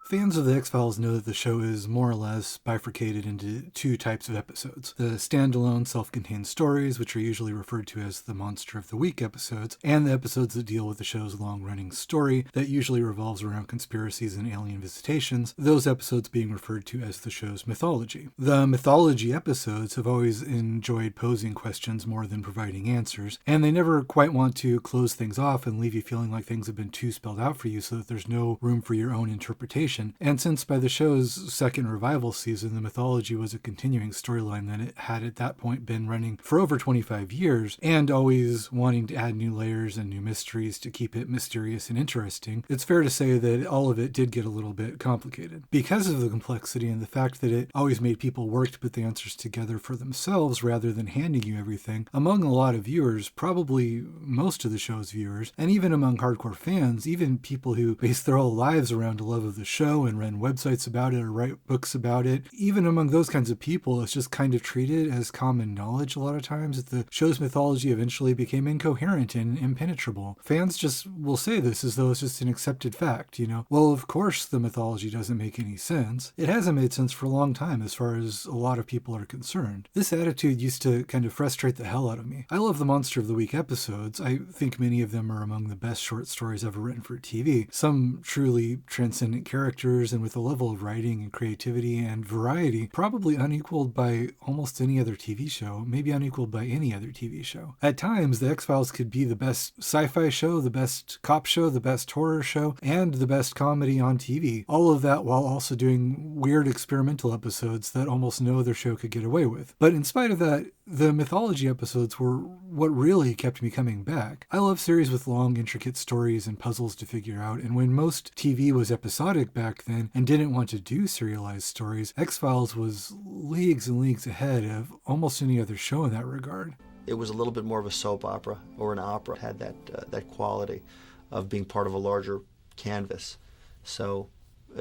Fans of The X-Files know that the show is more or less bifurcated into two types of episodes. The standalone, self-contained stories, which are usually referred to as the Monster of the Week episodes, and the episodes that deal with the show's long-running story that usually revolves around conspiracies and alien visitations, those episodes being referred to as the show's mythology. The mythology episodes have always enjoyed posing questions more than providing answers, and they never quite want to close things off and leave you feeling like things have been too spelled out for you so that there's no room for your own interpretation. And since by the show's second revival season, the mythology was a continuing storyline that it had at that point been running for over 25 years, and always wanting to add new layers and new mysteries to keep it mysterious and interesting, it's fair to say that all of it did get a little bit complicated. Because of the complexity and the fact that it always made people work to put the answers together for themselves rather than handing you everything, among a lot of viewers, probably most of the show's viewers, and even among hardcore fans, even people who base their whole lives around a love of the show and run websites about it or write books about it, even among those kinds of people, it's just kind of treated as common knowledge a lot of times that the show's mythology eventually became incoherent and impenetrable. Fans just will say this as though it's just an accepted fact, Well, of course the mythology doesn't make any sense. It hasn't made sense for a long time as far as a lot of people are concerned. This attitude used to kind of frustrate the hell out of me. I love the Monster of the Week episodes. I think many of them are among the best short stories ever written for TV. Some truly transcendent characters and with a level of writing and creativity and variety probably unequaled by almost any other TV show, maybe unequaled by any other TV show. At times, The X-Files could be the best sci-fi show, the best cop show, the best horror show, and the best comedy on TV. All of that while also doing weird experimental episodes that almost no other show could get away with. But in spite of that, the mythology episodes were what really kept me coming back. I love series with long, intricate stories and puzzles to figure out, and when most TV was episodic back then and didn't want to do serialized stories, X-Files was leagues and leagues ahead of almost any other show in that regard. It was a little bit more of a soap opera or an opera. It had that quality of being part of a larger canvas. So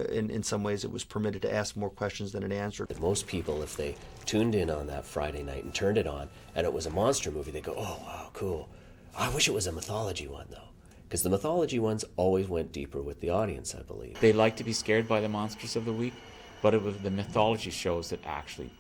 in some ways it was permitted to ask more questions than it answered. Most people, if they tuned in on that Friday night and turned it on and it was a monster movie, they go, oh wow, cool. I wish it was a mythology one though. Because the mythology ones always went deeper with the audience, I believe. They like to be scared by the monsters of the week, but it was the mythology shows that actually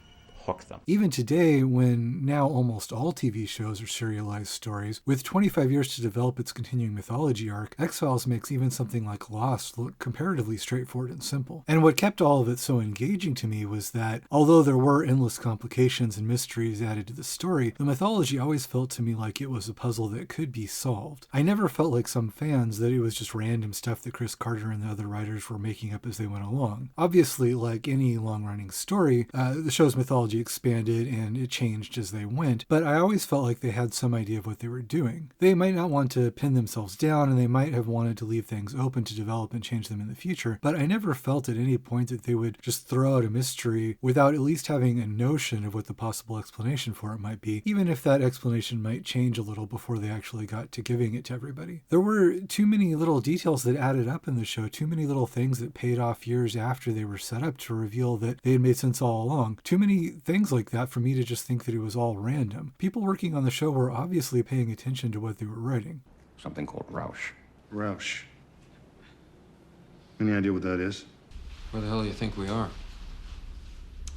hook them. Even today, when now almost all TV shows are serialized stories, with 25 years to develop its continuing mythology arc, X-Files makes even something like Lost look comparatively straightforward and simple. And what kept all of it so engaging to me was that, although there were endless complications and mysteries added to the story, the mythology always felt to me like it was a puzzle that could be solved. I never felt like some fans that it was just random stuff that Chris Carter and the other writers were making up as they went along. Obviously, like any long-running story, the show's mythology expanded and it changed as they went, but I always felt like they had some idea of what they were doing. They might not want to pin themselves down, and they might have wanted to leave things open to develop and change them in the future, but I never felt at any point that they would just throw out a mystery without at least having a notion of what the possible explanation for it might be, even if that explanation might change a little before they actually got to giving it to everybody. There were too many little details that added up in the show, too many little things that paid off years after they were set up to reveal that they had made sense all along. Too many things like that for me to just think that it was all random. People working on the show were obviously paying attention to what they were writing. Something called Rausch. Rausch. Any idea what that is? Where the hell do you think we are?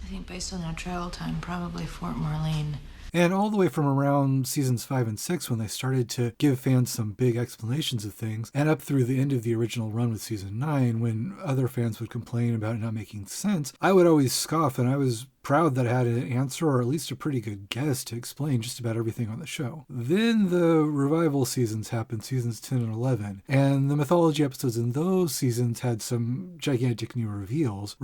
I think based on their travel time, probably Fort Marlene. And all the way from around seasons 5 and 6, when they started to give fans some big explanations of things, and up through the end of the original run with season 9, when other fans would complain about it not making sense, I would always scoff, and I was proud that I had an answer, or at least a pretty good guess, to explain just about everything on the show. Then the revival seasons happened, seasons 10 and 11, and the mythology episodes in those seasons had some gigantic new reveals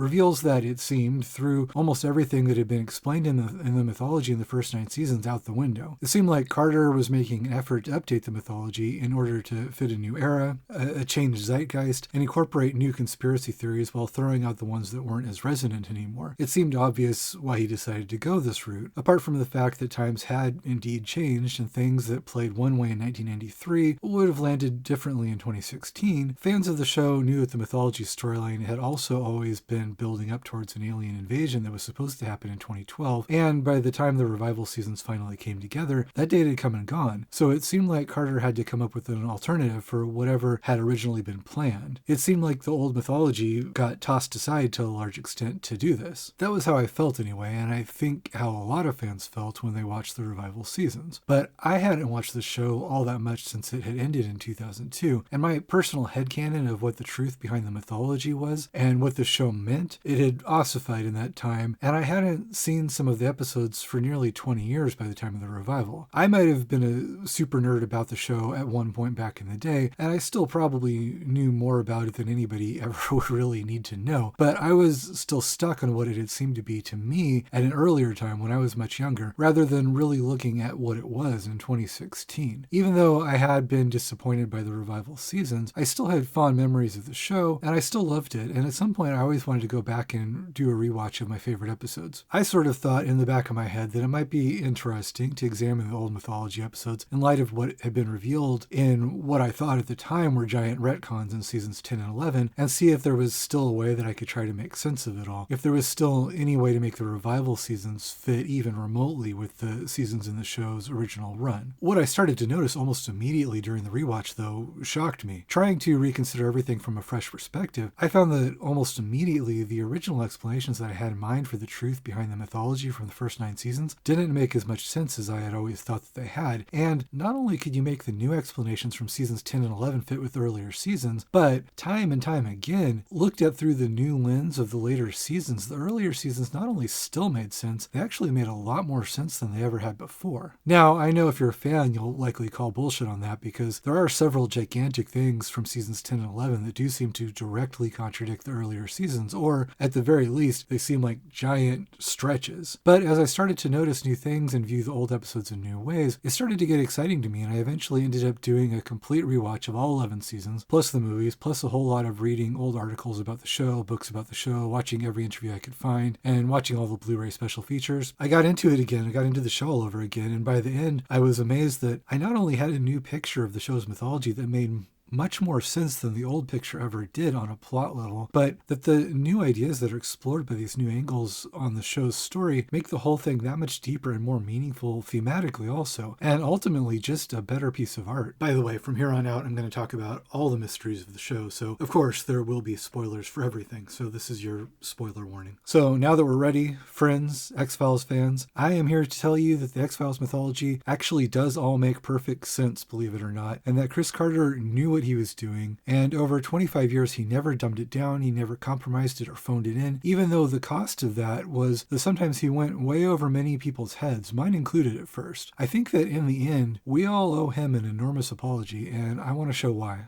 that it seemed threw almost everything that had been explained in the mythology in the first 9 seasons out the window. It seemed like Carter was making an effort to update the mythology in order to fit a new era, a changed zeitgeist, and incorporate new conspiracy theories while throwing out the ones that weren't as resonant anymore. It seemed obvious obvious why he decided to go this route, apart from the fact that times had indeed changed and things that played one way in 1993 would have landed differently in 2016. Fans of the show knew that the mythology storyline had also always been building up towards an alien invasion that was supposed to happen in 2012, and by the time the revival seasons finally came together, that date had come and gone, so it seemed like Carter had to come up with an alternative for whatever had originally been planned. It seemed like the old mythology got tossed aside to a large extent to do this. That was how I felt anyway, and I think how a lot of fans felt when they watched the revival seasons. But I hadn't watched the show all that much since it had ended in 2002, and my personal headcanon of what the truth behind the mythology was and what the show meant, it had ossified in that time, and I hadn't seen some of the episodes for nearly 20 years by the time of the revival. I might have been a super nerd about the show at one point back in the day, and I still probably knew more about it than anybody ever would really need to know, but I was still stuck on what it had seemed to be to me at an earlier time when I was much younger, rather than really looking at what it was in 2016. Even though I had been disappointed by the revival seasons, I still had fond memories of the show, and I still loved it, and at some point I always wanted to go back and do a rewatch of my favorite episodes. I sort of thought in the back of my head that it might be interesting to examine the old mythology episodes in light of what had been revealed in what I thought at the time were giant retcons in seasons 10 and 11, and see if there was still a way that I could try to make sense of it all. If there was still any way to make the revival seasons fit even remotely with the seasons in the show's original run. What I started to notice almost immediately during the rewatch, though, shocked me. Trying to reconsider everything from a fresh perspective, I found that almost immediately the original explanations that I had in mind for the truth behind the mythology from the first 9 seasons didn't make as much sense as I had always thought that they had, and not only could you make the new explanations from seasons 10 and 11 fit with earlier seasons, but time and time again, looked at through the new lens of the later seasons, the earlier seasons not only still made sense, they actually made a lot more sense than they ever had before. Now, I know if you're a fan, you'll likely call bullshit on that because there are several gigantic things from seasons 10 and 11 that do seem to directly contradict the earlier seasons, or at the very least, they seem like giant stretches. But as I started to notice new things and view the old episodes in new ways, it started to get exciting to me, and I eventually ended up doing a complete rewatch of all 11 seasons, plus the movies, plus a whole lot of reading old articles about the show, books about the show, watching every interview I could find, and watching all the Blu-ray special features. I got into it again, I got into the show all over again, and by the end, I was amazed that I not only had a new picture of the show's mythology that made much more sense than the old picture ever did on a plot level, but that the new ideas that are explored by these new angles on the show's story make the whole thing that much deeper and more meaningful thematically also, and ultimately just a better piece of art. By the way, from here on out, I'm going to talk about all the mysteries of the show, so of course there will be spoilers for everything, so this is your spoiler warning. So now that we're ready, friends, X-Files fans, I am here to tell you that the X-Files mythology actually does all make perfect sense, believe it or not, and that Chris Carter knew what he was doing, and over 25 years he never dumbed it down, he never compromised it or phoned it in, even though the cost of that was that sometimes he went way over many people's heads, mine included at first. I think that in the end, we all owe him an enormous apology, and I want to show why.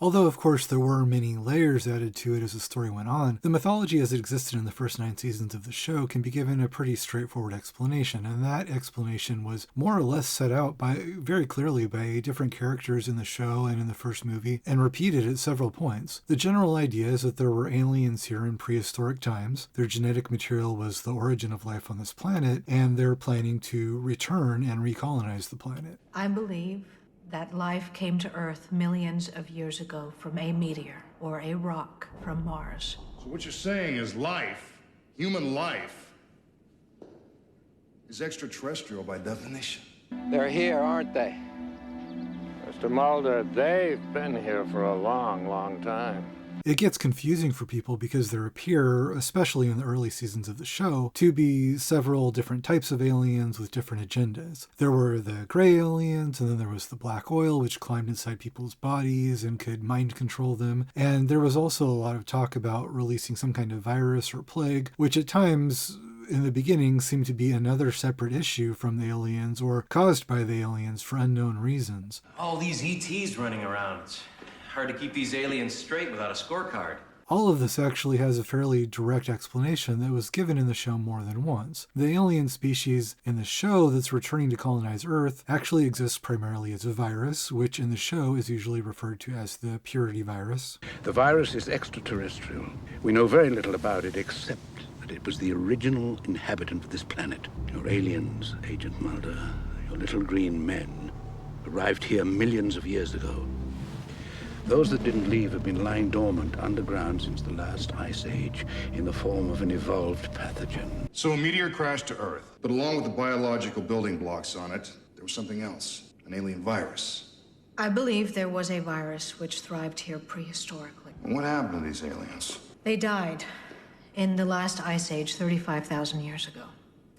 Although, of course, there were many layers added to it as the story went on, the mythology as it existed in the first 9 seasons of the show can be given a pretty straightforward explanation, and that explanation was more or less set out very clearly by different characters in the show and in the first movie, and repeated at several points. The general idea is that there were aliens here in prehistoric times, their genetic material was the origin of life on this planet, and they're planning to return and recolonize the planet. I believe that life came to Earth millions of years ago from a meteor or a rock from Mars. So what you're saying is life, human life, is extraterrestrial by definition. They're here, aren't they? Mr. Mulder, they've been here for a long, long time. It gets confusing for people because there appear, especially in the early seasons of the show, to be several different types of aliens with different agendas. There were the gray aliens, and then there was the black oil, which climbed inside people's bodies and could mind control them. And there was also a lot of talk about releasing some kind of virus or plague, which at times in the beginning seemed to be another separate issue from the aliens or caused by the aliens for unknown reasons. All these ETs running around. It's hard to keep these aliens straight without a scorecard. All of this actually has a fairly direct explanation that was given in the show more than once. The alien species in the show that's returning to colonize Earth actually exists primarily as a virus, which in the show is usually referred to as the purity virus. The virus is extraterrestrial. We know very little about it except that it was the original inhabitant of this planet. Your aliens, Agent Mulder, your little green men, arrived here millions of years ago. Those that didn't leave have been lying dormant underground since the last ice age in the form of an evolved pathogen. So a meteor crashed to Earth, but along with the biological building blocks on it, there was something else, an alien virus. I believe there was a virus which thrived here prehistorically. And what happened to these aliens? They died in the last ice age 35,000 years ago.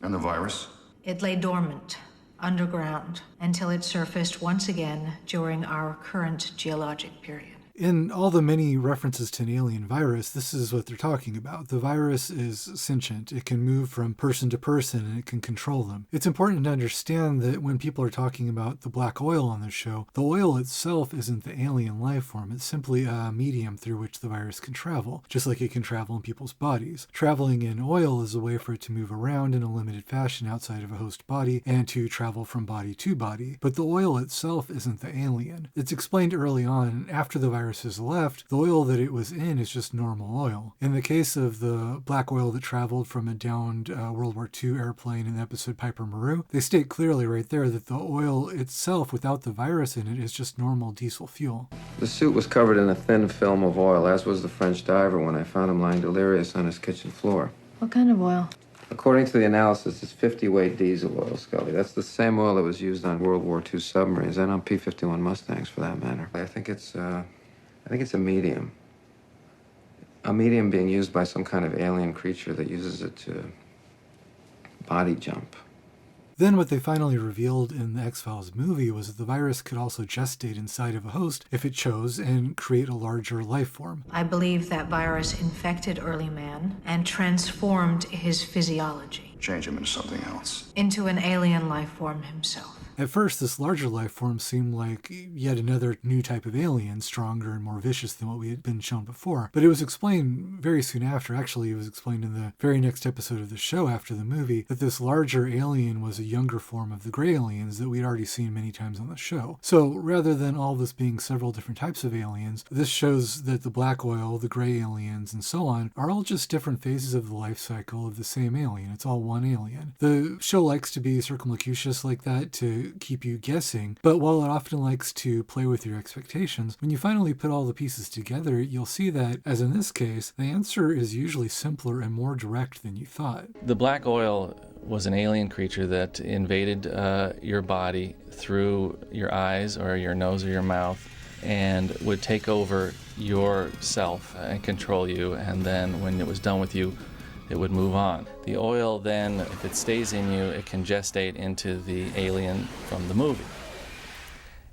And the virus? It lay dormant, underground, until it surfaced once again during our current geologic period. In all the many references to an alien virus, this is what they're talking about. The virus is sentient. It can move from person to person and it can control them. It's important to understand that when people are talking about the black oil on the show, the oil itself isn't the alien life form. It's simply a medium through which the virus can travel, just like it can travel in people's bodies. Traveling in oil is a way for it to move around in a limited fashion outside of a host body and to travel from body to body. But the oil itself isn't the alien. It's explained early on, after the virus has left, the oil that it was in is just normal oil. In the case of the black oil that traveled from a downed World War II airplane in the episode Piper Maru, they state clearly right there that the oil itself, without the virus in it, is just normal diesel fuel. The suit was covered in a thin film of oil, as was the French diver when I found him lying delirious on his kitchen floor. What kind of oil? According to the analysis, it's 50-weight diesel oil, Scully. That's the same oil that was used on World War II submarines and on P-51 Mustangs, for that matter. I think it's a medium. A medium being used by some kind of alien creature that uses it to body jump. Then what they finally revealed in the X-Files movie was that the virus could also gestate inside of a host if it chose and create a larger life form. I believe that virus infected early man and transformed his physiology. Change him into something else. Into an alien life form himself. At first, this larger life form seemed like yet another new type of alien, stronger and more vicious than what we had been shown before. But it was explained very soon after, actually it was explained in the very next episode of the show after the movie, that this larger alien was a younger form of the gray aliens that we'd already seen many times on the show. So rather than all this being several different types of aliens, this shows that the black oil, the gray aliens, and so on are all just different phases of the life cycle of the same alien. It's all one alien. The show likes to be circumlocucious like that to keep you guessing, but while it often likes to play with your expectations, when you finally put all the pieces together, you'll see that, as in this case, the answer is usually simpler and more direct than you thought. The black oil was an alien creature that invaded your body through your eyes or your nose or your mouth and would take over yourself and control you, and then when it was done with you, it would move on. The oil then, if it stays in you, it can gestate into the alien from the movie.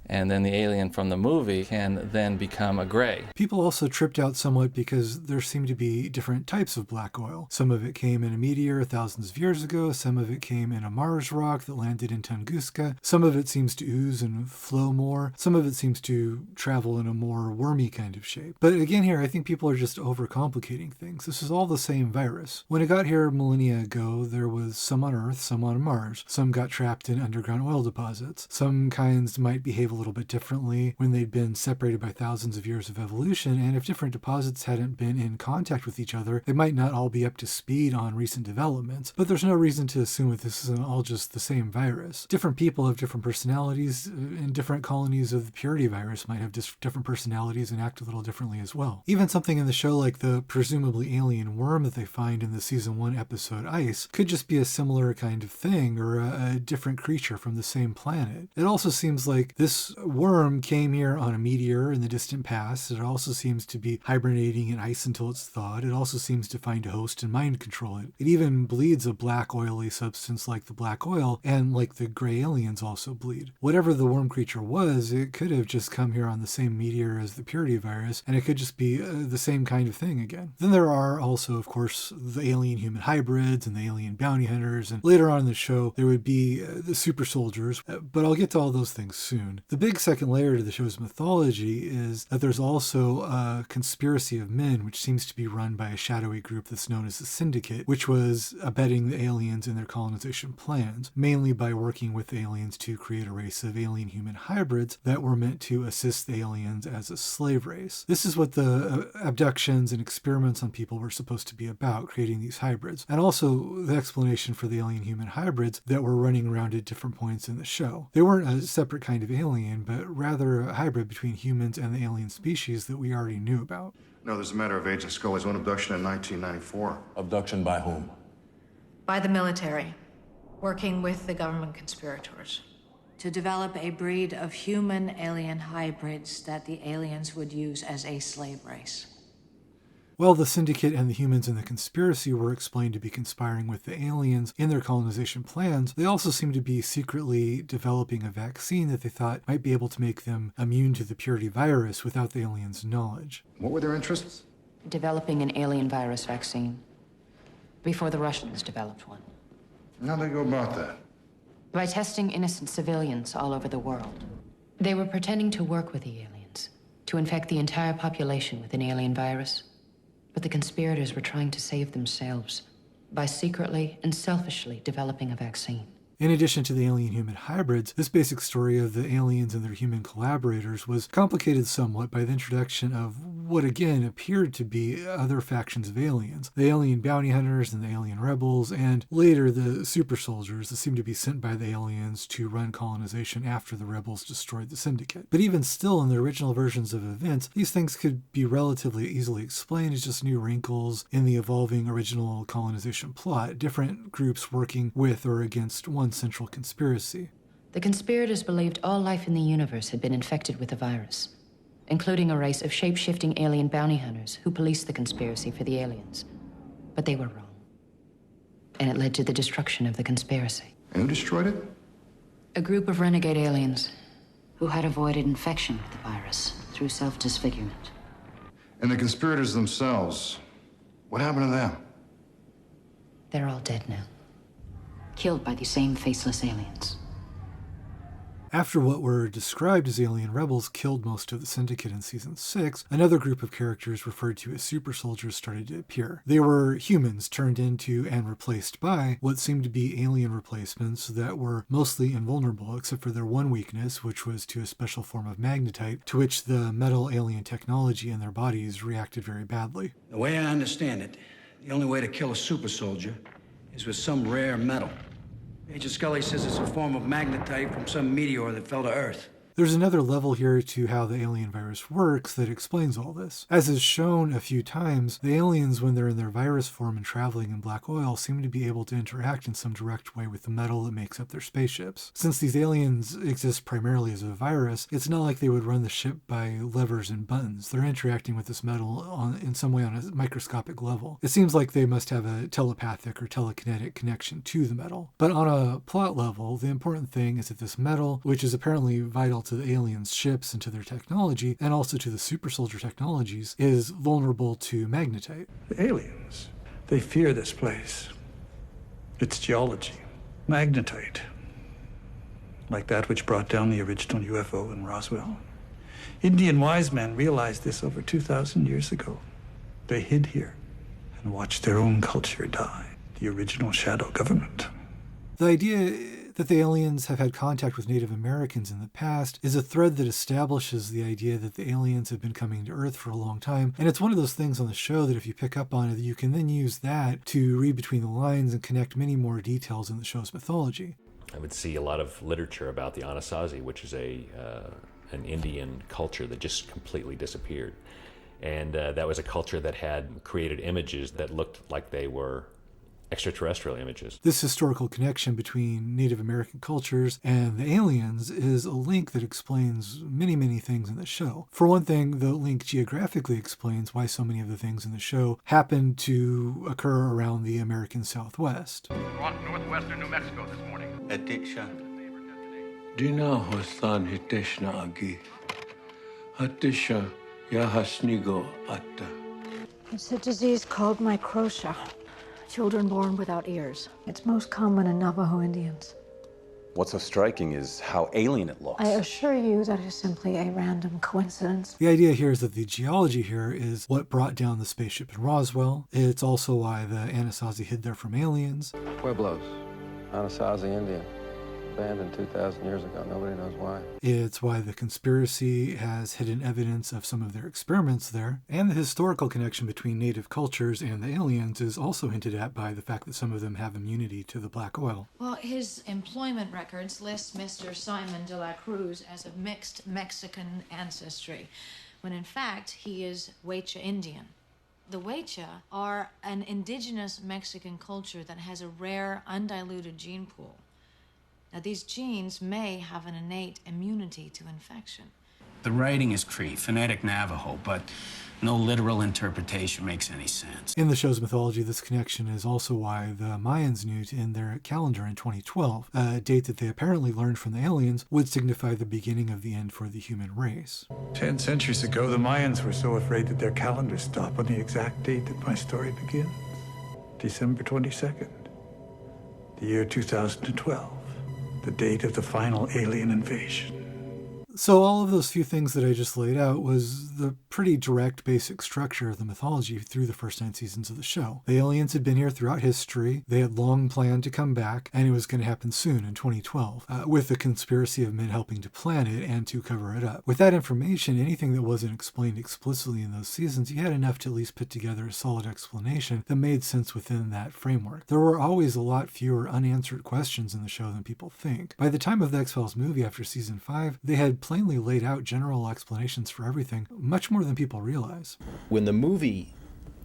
And then the alien from the movie can then become a gray. People also tripped out somewhat because there seemed to be different types of black oil. Some of it came in a meteor thousands of years ago, some of it came in a Mars rock that landed in Tunguska, some of it seems to ooze and flow more, some of it seems to travel in a more wormy kind of shape. But again here, I think people are just overcomplicating things. This is all the same virus. When it got here millennia ago, there was some on Earth, some on Mars. Some got trapped in underground oil deposits. Some kinds might behave a little bit differently when they'd been separated by thousands of years of evolution, and if different deposits hadn't been in contact with each other, they might not all be up to speed on recent developments, but there's no reason to assume that this isn't all just the same virus. Different people have different personalities, and different colonies of the purity virus might have different personalities and act a little differently as well. Even something in the show like the presumably alien worm that they find in the season 1 episode Ice could just be a similar kind of thing, or a different creature from the same planet. It also seems like this worm came here on a meteor in the distant past. It also seems to be hibernating in ice until it's thawed. It also seems to find a host and mind control it. It even bleeds a black oily substance like the black oil, and like the gray aliens also bleed. Whatever the worm creature was, it could have just come here on the same meteor as the purity virus, and it could just be the same kind of thing again. Then there are also, of course, the alien-human hybrids and the alien bounty hunters, and later on in the show there would be the super soldiers, but I'll get to all those things soon. The big second layer to the show's mythology is that there's also a conspiracy of men, which seems to be run by a shadowy group that's known as the Syndicate, which was abetting the aliens in their colonization plans, mainly by working with the aliens to create a race of alien-human hybrids that were meant to assist the aliens as a slave race. This is what the abductions and experiments on people were supposed to be about, creating these hybrids, and also the explanation for the alien-human hybrids that were running around at different points in the show. They weren't a separate kind of alien, but rather a hybrid between humans and the alien species that we already knew about. No, there's a matter of Agent Scully's one abduction in 1994. Abduction by whom? By the military, working with the government conspirators. To develop a breed of human-alien hybrids that the aliens would use as a slave race. While the Syndicate and the humans in the conspiracy were explained to be conspiring with the aliens in their colonization plans, they also seemed to be secretly developing a vaccine that they thought might be able to make them immune to the purity virus without the aliens' knowledge. What were their interests? Developing an alien virus vaccine. Before the Russians developed one. How'd they go about that? By testing innocent civilians all over the world. They were pretending to work with the aliens, to infect the entire population with an alien virus. But the conspirators were trying to save themselves by secretly and selfishly developing a vaccine. In addition to the alien-human hybrids, this basic story of the aliens and their human collaborators was complicated somewhat by the introduction of what again appeared to be other factions of aliens. The alien bounty hunters and the alien rebels, and later the super soldiers that seemed to be sent by the aliens to run colonization after the rebels destroyed the Syndicate. But even still, in the original versions of events, these things could be relatively easily explained as just new wrinkles in the evolving original colonization plot, different groups working with or against one central conspiracy. The conspirators believed all life in the universe had been infected with the virus, including a race of shape-shifting alien bounty hunters who policed the conspiracy for the aliens. But they were wrong. And it led to the destruction of the conspiracy. And who destroyed it? A group of renegade aliens who had avoided infection with the virus through self-disfigurement. And the conspirators themselves, what happened to them? They're all dead now. Killed by the same faceless aliens. After what were described as alien rebels killed most of the Syndicate in Season 6, another group of characters referred to as super soldiers started to appear. They were humans turned into and replaced by what seemed to be alien replacements that were mostly invulnerable, except for their one weakness, which was to a special form of magnetite, to which the metal alien technology in their bodies reacted very badly. The way I understand it, the only way to kill a super soldier is with some rare metal. Agent Scully says it's a form of magnetite from some meteor that fell to Earth. There's another level here to how the alien virus works that explains all this. As is shown a few times, the aliens, when they're in their virus form and traveling in black oil, seem to be able to interact in some direct way with the metal that makes up their spaceships. Since these aliens exist primarily as a virus, it's not like they would run the ship by levers and buttons. They're interacting with this metal in some way on a microscopic level. It seems like they must have a telepathic or telekinetic connection to the metal. But on a plot level, the important thing is that this metal, which is apparently vital to the aliens' ships and to their technology, and also to the super soldier technologies, is vulnerable to magnetite. The aliens, they fear this place. Its geology, magnetite. Like that which brought down the original UFO in Roswell. Indian wise men realized this over 2,000 years ago. They hid here and watched their own culture die. The original shadow government. The idea that the aliens have had contact with Native Americans in the past is a thread that establishes the idea that the aliens have been coming to Earth for a long time, and it's one of those things on the show that if you pick up on it, you can then use that to read between the lines and connect many more details in the show's mythology. I would see a lot of literature about the Anasazi, which is an Indian culture that just completely disappeared. And that was a culture that had created images that looked like they were extraterrestrial images. This historical connection between Native American cultures and the aliens is a link that explains many, many things in the show. For one thing, the link geographically explains why so many of the things in the show happen to occur around the American Southwest. We're on northwestern New Mexico this morning. Addiksha. Dina Hosan Hiteshna Agi. Hatisha Yahasnigo Atta. It's a disease called microtia. Children born without ears. It's most common in Navajo Indians. What's so striking is how alien it looks. I assure you that it is simply a random coincidence. The idea here is that the geology here is what brought down the spaceship in Roswell. It's also why the Anasazi hid there from aliens. Pueblos, Anasazi Indian. Abandoned 2,000 years ago. Nobody knows why. It's why the conspiracy has hidden evidence of some of their experiments there. And the historical connection between native cultures and the aliens is also hinted at by the fact that some of them have immunity to the black oil. Well, his employment records list Mr. Simon de la Cruz as of mixed Mexican ancestry, when in fact he is Huecha Indian. The Huecha are an indigenous Mexican culture that has a rare, undiluted gene pool. Now, these genes may have an innate immunity to infection. The writing is Cree, phonetic Navajo, but no literal interpretation makes any sense. In the show's mythology, this connection is also why the Mayans knew to end their calendar in 2012, a date that they apparently learned from the aliens would signify the beginning of the end for the human race. 10 centuries ago, the Mayans were so afraid that their calendars stop on the exact date that my story begins. December 22nd, the year 2012. The date of the final alien invasion. So all of those few things that I just laid out was the pretty direct basic structure of the mythology through the first 9 seasons of the show. The aliens had been here throughout history. They had long planned to come back, and it was going to happen soon in 2012, with the conspiracy of men helping to plan it and to cover it up. With that information, anything that wasn't explained explicitly in those seasons, you had enough to at least put together a solid explanation that made sense within that framework. There were always a lot fewer unanswered questions in the show than people think. By the time of the X-Files movie after season 5, they had plainly laid out general explanations for everything, much more than people realize. When the movie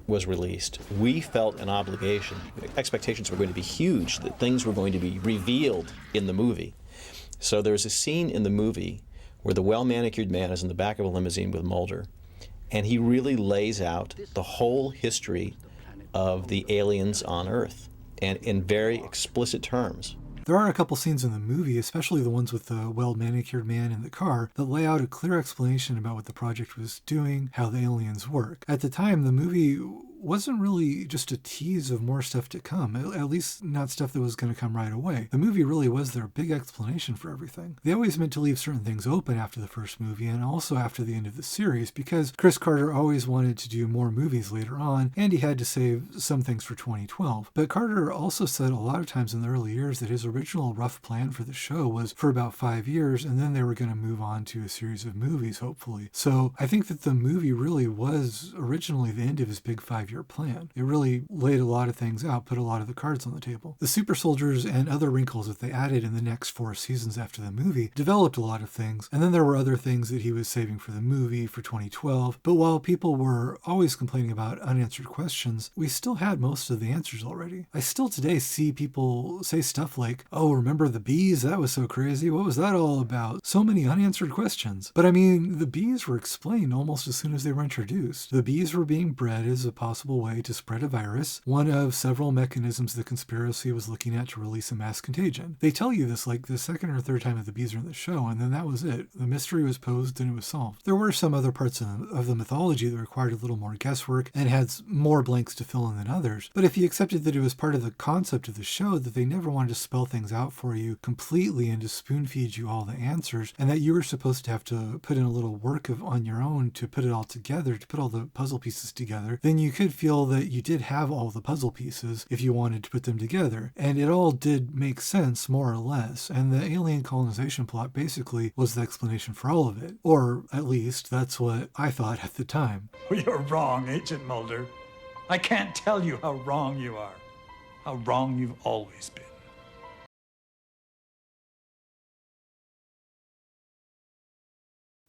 was released, we felt an obligation. Expectations were going to be huge, that things were going to be revealed in the movie. So there's a scene in the movie where the well-manicured man is in the back of a limousine with Mulder, and he really lays out the whole history of the aliens on Earth, and in very explicit terms. There are a couple scenes in the movie, especially the ones with the well-manicured man in the car, that lay out a clear explanation about what the project was doing, how the aliens work. At the time, the movie wasn't really just a tease of more stuff to come, at least not stuff that was going to come right away. The movie really was their big explanation for everything. They always meant to leave certain things open after the first movie and also after the end of the series, because Chris Carter always wanted to do more movies later on, and he had to save some things for 2012. But Carter also said a lot of times in the early years that his original rough plan for the show was for about 5 years, and then they were going to move on to a series of movies, hopefully. So I think that the movie really was originally the end of his big 5-year plan. It really laid a lot of things out, put a lot of the cards on the table. The super soldiers and other wrinkles that they added in the next 4 seasons after the movie developed a lot of things, and then there were other things that he was saving for the movie for 2012. But while people were always complaining about unanswered questions, we still had most of the answers already. I still today see people say stuff like, "Oh, remember the bees? That was so crazy. What was that all about?" So many unanswered questions. But I mean, the bees were explained almost as soon as they were introduced. The bees were being bred as a possible way to spread a virus, one of several mechanisms the conspiracy was looking at to release a mass contagion. They tell you this like the second or third time that the bees are in the show, and then that was it. The mystery was posed and it was solved. There were some other parts of the mythology that required a little more guesswork and had more blanks to fill in than others, but if you accepted that it was part of the concept of the show, that they never wanted to spell things out for you completely and to spoon feed you all the answers, and that you were supposed to have to put in a little work on your own to put it all together, to put all the puzzle pieces together, then you could feel that you did have all the puzzle pieces if you wanted to put them together. And it all did make sense, more or less, and the alien colonization plot basically was the explanation for all of it. Or at least that's what I thought at the time. You're wrong, Agent Mulder. I can't tell you how wrong you are. How wrong you've always been.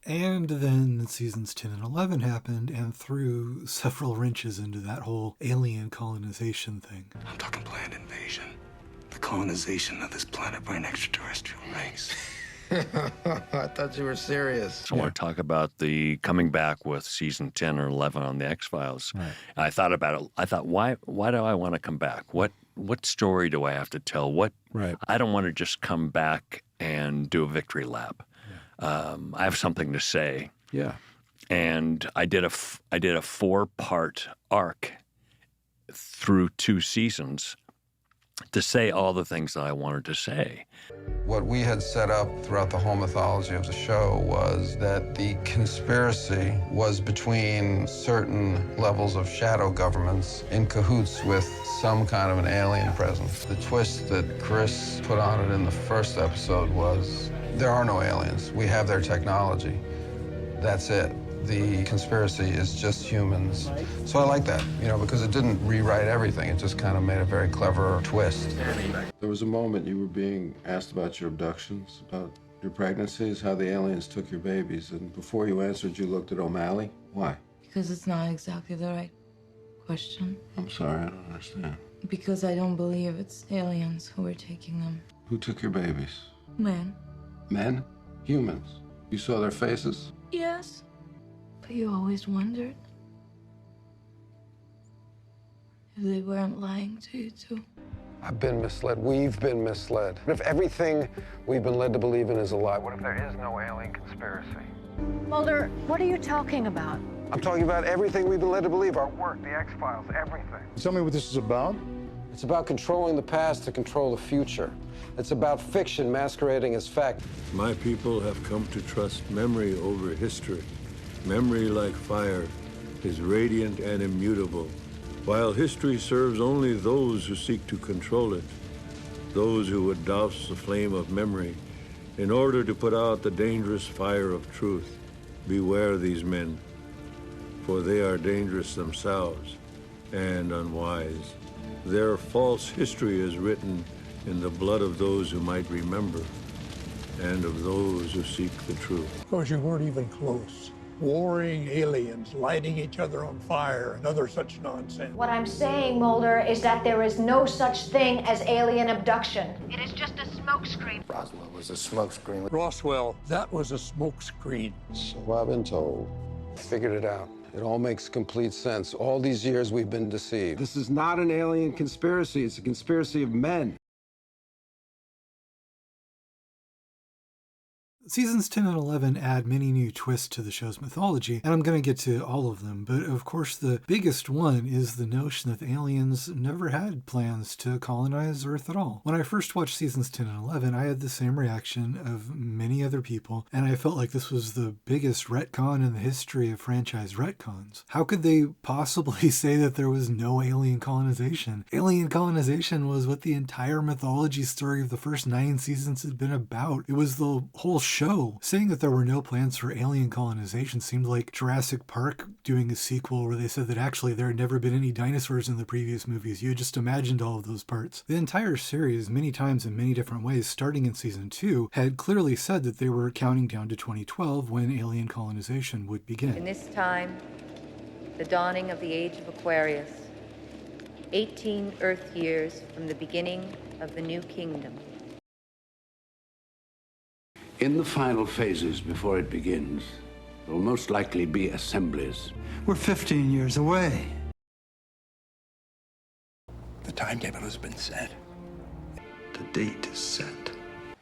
And then seasons 10 and 11 happened and threw several wrenches into that whole alien colonization thing. I'm talking planned invasion. The colonization of this planet by an extraterrestrial race. I thought you were serious. I want to talk about the coming back with season 10 or 11 on the X-Files. Right. I thought about it. I thought, why do I want to come back? What story do I have to tell? Right. I don't want to just come back and do a victory lap. I have something to say. Yeah. And I did a 4-part arc through 2 seasons to say all the things that I wanted to say. What we had set up throughout the whole mythology of the show was that the conspiracy was between certain levels of shadow governments in cahoots with some kind of an alien presence. The twist that Chris put on it in the first episode was there are no aliens. We have their technology. That's it. The conspiracy is just humans. So I like that, because it didn't rewrite everything. It just kind of made a very clever twist. There was a moment you were being asked about your abductions, about your pregnancies, how the aliens took your babies, and before you answered, you looked at O'Malley. Why? Because it's not exactly the right question. I'm sorry, I don't understand. Because I don't believe it's aliens who are taking them. Who took your babies? Men. Men? Humans? You saw their faces? Yes. But you always wondered if they weren't lying to you too. I've been misled. We've been misled. If everything we've been led to believe in is a lie, what if there is no alien conspiracy? Mulder, what are you talking about? I'm talking about everything we've been led to believe, our work, the X-Files, everything. Tell me what this is about. It's about controlling the past to control the future. It's about fiction masquerading as fact. My people have come to trust memory over history. Memory, like fire, is radiant and immutable, while history serves only those who seek to control it, those who would douse the flame of memory in order to put out the dangerous fire of truth. Beware these men, for they are dangerous themselves and unwise. Their false history is written in the blood of those who might remember and of those who seek the truth. Of course, you weren't even close. Warring aliens, lighting each other on fire, and other such nonsense. What I'm saying, Mulder, is that there is no such thing as alien abduction. It is just a smokescreen. Roswell was a smokescreen. Roswell, that was a smokescreen. So I've been told. Figured it out. It all makes complete sense. All these years we've been deceived. This is not an alien conspiracy. It's a conspiracy of men. Seasons 10 and 11 add many new twists to the show's mythology, and I'm going to get to all of them, but of course the biggest one is the notion that the aliens never had plans to colonize Earth at all. When I first watched seasons 10 and 11, I had the same reaction of many other people, and I felt like this was the biggest retcon in the history of franchise retcons. How could they possibly say that there was no alien colonization? Alien colonization was what the entire mythology story of the first 9 seasons had been about. It was the whole show. Saying that there were no plans for alien colonization seemed like Jurassic Park doing a sequel where they said that actually there had never been any dinosaurs in the previous movies. You just imagined all of those parts. The entire series, many times in many different ways, starting in season 2, had clearly said that they were counting down to 2012 when alien colonization would begin. In this time, the dawning of the age of Aquarius, 18 Earth years from the beginning of the new kingdom. In the final phases before it begins, there will most likely be assemblies. We're 15 years away. The timetable has been set. The date is set.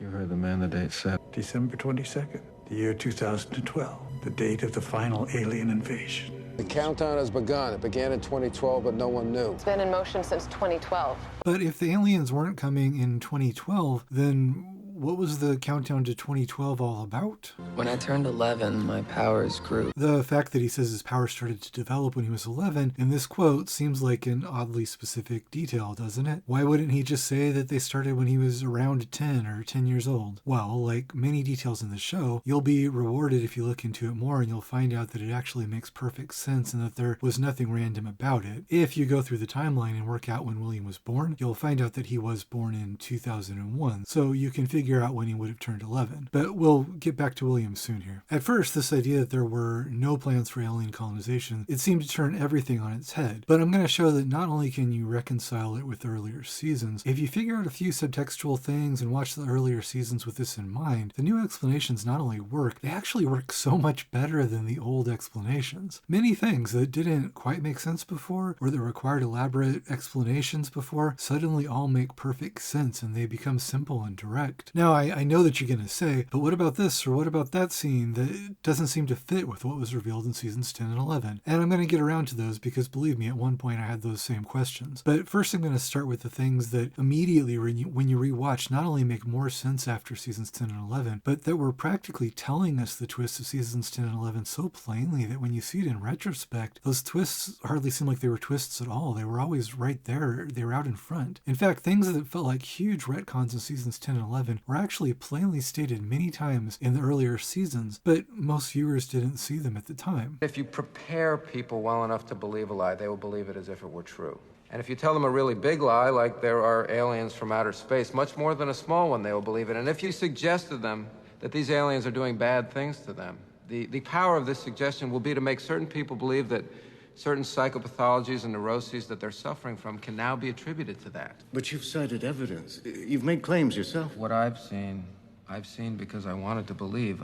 You heard the man, the date set. December 22nd, the year 2012, the date of the final alien invasion. The countdown has begun. It began in 2012, but no one knew. It's been in motion since 2012. But if the aliens weren't coming in 2012, then what was the countdown to 2012 all about? When I turned 11, my powers grew. The fact that he says his powers started to develop when he was 11 in this quote seems like an oddly specific detail, doesn't it? Why wouldn't he just say that they started when he was around 10 or 10 years old? Well, like many details in the show, you'll be rewarded if you look into it more and you'll find out that it actually makes perfect sense and that there was nothing random about it. If you go through the timeline and work out when William was born, you'll find out that he was born in 2001, so you can figure out when he would have turned 11. But we'll get back to William soon here. At first, this idea that there were no plans for alien colonization, it seemed to turn everything on its head. But I'm going to show that not only can you reconcile it with earlier seasons, if you figure out a few subtextual things and watch the earlier seasons with this in mind, the new explanations not only work, they actually work so much better than the old explanations. Many things that didn't quite make sense before, or that required elaborate explanations before, suddenly all make perfect sense and they become simple and direct. Now, I know that you're going to say, but what about this or what about that scene that doesn't seem to fit with what was revealed in seasons 10 and 11? And I'm going to get around to those because, believe me, at one point I had those same questions. But first I'm going to start with the things that immediately when you rewatch not only make more sense after seasons 10 and 11, but that were practically telling us the twists of seasons 10 and 11 so plainly that when you see it in retrospect, those twists hardly seem like they were twists at all. They were always right there. They were out in front. In fact, things that felt like huge retcons in seasons 10 and 11 were actually plainly stated many times in the earlier seasons, but most viewers didn't see them at the time. If you prepare people well enough to believe a lie, they will believe it as if it were true. And if you tell them a really big lie, like there are aliens from outer space, much more than a small one, they will believe it. And if you suggest to them that these aliens are doing bad things to them, the power of this suggestion will be to make certain people believe that certain psychopathologies and neuroses that they're suffering from can now be attributed to that. But you've cited evidence. You've made claims yourself. What I've seen because I wanted to believe.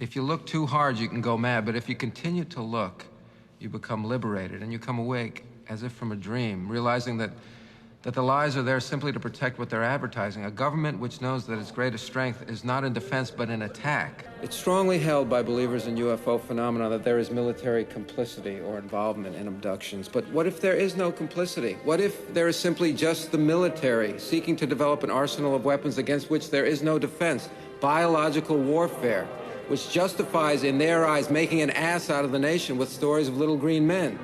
If you look too hard, you can go mad, but if you continue to look, you become liberated, and you come awake as if from a dream, realizing that the lies are there simply to protect what they're advertising. A government which knows that its greatest strength is not in defense, but in attack. It's strongly held by believers in UFO phenomena that there is military complicity or involvement in abductions. But what if there is no complicity? What if there is simply just the military seeking to develop an arsenal of weapons against which there is no defense? Biological warfare, which justifies, in their eyes, making an ass out of the nation with stories of little green men.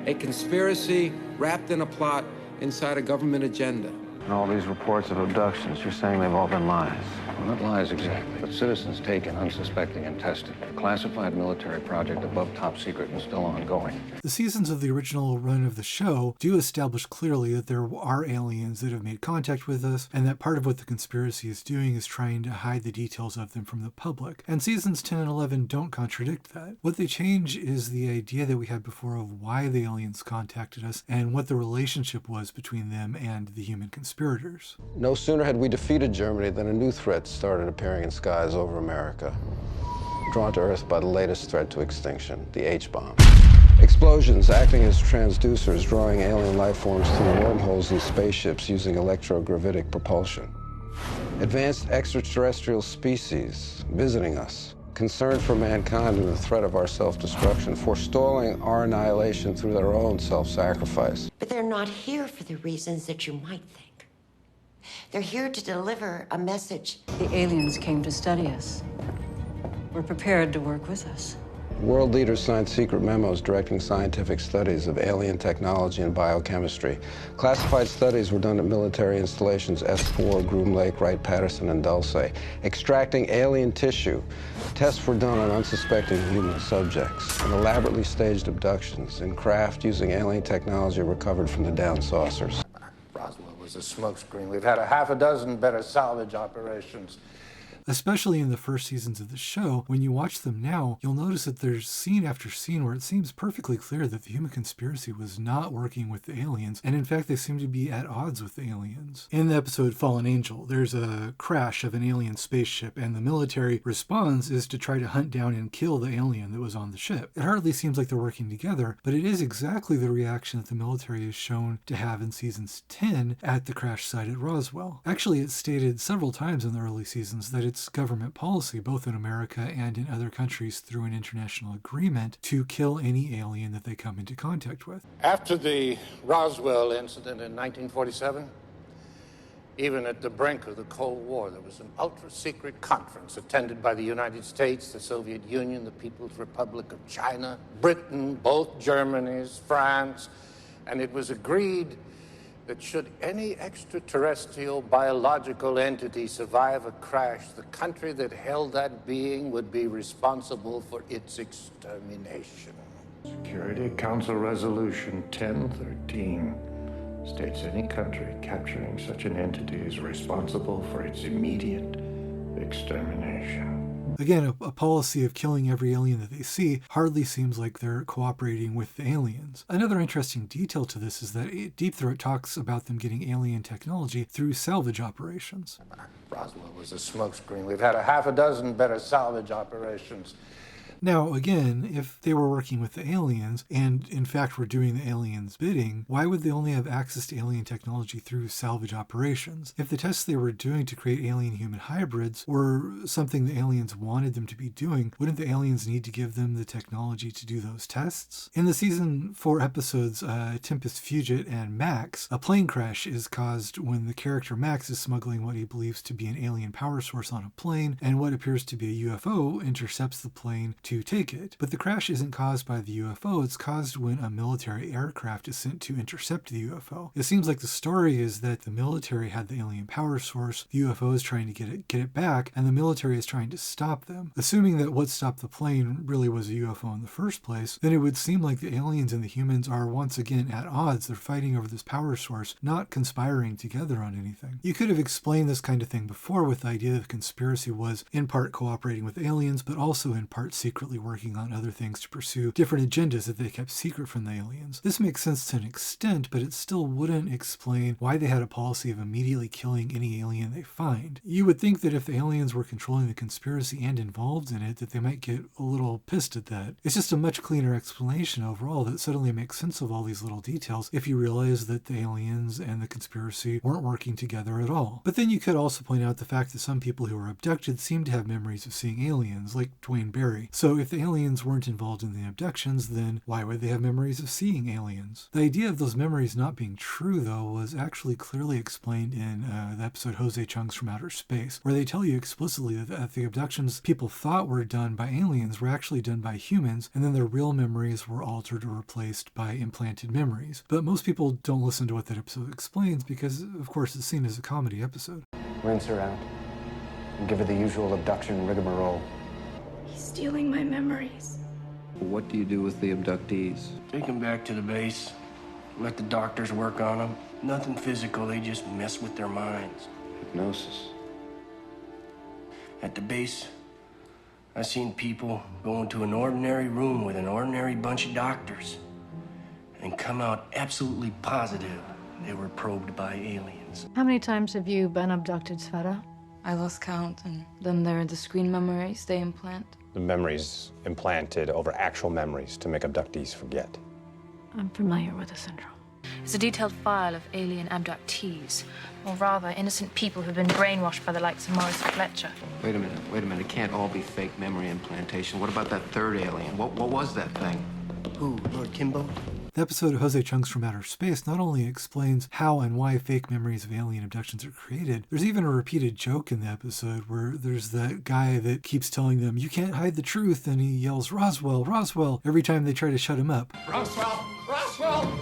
A conspiracy wrapped in a plot inside a government agenda. And all these reports of abductions, you're saying they've all been lies? Well, not lies exactly, but citizens taken, unsuspecting, and tested. A classified military project above top secret and still ongoing. The seasons of the original run of the show do establish clearly that there are aliens that have made contact with us, and that part of what the conspiracy is doing is trying to hide the details of them from the public. And seasons 10 and 11 don't contradict that. What they change is the idea that we had before of why the aliens contacted us and what the relationship was between them and the human conspirators. No sooner had we defeated Germany than a new threat started appearing in skies over America, drawn to Earth by the latest threat to extinction, the H-bomb. Explosions acting as transducers, drawing alien life forms through wormholes in spaceships using electrogravitic propulsion. Advanced extraterrestrial species visiting us, concerned for mankind and the threat of our self-destruction, forestalling our annihilation through their own self-sacrifice. But they're not here for the reasons that you might think. They're here to deliver a message. The aliens came to study us. We're prepared to work with us. World leaders signed secret memos directing scientific studies of alien technology and biochemistry. Classified studies were done at military installations S4, Groom Lake, Wright-Patterson, and Dulce. Extracting alien tissue. Tests were done on unsuspecting human subjects. And elaborately staged abductions in craft using alien technology recovered from the down saucers. Roswell was a smokescreen. We've had a half a dozen better salvage operations. Especially in the first seasons of the show, when you watch them now, you'll notice that there's scene after scene where it seems perfectly clear that the human conspiracy was not working with the aliens, and in fact they seem to be at odds with the aliens. In the episode Fallen Angel, there's a crash of an alien spaceship, and the military response is to try to hunt down and kill the alien that was on the ship. It hardly seems like they're working together, but it is exactly the reaction that the military is shown to have in seasons 10 at the crash site at Roswell. Actually, it's stated several times in the early seasons that it's government policy, both in America and in other countries through an international agreement, to kill any alien that they come into contact with. After the Roswell incident in 1947, even at the brink of the Cold War, there was an ultra-secret conference attended by the United States, the Soviet Union, the People's Republic of China, Britain, both Germanies, France, and it was agreed that should any extraterrestrial biological entity survive a crash, the country that held that being would be responsible for its extermination. Security Council Resolution 1013 states any country capturing such an entity is responsible for its immediate extermination. Again, a policy of killing every alien that they see hardly seems like they're cooperating with the aliens. Another interesting detail to this is that Deep Throat talks about them getting alien technology through salvage operations. Roswell was a smokescreen. We've had a half a dozen better salvage operations. Now, again, if they were working with the aliens, and in fact were doing the aliens' bidding, why would they only have access to alien technology through salvage operations? If the tests they were doing to create alien-human hybrids were something the aliens wanted them to be doing, wouldn't the aliens need to give them the technology to do those tests? In the season 4 episodes Tempest Fugit and Max, a plane crash is caused when the character Max is smuggling what he believes to be an alien power source on a plane, and what appears to be a UFO intercepts the plane to take it. But the crash isn't caused by the UFO, it's caused when a military aircraft is sent to intercept the UFO. It seems like the story is that the military had the alien power source, the UFO is trying to get it back, and the military is trying to stop them. Assuming that what stopped the plane really was a UFO in the first place, then it would seem like the aliens and the humans are once again at odds. They're fighting over this power source, not conspiring together on anything. You could have explained this kind of thing before with the idea that the conspiracy was in part cooperating with aliens, but also in part secretly working on other things to pursue different agendas that they kept secret from the aliens. This makes sense to an extent, but it still wouldn't explain why they had a policy of immediately killing any alien they find. You would think that if the aliens were controlling the conspiracy and involved in it, that they might get a little pissed at that. It's just a much cleaner explanation overall that suddenly makes sense of all these little details if you realize that the aliens and the conspiracy weren't working together at all. But then you could also point out the fact that some people who were abducted seem to have memories of seeing aliens, like Dwayne Barry. So if the aliens weren't involved in the abductions, then why would they have memories of seeing aliens? The idea of those memories not being true, though, was actually clearly explained in the episode Jose Chung's From Outer Space, where they tell you explicitly that the abductions people thought were done by aliens were actually done by humans, and then their real memories were altered or replaced by implanted memories. But most people don't listen to what that episode explains because, of course, it's seen as a comedy episode. Rinse her out and give her the usual abduction rigmarole. He's stealing my memories. What do you do with the abductees? Take them back to the base. Let the doctors work on them. Nothing physical, they just mess with their minds. Hypnosis. At the base, I seen people go into an ordinary room with an ordinary bunch of doctors and come out absolutely positive they were probed by aliens. How many times have you been abducted, Sveta? I lost count, and then there are the screen memories they implant. The memories implanted over actual memories to make abductees forget. I'm familiar with the syndrome. It's a detailed file of alien abductees, or rather, innocent people who've been brainwashed by the likes of Morris Fletcher. Wait a minute. It can't all be fake memory implantation. What about that third alien? What was that thing? Who, Lord Kimbo? The episode of Jose Chung's From Outer Space not only explains how and why fake memories of alien abductions are created, there's even a repeated joke in the episode where there's that guy that keeps telling them, "You can't hide the truth," and he yells, "Roswell, Roswell," every time they try to shut him up. Roswell! Roswell!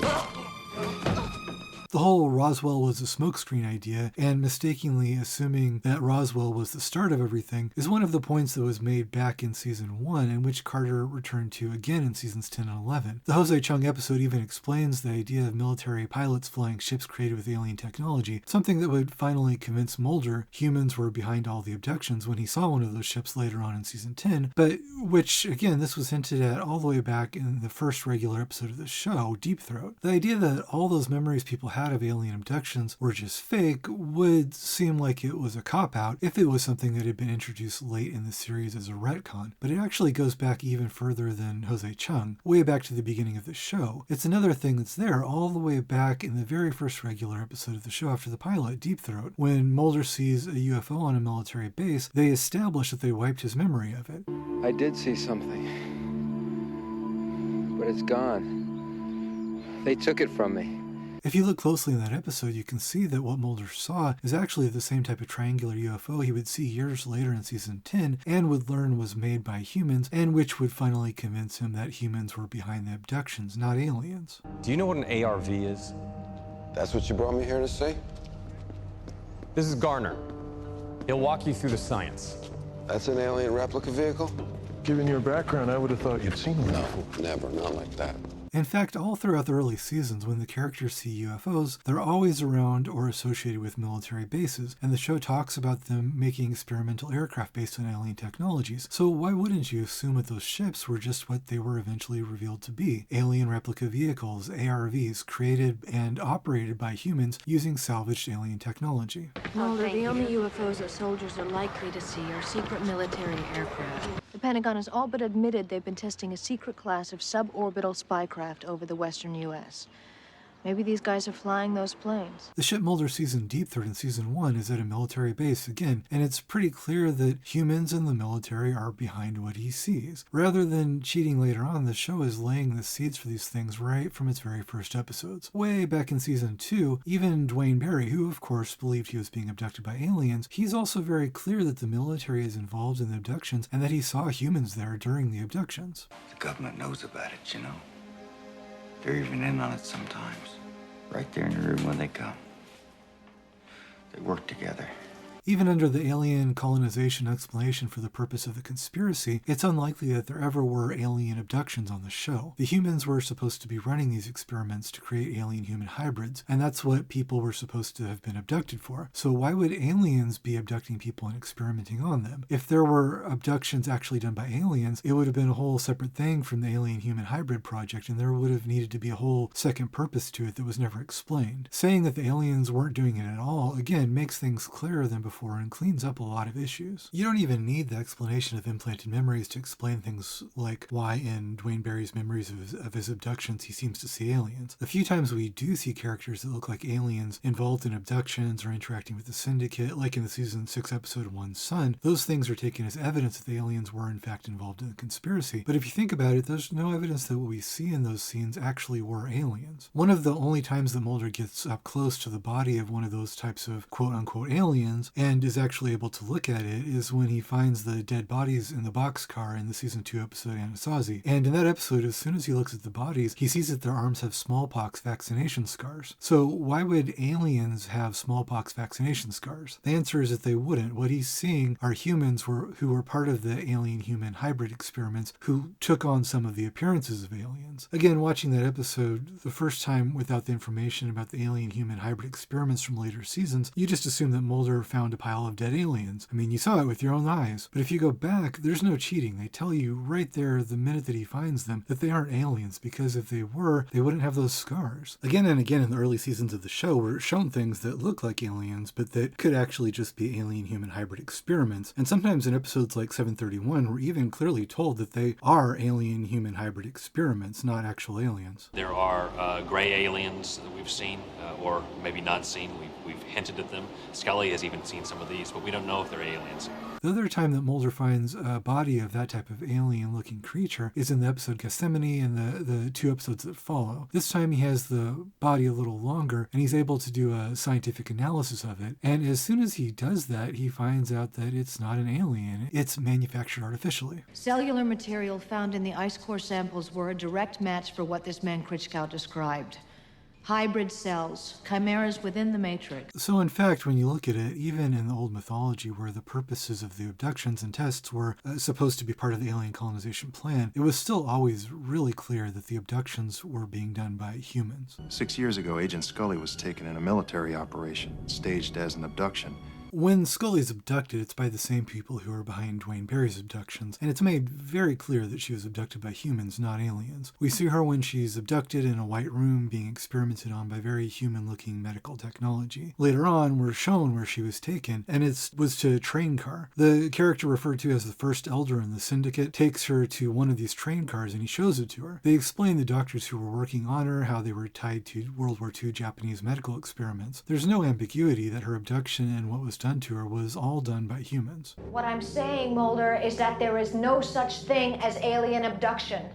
The whole Roswell was a smokescreen idea, and mistakenly assuming that Roswell was the start of everything, is one of the points that was made back in Season 1, and which Carter returned to again in Seasons 10 and 11. The Jose Chung episode even explains the idea of military pilots flying ships created with alien technology, something that would finally convince Mulder humans were behind all the abductions when he saw one of those ships later on in Season 10, but which, again, this was hinted at all the way back in the first regular episode of the show, Deep Throat. The idea that all those memories people had of alien abductions were just fake would seem like it was a cop-out if it was something that had been introduced late in the series as a retcon, but it actually goes back even further than Jose Chung, way back to the beginning of the show. It's another thing that's there all the way back in the very first regular episode of the show after the pilot, Deep Throat. When Mulder sees a UFO on a military base, they establish that they wiped his memory of it. I did see something, but it's gone. They took it from me. If you look closely in that episode, you can see that what Mulder saw is actually the same type of triangular UFO he would see years later in Season 10 and would learn was made by humans, and which would finally convince him that humans were behind the abductions, not aliens. Do you know what an ARV is? That's what you brought me here to see? This is Garner. He'll walk you through the science. That's an alien replica vehicle? Given your background, I would have thought you'd seen them before. Never, not like that. In fact, all throughout the early seasons, when the characters see UFOs, they're always around or associated with military bases, and the show talks about them making experimental aircraft based on alien technologies. So why wouldn't you assume that those ships were just what they were eventually revealed to be? Alien replica vehicles, ARVs, created and operated by humans using salvaged alien technology. Mulder, the only UFOs that soldiers are likely to see are secret military aircraft. The Pentagon has all but admitted they've been testing a secret class of suborbital spycraft over the western U.S. Maybe these guys are flying those planes. The ship Mulder sees in Deep Throat in season 1 is at a military base again, and it's pretty clear that humans and the military are behind what he sees. Rather than cheating later on, the show is laying the seeds for these things right from its very first episodes. Way back in season 2, even Dwayne Barry, who of course believed he was being abducted by aliens, he's also very clear that the military is involved in the abductions and that he saw humans there during the abductions. The government knows about it, you know. They're even in on it sometimes. Right there in the room when they come. They work together. Even under the alien colonization explanation for the purpose of the conspiracy, it's unlikely that there ever were alien abductions on the show. The humans were supposed to be running these experiments to create alien-human hybrids, and that's what people were supposed to have been abducted for. So why would aliens be abducting people and experimenting on them? If there were abductions actually done by aliens, it would have been a whole separate thing from the alien-human hybrid project, and there would have needed to be a whole second purpose to it that was never explained. Saying that the aliens weren't doing it at all, again, makes things clearer than before and cleans up a lot of issues. You don't even need the explanation of implanted memories to explain things like why in Dwayne Barry's memories of his abductions he seems to see aliens. The few times we do see characters that look like aliens involved in abductions or interacting with the Syndicate, like in the season 6 episode 1 Son, those things are taken as evidence that the aliens were in fact involved in the conspiracy. But if you think about it, there's no evidence that what we see in those scenes actually were aliens. One of the only times that Mulder gets up close to the body of one of those types of quote-unquote aliens and is actually able to look at it is when he finds the dead bodies in the boxcar in the season 2 episode Anasazi. And in that episode, as soon as he looks at the bodies, he sees that their arms have smallpox vaccination scars. So why would aliens have smallpox vaccination scars? The answer is that they wouldn't. What he's seeing are humans who were part of the alien-human hybrid experiments who took on some of the appearances of aliens. Again, watching that episode the first time without the information about the alien-human hybrid experiments from later seasons, you just assume that Mulder found a pile of dead aliens. I mean, you saw it with your own eyes. But if you go back, there's no cheating. They tell you right there the minute that he finds them that they aren't aliens, because if they were, they wouldn't have those scars. Again and again in the early seasons of the show, we're shown things that look like aliens, but that could actually just be alien-human hybrid experiments. And sometimes in episodes like 731, we're even clearly told that they are alien-human hybrid experiments, not actual aliens. There are gray aliens that we've seen, or maybe not seen. We've hinted at them. Scully has even seen some of these, but we don't know if they're aliens. The other time that Mulder finds a body of that type of alien-looking creature is in the episode Gethsemane and the 2 episodes that follow. This time he has the body a little longer, and he's able to do a scientific analysis of it. And as soon as he does that, he finds out that it's not an alien. It's manufactured artificially. Cellular material found in the ice core samples were a direct match for what this man Critchkow described. Hybrid cells, chimeras within the matrix. So in fact, when you look at it, even in the old mythology where the purposes of the abductions and tests were supposed to be part of the alien colonization plan, it was still always really clear that the abductions were being done by humans. 6 years ago, Agent Scully was taken in a military operation, staged as an abduction. When Scully's abducted, it's by the same people who are behind Dwayne Barry's abductions, and it's made very clear that she was abducted by humans, not aliens. We see her when she's abducted in a white room being experimented on by very human-looking medical technology. Later on, we're shown where she was taken, and it was to a train car. The character referred to as the First Elder in the Syndicate takes her to one of these train cars, and he shows it to her. They explain the doctors who were working on her, how they were tied to World War II Japanese medical experiments. There's no ambiguity that her abduction and what was done to her was all done by humans. What I'm saying, Mulder, is that there is no such thing as alien abduction.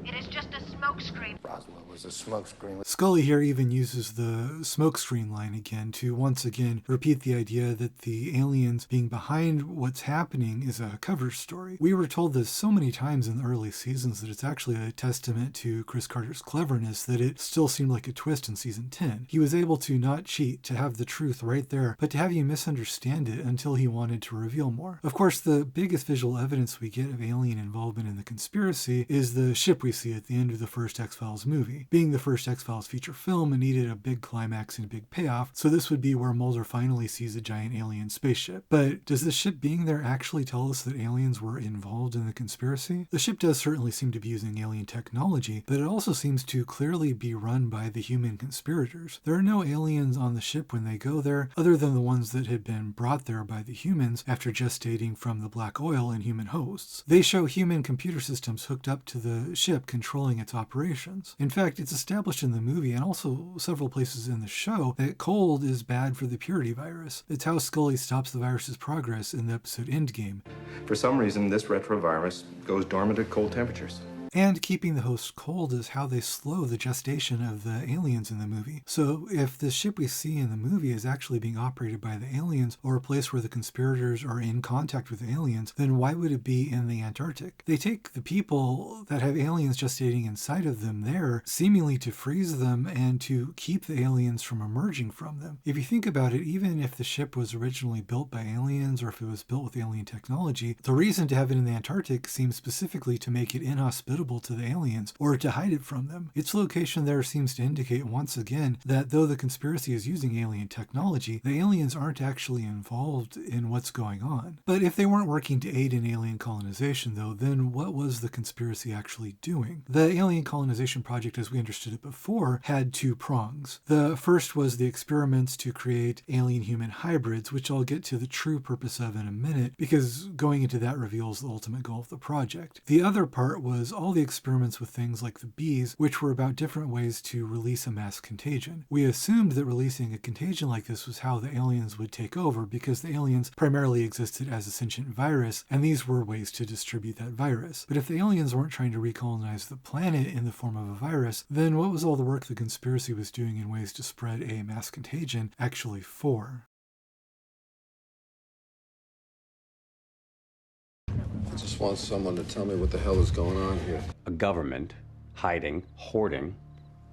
It is just a smokescreen. Roswell was a smokescreen. Scully here even uses the smokescreen line again to once again repeat the idea that the aliens being behind what's happening is a cover story. We were told this so many times in the early seasons that it's actually a testament to Chris Carter's cleverness that it still seemed like a twist in season 10. He was able to not cheat, to have the truth right there, but to have you misunderstand it until he wanted to reveal more. Of course, the biggest visual evidence we get of alien involvement in the conspiracy is the ship we we see at the end of the first X-Files movie. Being the first X-Files feature film, it needed a big climax and a big payoff, so this would be where Mulder finally sees a giant alien spaceship. But does the ship being there actually tell us that aliens were involved in the conspiracy? The ship does certainly seem to be using alien technology, but it also seems to clearly be run by the human conspirators. There are no aliens on the ship when they go there, other than the ones that had been brought there by the humans after gestating from the black oil in human hosts. They show human computer systems hooked up to the ship controlling its operations. In fact, it's established in the movie and also several places in the show that cold is bad for the purity virus. It's how Scully stops the virus's progress in the episode Endgame. For some reason, this retrovirus goes dormant at cold temperatures. And keeping the host cold is how they slow the gestation of the aliens in the movie. So if the ship we see in the movie is actually being operated by the aliens, or a place where the conspirators are in contact with aliens, then why would it be in the Antarctic? They take the people that have aliens gestating inside of them there, seemingly to freeze them and to keep the aliens from emerging from them. If you think about it, even if the ship was originally built by aliens, or if it was built with alien technology, the reason to have it in the Antarctic seems specifically to make it inhospitable to the aliens, or to hide it from them. Its location there seems to indicate once again that though the conspiracy is using alien technology, the aliens aren't actually involved in what's going on. But if they weren't working to aid in alien colonization though, then what was the conspiracy actually doing? The alien colonization project, as we understood it before, had two prongs. The first was the experiments to create alien-human hybrids, which I'll get to the true purpose of in a minute, because going into that reveals the ultimate goal of the project. The other part was all the experiments with things like the bees, which were about different ways to release a mass contagion. We assumed that releasing a contagion like this was how the aliens would take over, because the aliens primarily existed as a sentient virus, and these were ways to distribute that virus. But if the aliens weren't trying to recolonize the planet in the form of a virus, then what was all the work the conspiracy was doing in ways to spread a mass contagion actually for? I just want someone to tell me what the hell is going on here. A government hiding, hoarding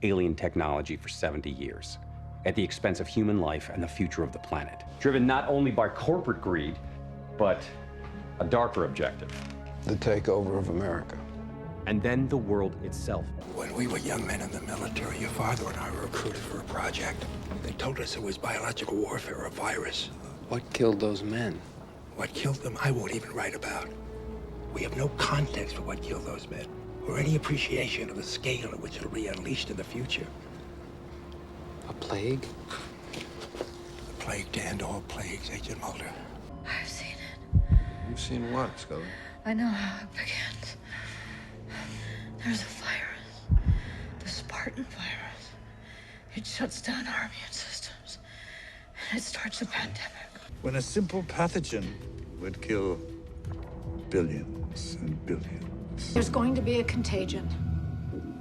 alien technology for 70 years at the expense of human life and the future of the planet. Driven not only by corporate greed, but a darker objective. The takeover of America. And then the world itself. When we were young men in the military, your father and I were recruited for a project. They told us it was biological warfare, a virus. What killed those men? What killed them, I won't even write about. We have no context for what killed those men, or any appreciation of the scale at which it'll be unleashed in the future. A plague? The plague to end all plagues, Agent Mulder. I've seen it. You've seen what, Scully? I know how it begins. There's a virus. The Spartan Virus. It shuts down our immune systems. And it starts a pandemic. When a simple pathogen would kill billions and billions. There's going to be a contagion.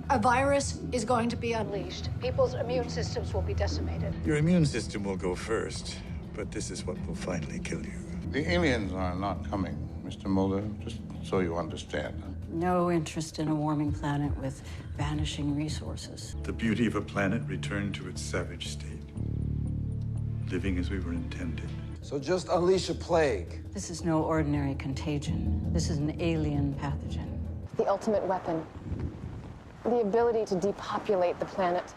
A virus is going to be unleashed. People's immune systems will be decimated. Your immune system will go first, but this is what will finally kill you. The aliens are not coming, Mr. Mulder, just so you understand. No interest in a warming planet with vanishing resources. The beauty of a planet returned to its savage state, living as we were intended. So just unleash a plague. This is no ordinary contagion. This is an alien pathogen. The ultimate weapon. The ability to depopulate the planet.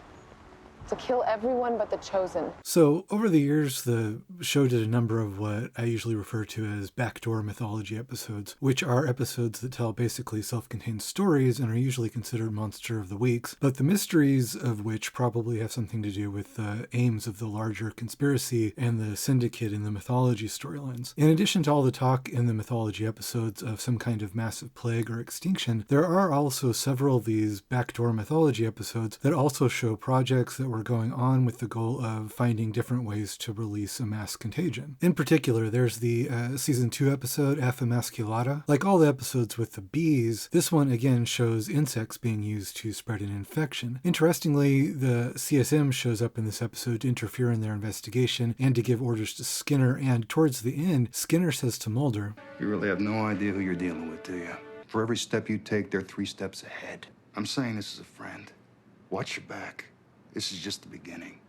To kill everyone but the chosen. So, over the years, the show did a number of what I usually refer to as backdoor mythology episodes, which are episodes that tell basically self-contained stories and are usually considered monster of the weeks, but the mysteries of which probably have something to do with the aims of the larger conspiracy and the Syndicate in the mythology storylines. In addition to all the talk in the mythology episodes of some kind of massive plague or extinction, there are also several of these backdoor mythology episodes that also show projects that were going on with the goal of finding different ways to release a mass contagion. In particular, there's the season 2 episode F. Emasculata. Like all the episodes with the bees, this one again shows insects being used to spread an infection. Interestingly, the CSM shows up in this episode to interfere in their investigation and to give orders to Skinner, and towards the end, Skinner says to Mulder, You really have no idea who you're dealing with, do you? For every step you take, they're 3 steps ahead. I'm saying this as a friend. Watch your back. This is just the beginning.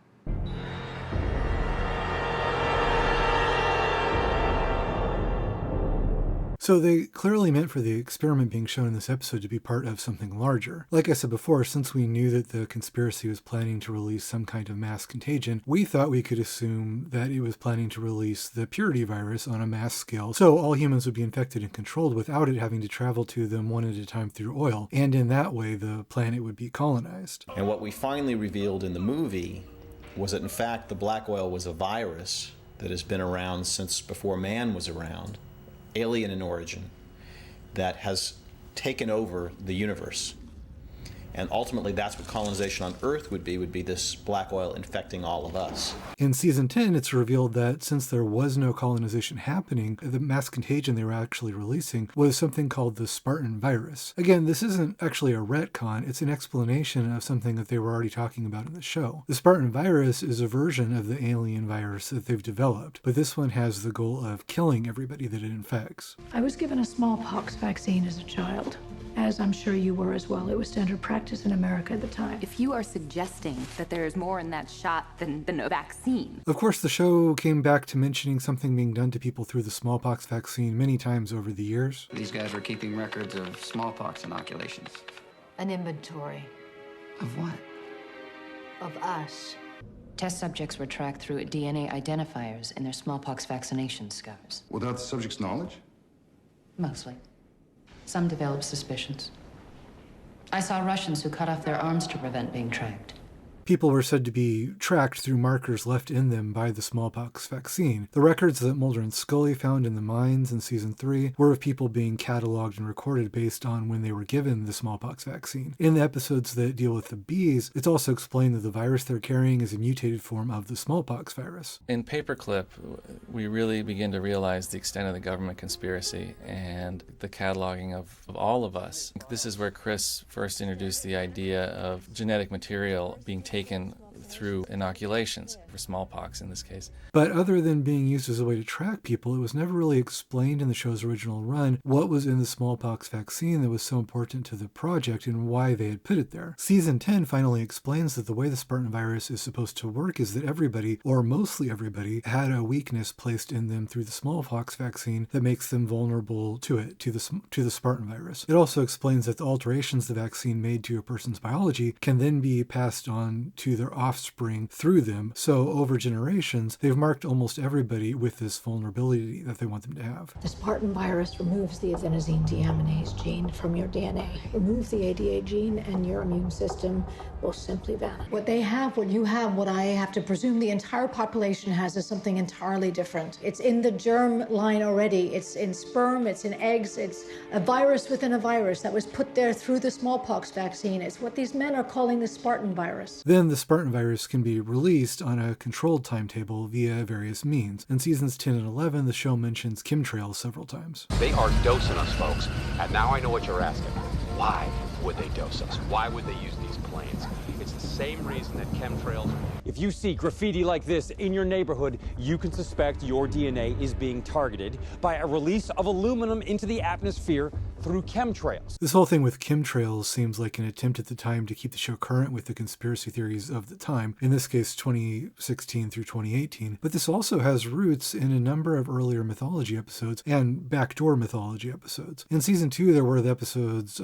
So they clearly meant for the experiment being shown in this episode to be part of something larger. Like I said before, since we knew that the conspiracy was planning to release some kind of mass contagion, we thought we could assume that it was planning to release the purity virus on a mass scale, so all humans would be infected and controlled without it having to travel to them one at a time through oil, and in that way the planet would be colonized. And what we finally revealed in the movie was that in fact the black oil was a virus that has been around since before man was around, alien in origin, that has taken over the universe. And ultimately, that's what colonization on Earth would be this black oil infecting all of us. In season 10, it's revealed that since there was no colonization happening, the mass contagion they were actually releasing was something called the Spartan Virus. Again, this isn't actually a retcon, it's an explanation of something that they were already talking about in the show. The Spartan Virus is a version of the alien virus that they've developed, but this one has the goal of killing everybody that it infects. I was given a smallpox vaccine as a child. As I'm sure you were as well. It was standard practice in America at the time. If you are suggesting that there is more in that shot than a vaccine. Of course, the show came back to mentioning something being done to people through the smallpox vaccine many times over the years. These guys were keeping records of smallpox inoculations. An inventory. Of what? Of us. Test subjects were tracked through DNA identifiers in their smallpox vaccination scars. Without the subject's knowledge? Mostly. Some developed suspicions. I saw Russians who cut off their arms to prevent being tracked. People were said to be tracked through markers left in them by the smallpox vaccine. The records that Mulder and Scully found in the mines in season 3 were of people being cataloged and recorded based on when they were given the smallpox vaccine. In the episodes that deal with the bees, it's also explained that the virus they're carrying is a mutated form of the smallpox virus. In Paperclip, we really begin to realize the extent of the government conspiracy and the cataloging of all of us. This is where Chris first introduced the idea of genetic material being taken through inoculations, for smallpox in this case. But other than being used as a way to track people, it was never really explained in the show's original run what was in the smallpox vaccine that was so important to the project and why they had put it there. Season 10 finally explains that the way the Spartan virus is supposed to work is that everybody, or mostly everybody, had a weakness placed in them through the smallpox vaccine that makes them vulnerable to it, to the Spartan virus. It also explains that the alterations the vaccine made to a person's biology can then be passed on to their offspring through them, so over generations, they've marked almost everybody with this vulnerability that they want them to have. The Spartan virus removes the adenosine deaminase gene from your DNA. Remove the ADA gene and your immune system will simply vanish. What they have, what you have, what I have to presume the entire population has is something entirely different. It's in the germ line already. It's in sperm, it's in eggs, it's a virus within a virus that was put there through the smallpox vaccine. It's what these men are calling the Spartan virus. Then the Spartan virus can be released on a controlled timetable via various means. In seasons 10 and 11, the show mentions chemtrails several times. They are dosing us, folks. And now I know what you're asking. Why would they dose us? Why would they use these planes? It's the same reason that chemtrails... If you see graffiti like this in your neighborhood, you can suspect your DNA is being targeted by a release of aluminum into the atmosphere through chemtrails. This whole thing with chemtrails seems like an attempt at the time to keep the show current with the conspiracy theories of the time, in this case 2016 through 2018, but this also has roots in a number of earlier mythology episodes and backdoor mythology episodes. In season 2, there were the episodes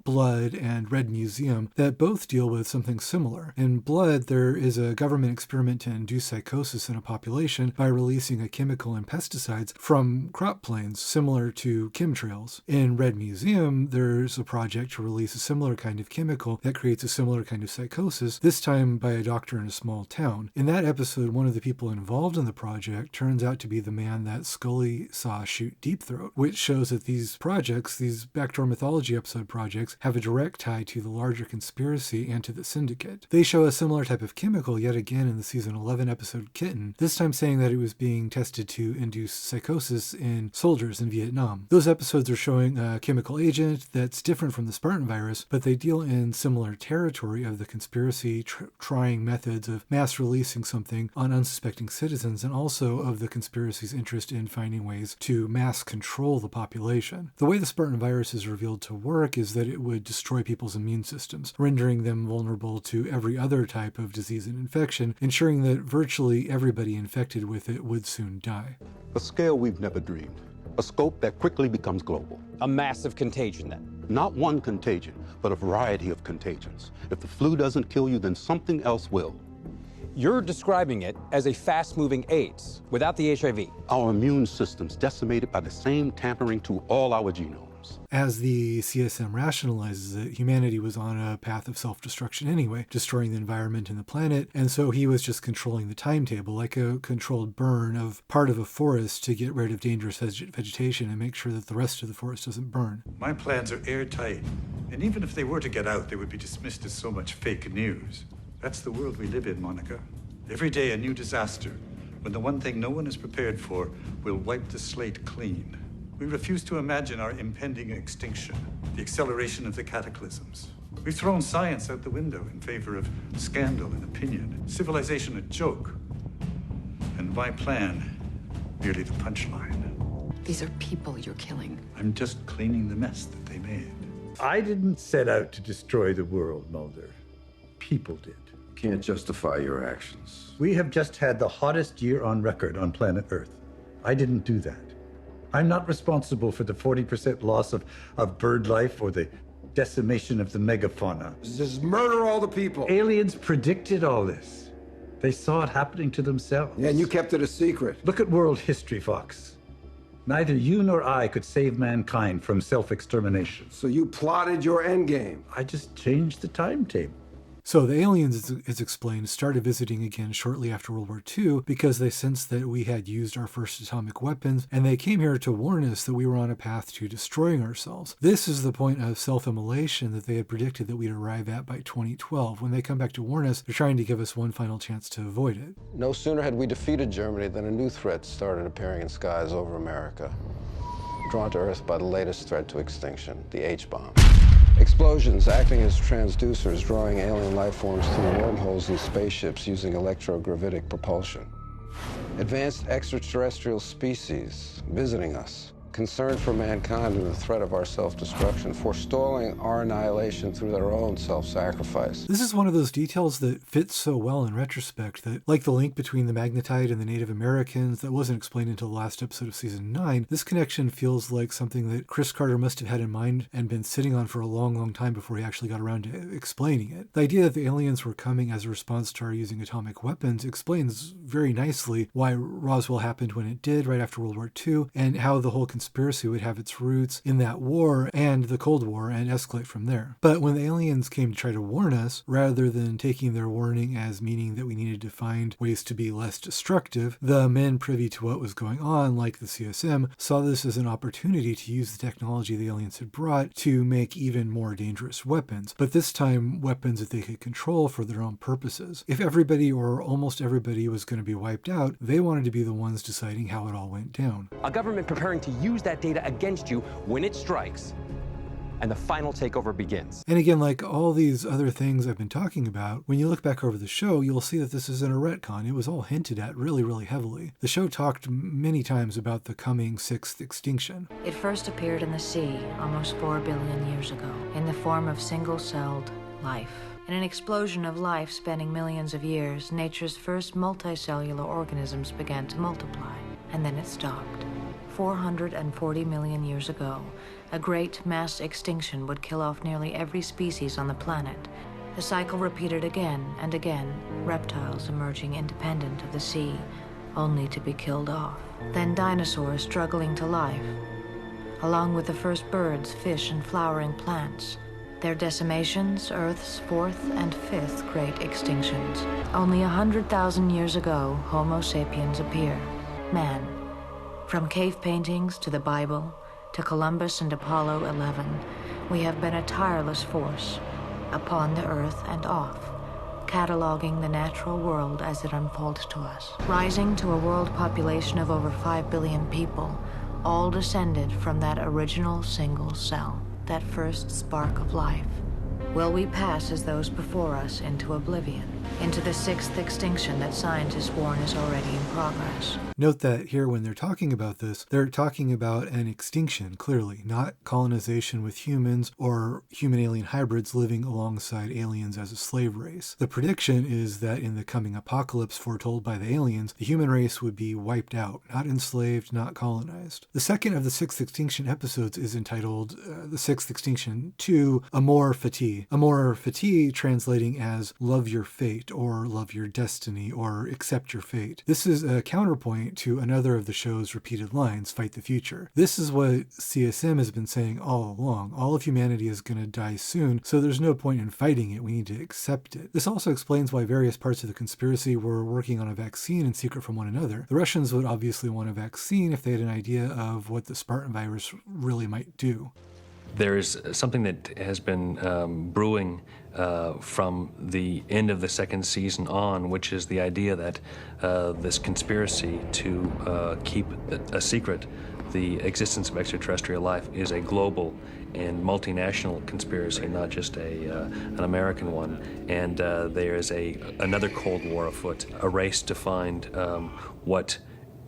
Blood and Red Museum that both deal with something similar. In Blood, there is a government experiment to induce psychosis in a population by releasing a chemical and pesticides from crop planes, similar to chemtrails. In Red Museum, there's a project to release a similar kind of chemical that creates a similar kind of psychosis, this time by a doctor in a small town. In that episode, one of the people involved in the project turns out to be the man that Scully saw shoot Deep Throat, which shows that these projects, these backdoor mythology episode projects, have a direct tie to the larger conspiracy and to the Syndicate. They show a similar type of chemical yet again in the season 11 episode Kitten, this time saying that it was being tested to induce psychosis in soldiers in Vietnam. Those episodes are showing a chemical agent that's different from the Spartan virus, but they deal in similar territory of the conspiracy trying methods of mass releasing something on unsuspecting citizens, and also of the conspiracy's interest in finding ways to mass control the population. The way the Spartan virus is revealed to work is that it would destroy people's immune systems, rendering them vulnerable to every other type of disease and infection, ensuring that virtually everybody infected with it would soon die. A scale we've never dreamed. A scope that quickly becomes global. A massive contagion, then. Not one contagion, but a variety of contagions. If the flu doesn't kill you, then something else will. You're describing it as a fast-moving AIDS, without the HIV. Our immune system's decimated by the same tampering to all our genomes. As the CSM rationalizes it, humanity was on a path of self-destruction anyway, destroying the environment and the planet, and so he was just controlling the timetable, like a controlled burn of part of a forest to get rid of dangerous vegetation and make sure that the rest of the forest doesn't burn. My plans are airtight, and even if they were to get out, they would be dismissed as so much fake news. That's the world we live in, Monica. Every day a new disaster, when the one thing no one is prepared for will wipe the slate clean. We refuse to imagine our impending extinction, the acceleration of the cataclysms. We've thrown science out the window in favor of scandal and opinion, civilization a joke, and my plan merely the punchline. These are people you're killing. I'm just cleaning the mess that they made. I didn't set out to destroy the world, Mulder. People did. Can't justify your actions. We have just had the hottest year on record on planet Earth. I didn't do that. I'm not responsible for the 40% loss of bird life or the decimation of the megafauna. Just murder all the people. Aliens predicted all this. They saw it happening to themselves. Yeah, and you kept it a secret. Look at world history, Fox. Neither you nor I could save mankind from self-extermination. So you plotted your endgame. I just changed the timetable. So the aliens, it's explained, started visiting again shortly after World War II because they sensed that we had used our first atomic weapons, and they came here to warn us that we were on a path to destroying ourselves. This is the point of self-immolation that they had predicted that we'd arrive at by 2012. When they come back to warn us, they're trying to give us one final chance to avoid it. No sooner had we defeated Germany than a new threat started appearing in skies over America. Drawn to Earth by the latest threat to extinction, the H-bomb. Explosions acting as transducers, drawing alien life forms through wormholes in spaceships using electrogravitic propulsion. Advanced extraterrestrial species visiting us, concerned for mankind and the threat of our self-destruction, forestalling our annihilation through their own self-sacrifice. This is one of those details that fits so well in retrospect that, like the link between the Magnetite and the Native Americans that wasn't explained until the last episode of season 9, this connection feels like something that Chris Carter must have had in mind and been sitting on for a long, long time before he actually got around to explaining it. The idea that the aliens were coming as a response to our using atomic weapons explains very nicely why Roswell happened when it did right after World War II, and how the whole conspiracy would have its roots in that war and the Cold War and escalate from there. But when the aliens came to try to warn us, rather than taking their warning as meaning that we needed to find ways to be less destructive, the men privy to what was going on, like the CSM, saw this as an opportunity to use the technology the aliens had brought to make even more dangerous weapons, but this time weapons that they could control for their own purposes. If everybody or almost everybody was going to be wiped out, they wanted to be the ones deciding how it all went down. A government preparing to use that data against you when it strikes, and the final takeover begins. And again, like all these other things I've been talking about, when you look back over the show, you'll see that this isn't a retcon. It was all hinted at really, really heavily. The show talked many times about the coming sixth extinction. It first appeared in the sea almost 4 billion years ago in the form of single-celled life. In an explosion of life spanning millions of years, nature's first multicellular organisms began to multiply, and then it stopped. 440 million years ago, a great mass extinction would kill off nearly every species on the planet. The cycle repeated again and again, reptiles emerging independent of the sea, only to be killed off. Then dinosaurs struggling to life, along with the first birds, fish, and flowering plants. Their decimations, Earth's fourth and fifth great extinctions. Only 100,000 years ago, Homo sapiens appear, man. From cave paintings to the Bible, to Columbus and Apollo 11, we have been a tireless force, upon the Earth and off, cataloging the natural world as it unfolds to us. Rising to a world population of over 5 billion people, all descended from that original single cell, that first spark of life. Will we pass as those before us into oblivion? into the sixth extinction that scientists warn is already in progress. Note that here when they're talking about this, they're talking about an extinction, clearly, not colonization with humans or human-alien hybrids living alongside aliens as a slave race. The prediction is that in the coming apocalypse foretold by the aliens, the human race would be wiped out, not enslaved, not colonized. The second of the sixth extinction episodes is entitled The Sixth Extinction 2, Amor Fati. Amor Fati translating as Love Your Fate, or Love Your Destiny, or Accept Your Fate. This is a counterpoint to another of the show's repeated lines, Fight the Future. This is what CSM has been saying all along. All of humanity is going to die soon, so there's no point in fighting it. We need to accept it. This also explains why various parts of the conspiracy were working on a vaccine in secret from one another. The Russians would obviously want a vaccine if they had an idea of what the Spartan virus really might do. There's something that has been brewing from the end of the second season on, which is the idea that this conspiracy to keep a secret the existence of extraterrestrial life is a global and multinational conspiracy, not just an American one. And there is another Cold War afoot, a race to find what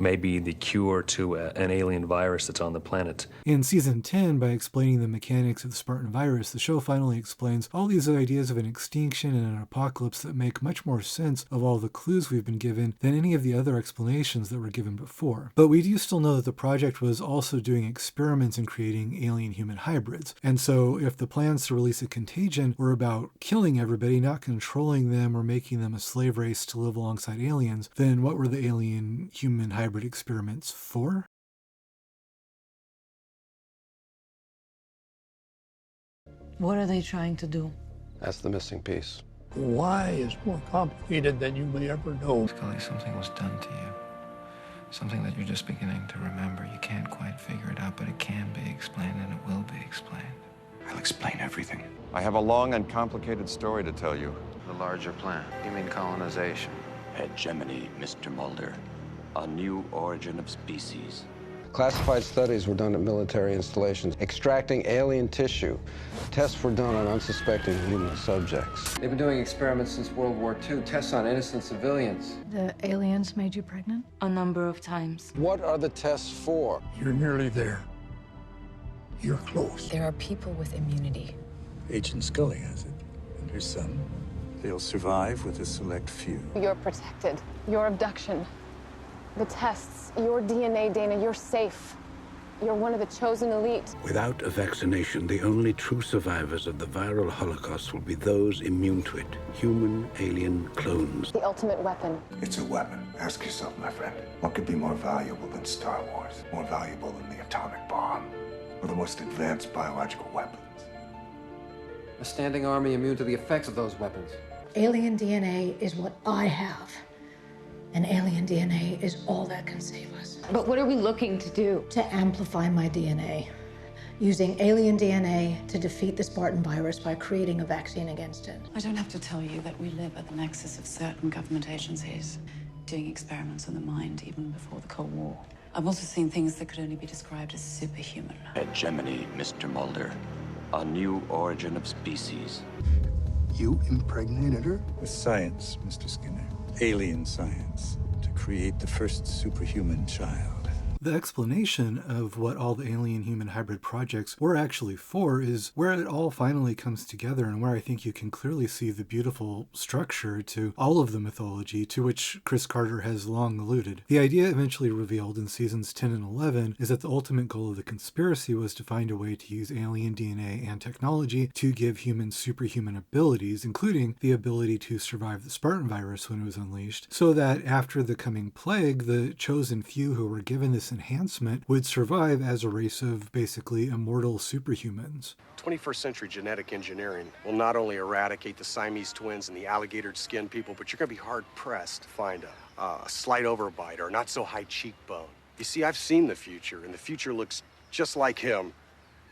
may be the cure to an alien virus that's on the planet. In Season 10, by explaining the mechanics of the Spartan virus, the show finally explains all these ideas of an extinction and an apocalypse that make much more sense of all the clues we've been given than any of the other explanations that were given before. But we do still know that the project was also doing experiments in creating alien-human hybrids. And so if the plans to release a contagion were about killing everybody, not controlling them or making them a slave race to live alongside aliens, then what were the alien-human hybrid experiments for? What are they trying to do? That's the missing piece. Why is more complicated than you may ever know. Scully, something was done to you. Something that you're just beginning to remember. You can't quite figure it out, but it can be explained and it will be explained. I'll explain everything. I have a long and complicated story to tell you. The larger plan. You mean colonization? Hegemony, Mr. Mulder. A new origin of species. Classified studies were done at military installations, extracting alien tissue. Tests were done on unsuspecting human subjects. They've been doing experiments since World War II, tests on innocent civilians. The aliens made you pregnant? A number of times. What are the tests for? You're nearly there. You're close. There are people with immunity. Agent Scully has it, and her son. They'll survive with a select few. You're protected. Your abduction. The tests, your DNA, Dana, you're safe. You're one of the chosen elite. Without a vaccination, the only true survivors of the viral Holocaust will be those immune to it. Human alien clones. The ultimate weapon. It's a weapon. Ask yourself, my friend, what could be more valuable than Star Wars? More valuable than the atomic bomb? Or the most advanced biological weapons? A standing army immune to the effects of those weapons. Alien DNA is what I have. And alien DNA is all that can save us. But what are we looking to do? To amplify my DNA. Using alien DNA to defeat the Spartan virus by creating a vaccine against it. I don't have to tell you that we live at the nexus of certain government agencies doing experiments on the mind even before the Cold War. I've also seen things that could only be described as superhuman. Hegemony, Mr. Mulder. A new origin of species. You impregnated her? With science, Mr. Skinner. Alien science. To create the first superhuman child. The explanation of what all the alien-human hybrid projects were actually for is where it all finally comes together, and where I think you can clearly see the beautiful structure to all of the mythology to which Chris Carter has long alluded. The idea eventually revealed in seasons 10 and 11 is that the ultimate goal of the conspiracy was to find a way to use alien DNA and technology to give humans superhuman abilities, including the ability to survive the Spartan virus when it was unleashed, so that after the coming plague, the chosen few who were given this enhancement would survive as a race of basically immortal superhumans. 21st century genetic engineering will not only eradicate the Siamese twins and the alligator-skinned people, but you're going to be hard-pressed to find a slight overbite or not so high cheekbone. You see, I've seen the future, and the future looks just like him.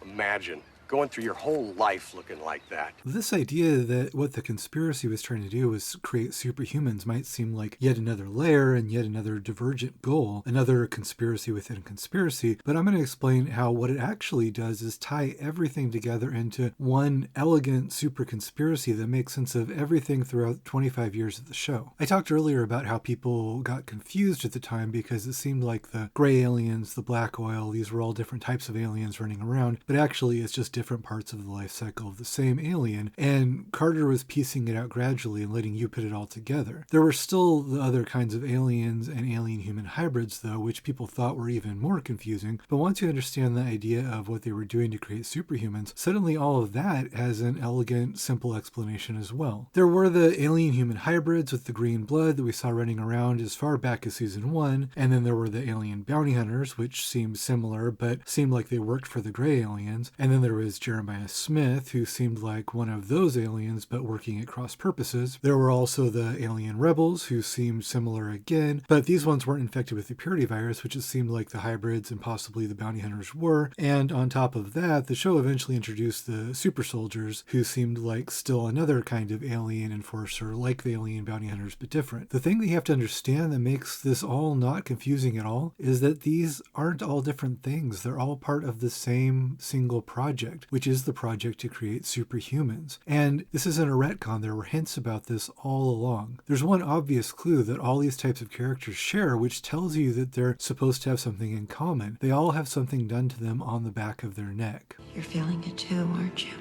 Imagine going through your whole life looking like that. This idea that what the conspiracy was trying to do was create superhumans might seem like yet another layer and yet another divergent goal, another conspiracy within conspiracy, but I'm going to explain how what it actually does is tie everything together into one elegant super conspiracy that makes sense of everything throughout 25 years of the show. I talked earlier about how people got confused at the time because it seemed like the gray aliens, the black oil, these were all different types of aliens running around, but actually it's just different parts of the life cycle of the same alien, and Carter was piecing it out gradually and letting you put it all together. There were still the other kinds of aliens and alien-human hybrids, though, which people thought were even more confusing, but once you understand the idea of what they were doing to create superhumans, suddenly all of that has an elegant, simple explanation as well. There were the alien-human hybrids with the green blood that we saw running around as far back as season 1, and then there were the alien bounty hunters, which seemed similar, but seemed like they worked for the gray aliens, and then there was Jeremiah Smith, who seemed like one of those aliens, but working at cross purposes. There were also the alien rebels, who seemed similar again, but these ones weren't infected with the purity virus, which it seemed like the hybrids and possibly the bounty hunters were. And on top of that, the show eventually introduced the super soldiers, who seemed like still another kind of alien enforcer, like the alien bounty hunters, but different. The thing that you have to understand that makes this all not confusing at all is that these aren't all different things. They're all part of the same single project, which is the project to create superhumans. And this isn't a retcon. There were hints about this all along. There's one obvious clue that all these types of characters share, which tells you that they're supposed to have something in common. They all have something done to them on the back of their neck. You're feeling it too, aren't you?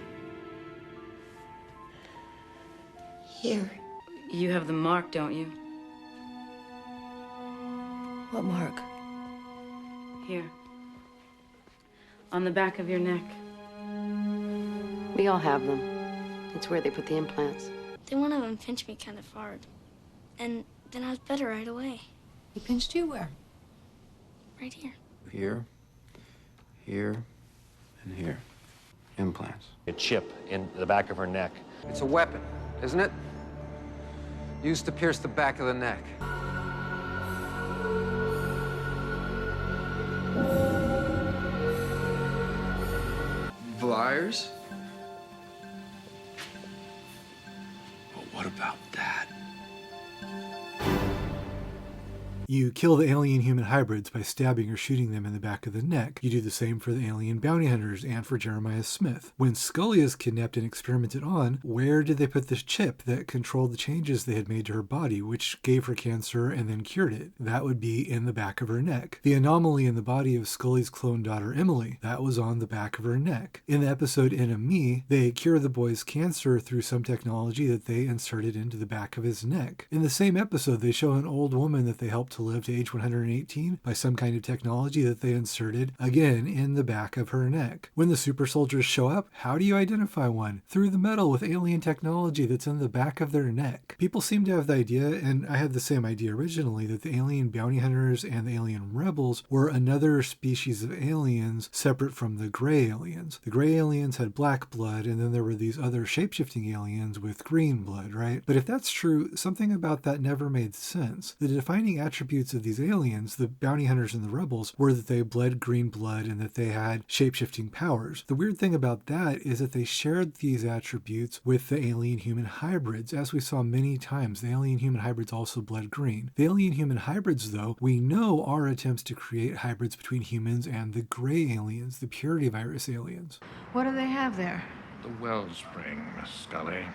Here. You have the mark, don't you? What mark? Here. On the back of your neck. We all have them. It's where they put the implants. Then one of them pinched me kind of hard. And then I was better right away. He pinched you where? Right here. Here, here, and here. Implants. A chip in the back of her neck. It's a weapon, isn't it? Used to pierce the back of the neck. Pliers? But what about that? You kill the alien-human hybrids by stabbing or shooting them in the back of the neck. You do the same for the alien bounty hunters and for Jeremiah Smith. When Scully is kidnapped and experimented on, where did they put this chip that controlled the changes they had made to her body, which gave her cancer and then cured it? That would be in the back of her neck. The anomaly in the body of Scully's clone daughter Emily, that was on the back of her neck. In the episode Enemy, they cure the boy's cancer through some technology that they inserted into the back of his neck. In the same episode, they show an old woman that they helped to live to age 118 by some kind of technology that they inserted, again, in the back of her neck. When the super soldiers show up, how do you identify one? Through the metal with alien technology that's in the back of their neck. People seem to have the idea, and I had the same idea originally, that the alien bounty hunters and the alien rebels were another species of aliens separate from the gray aliens. The gray aliens had black blood, and then there were these other shape-shifting aliens with green blood, right? But if that's true, something about that never made sense. The defining attributes of these aliens, the bounty hunters and the rebels, were that they bled green blood and that they had shape-shifting powers. The weird thing about that is that they shared these attributes with the alien-human hybrids. As we saw many times, the alien-human hybrids also bled green. The alien-human hybrids, though, we know are attempts to create hybrids between humans and the gray aliens, the purity virus aliens. What do they have there? The wellspring, Miss Scully.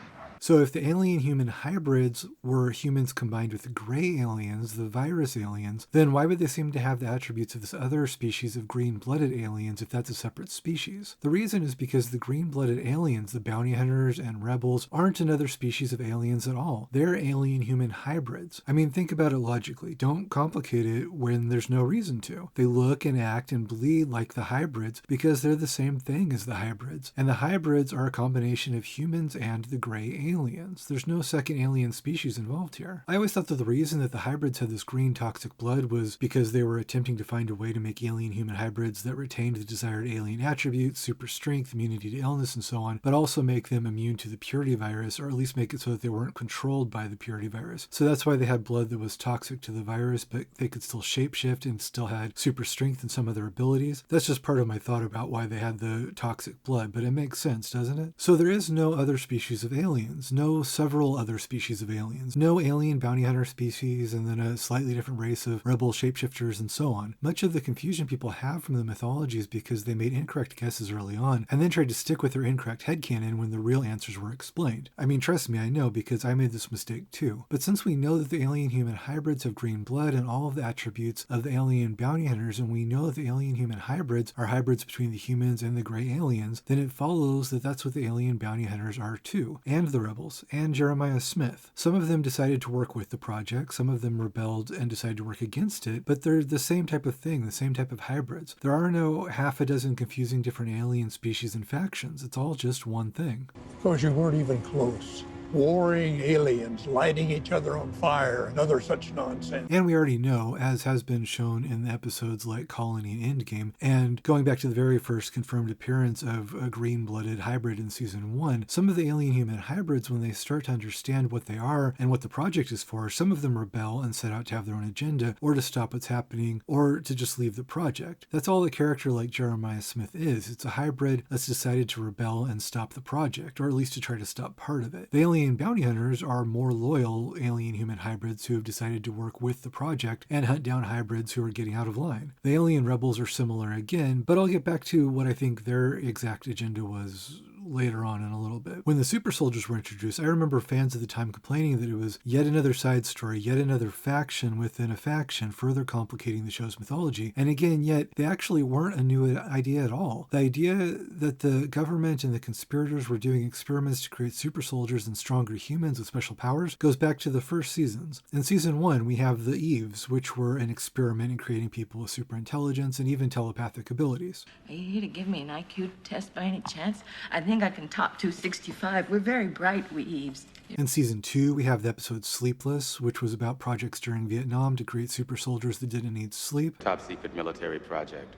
So if the alien-human hybrids were humans combined with the gray aliens, the virus aliens, then why would they seem to have the attributes of this other species of green-blooded aliens if that's a separate species? The reason is because the green-blooded aliens, the bounty hunters and rebels, aren't another species of aliens at all. They're alien-human hybrids. I mean, think about it logically. Don't complicate it when there's no reason to. They look and act and bleed like the hybrids because they're the same thing as the hybrids. And the hybrids are a combination of humans and the gray aliens. aliens. There's no second alien species involved here. I always thought that the reason that the hybrids had this green toxic blood was because they were attempting to find a way to make alien-human hybrids that retained the desired alien attributes, super strength, immunity to illness, and so on, but also make them immune to the purity virus, or at least make it so that they weren't controlled by the purity virus. So that's why they had blood that was toxic to the virus, but they could still shapeshift and still had super strength and some other abilities. That's just part of my thought about why they had the toxic blood, but it makes sense, doesn't it? So there is no other species of aliens, no several other species of aliens, no alien bounty hunter species, and then a slightly different race of rebel shapeshifters and so on. Much of the confusion people have from the mythology is because they made incorrect guesses early on, and then tried to stick with their incorrect headcanon when the real answers were explained. I mean, trust me, I know, because I made this mistake too. But since we know that the alien-human hybrids have green blood and all of the attributes of the alien bounty hunters, and we know that the alien-human hybrids are hybrids between the humans and the gray aliens, then it follows that that's what the alien bounty hunters are too, and the rebels, and Jeremiah Smith. Some of them decided to work with the project, some of them rebelled and decided to work against it, but they're the same type of thing, the same type of hybrids. There are no half a dozen confusing different alien species and factions. It's all just one thing. Because you weren't even close. Warring aliens, lighting each other on fire, and other such nonsense. And we already know, as has been shown in the episodes like Colony and Endgame, and going back to the very first confirmed appearance of a green-blooded hybrid in Season 1, some of the alien-human hybrids, when they start to understand what they are and what the project is for, some of them rebel and set out to have their own agenda, or to stop what's happening, or to just leave the project. That's all a character like Jeremiah Smith is. It's a hybrid that's decided to rebel and stop the project, or at least to try to stop part of it. The alien bounty hunters are more loyal alien-human hybrids who have decided to work with the project and hunt down hybrids who are getting out of line. The alien rebels are similar again, but I'll get back to what I think their exact agenda was later on in a little bit. When the super soldiers were introduced, I remember fans at the time complaining that it was yet another side story, yet another faction within a faction, further complicating the show's mythology. And again, yet they actually weren't a new idea at all. The idea that the government and the conspirators were doing experiments to create super soldiers and stronger humans with special powers goes back to the first seasons. In Season 1, we have the Eves, which were an experiment in creating people with super intelligence and even telepathic abilities. Are you here to give me an IQ test by any chance? I think I can top 265. We're very bright, we Eves. In Season 2, we have the episode Sleepless, which was about projects during Vietnam to create super soldiers that didn't need sleep. Top secret military project.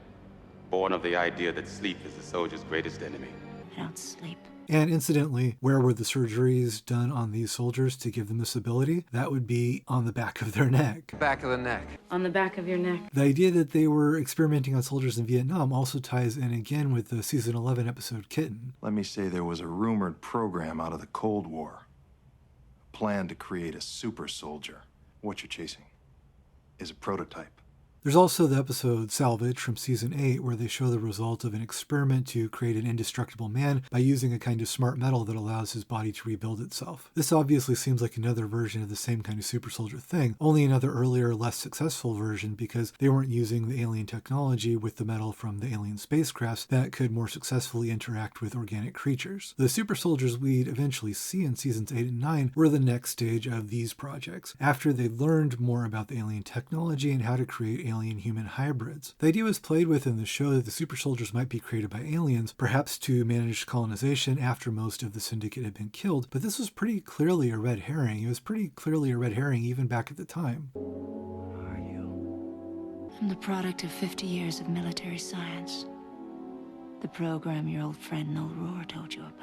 Born of the idea that sleep is the soldier's greatest enemy. I don't sleep. And incidentally, where were the surgeries done on these soldiers to give them this ability? That would be on the back of their neck. Back of the neck. On the back of your neck. The idea that they were experimenting on soldiers in Vietnam also ties in again with the Season 11 episode Kitten. Let me say there was a rumored program out of the Cold War. A plan to create a super soldier. What you're chasing is a prototype. There's also the episode Salvage from Season 8, where they show the result of an experiment to create an indestructible man by using a kind of smart metal that allows his body to rebuild itself. This obviously seems like another version of the same kind of super soldier thing, only another earlier, less successful version because they weren't using the alien technology with the metal from the alien spacecrafts that could more successfully interact with organic creatures. The super soldiers we'd eventually see in Seasons 8 and 9 were the next stage of these projects, after they learned more about the alien technology and how to create alien-human hybrids. The idea was played with in the show that the super soldiers might be created by aliens, perhaps to manage colonization after most of the Syndicate had been killed, but this was pretty clearly a red herring. It was pretty clearly a red herring even back at the time. I'm the product of 50 years of military science. The program your old friend Noel Rohr told you about.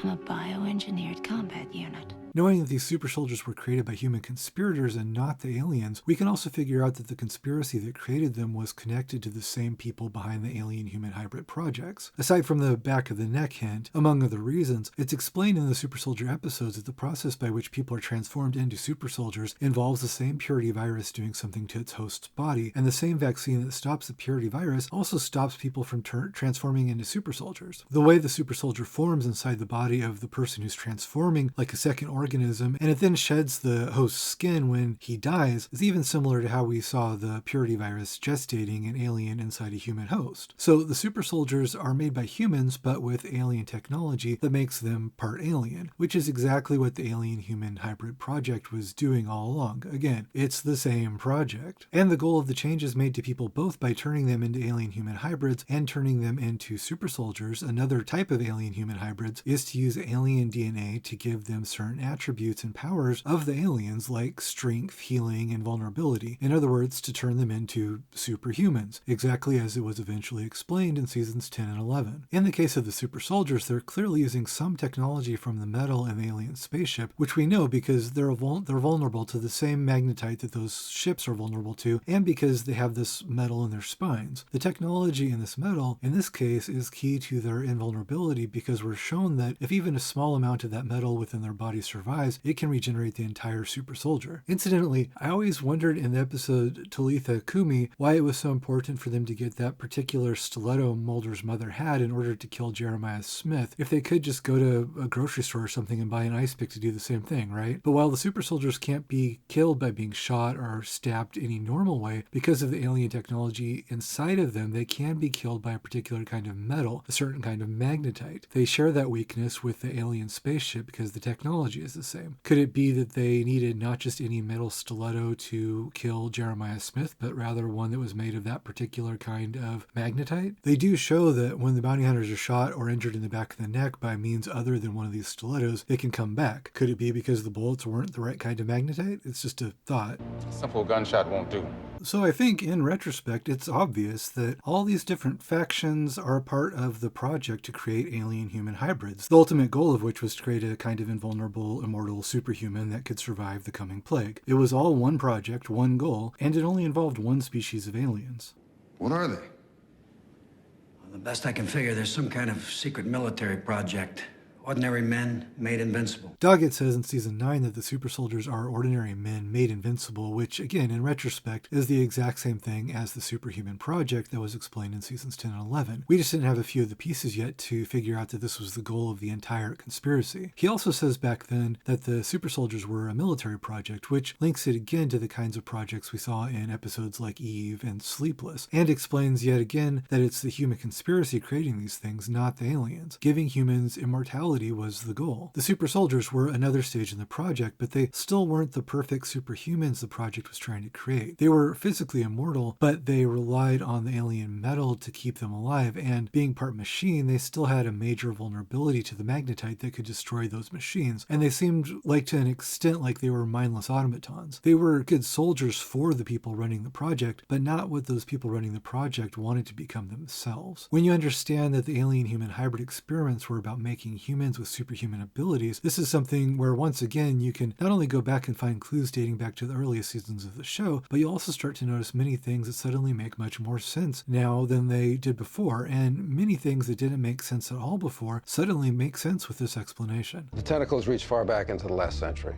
I'm a bioengineered combat unit. Knowing that these super soldiers were created by human conspirators and not the aliens, we can also figure out that the conspiracy that created them was connected to the same people behind the alien-human hybrid projects. Aside from the back of the neck hint, among other reasons, it's explained in the super soldier episodes that the process by which people are transformed into super soldiers involves the same purity virus doing something to its host's body, and the same vaccine that stops the purity virus also stops people from transforming into super soldiers. The way the super soldier forms inside the body of the person who's transforming, like a second organism, and it then sheds the host's skin when he dies, is even similar to how we saw the purity virus gestating an alien inside a human host. So the super soldiers are made by humans, but with alien technology that makes them part alien, which is exactly what the alien-human hybrid project was doing all along. Again, it's the same project. And the goal of the changes made to people both by turning them into alien-human hybrids and turning them into super soldiers, another type of alien-human hybrids, is to use alien DNA to give them certain attributes and powers of the aliens like strength, healing, and vulnerability. In other words, to turn them into superhumans, exactly as it was eventually explained in seasons 10 and 11. In the case of the super soldiers, they're clearly using some technology from the metal in the alien spaceship, which we know because they're vulnerable to the same magnetite that those ships are vulnerable to, and because they have this metal in their spines. The technology in this metal, in this case, is key to their invulnerability because we're shown that if even a small amount of that metal within their body survives, it can regenerate the entire super soldier. Incidentally, I always wondered in the episode Talitha Kumi why it was so important for them to get that particular stiletto Mulder's mother had in order to kill Jeremiah Smith, if they could just go to a grocery store or something and buy an ice pick to do the same thing, right? But while the super soldiers can't be killed by being shot or stabbed any normal way, because of the alien technology inside of them, they can be killed by a particular kind of metal, a certain kind of magnetite. They share that weakness with the alien spaceship because the technology is the same. Could it be that they needed not just any metal stiletto to kill Jeremiah Smith, but rather one that was made of that particular kind of magnetite? They do show that when the bounty hunters are shot or injured in the back of the neck by means other than one of these stilettos, they can come back. Could it be because the bullets weren't the right kind of magnetite? It's just a thought. A simple gunshot won't do. So I think, in retrospect, it's obvious that all these different factions are a part of the project to create alien-human hybrids, the ultimate goal of which was to create a kind of invulnerable, immortal superhuman that could survive the coming plague. It was all one project, one goal, and it only involved one species of aliens. What are they? Well, the best I can figure, there's some kind of secret military project. Ordinary men made invincible. Doggett says in season 9 that the super soldiers are ordinary men made invincible, which, again, in retrospect, is the exact same thing as the superhuman project that was explained in seasons 10 and 11. We just didn't have a few of the pieces yet to figure out that this was the goal of the entire conspiracy. He also says back then that the super soldiers were a military project, which links it again to the kinds of projects we saw in episodes like Eve and Sleepless, and explains yet again that it's the human conspiracy creating these things, not the aliens. Giving humans immortality was the goal. The super soldiers were another stage in the project, but they still weren't the perfect superhumans the project was trying to create. They were physically immortal, but they relied on the alien metal to keep them alive, and being part machine, they still had a major vulnerability to the magnetite that could destroy those machines, and they seemed like, to an extent, like they were mindless automatons. They were good soldiers for the people running the project, but not what those people running the project wanted to become themselves. When you understand that the alien-human hybrid experiments were about making humans with superhuman abilities, this is something where, once again, you can not only go back and find clues dating back to the earliest seasons of the show, but you also start to notice many things that suddenly make much more sense now than they did before, and many things that didn't make sense at all before suddenly make sense with this explanation. The tentacles reach far back into the last century.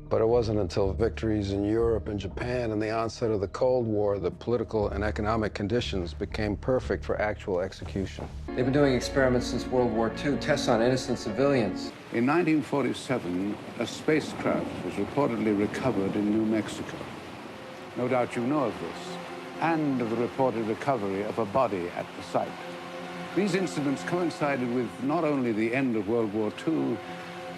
But it wasn't until victories in Europe and Japan and the onset of the Cold War that political and economic conditions became perfect for actual execution. They've been doing experiments since World War II, tests on innocent civilians. In 1947, a spacecraft was reportedly recovered in New Mexico. No doubt you know of this, and of the reported recovery of a body at the site. These incidents coincided with not only the end of World War II,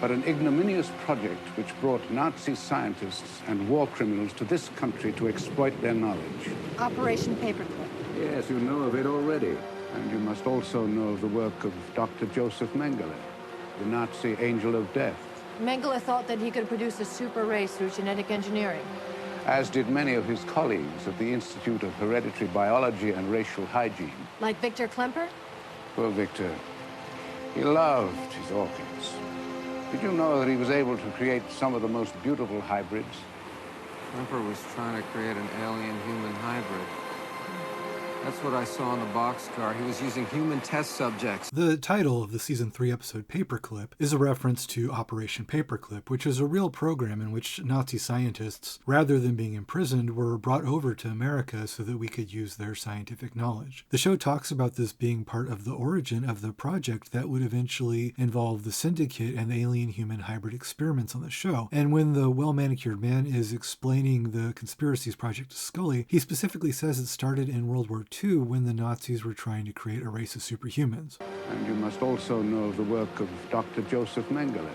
but an ignominious project which brought Nazi scientists and war criminals to this country to exploit their knowledge. Operation Paperclip. Yes, you know of it already. And you must also know of the work of Dr. Joseph Mengele, the Nazi angel of death. Mengele thought that he could produce a super race through genetic engineering. As did many of his colleagues at the Institute of Hereditary Biology and Racial Hygiene. Like Victor Klemper? Poor Victor. He loved his orchids. Did you know that he was able to create some of the most beautiful hybrids? Klemper was trying to create an alien-human hybrid. That's what I saw in the boxcar. He was using human test subjects. The title of the season 3 episode Paperclip is a reference to Operation Paperclip, which is a real program in which Nazi scientists, rather than being imprisoned, were brought over to America so that we could use their scientific knowledge. The show talks about this being part of the origin of the project that would eventually involve the Syndicate and the alien-human hybrid experiments on the show. And when the well-manicured man is explaining the conspiracies project to Scully, he specifically says it started in World War II when the Nazis were trying to create a race of superhumans. And you must also know the work of Dr. Joseph Mengele.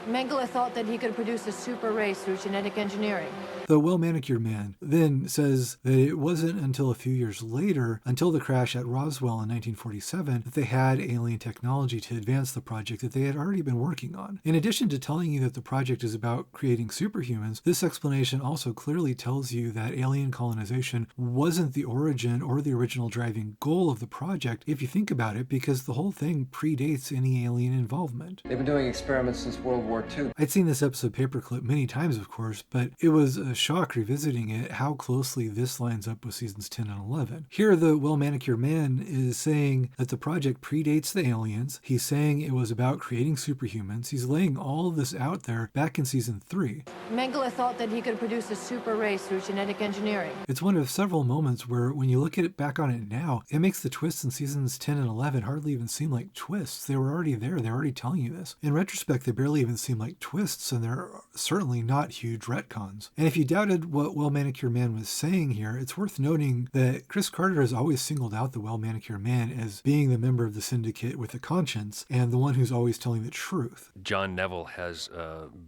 Mengele thought that he could produce a super race through genetic engineering. The well-manicured man then says that it wasn't until a few years later, until the crash at Roswell in 1947, that they had alien technology to advance the project that they had already been working on. In addition to telling you that the project is about creating superhumans, this explanation also clearly tells you that alien colonization wasn't the origin or the original driving goal of the project, if you think about it, because the whole thing predates any alien involvement. They've been doing experiments since World War II. I'd seen this episode Paperclip many times, of course, but it was a shock revisiting it how closely this lines up with seasons 10 and 11. Here, the well-manicured man is saying that the project predates the aliens. He's saying it was about creating superhumans. He's laying all of this out there back in season 3. Mengele thought that he could produce a super race through genetic engineering. It's one of several moments where, when you look at it back on it now, it makes the twists in seasons 10 and 11 hardly even seem like twists. They were already there. They're already telling you this. In retrospect, they barely even seem like twists, and they're certainly not huge retcons. And if you doubted what well-manicured man was saying here, it's worth noting that Chris Carter has always singled out the well-manicured man as being the member of the Syndicate with a conscience and the one who's always telling the truth. John Neville has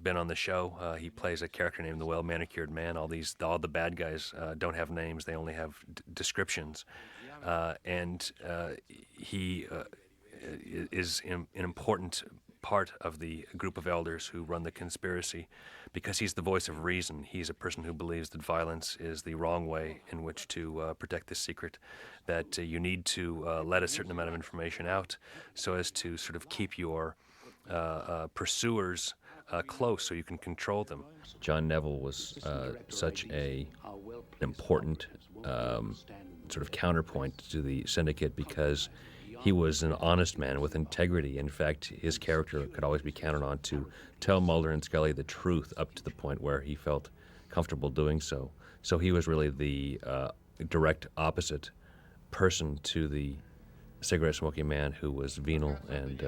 been on the show. He plays a character named the well-manicured man. All the bad guys don't have names; they only have descriptions. He is an important part of the group of elders who run the conspiracy because he's the voice of reason. He's a person who believes that violence is the wrong way in which to protect this secret, that you need to let a certain amount of information out so as to sort of keep your pursuers close so you can control them. John Neville was such an important sort of counterpoint to the Syndicate because he was an honest man with integrity. In fact, his character could always be counted on to tell Mulder and Scully the truth up to the point where he felt comfortable doing so. So he was really the direct opposite person to the cigarette-smoking man who was venal and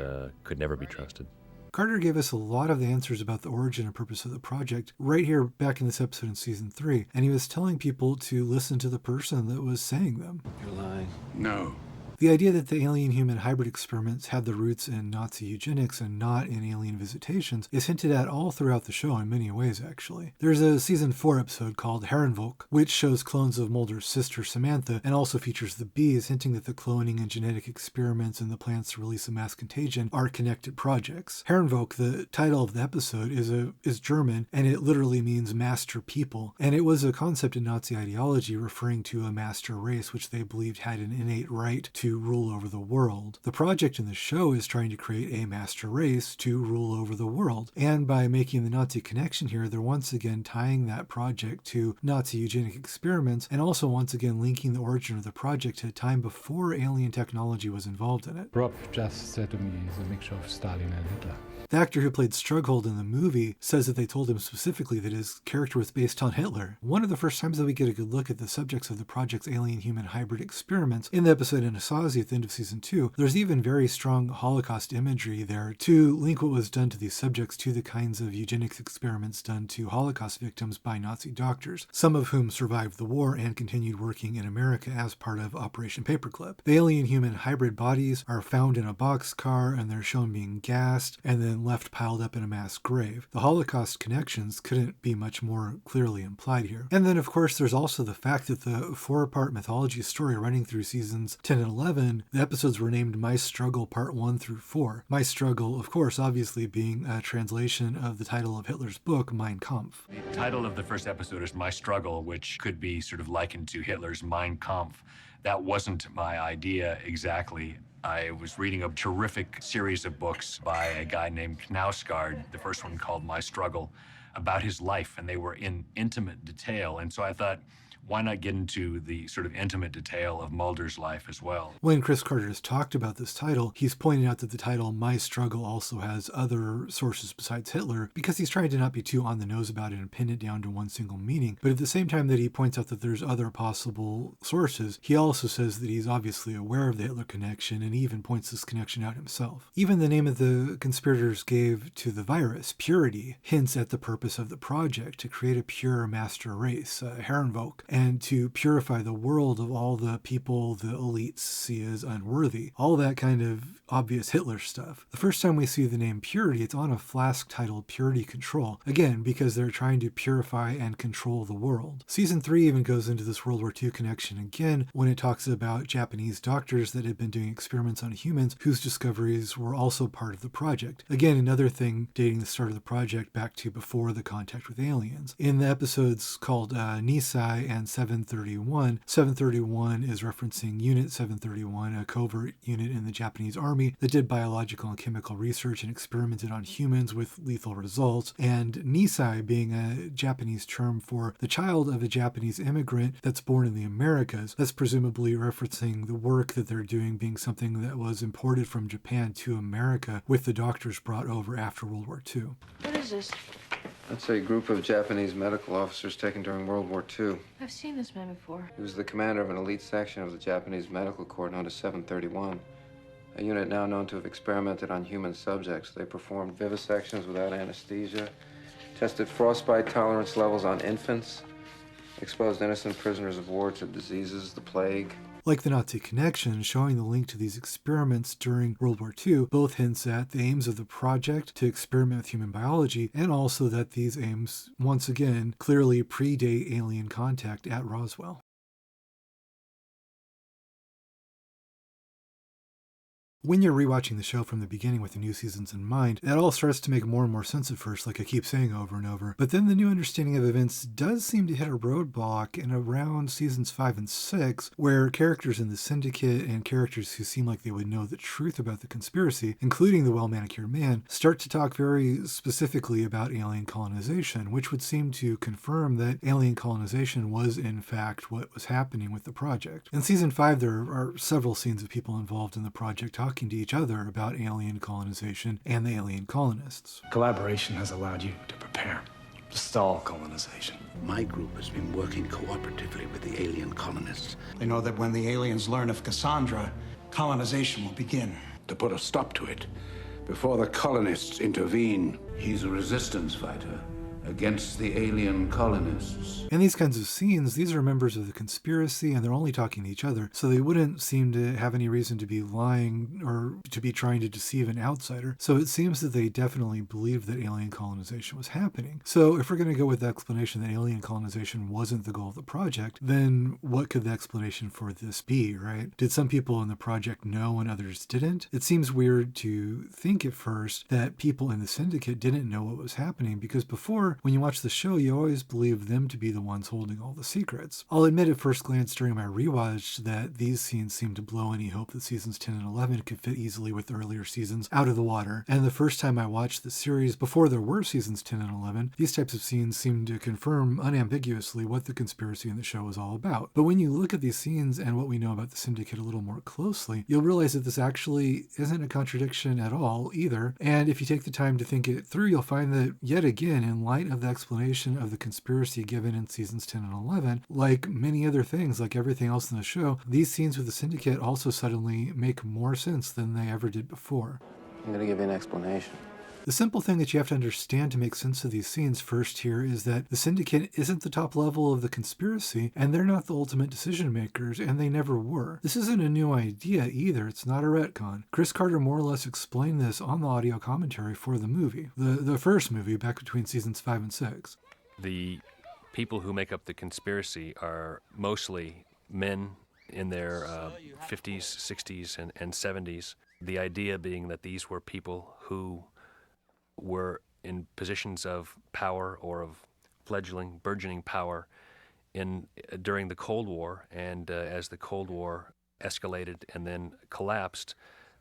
could never be trusted. Carter gave us a lot of the answers about the origin and purpose of the project right here back in this episode in season 3, and he was telling people to listen to the person that was saying them. You're lying. No. The idea that the alien-human hybrid experiments had the roots in Nazi eugenics and not in alien visitations is hinted at all throughout the show in many ways, actually. There's a season 4 episode called Herrenvolk, which shows clones of Mulder's sister Samantha and also features the bees, hinting that the cloning and genetic experiments and the plans to release a mass contagion are connected projects. Herrenvolk, the title of the episode, is German, and it literally means master people, and it was a concept in Nazi ideology referring to a master race which they believed had an innate right to rule over the world. The project in the show is trying to create a master race to rule over the world, and by making the Nazi connection here, they're once again tying that project to Nazi eugenic experiments, and also once again linking the origin of the project to a time before alien technology was involved in it. Rob just said to me he's a mixture of Stalin and Hitler. The actor who played Strughold in the movie says that they told him specifically that his character was based on Hitler. One of the first times that we get a good look at the subjects of the project's alien-human hybrid experiments in the episode Anasazi at the end of season 2. There's even very strong Holocaust imagery there to link what was done to these subjects to the kinds of eugenics experiments done to Holocaust victims by Nazi doctors, some of whom survived the war and continued working in America as part of Operation Paperclip. The alien-human hybrid bodies are found in a boxcar, and they're shown being gassed and then left piled up in a mass grave. The Holocaust connections couldn't be much more clearly implied here. And then, of course, there's also the fact that the 4-part mythology story running through seasons 10 and 11, the episodes were named My Struggle Part 1 through 4. My Struggle, of course, obviously being a translation of the title of Hitler's book, Mein Kampf. The title of the first episode is My Struggle, which could be sort of likened to Hitler's Mein Kampf. That wasn't my idea exactly. I was reading a terrific series of books by a guy named Knausgaard, the first one called My Struggle, about his life, and they were in intimate detail. And so I thought, why not get into the sort of intimate detail of Mulder's life as well? When Chris Carter has talked about this title, he's pointed out that the title My Struggle also has other sources besides Hitler, because he's trying to not be too on the nose about it and pin it down to one single meaning. But at the same time that he points out that there's other possible sources, he also says that he's obviously aware of the Hitler connection, and he even points this connection out himself. Even the name of the conspirators gave to the virus, Purity, hints at the purpose of the project, to create a pure master race, Herrenvolk, and to purify the world of all the people the elites see as unworthy. All that kind of obvious Hitler stuff. The first time we see the name Purity, it's on a flask titled Purity Control, again because they're trying to purify and control the world. Season 3 even goes into this World War II connection again when it talks about Japanese doctors that had been doing experiments on humans whose discoveries were also part of the project. Again, another thing dating the start of the project back to before the contact with aliens. In the episodes called Nisai and 731, 731 is referencing Unit 731, a covert unit in the Japanese army that did biological and chemical research and experimented on humans with lethal results, and Nisai being a Japanese term for the child of a Japanese immigrant that's born in the Americas. That's presumably referencing the work that they're doing being something that was imported from Japan to America with the doctors brought over after World War II. What is this? That's a group of Japanese medical officers taken during World War II. I've seen this man before. He was the commander of an elite section of the Japanese Medical Corps known as 731, a unit now known to have experimented on human subjects. They performed vivisections without anesthesia, tested frostbite tolerance levels on infants, exposed innocent prisoners of war to diseases, the plague. Like the Nazi connection, showing the link to these experiments during World War II both hints at the aims of the project to experiment with human biology, and also that these aims, once again, clearly predate alien contact at Roswell. When you're rewatching the show from the beginning with the new seasons in mind, it all starts to make more and more sense at first, like I keep saying over and over. But then the new understanding of events does seem to hit a roadblock in around seasons 5 and 6, where characters in the Syndicate and characters who seem like they would know the truth about the conspiracy, including the well-manicured man, start to talk very specifically about alien colonization, which would seem to confirm that alien colonization was in fact what was happening with the project. In season 5, there are several scenes of people involved in the project talking to each other about alien colonization and the alien colonists. Collaboration has allowed you to prepare to stall colonization. My group has been working cooperatively with the alien colonists. They know that when the aliens learn of Cassandra, colonization will begin. To put a stop to it, before the colonists intervene, he's a resistance fighter against the alien colonists. In these kinds of scenes, these are members of the conspiracy and they're only talking to each other, so they wouldn't seem to have any reason to be lying or to be trying to deceive an outsider. So it seems that they definitely believed that alien colonization was happening. So if we're going to go with the explanation that alien colonization wasn't the goal of the project, then what could the explanation for this be, right? Did some people in the project know and others didn't? It seems weird to think at first that people in the Syndicate didn't know what was happening, because before, when you watch the show, you always believe them to be the ones holding all the secrets. I'll admit at first glance during my rewatch that these scenes seem to blow any hope that seasons 10 and 11 could fit easily with the earlier seasons out of the water. And the first time I watched the series, before there were seasons 10 and 11, these types of scenes seemed to confirm unambiguously what the conspiracy in the show was all about. But when you look at these scenes and what we know about the Syndicate a little more closely, you'll realize that this actually isn't a contradiction at all either. And if you take the time to think it through, you'll find that, yet again, in light of the explanation of the conspiracy given in seasons 10 and 11, like many other things, like everything else in the show, these scenes with the Syndicate also suddenly make more sense than they ever did before. I'm going to give you an explanation. The simple thing that you have to understand to make sense of these scenes first here is that the Syndicate isn't the top level of the conspiracy, and they're not the ultimate decision makers, and they never were. This isn't a new idea either, it's not a retcon. Chris Carter more or less explained this on the audio commentary for the movie, the first movie back between seasons 5 and 6. The people who make up the conspiracy are mostly men in their 50s, 60s, and 70s. The idea being that these were people who were in positions of power or of burgeoning power during the Cold War, and as the Cold War escalated and then collapsed,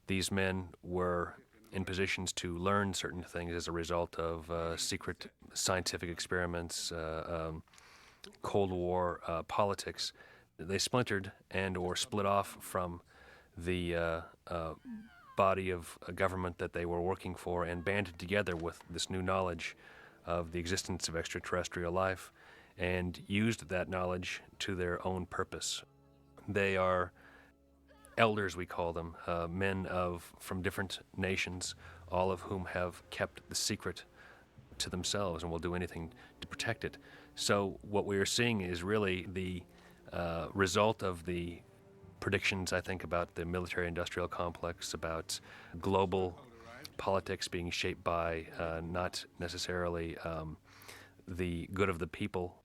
these men were in positions to learn certain things as a result of secret scientific experiments, Cold War politics. They splintered and or split off from the body of government that they were working for and banded together with this new knowledge of the existence of extraterrestrial life and used that knowledge to their own purpose. They are elders, we call them, men from different nations, all of whom have kept the secret to themselves and will do anything to protect it. So what we are seeing is really the result of the predictions, I think, about the military-industrial complex, about global politics being shaped by not necessarily the good of the people,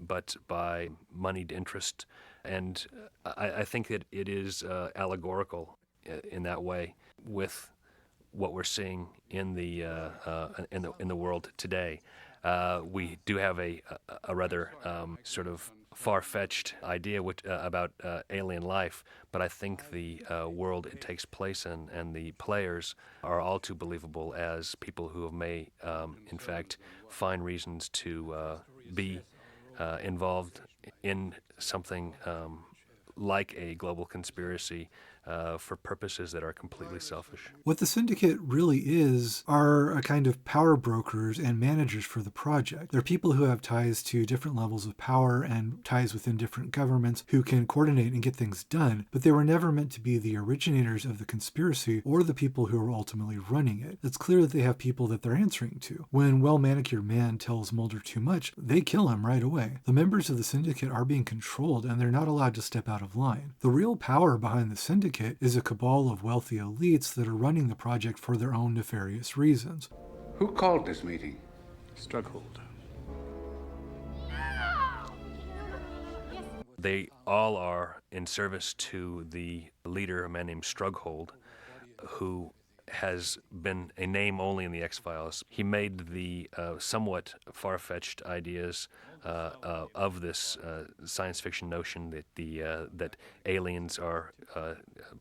but by moneyed interest. And I think that it is allegorical in that way with what we're seeing in the world today. We do have a rather sort of far-fetched idea about alien life, but I think the world it takes place in and the players are all too believable as people who may, in fact, find reasons to be involved in something like a global conspiracy for purposes that are completely selfish. What the Syndicate really is are a kind of power brokers and managers for the project. They're people who have ties to different levels of power and ties within different governments who can coordinate and get things done, but they were never meant to be the originators of the conspiracy or the people who are ultimately running it. It's clear that they have people that they're answering to. When well-manicured man tells Mulder too much, they kill him right away. The members of the Syndicate are being controlled and they're not allowed to step out of line. The real power behind the Syndicate is a cabal of wealthy elites that are running the project for their own nefarious reasons. Who called this meeting? Strughold. They all are in service to the leader, a man named Strughold, who has been a name only in the X-Files. He made the somewhat far-fetched ideas of this science fiction notion that that aliens are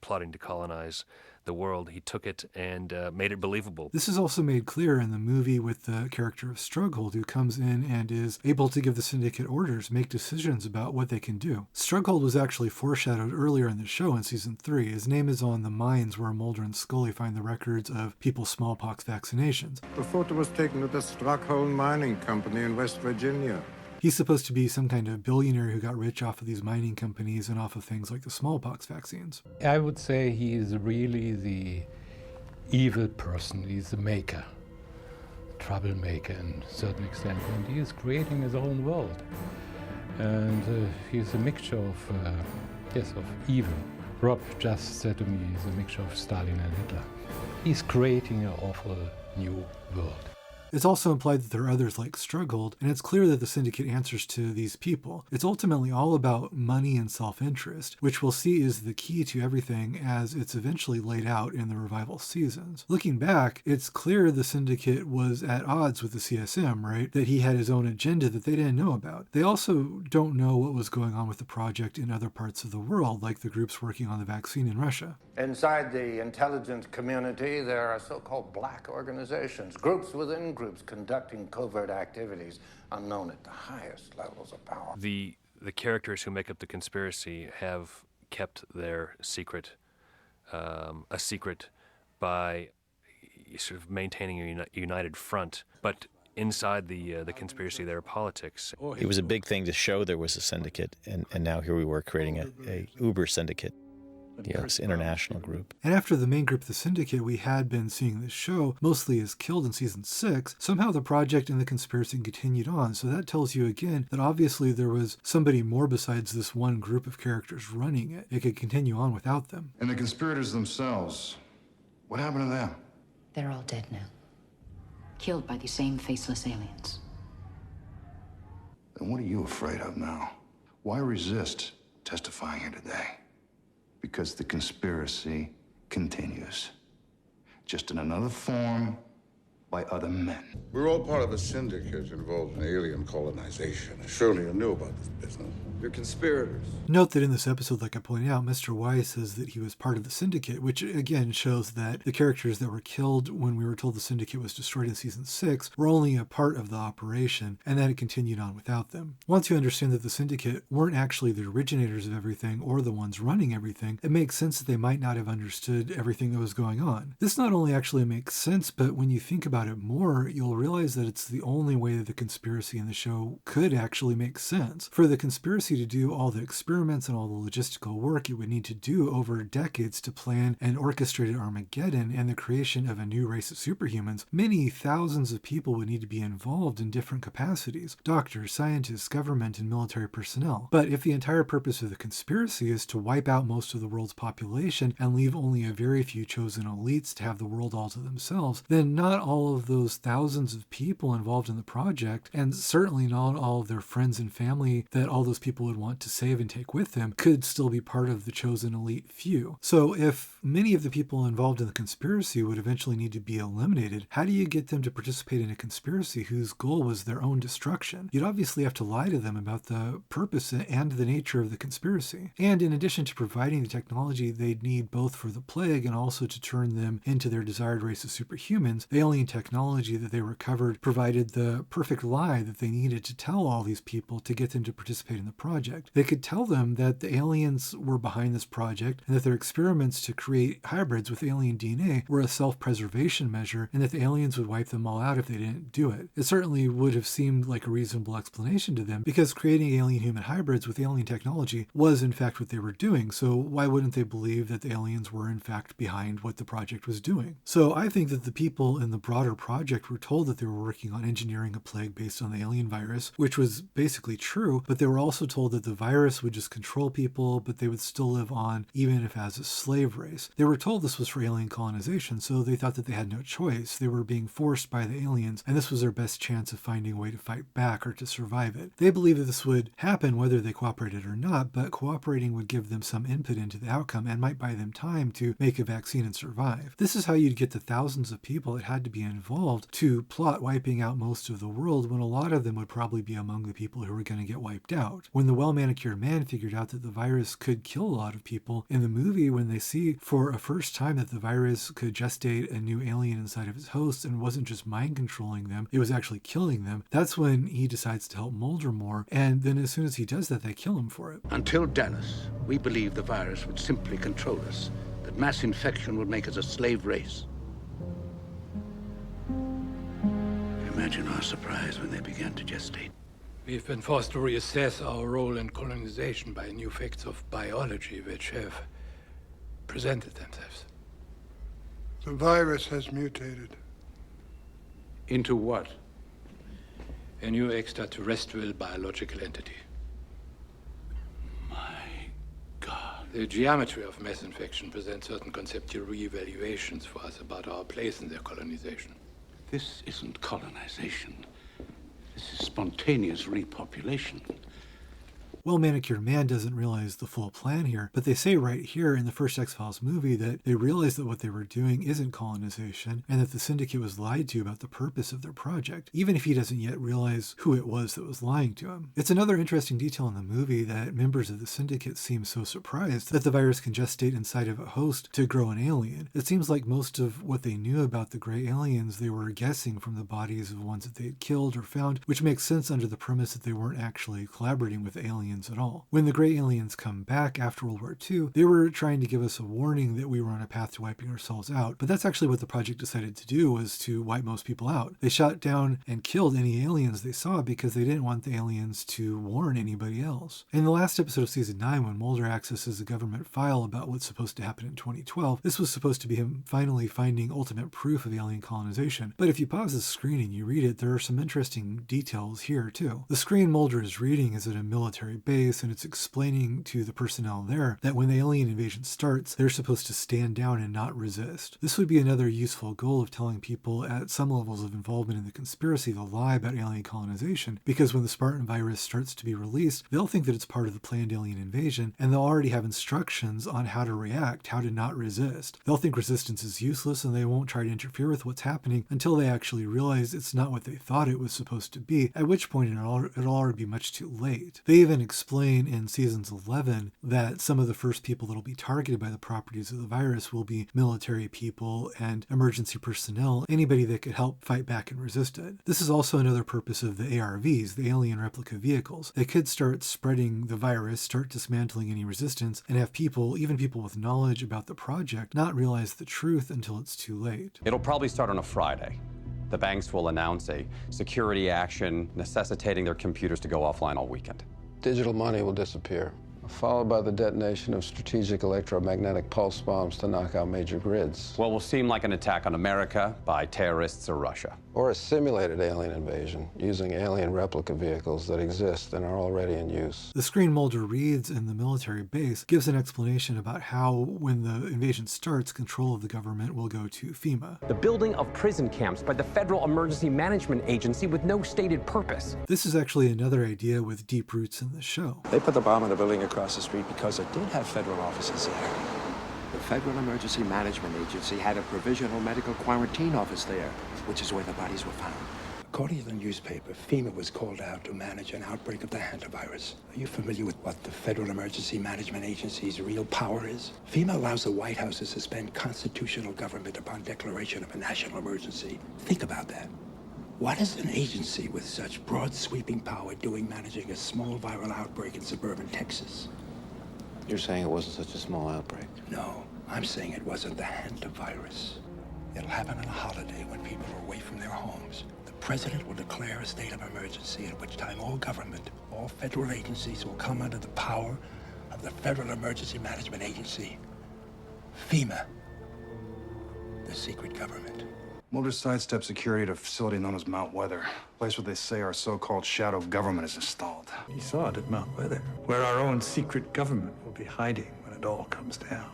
plotting to colonize the world. He took it and made it believable. This is also made clear in the movie with the character of Strughold, who comes in and is able to give the Syndicate orders, make decisions about what they can do. Strughold was actually foreshadowed earlier in the show in Season 3. His name is on the mines where Mulder and Scully find the records of people's smallpox vaccinations. The photo was taken at the Strughold Mining Company in West Virginia. He's supposed to be some kind of billionaire who got rich off of these mining companies and off of things like the smallpox vaccines. I would say he is really the evil person. He's the maker, troublemaker in a certain extent, and he is creating his own world. And he's a mixture of, of evil. Rob just said to me he's a mixture of Stalin and Hitler. He's creating an awful new world. It's also implied that there are others like Strughold, and it's clear that the Syndicate answers to these people. It's ultimately all about money and self-interest, which we'll see is the key to everything as it's eventually laid out in the revival seasons. Looking back, it's clear the Syndicate was at odds with the CSM, right? That he had his own agenda that they didn't know about. They also don't know what was going on with the project in other parts of the world, like the groups working on the vaccine in Russia. Inside the intelligence community, there are so-called black organizations, groups within groups conducting covert activities unknown at the highest levels of power. The characters who make up the conspiracy have kept their secret a secret by sort of maintaining a united front, but inside the conspiracy there are politics. It was a big thing to show there was a syndicate, and now here we were creating a uber syndicate. Yes, international group. And after the main group, the Syndicate, we had been seeing this show, mostly is killed in Season 6, somehow the project and the conspiracy continued on. So that tells you again that obviously there was somebody more besides this one group of characters running it. It could continue on without them. And the conspirators themselves, what happened to them? They're all dead now. Killed by the same faceless aliens. And what are you afraid of now? Why resist testifying here today? Because the conspiracy continues. Just in another form, by other men. We're all part of a syndicate involved in alien colonization. Surely you knew about this business. They're conspirators. Note that in this episode, like I pointed out, Mr. Y says that he was part of the Syndicate, which again shows that the characters that were killed when we were told the Syndicate was destroyed in season 6 were only a part of the operation, and that it continued on without them. Once you understand that the Syndicate weren't actually the originators of everything or the ones running everything, it makes sense that they might not have understood everything that was going on. This not only actually makes sense, but when you think about it more, you'll realize that it's the only way that the conspiracy in the show could actually make sense. For the conspiracy to do all the experiments and all the logistical work it would need to do over decades to plan an orchestrated Armageddon and the creation of a new race of superhumans, many thousands of people would need to be involved in different capacities: doctors, scientists, government, and military personnel. But if the entire purpose of the conspiracy is to wipe out most of the world's population and leave only a very few chosen elites to have the world all to themselves, then not all of those thousands of people involved in the project, and certainly not all of their friends and family that all those people would want to save and take with them, could still be part of the chosen elite few. So if many of the people involved in the conspiracy would eventually need to be eliminated, how do you get them to participate in a conspiracy whose goal was their own destruction? You'd obviously have to lie to them about the purpose and the nature of the conspiracy. And in addition to providing the technology they'd need both for the plague and also to turn them into their desired race of superhumans, the alien technology that they recovered provided the perfect lie that they needed to tell all these people to get them to participate in the project. They could tell them that the aliens were behind this project and that their experiments to create hybrids with alien DNA were a self-preservation measure and that the aliens would wipe them all out if they didn't do it. It certainly would have seemed like a reasonable explanation to them because creating alien-human hybrids with alien technology was in fact what they were doing, so why wouldn't they believe that the aliens were in fact behind what the project was doing? So I think that the people in the broader project were told that they were working on engineering a plague based on the alien virus, which was basically true, but they were also told that the virus would just control people, but they would still live on even if as a slave race. They were told this was for alien colonization, so they thought that they had no choice. They were being forced by the aliens, and this was their best chance of finding a way to fight back or to survive it. They believed that this would happen whether they cooperated or not, but cooperating would give them some input into the outcome and might buy them time to make a vaccine and survive. This is how you'd get the thousands of people that had to be involved to plot wiping out most of the world when a lot of them would probably be among the people who were going to get wiped out. When the well-manicured man figured out that the virus could kill a lot of people, in the movie when they see for a first time that the virus could gestate a new alien inside of his host and wasn't just mind controlling them, it was actually killing them, that's when he decides to help Mulder more, and then as soon as he does that, they kill him for it. Until Dallas, we believed the virus would simply control us, that mass infection would make us a slave race. Imagine our surprise when they began to gestate. We've been forced to reassess our role in colonization by new facts of biology which have presented themselves. The virus has mutated. Into what? A new extraterrestrial biological entity. My God. The geometry of mass infection presents certain conceptual re-evaluations for us about our place in their colonization. This isn't colonization. This is spontaneous repopulation. Well-manicured man doesn't realize the full plan here, but they say right here in the first X-Files movie that they realize that what they were doing isn't colonization and that the Syndicate was lied to about the purpose of their project, even if he doesn't yet realize who it was that was lying to him. It's another interesting detail in the movie that members of the Syndicate seem so surprised that the virus can gestate inside of a host to grow an alien. It seems like most of what they knew about the gray aliens they were guessing from the bodies of ones that they had killed or found, which makes sense under the premise that they weren't actually collaborating with aliens at all. When the gray aliens come back after World War II, they were trying to give us a warning that we were on a path to wiping ourselves out, but that's actually what the project decided to do, was to wipe most people out. They shot down and killed any aliens they saw because they didn't want the aliens to warn anybody else. In the last episode of season 9, when Mulder accesses a government file about what's supposed to happen in 2012, this was supposed to be him finally finding ultimate proof of alien colonization. But if you pause the screen and you read it, there are some interesting details here too. The screen Mulder is reading is at a military base, and it's explaining to the personnel there that when the alien invasion starts, they're supposed to stand down and not resist. This would be another useful goal of telling people at some levels of involvement in the conspiracy to lie about alien colonization, because when the Spartan Virus starts to be released, they'll think that it's part of the planned alien invasion, and they'll already have instructions on how to react, how to not resist. They'll think resistance is useless, and they won't try to interfere with what's happening until they actually realize it's not what they thought it was supposed to be, at which point it'll already be much too late. They even explain in seasons 11 that some of the first people that'll be targeted by the properties of the virus will be military people and emergency personnel, anybody that could help fight back and resist it. This is also another purpose of the ARVs, the alien replica vehicles. They could start spreading the virus, start dismantling any resistance, and have people, even people with knowledge about the project, not realize the truth until it's too late. It'll probably start on a Friday. The banks will announce a security action necessitating their computers to go offline all weekend. Digital money will disappear, followed by the detonation of strategic electromagnetic pulse bombs to knock out major grids. What will seem like an attack on America by terrorists or Russia. Or a simulated alien invasion using alien replica vehicles that exist and are already in use. The screen Mulder reads in the military base gives an explanation about how, when the invasion starts, control of the government will go to FEMA. The building of prison camps by the Federal Emergency Management Agency with no stated purpose. This is actually another idea with deep roots in the show. They put the bomb in the building across the street because it did have federal offices there. The Federal Emergency Management Agency had a provisional medical quarantine office there, which is where the bodies were found. According to the newspaper, FEMA was called out to manage an outbreak of the hantavirus. Are you familiar with what the Federal Emergency Management Agency's real power is? FEMA allows the White House to suspend constitutional government upon declaration of a national emergency. Think about that. What is an agency with such broad sweeping power doing managing a small viral outbreak in suburban Texas? You're saying it wasn't such a small outbreak? No, I'm saying it wasn't the hantavirus. It'll happen on a holiday when people are away from their homes. The president will declare a state of emergency, at which time all government, all federal agencies will come under the power of the Federal Emergency Management Agency, FEMA, the secret government. Mulder sidestepped security at a facility known as Mount Weather, a place where they say our so-called shadow government is installed. He saw it at Mount Weather, where our own secret government will be hiding when it all comes down.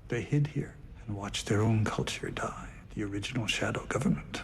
They hid here and watched their own culture die, the original shadow government.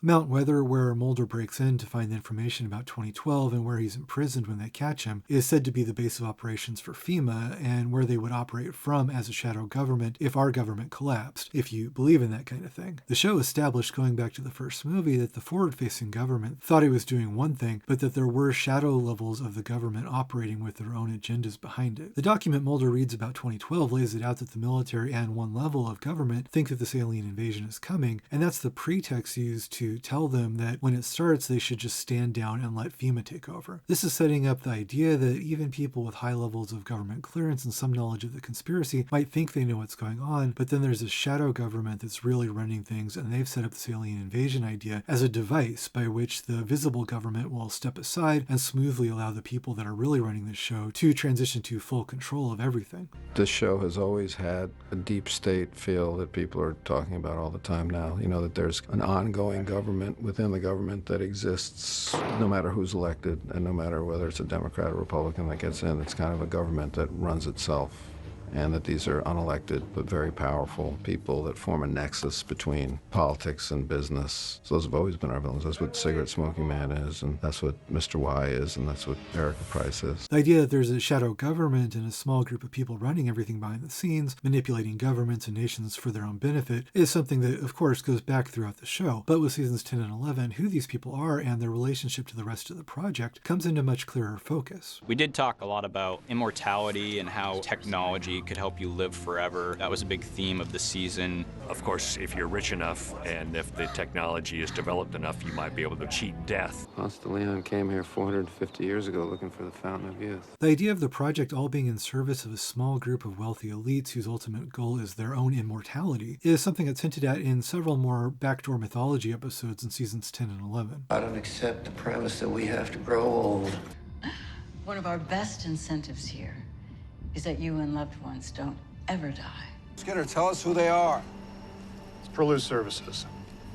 Mount Weather, where Mulder breaks in to find information about 2012 and where he's imprisoned when they catch him, is said to be the base of operations for FEMA and where they would operate from as a shadow government if our government collapsed, if you believe in that kind of thing. The show established, going back to the first movie, that the forward-facing government thought it was doing one thing, but that there were shadow levels of the government operating with their own agendas behind it. The document Mulder reads about 2012 lays it out that the military and one level of government think that this alien invasion is coming, and that's the pretext used to tell them that when it starts, they should just stand down and let FEMA take over. This is setting up the idea that even people with high levels of government clearance and some knowledge of the conspiracy might think they know what's going on, but then there's a shadow government that's really running things, and they've set up this alien invasion idea as a device by which the visible government will step aside and smoothly allow the people that are really running the show to transition to full control of everything. This show has always had a deep state feel that people are talking about all the time now. You know, that there's an ongoing government within the government that exists no matter who's elected and no matter whether it's a Democrat or Republican that gets in. It's kind of a government that runs itself, and that these are unelected but very powerful people that form a nexus between politics and business. So those have always been our villains. That's what Cigarette Smoking Man is, and that's what Mr. Y is, and that's what Erica Price is. The idea that there's a shadow government and a small group of people running everything behind the scenes, manipulating governments and nations for their own benefit, is something that, of course, goes back throughout the show. But with seasons 10 and 11, who these people are and their relationship to the rest of the project comes into much clearer focus. We did talk a lot about immortality and how technology could help you live forever. That was a big theme of the season. Of course, if you're rich enough and if the technology is developed enough, you might be able to cheat death. Ponce de Leon came here 450 years ago looking for the fountain of youth. The idea of the project all being in service of a small group of wealthy elites whose ultimate goal is their own immortality is something that's hinted at in several more backdoor mythology episodes in seasons 10 and 11. I don't accept the premise that we have to grow old. One of our best incentives here is that you and loved ones don't ever die. Skinner, tell us who they are. It's Perlu Services,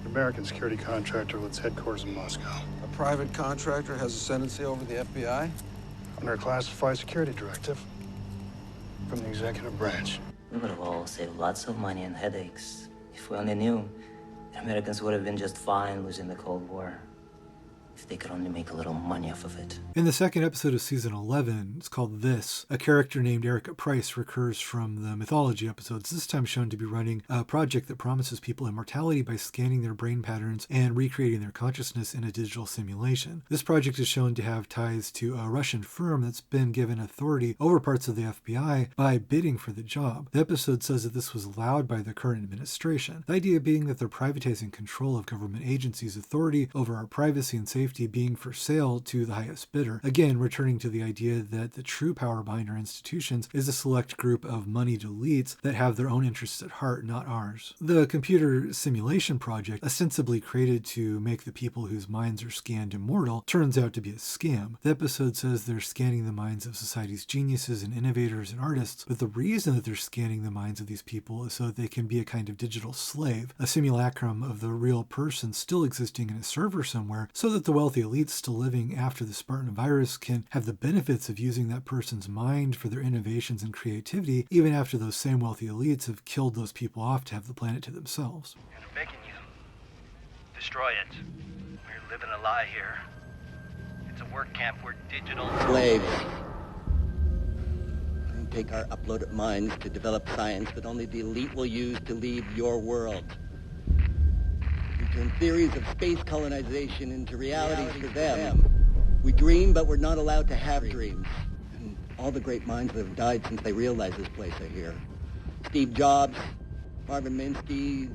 an American security contractor with its headquarters in Moscow. A private contractor has ascendancy over the FBI? Under a classified security directive from the executive branch. We would have all saved lots of money and headaches if we only knew the Americans would have been just fine losing the Cold War. if they could only make a little money off of it. In the second episode of season 11, it's called This, a character named Erica Price recurs from the Mythology episodes, this time shown to be running a project that promises people immortality by scanning their brain patterns and recreating their consciousness in a digital simulation. This project is shown to have ties to a Russian firm that's been given authority over parts of the FBI by bidding for the job. The episode says that this was allowed by the current administration, the idea being that they're privatizing control of government agencies' authority over our privacy and safety being for sale to the highest bidder. Again, returning to the idea that the true power behind our institutions is a select group of moneyed elites that have their own interests at heart, not ours. The computer simulation project, ostensibly created to make the people whose minds are scanned immortal, turns out to be a scam. The episode says they're scanning the minds of society's geniuses and innovators and artists, but the reason that they're scanning the minds of these people is so that they can be a kind of digital slave, a simulacrum of the real person still existing in a server somewhere, so that the wealthy elites still living after the Spartan Virus can have the benefits of using that person's mind for their innovations and creativity, even after those same wealthy elites have killed those people off to have the planet to themselves. And I'm begging you, destroy it. We're living a lie here. It's a work camp. We're digital slaves. You take our uploaded minds to develop science that only the elite will use to lead your world. We turn theories of space colonization into realities for them. We dream, but we're not allowed to have dreams. And all the great minds that have died since they realized this place are here. Steve Jobs, Marvin Minsky,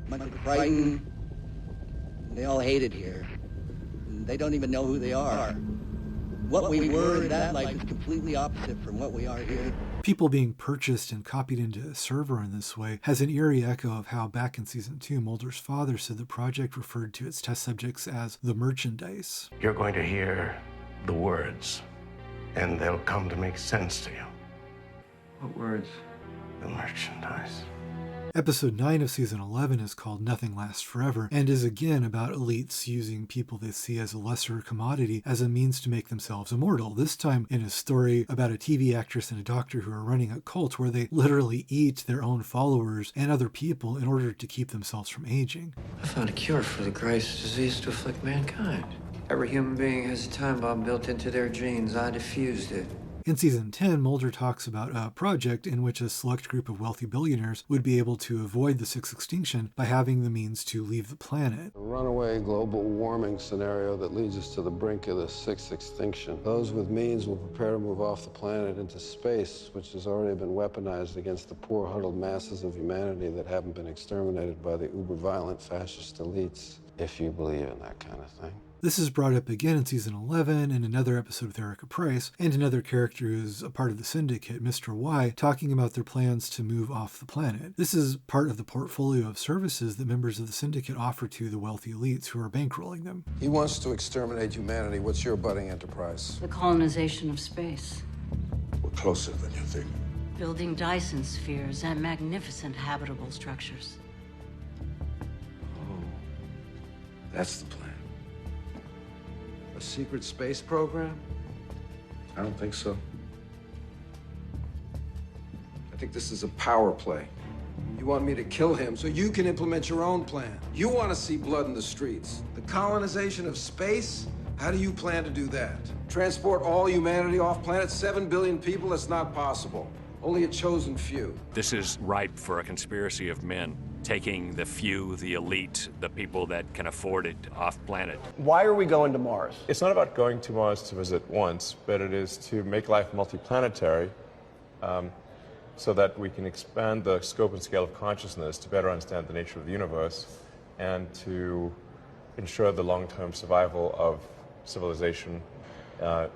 Michael Crichton. They all hate it here. They don't even know who they are. What we were in that life is completely opposite from what we are here. People being purchased and copied into a server in this way has an eerie echo of how back in season 2, Mulder's father said the project referred to its test subjects as the merchandise. You're going to hear the words, and they'll come to make sense to you. What words? The merchandise. Episode 9 of season 11 is called Nothing Lasts Forever, and is again about elites using people they see as a lesser commodity as a means to make themselves immortal. This time in a story about a TV actress and a doctor who are running a cult where they literally eat their own followers and other people in order to keep themselves from aging. I found a cure for the greatest disease to afflict mankind. Every human being has a time bomb built into their genes. I diffused it. In season 10, Mulder talks about a project in which a select group of wealthy billionaires would be able to avoid the sixth extinction by having the means to leave the planet. A runaway global warming scenario that leads us to the brink of the sixth extinction. Those with means will prepare to move off the planet into space, which has already been weaponized against the poor, huddled masses of humanity that haven't been exterminated by the uber-violent fascist elites, if you believe in that kind of thing. This is brought up again in season 11 in another episode with Erica Price and another character who's a part of the Syndicate, Mr. Y, talking about their plans to move off the planet. This is part of the portfolio of services that members of the Syndicate offer to the wealthy elites who are bankrolling them. He wants to exterminate humanity. What's your budding enterprise? The colonization of space. We're closer than you think. Building Dyson spheres and magnificent habitable structures. Oh, that's the plan. A secret space program? I don't think so. I think this is a power play. You want me to kill him so you can implement your own plan. You want to see blood in the streets. The colonization of space? How do you plan to do that? Transport all humanity off planet? 7 billion people? That's not possible. Only a chosen few. This is ripe for a conspiracy of men, taking the few, the elite, the people that can afford it off planet. Why are we going to Mars? It's not about going to Mars to visit once, but it is to make life multiplanetary so that we can expand the scope and scale of consciousness to better understand the nature of the universe and to ensure the long-term survival of civilization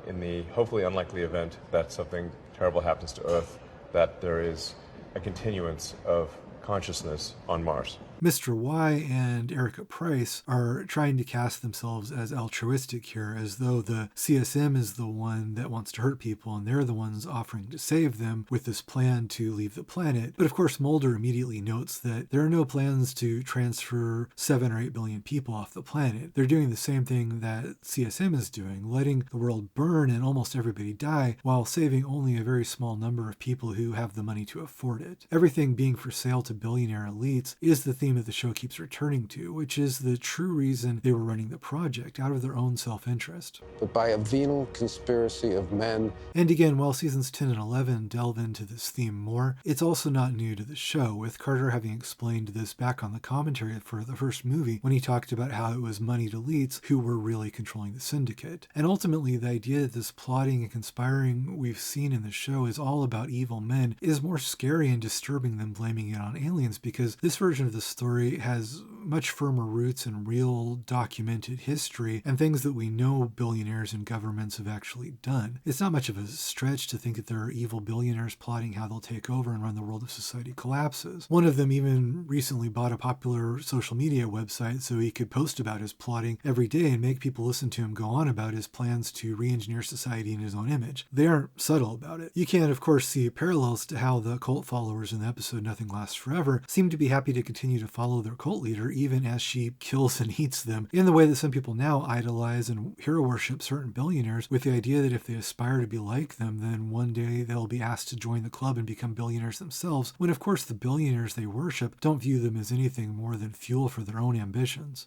in the hopefully unlikely event that something terrible happens to Earth, that there is a continuance of consciousness on Mars. Mr. Y and Erica Price are trying to cast themselves as altruistic here, as though the CSM is the one that wants to hurt people and they're the ones offering to save them with this plan to leave the planet. But of course, Mulder immediately notes that there are no plans to transfer 7 or 8 billion people off the planet. They're doing the same thing that CSM is doing, letting the world burn and almost everybody die while saving only a very small number of people who have the money to afford it. Everything being for sale to billionaire elites is the theme theme that the show keeps returning to, which is the true reason they were running the project, out of their own self-interest. But by a venal conspiracy of men. And again, while seasons 10 and 11 delve into this theme more, it's also not new to the show, with Carter having explained this back on the commentary for the first movie when he talked about how it was moneyed elites who were really controlling the Syndicate. And ultimately, the idea that this plotting and conspiring we've seen in the show is all about evil men is more scary and disturbing than blaming it on aliens, because this version of the story has much firmer roots in real documented history and things that we know billionaires and governments have actually done. It's not much of a stretch to think that there are evil billionaires plotting how they'll take over and run the world if society collapses. One of them even recently bought a popular social media website so he could post about his plotting every day and make people listen to him go on about his plans to re-engineer society in his own image. They aren't subtle about it. You can, of course, see parallels to how the cult followers in the episode Nothing Lasts Forever seem to be happy to continue to follow their cult leader even as she kills and eats them, in the way that some people now idolize and hero worship certain billionaires with the idea that if they aspire to be like them, then one day they'll be asked to join the club and become billionaires themselves, when of course the billionaires they worship don't view them as anything more than fuel for their own ambitions.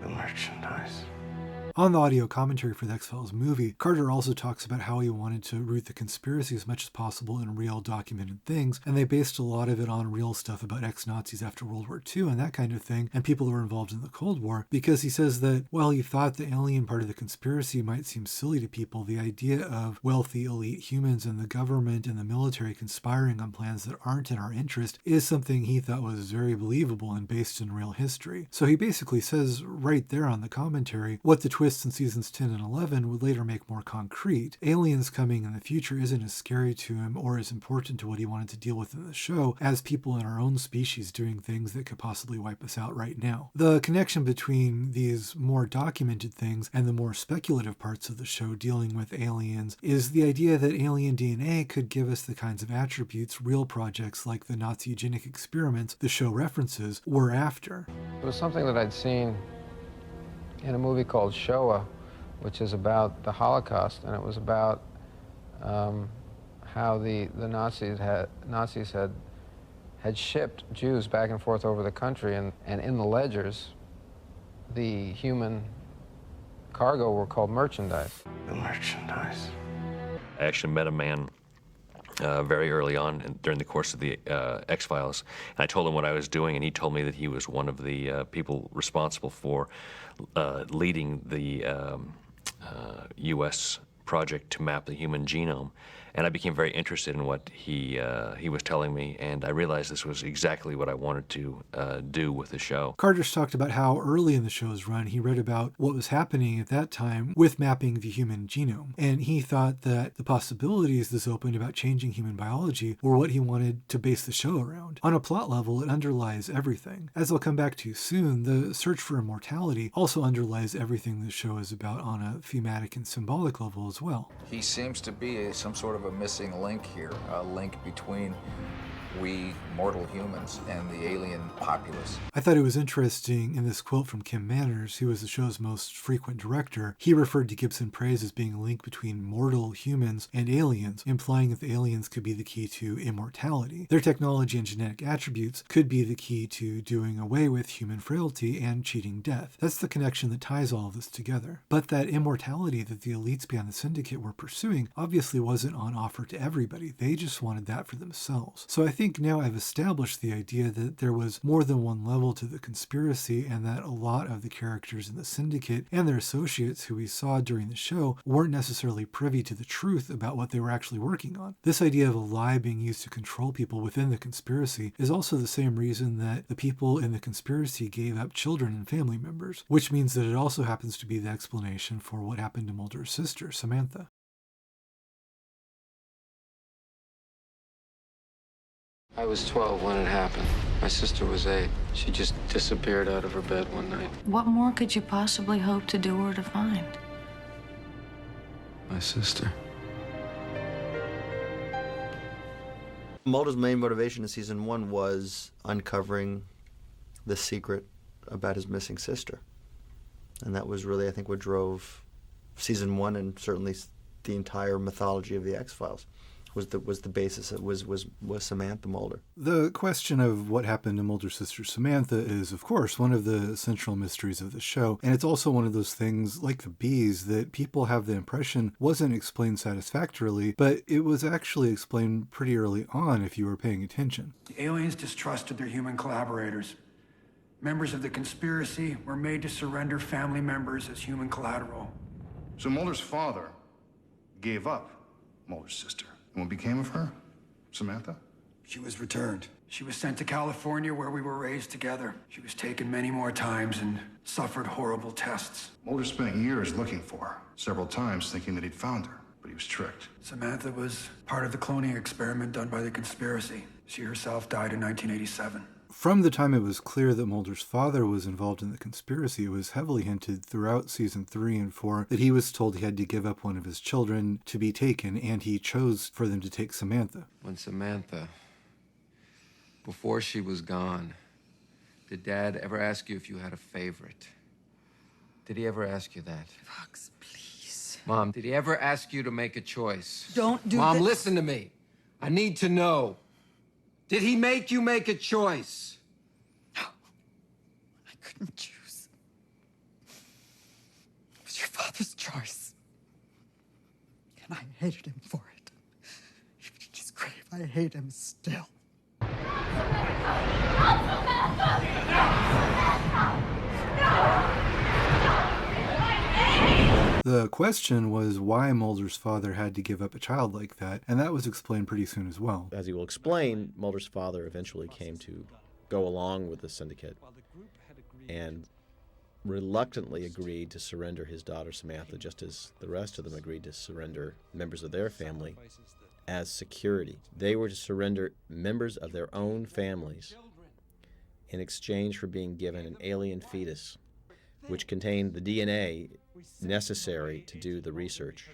The merchandise. On the audio commentary for the X-Files movie, Carter also talks about how he wanted to root the conspiracy as much as possible in real documented things, and they based a lot of it on real stuff about ex-Nazis after World War II and that kind of thing, and people who were involved in the Cold War, because he says that while he thought the alien part of the conspiracy might seem silly to people, the idea of wealthy elite humans and the government and the military conspiring on plans that aren't in our interest is something he thought was very believable and based in real history. So he basically says right there on the commentary what the twists in seasons 10 and 11 would later make more concrete. Aliens coming in the future isn't as scary to him or as important to what he wanted to deal with in the show as people in our own species doing things that could possibly wipe us out right now. The connection between these more documented things and the more speculative parts of the show dealing with aliens is the idea that alien DNA could give us the kinds of attributes real projects like the Nazi eugenic experiments the show references were after. It was something that I'd seen in a movie called Shoah, which is about the Holocaust, and it was about how the Nazis had shipped Jews back and forth over the country, and in the ledgers, the human cargo were called merchandise. The merchandise. I actually met a man very early on during the course of the X-Files, and I told him what I was doing, and he told me that he was one of the people responsible for leading the U.S. project to map the human genome. And I became very interested in what he was telling me, and I realized this was exactly what I wanted to do with the show. Carter's talked about how early in the show's run he read about what was happening at that time with mapping the human genome, and he thought that the possibilities this opened about changing human biology were what he wanted to base the show around. On a plot level, it underlies everything. As I'll come back to soon, the search for immortality also underlies everything the show is about on a thematic and symbolic level as well. He seems to be some sort of a missing link here, a link between we mortal humans and the alien populace. I thought it was interesting in this quote from Kim Manners, who was the show's most frequent director. He referred to Gibson Praise as being a link between mortal humans and aliens, implying that the aliens could be the key to immortality. Their technology and genetic attributes could be the key to doing away with human frailty and cheating death. That's the connection that ties all of this together. But that immortality that the elites behind the Syndicate were pursuing obviously wasn't on offer to everybody. They just wanted that for themselves. So I think now I've established the idea that there was more than one level to the conspiracy, and that a lot of the characters in the Syndicate and their associates who we saw during the show weren't necessarily privy to the truth about what they were actually working on. This idea of a lie being used to control people within the conspiracy is also the same reason that the people in the conspiracy gave up children and family members, which means that it also happens to be the explanation for what happened to Mulder's sister, Samantha. I was 12 when it happened. My sister was 8. She just disappeared out of her bed one night. What more could you possibly hope to do or to find? My sister. Mulder's main motivation in season 1 was uncovering the secret about his missing sister. And that was really, I think, what drove season 1 and certainly the entire mythology of the X-Files. was the basis. It was Samantha Mulder. The question of what happened to Mulder's sister Samantha is, of course, one of the central mysteries of the show, and it's also one of those things, like the bees, that people have the impression wasn't explained satisfactorily, but it was actually explained pretty early on if you were paying attention. The aliens distrusted their human collaborators. Members of the conspiracy were made to surrender family members as human collateral. So Mulder's father gave up Mulder's sister. And what became of her? Samantha? She was returned. She was sent to California, where we were raised together. She was taken many more times and suffered horrible tests. Mulder spent years looking for her, several times thinking that he'd found her, but he was tricked. Samantha was part of the cloning experiment done by the conspiracy. She herself died in 1987. From the time it was clear that Mulder's father was involved in the conspiracy, it was heavily hinted throughout season 3 and 4 that he was told he had to give up one of his children to be taken, and he chose for them to take Samantha. When Samantha, before she was gone, did Dad ever ask you if you had a favorite? Did he ever ask you that? Fox, please. Mom, did he ever ask you to make a choice? Don't do Mom, this. listen to me. I need to know. Did he make you make a choice? No. I couldn't choose. It was your father's choice. And I hated him for it. Even in his grave, I hate him still. The question was why Mulder's father had to give up a child like that, and that was explained pretty soon as well. As he will explain, Mulder's father eventually came to go along with the Syndicate and reluctantly agreed to surrender his daughter Samantha, just as the rest of them agreed to surrender members of their family as security. They were to surrender members of their own families in exchange for being given an alien fetus, which contained the DNA necessary to do the research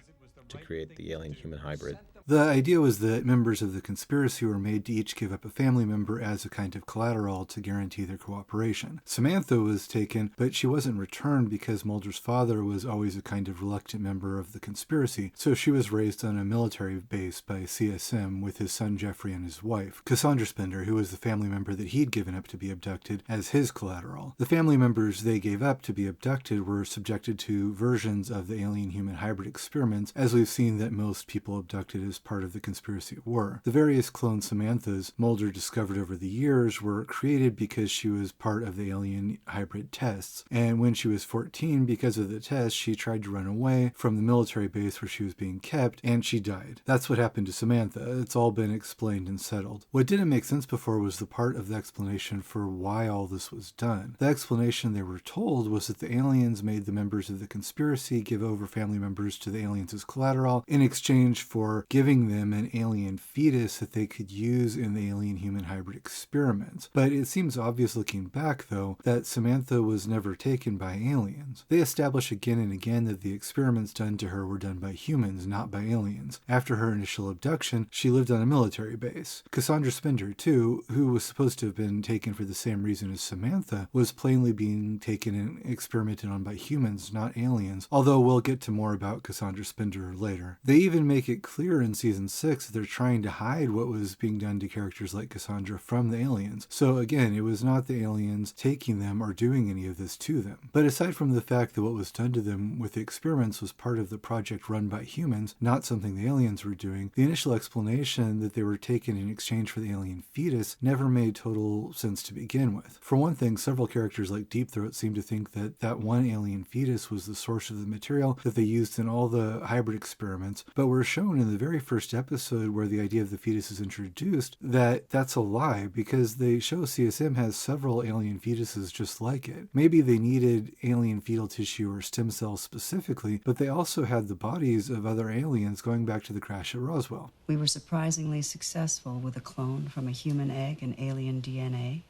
to create the alien-human hybrid. The idea was that members of the conspiracy were made to each give up a family member as a kind of collateral to guarantee their cooperation. Samantha was taken, but she wasn't returned because Mulder's father was always a kind of reluctant member of the conspiracy, so she was raised on a military base by CSM with his son Jeffrey and his wife, Cassandra Spender, who was the family member that he'd given up to be abducted, as his collateral. The family members they gave up to be abducted were subjected to versions of the alien-human hybrid experiments, as we've seen that most people abducted as part of the conspiracy were. The various clone Samanthas Mulder discovered over the years were created because she was part of the alien hybrid tests, and when she was 14, because of the tests, she tried to run away from the military base where she was being kept, and she died. That's what happened to Samantha. It's all been explained and settled. What didn't make sense before was the part of the explanation for why all this was done. The explanation they were told was that the aliens made the members of the conspiracy give over family members to the aliens as collateral in exchange for giving them an alien fetus that they could use in the alien-human hybrid experiments. But it seems obvious looking back, though, that Samantha was never taken by aliens. They establish again and again that the experiments done to her were done by humans, not by aliens. After her initial abduction, she lived on a military base. Cassandra Spender, too, who was supposed to have been taken for the same reason as Samantha, was plainly being taken and experimented on by humans, not aliens, although we'll get to more about Cassandra Spender later. They even make it clear in season 6 that they're trying to hide what was being done to characters like Cassandra from the aliens. So again, it was not the aliens taking them or doing any of this to them. But aside from the fact that what was done to them with the experiments was part of the project run by humans, not something the aliens were doing, the initial explanation that they were taken in exchange for the alien fetus never made total sense to begin with. For one thing, several characters like Deep Throat seem to think that that one alien fetus was the source of the material that they used in all the hybrid experiments, but we're shown in the very first episode where the idea of the fetus is introduced that that's a lie, because they show CSM has several alien fetuses just like it. Maybe they needed alien fetal tissue or stem cells specifically, but they also had the bodies of other aliens going back to the crash at Roswell. We were surprisingly successful with a clone from a human egg and alien DNA.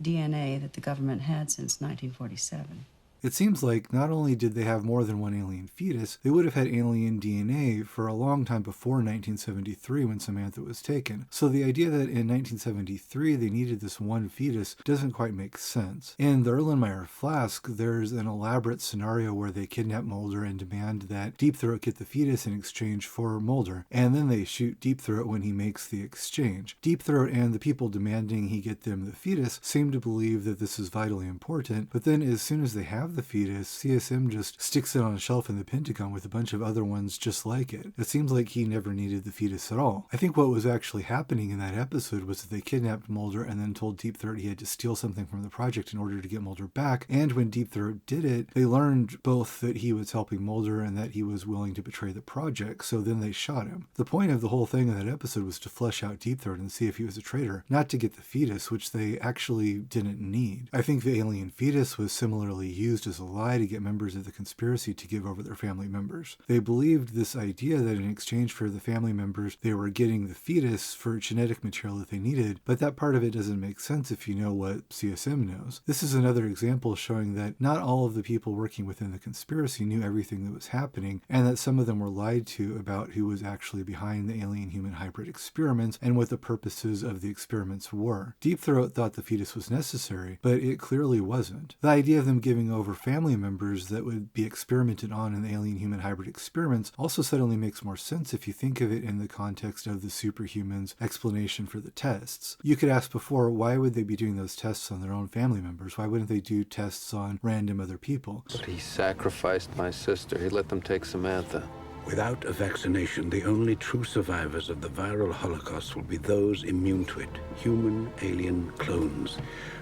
DNA that the government had since 1947. It seems like not only did they have more than one alien fetus, they would have had alien DNA for a long time before 1973 when Samantha was taken. So the idea that in 1973 they needed this one fetus doesn't quite make sense. In the Erlenmeyer Flask, there's an elaborate scenario where they kidnap Mulder and demand that Deep Throat get the fetus in exchange for Mulder, and then they shoot Deep Throat when he makes the exchange. Deep Throat and the people demanding he get them the fetus seem to believe that this is vitally important, but then as soon as they have the fetus, CSM just sticks it on a shelf in the Pentagon with a bunch of other ones just like it. It seems like he never needed the fetus at all. I think what was actually happening in that episode was that they kidnapped Mulder and then told Deep Throat he had to steal something from the project in order to get Mulder back, and when Deep Throat did it, they learned both that he was helping Mulder and that he was willing to betray the project, so then they shot him. The point of the whole thing in that episode was to flesh out Deep Throat and see if he was a traitor, not to get the fetus, which they actually didn't need. I think the alien fetus was similarly used as a lie to get members of the conspiracy to give over their family members. They believed this idea that in exchange for the family members, they were getting the fetus for genetic material that they needed, but that part of it doesn't make sense if you know what CSM knows. This is another example showing that not all of the people working within the conspiracy knew everything that was happening, and that some of them were lied to about who was actually behind the alien-human hybrid experiments and what the purposes of the experiments were. Deep Throat thought the fetus was necessary, but it clearly wasn't. The idea of them giving over family members that would be experimented on in the alien-human hybrid experiments also suddenly makes more sense if you think of it in the context of the superhumans' explanation for the tests. You could ask before, why would they be doing those tests on their own family members? Why wouldn't they do tests on random other people? But he sacrificed my sister. He let them take Samantha. Without a vaccination, the only true survivors of the viral holocaust will be those immune to it, human-alien clones.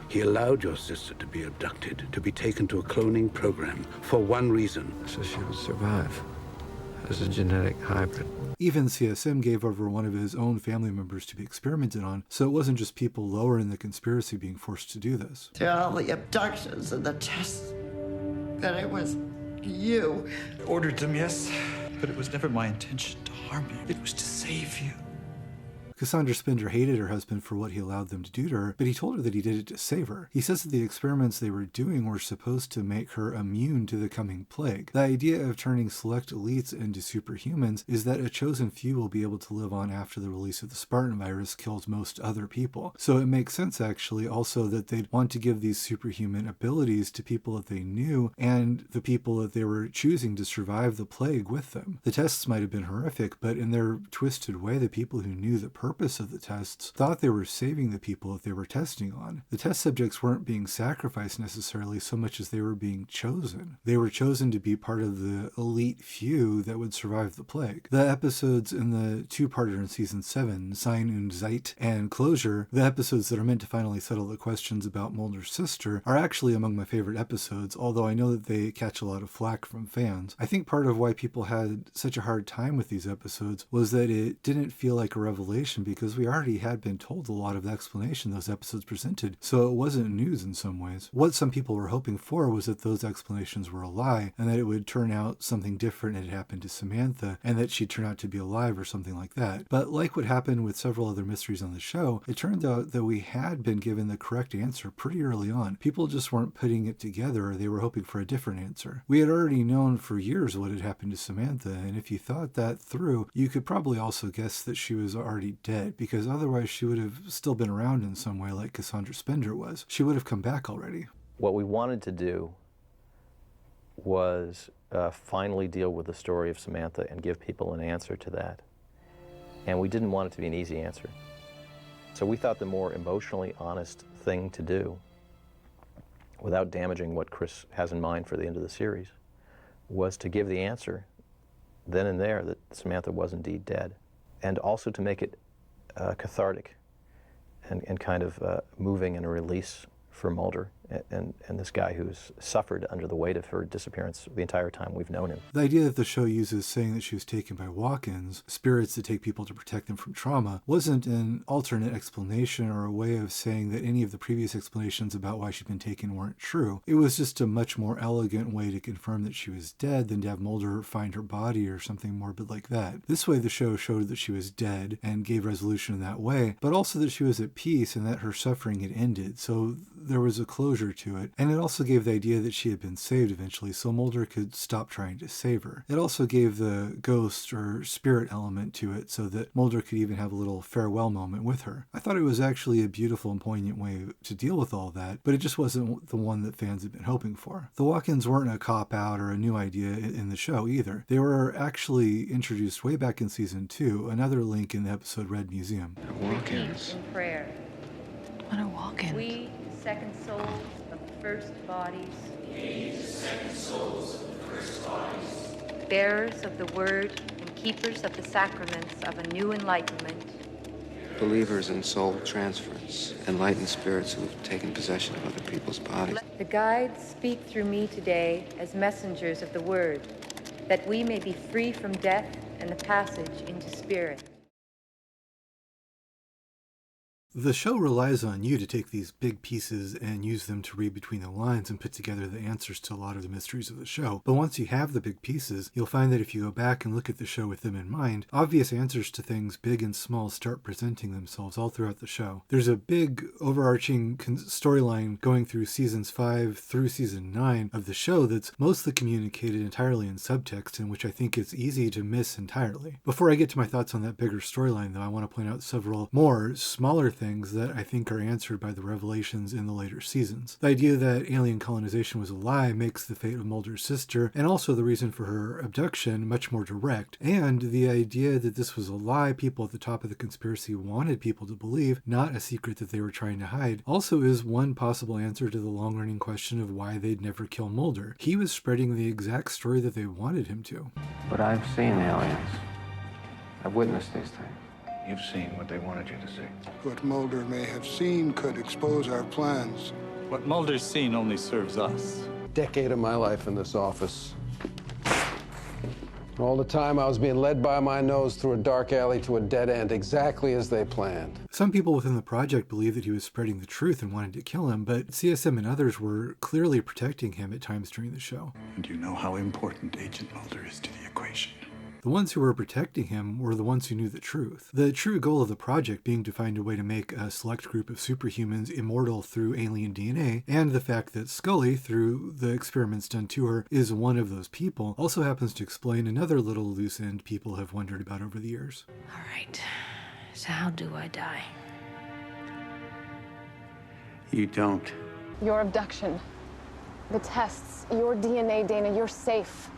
He allowed your sister to be abducted, to be taken to a cloning program, for one reason. So she would survive as a genetic hybrid. Even CSM gave over one of his own family members to be experimented on, so it wasn't just people lower in the conspiracy being forced to do this. Through all the abductions and the tests, that it was you. Ordered them, yes, but it was never my intention to harm you. It was to save you. Cassandra Spender hated her husband for what he allowed them to do to her, but he told her that he did it to save her. He says that the experiments they were doing were supposed to make her immune to the coming plague. The idea of turning select elites into superhumans is that a chosen few will be able to live on after the release of the Spartan Virus kills most other people. So it makes sense, actually, also that they'd want to give these superhuman abilities to people that they knew and the people that they were choosing to survive the plague with them. The tests might have been horrific, but in their twisted way, the people who knew the purpose of the tests thought they were saving the people that they were testing on. The test subjects weren't being sacrificed necessarily so much as they were being chosen. They were chosen to be part of the elite few that would survive the plague. The episodes in the two-parter in season 7, Sein und Zeit and Closure, the episodes that are meant to finally settle the questions about Mulder's sister, are actually among my favorite episodes, although I know that they catch a lot of flack from fans. I think part of why people had such a hard time with these episodes was that it didn't feel like a revelation because we already had been told a lot of the explanation those episodes presented, so it wasn't news in some ways. What some people were hoping for was that those explanations were a lie, and that it would turn out something different had happened to Samantha, and that she'd turn out to be alive or something like that. But like what happened with several other mysteries on the show, it turned out that we had been given the correct answer pretty early on. People just weren't putting it together, or they were hoping for a different answer. We had already known for years what had happened to Samantha, and if you thought that through, you could probably also guess that she was already dead, because otherwise she would have still been around in some way like Cassandra Spender was. She would have come back already. What we wanted to do was finally deal with the story of Samantha and give people an answer to that. And we didn't want it to be an easy answer. So we thought the more emotionally honest thing to do, without damaging what Chris has in mind for the end of the series, was to give the answer then and there that Samantha was indeed dead. And also to make it cathartic and kind of moving and a release for Mulder and this guy who's suffered under the weight of her disappearance the entire time we've known him. The idea that the show uses saying that she was taken by walk-ins, spirits that take people to protect them from trauma, wasn't an alternate explanation or a way of saying that any of the previous explanations about why she'd been taken weren't true. It was just a much more elegant way to confirm that she was dead than to have Mulder find her body or something morbid like that. This way the show showed that she was dead and gave resolution in that way, but also that she was at peace and that her suffering had ended, so there was a closure closure to it, and it also gave the idea that she had been saved eventually, so Mulder could stop trying to save her. It also gave the ghost or spirit element to it, so that Mulder could even have a little farewell moment with her. I thought it was actually a beautiful and poignant way to deal with all that, but it just wasn't the one that fans had been hoping for. The walk-ins weren't a cop-out or a new idea in the show either. They were actually introduced way back in season 2, another link in the episode Red Museum. Walk-ins. In prayer. What are walk-ins? We, second souls of the first bodies. We, second souls of the first bodies. Bearers of the word and keepers of the sacraments of a new enlightenment. Believers in soul transference, enlightened spirits who have taken possession of other people's bodies. The guides speak through me today as messengers of the word, that we may be free from death and the passage into spirit. The show relies on you to take these big pieces and use them to read between the lines and put together the answers to a lot of the mysteries of the show. But once you have the big pieces, you'll find that if you go back and look at the show with them in mind, obvious answers to things big and small start presenting themselves all throughout the show. There's a big overarching storyline going through seasons 5 through season 9 of the show that's mostly communicated entirely in subtext, and which I think is easy to miss entirely. Before I get to my thoughts on that bigger storyline, though, I want to point out several more smaller things that I think are answered by the revelations in the later seasons. The idea that alien colonization was a lie makes the fate of Mulder's sister, and also the reason for her abduction, much more direct, and the idea that this was a lie people at the top of the conspiracy wanted people to believe, not a secret that they were trying to hide, also is one possible answer to the long-running question of why they'd never kill Mulder. He was spreading the exact story that they wanted him to. But I've seen aliens. I've witnessed these things. You've seen what they wanted you to see. What Mulder may have seen could expose our plans. What Mulder's seen only serves us. Decade of my life in this office. All the time I was being led by my nose through a dark alley to a dead end, exactly as they planned. Some people within the project believed that he was spreading the truth and wanted to kill him, but CSM and others were clearly protecting him at times during the show. And you know how important Agent Mulder is to the equation. The ones who were protecting him were the ones who knew the truth. The true goal of the project being to find a way to make a select group of superhumans immortal through alien DNA, and the fact that Scully, through the experiments done to her, is one of those people, also happens to explain another little loose end people have wondered about over the years. All right. So how do I die? You don't. Your abduction, the tests, your DNA, Dana, you're safe.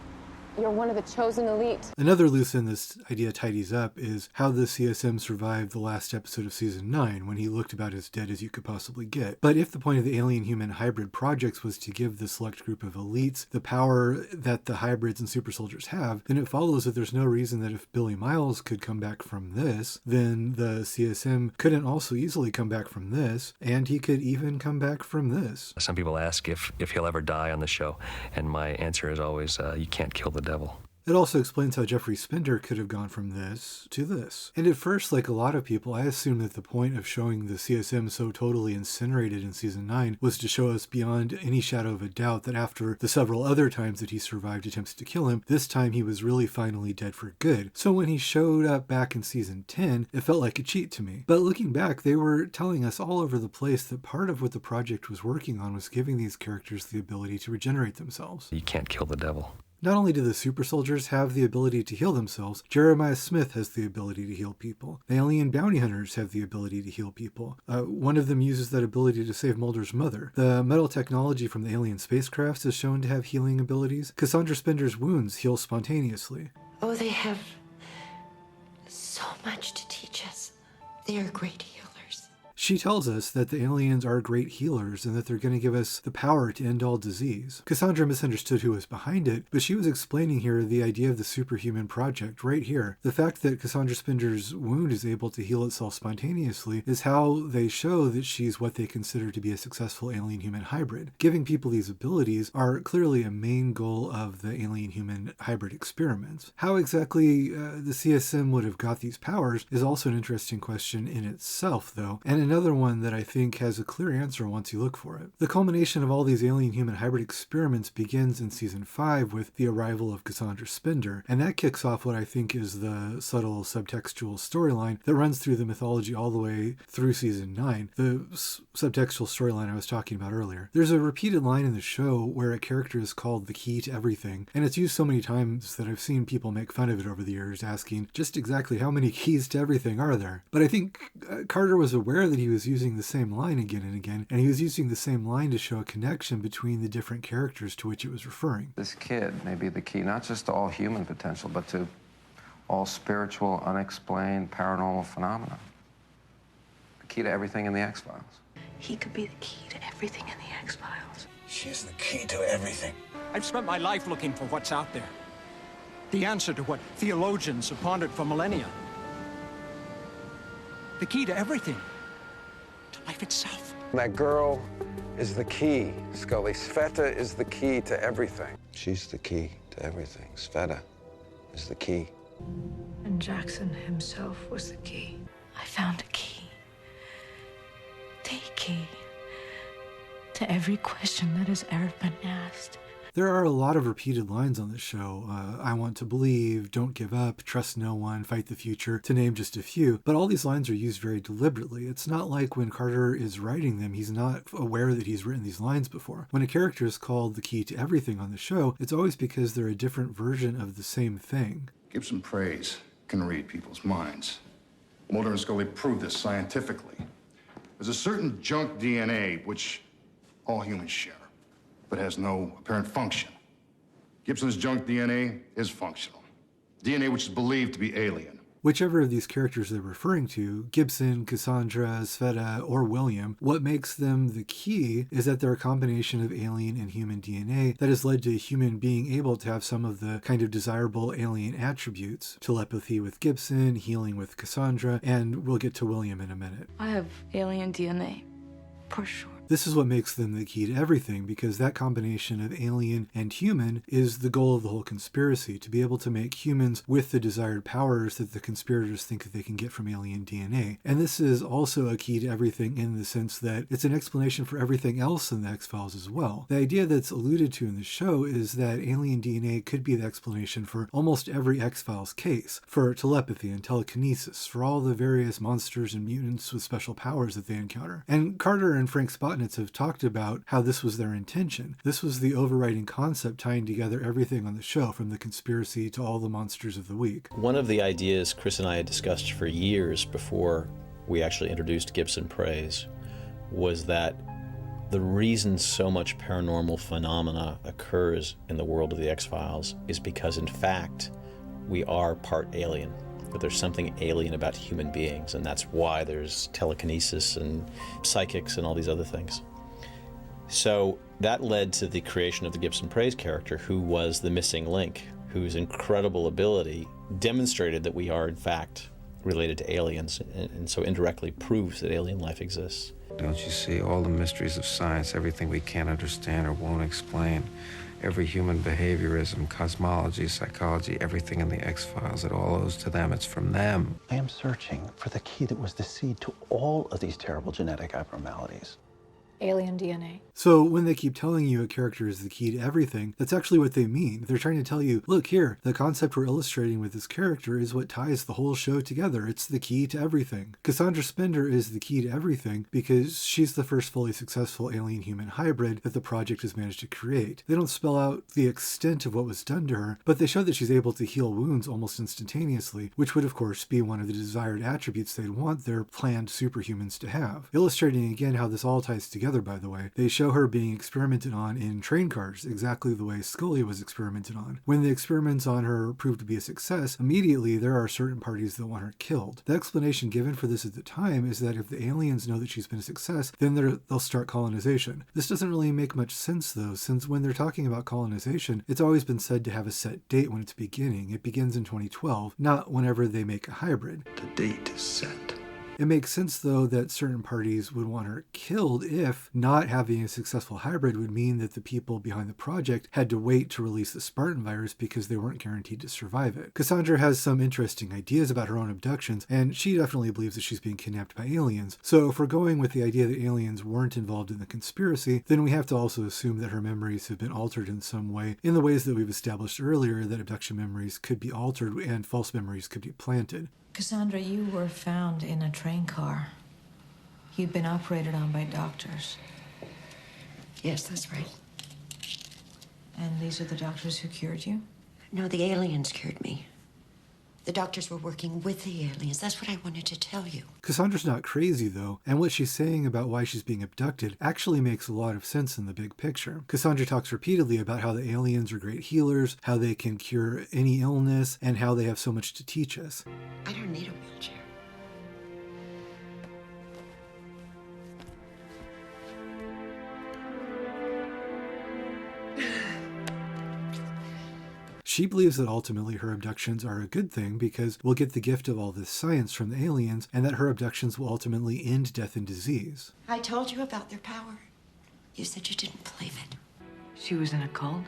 You're one of the chosen elite. Another loose end this idea tidies up is how the CSM survived the last episode of season 9, when he looked about as dead as you could possibly get. But if the point of the alien-human hybrid projects was to give the select group of elites the power that the hybrids and super soldiers have, then it follows that there's no reason that if Billy Miles could come back from this, then the CSM couldn't also easily come back from this, and he could even come back from this. Some people ask if he'll ever die on the show, and my answer is always, you can't kill the devil. It also explains how Jeffrey Spender could have gone from this to this. And at first, like a lot of people, I assumed that the point of showing the CSM so totally incinerated in season 9 was to show us beyond any shadow of a doubt that after the several other times that he survived attempts to kill him, this time he was really finally dead for good. So when he showed up back in season 10, it felt like a cheat to me. But looking back, they were telling us all over the place that part of what the project was working on was giving these characters the ability to regenerate themselves. You can't kill the devil. Not only do the super soldiers have the ability to heal themselves, Jeremiah Smith has the ability to heal people. The alien bounty hunters have the ability to heal people. One of them uses that ability to save Mulder's mother. The metal technology from the alien spacecrafts is shown to have healing abilities. Cassandra Spender's wounds heal spontaneously. Oh, they have so much to teach us. They are great healers. She tells us that the aliens are great healers and that they're going to give us the power to end all disease. Cassandra misunderstood who was behind it, but she was explaining here the idea of the superhuman project right here. The fact that Cassandra Spender's wound is able to heal itself spontaneously is how they show that she's what they consider to be a successful alien-human hybrid. Giving people these abilities are clearly a main goal of the alien-human hybrid experiments. How exactly the CSM would have got these powers is also an interesting question in itself, though, and another another one that I think has a clear answer once you look for it. The culmination of all these alien-human hybrid experiments begins in Season 5 with the arrival of Cassandra Spender, and that kicks off what I think is the subtle subtextual storyline that runs through the mythology all the way through Season 9, the subtextual storyline I was talking about earlier. There's a repeated line in the show where a character is called the key to everything, and it's used so many times that I've seen people make fun of it over the years, asking just exactly how many keys to everything are there. But I think Carter was aware that he was using the same line again and again, and he was using the same line to show a connection between the different characters to which it was referring. This kid may be the key, not just to all human potential, but to all spiritual, unexplained, paranormal phenomena. The key to everything in the X-Files. He could be the key to everything in the X-Files. She's the key to everything. I've spent my life looking for what's out there. The answer to what theologians have pondered for millennia. The key to everything. To life itself. That girl is the key, Scully. Sveta is the key to everything. She's the key to everything. Sveta is the key. And Jackson himself was the key. I found a key. The key to every question that has ever been asked. There are a lot of repeated lines on this show. I want to believe, don't give up, trust no one, fight the future, to name just a few. But all these lines are used very deliberately. It's not like when Carter is writing them, he's not aware that he's written these lines before. When a character is called the key to everything on the show, it's always because they're a different version of the same thing. Gibson praise can read people's minds. Mulder and Scully proved this scientifically. There's a certain junk DNA which all humans share, but has no apparent function. Gibson's junk DNA is functional. DNA which is believed to be alien. Whichever of these characters they're referring to, Gibson, Cassandra, Sveta, or William, what makes them the key is that they're a combination of alien and human DNA that has led to a human being able to have some of the kind of desirable alien attributes. Telepathy with Gibson, healing with Cassandra, and we'll get to William in a minute. I have alien DNA, for sure. This is what makes them the key to everything, because that combination of alien and human is the goal of the whole conspiracy, to be able to make humans with the desired powers that the conspirators think that they can get from alien DNA. And this is also a key to everything in the sense that it's an explanation for everything else in the X-Files as well. The idea that's alluded to in the show is that alien DNA could be the explanation for almost every X-Files case, for telepathy and telekinesis, for all the various monsters and mutants with special powers that they encounter. And Carter and Frank Spotnitz have talked about how this was their intention. This was the overriding concept tying together everything on the show, from the conspiracy to all the monsters of the week. One of the ideas Chris and I had discussed for years before we actually introduced Gibson Praise was that the reason so much paranormal phenomena occurs in the world of the X-Files is because, in fact, we are part alien. But there's something alien about human beings, and that's why there's telekinesis and psychics and all these other things. So that led to the creation of the Gibson Praise character, who was the missing link, whose incredible ability demonstrated that we are, in fact, related to aliens, and so indirectly proves that alien life exists. Don't you see all the mysteries of science, everything we can't understand or won't explain? Every human behaviorism, cosmology, psychology, everything in the X-Files, it all owes to them. It's from them. I am searching for the key that was the seed to all of these terrible genetic abnormalities. Alien DNA. So when they keep telling you a character is the key to everything, that's actually what they mean. They're trying to tell you, look here, the concept we're illustrating with this character is what ties the whole show together. It's the key to everything. Cassandra Spender is the key to everything because she's the first fully successful alien-human hybrid that the project has managed to create. They don't spell out the extent of what was done to her, but they show that she's able to heal wounds almost instantaneously, which would of course be one of the desired attributes they'd want their planned superhumans to have. Illustrating again how this all ties together, by the way, they show her being experimented on in train cars, exactly the way Scully was experimented on. When the experiments on her proved to be a success, immediately there are certain parties that want her killed. The explanation given for this at the time is that if the aliens know that she's been a success, then they'll start colonization. This doesn't really make much sense though, since when they're talking about colonization, it's always been said to have a set date when it's beginning. It begins in 2012, not whenever they make a hybrid. The date is set. It makes sense, though, that certain parties would want her killed if not having a successful hybrid would mean that the people behind the project had to wait to release the Spartan virus because they weren't guaranteed to survive it. Cassandra has some interesting ideas about her own abductions, and she definitely believes that she's being kidnapped by aliens. So if we're going with the idea that aliens weren't involved in the conspiracy, then we have to also assume that her memories have been altered in some way, in the ways that we've established earlier that abduction memories could be altered and false memories could be planted. Cassandra, you were found in a train car. You'd been operated on by doctors. Yes, that's right. And these are the doctors who cured you? No, the aliens cured me. The doctors were working with the aliens. That's what I wanted to tell you. Cassandra's not crazy, though, and what she's saying about why she's being abducted actually makes a lot of sense in the big picture. Cassandra talks repeatedly about how the aliens are great healers, how they can cure any illness, and how they have so much to teach us. I don't need a wheelchair. She believes that ultimately her abductions are a good thing because we'll get the gift of all this science from the aliens, and that her abductions will ultimately end death and disease. I told you about their power. You said you didn't believe it. She was in a cult?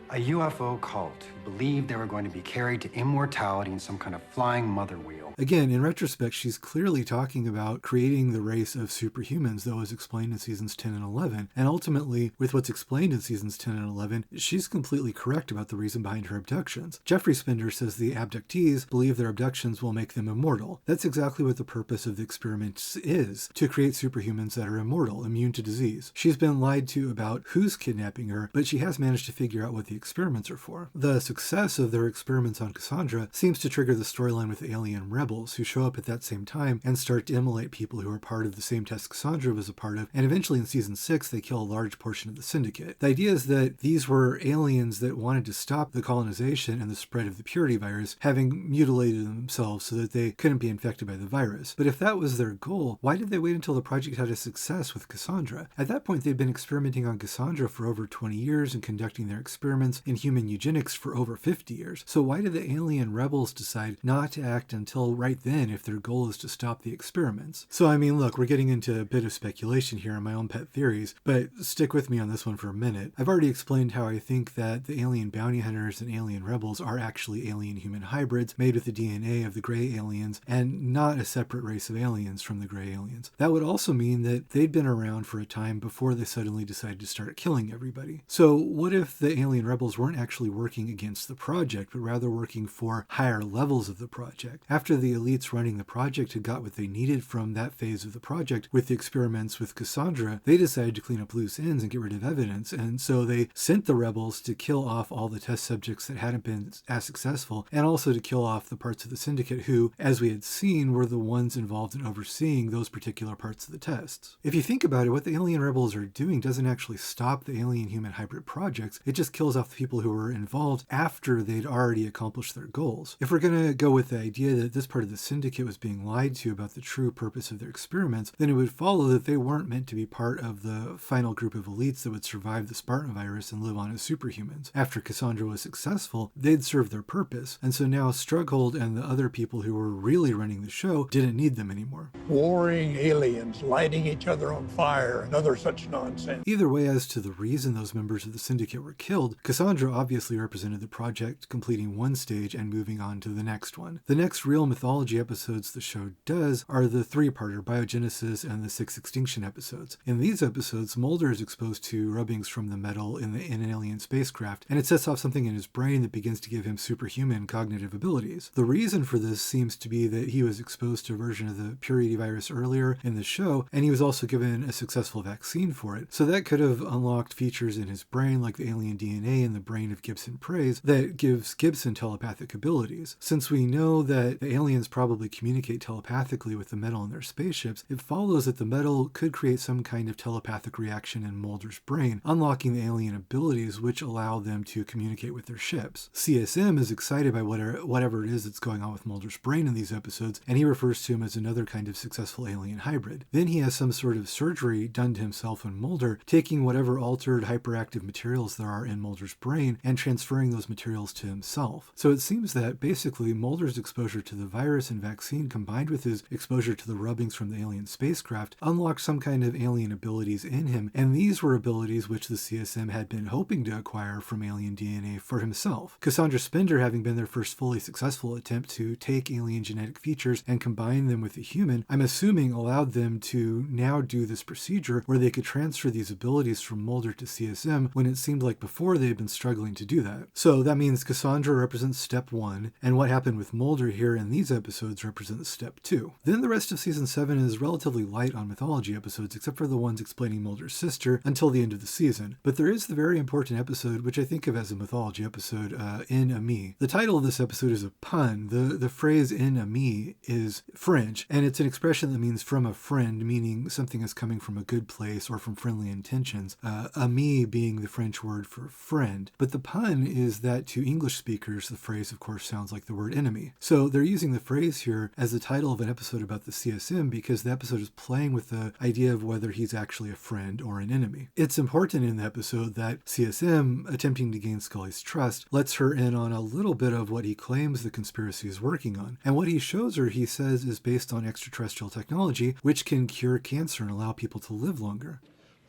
A UFO cult who believed they were going to be carried to immortality in some kind of flying mother wheel. Again, in retrospect, she's clearly talking about creating the race of superhumans that was explained in seasons 10 and 11. And ultimately, with what's explained in seasons 10 and 11, she's completely correct about the reason behind her abductions. Jeffrey Spender says the abductees believe their abductions will make them immortal. That's exactly what the purpose of the experiments is, to create superhumans that are immortal, immune to disease. She's been lied to about who's kidnapping her, but she has managed to figure out what the experiments are for. The success of their experiments on Cassandra seems to trigger the storyline with the alien rebels who show up at that same time and start to immolate people who are part of the same test Cassandra was a part of, and eventually in season 6 they kill a large portion of the Syndicate. The idea is that these were aliens that wanted to stop the colonization and the spread of the purity virus, having mutilated themselves so that they couldn't be infected by the virus. But if that was their goal, why did they wait until the project had a success with Cassandra? At that point they'd been experimenting on Cassandra for over 20 years and conducting their experiments in human eugenics for over 50 years. So why did the alien rebels decide not to act until right then if their goal is to stop the experiments? So I mean, look, we're getting into a bit of speculation here on my own pet theories, but stick with me on this one for a minute. I've already explained how I think that the alien bounty hunters and alien rebels are actually alien-human hybrids made with the DNA of the gray aliens and not a separate race of aliens from the gray aliens. That would also mean that they'd been around for a time before they suddenly decided to start killing everybody. So what if the alien rebels weren't actually working against the project, but rather working for higher levels of the project? After the elites running the project had got what they needed from that phase of the project with the experiments with Cassandra, they decided to clean up loose ends and get rid of evidence, and so they sent the rebels to kill off all the test subjects that hadn't been as successful, and also to kill off the parts of the Syndicate who, as we had seen, were the ones involved in overseeing those particular parts of the tests. If you think about it, what the alien rebels are doing doesn't actually stop the alien-human hybrid projects, it just kills off the people who were involved after they'd already accomplished their goals. If we're going to go with the idea that this part of the Syndicate was being lied to about the true purpose of their experiments, then it would follow that they weren't meant to be part of the final group of elites that would survive the Spartan virus and live on as superhumans. After Cassandra was successful, they'd served their purpose, and so now Strughold and the other people who were really running the show didn't need them anymore. Warring aliens, lighting each other on fire, and other such nonsense. Either way, as to the reason those members of the Syndicate were killed, Cassandra obviously represented the project completing one stage and moving on to the next one. The next real mythology episodes the show does are the three-parter Biogenesis and the Sixth Extinction episodes. In these episodes, Mulder is exposed to rubbings from the metal in an alien spacecraft, and it sets off something in his brain that begins to give him superhuman cognitive abilities. The reason for this seems to be that he was exposed to a version of the purity virus earlier in the show, and he was also given a successful vaccine for it. So that could have unlocked features in his brain like the alien DNA in the brain of Gibson Praise that gives Gibson telepathic abilities. Since we know that the aliens probably communicate telepathically with the metal in their spaceships, it follows that the metal could create some kind of telepathic reaction in Mulder's brain, unlocking the alien abilities which allow them to communicate with their ships. CSM is excited by whatever it is that's going on with Mulder's brain in these episodes, and he refers to him as another kind of successful alien hybrid. Then he has some sort of surgery done to himself and Mulder, taking whatever altered hyperactive materials there are in Mulder's brain and transferring those materials to himself. So it seems that basically Mulder's exposure to the virus and vaccine combined with his exposure to the rubbings from the alien spacecraft unlocked some kind of alien abilities in him, and these were abilities which the CSM had been hoping to acquire from alien DNA for himself. Cassandra Spender having been their first fully successful attempt to take alien genetic features and combine them with a human, I'm assuming allowed them to now do this procedure where they could transfer these abilities from Mulder to CSM when it seemed like before they had been struggling to do that. So that means Cassandra represents step 1, and what happened with Mulder here in these episodes represents step 2. Then the rest of season 7 is relatively light on mythology episodes, except for the ones explaining Mulder's sister until the end of the season. But there is the very important episode, which I think of as a mythology episode, In Ami. The title of this episode is a pun. The phrase In Ami is French, and it's an expression that means from a friend, meaning something is coming from a good place or from friendly intentions. Ami being the French word for friend. But the pun is that to English speakers, the phrase, of course, sounds like the word enemy. So they're using the phrase here as the title of an episode about the CSM because the episode is playing with the idea of whether he's actually a friend or an enemy. It's important in the episode that CSM, attempting to gain Scully's trust, lets her in on a little bit of what he claims the conspiracy is working on. And what he shows her, he says, is based on extraterrestrial technology, which can cure cancer and allow people to live longer.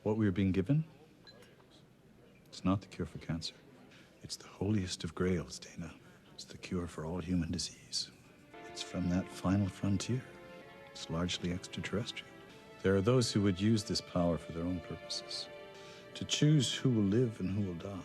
What we are being given, it's not the cure for cancer. It's the holiest of grails, Dana. It's the cure for all human disease. It's from that final frontier. It's largely extraterrestrial. There are those who would use this power for their own purposes, to choose who will live and who will die.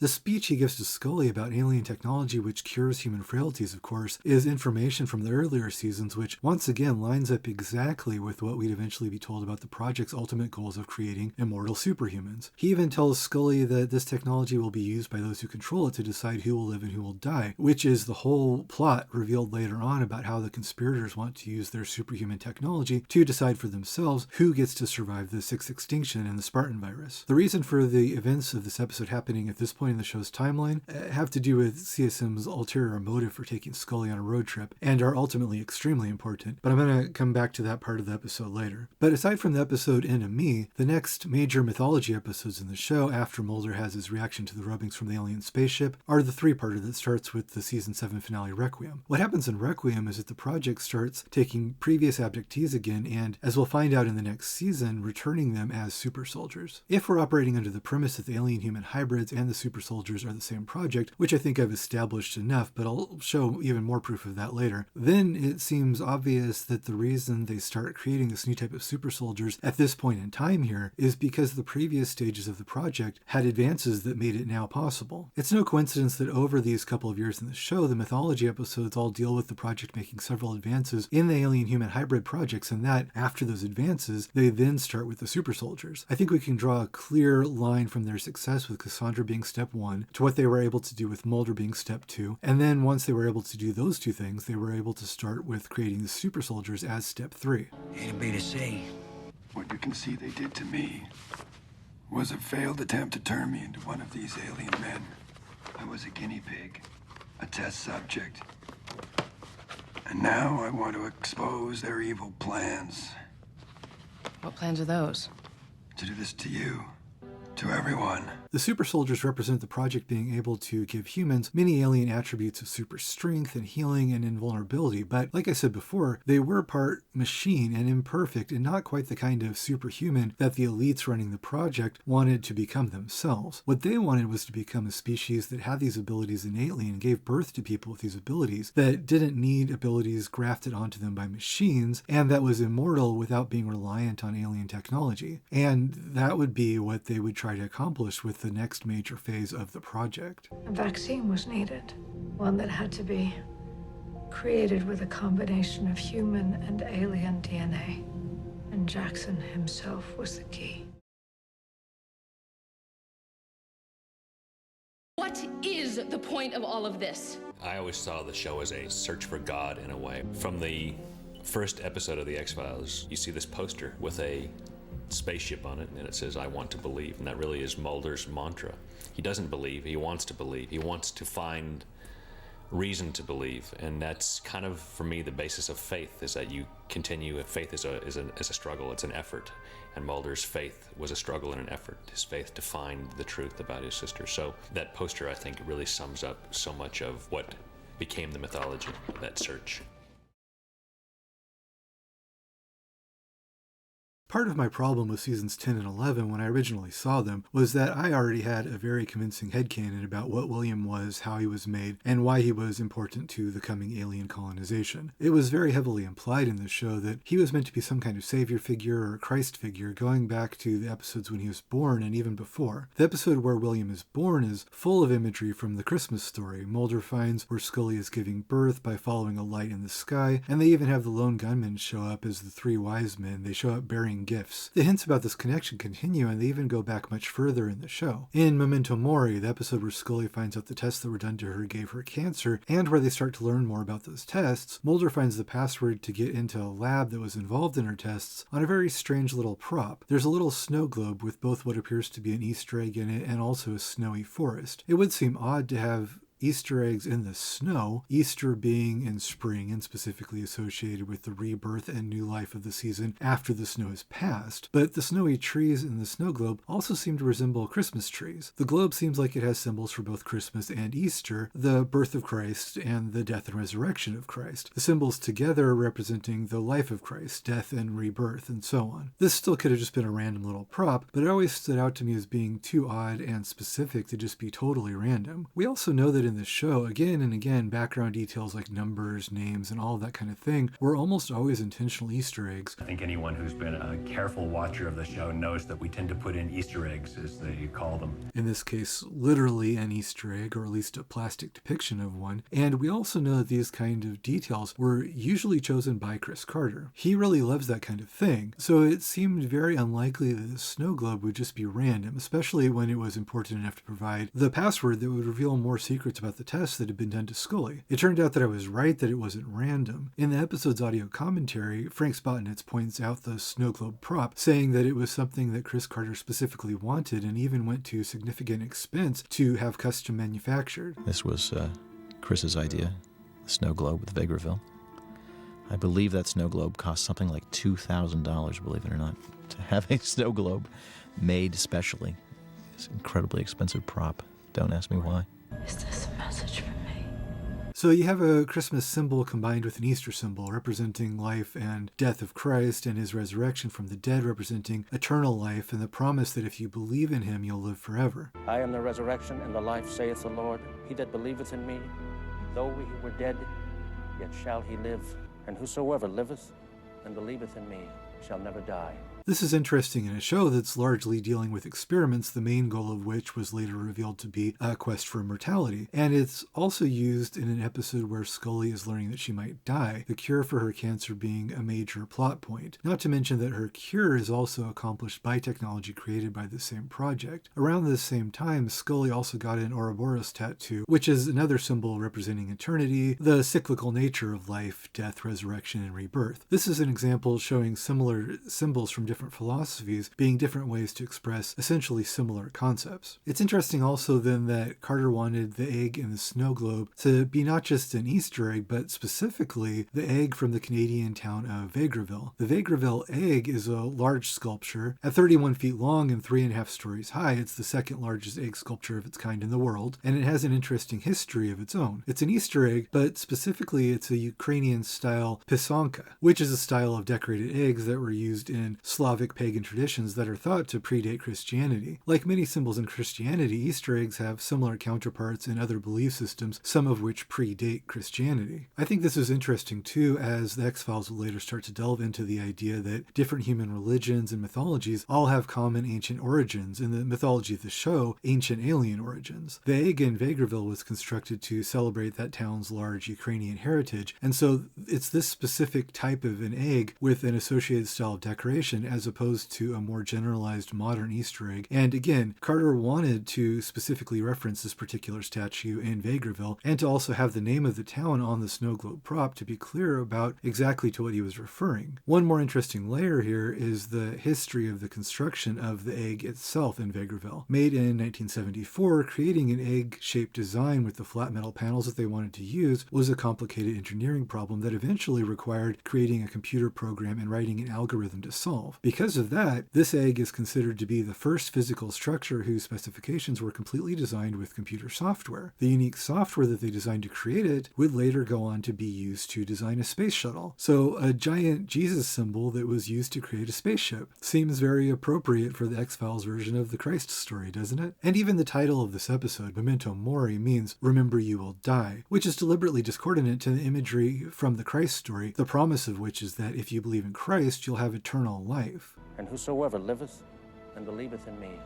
The speech he gives to Scully about alien technology which cures human frailties, of course, is information from the earlier seasons which once again lines up exactly with what we'd eventually be told about the project's ultimate goals of creating immortal superhumans. He even tells Scully that this technology will be used by those who control it to decide who will live and who will die, which is the whole plot revealed later on about how the conspirators want to use their superhuman technology to decide for themselves who gets to survive the sixth extinction in the Spartan Virus. The reason for the events of this episode happening at this point in the show's timeline have to do with CSM's ulterior motive for taking Scully on a road trip and are ultimately extremely important, but I'm going to come back to that part of the episode later. But aside from the episode In Ami, the next major mythology episodes in the show after Mulder has his reaction to the rubbings from the alien spaceship are the three-parter that starts with the season 7 finale Requiem. What happens in Requiem is that the project starts taking previous abductees again and, as we'll find out in the next season, returning them as super soldiers. If we're operating under the premise that the alien-human hybrids and the super soldiers are the same project, which I think I've established enough, but I'll show even more proof of that later, then it seems obvious that the reason they start creating this new type of super soldiers at this point in time here is because the previous stages of the project had advances that made it now possible. It's no coincidence that over these couple of years in the show, the mythology episodes all deal with the project making several advances in the alien-human hybrid projects, and that, after those advances, they then start with the super soldiers. I think we can draw a clear line from their success with Cassandra being step 1 to what they were able to do with Mulder being step 2, and then once they were able to do those two things, they were able to start with creating the super soldiers as step 3. A to B to C. What you can see they did to me was a failed attempt to turn me into one of these alien men. I was a guinea pig, a test subject. And now I want to expose their evil plans. What plans are those? To do this to you. To everyone. The super soldiers represent the project being able to give humans many alien attributes of super strength and healing and invulnerability, but like I said before, they were part machine and imperfect and not quite the kind of superhuman that the elites running the project wanted to become themselves. What they wanted was to become a species that had these abilities innately and gave birth to people with these abilities that didn't need abilities grafted onto them by machines and that was immortal without being reliant on alien technology. And that would be what they would try to accomplish with the next major phase of the project. A vaccine was needed, one that had to be created with a combination of human and alien DNA. And Jackson himself was the key. What is the point of all of this? I always saw the show as a search for God in a way. From the first episode of The X-Files, you see this poster with a spaceship on it, and it says, "I want to believe," and that really is Mulder's mantra. He doesn't believe, he wants to believe. He wants to find reason to believe, and that's kind of, for me, the basis of faith, is that you continue. Faith is a struggle, it's an effort, and Mulder's faith was a struggle and an effort, his faith to find the truth about his sister. So that poster, I think, really sums up so much of what became the mythology, that search. Part of my problem with seasons 10 and 11 when I originally saw them was that I already had a very convincing headcanon about what William was, how he was made, and why he was important to the coming alien colonization. It was very heavily implied in the show that he was meant to be some kind of savior figure or Christ figure, going back to the episodes when he was born and even before. The episode where William is born is full of imagery from the Christmas story. Mulder finds where Scully is giving birth by following a light in the sky, and they even have the lone gunmen show up as the three wise men. They show up bearing gifts. The hints about this connection continue, and they even go back much further in the show. In Memento Mori, the episode where Scully finds out the tests that were done to her gave her cancer, and where they start to learn more about those tests, Mulder finds the password to get into a lab that was involved in her tests on a very strange little prop. There's a little snow globe with both what appears to be an Easter egg in it and also a snowy forest. It would seem odd to have Easter eggs in the snow, Easter being in spring and specifically associated with the rebirth and new life of the season after the snow has passed, but the snowy trees in the snow globe also seem to resemble Christmas trees. The globe seems like it has symbols for both Christmas and Easter, the birth of Christ and the death and resurrection of Christ, the symbols together representing the life of Christ, death and rebirth, and so on. This still could have just been a random little prop, but it always stood out to me as being too odd and specific to just be totally random. We also know that in the show, again and again, background details like numbers, names, and all of that kind of thing were almost always intentional Easter eggs. I think anyone who's been a careful watcher of the show knows that we tend to put in Easter eggs, as they call them. In this case, literally an Easter egg, or at least a plastic depiction of one. And we also know that these kind of details were usually chosen by Chris Carter. He really loves that kind of thing, so it seemed very unlikely that the snow globe would just be random, especially when it was important enough to provide the password that would reveal more secrets about the tests that had been done to Scully. It turned out that I was right, that it wasn't random. In the episode's audio commentary, Frank Spotnitz points out the snow globe prop, saying that it was something that Chris Carter specifically wanted and even went to significant expense to have custom manufactured. This was Chris's idea, the snow globe with Vagreville. I believe that snow globe cost something like $2,000, believe it or not, to have a snow globe made specially. It's an incredibly expensive prop. Don't ask me why. Is this a message for me? So you have a Christmas symbol combined with an Easter symbol representing life and death of Christ and his resurrection from the dead representing eternal life and the promise that if you believe in him, you'll live forever. I am the resurrection and the life, saith the Lord. He that believeth in me, though we were dead, yet shall he live. And whosoever liveth and believeth in me shall never die. This is interesting in a show that's largely dealing with experiments, the main goal of which was later revealed to be a quest for immortality. And it's also used in an episode where Scully is learning that she might die, the cure for her cancer being a major plot point. Not to mention that her cure is also accomplished by technology created by the same project. Around the same time, Scully also got an Ouroboros tattoo, which is another symbol representing eternity, the cyclical nature of life, death, resurrection, and rebirth. This is an example showing similar symbols from different philosophies being different ways to express essentially similar concepts. It's interesting also then that Carter wanted the egg in the snow globe to be not just an Easter egg, but specifically the egg from the Canadian town of Vagreville. The Vagreville egg is a large sculpture at 31 feet long and 3.5 stories high. It's the second largest egg sculpture of its kind in the world, and it has an interesting history of its own. It's an Easter egg, but specifically it's a Ukrainian-style pisonka, which is a style of decorated eggs that were used in Slavic pagan traditions that are thought to predate Christianity. Like many symbols in Christianity, Easter eggs have similar counterparts in other belief systems, some of which predate Christianity. I think this is interesting too, as the X-Files will later start to delve into the idea that different human religions and mythologies all have common ancient origins. In the mythology of the show, ancient alien origins. The egg in Vagreville was constructed to celebrate that town's large Ukrainian heritage, and so it's this specific type of an egg with an associated style of decoration as as opposed to a more generalized modern Easter egg. And again, Carter wanted to specifically reference this particular statue in Inveigle and to also have the name of the town on the snow globe prop to be clear about exactly to what he was referring. One more interesting layer here is the history of the construction of the egg itself in Inveigle. Made in 1974, creating an egg-shaped design with the flat metal panels that they wanted to use was a complicated engineering problem that eventually required creating a computer program and writing an algorithm to solve. Because of that, this egg is considered to be the first physical structure whose specifications were completely designed with computer software. The unique software that they designed to create it would later go on to be used to design a space shuttle. So a giant Jesus symbol that was used to create a spaceship seems very appropriate for the X-Files version of the Christ story, doesn't it? And even the title of this episode, Memento Mori, means remember you will die, which is deliberately discordant to the imagery from the Christ story, the promise of which is that if you believe in Christ, you'll have eternal life. And whosoever liveth and believeth in me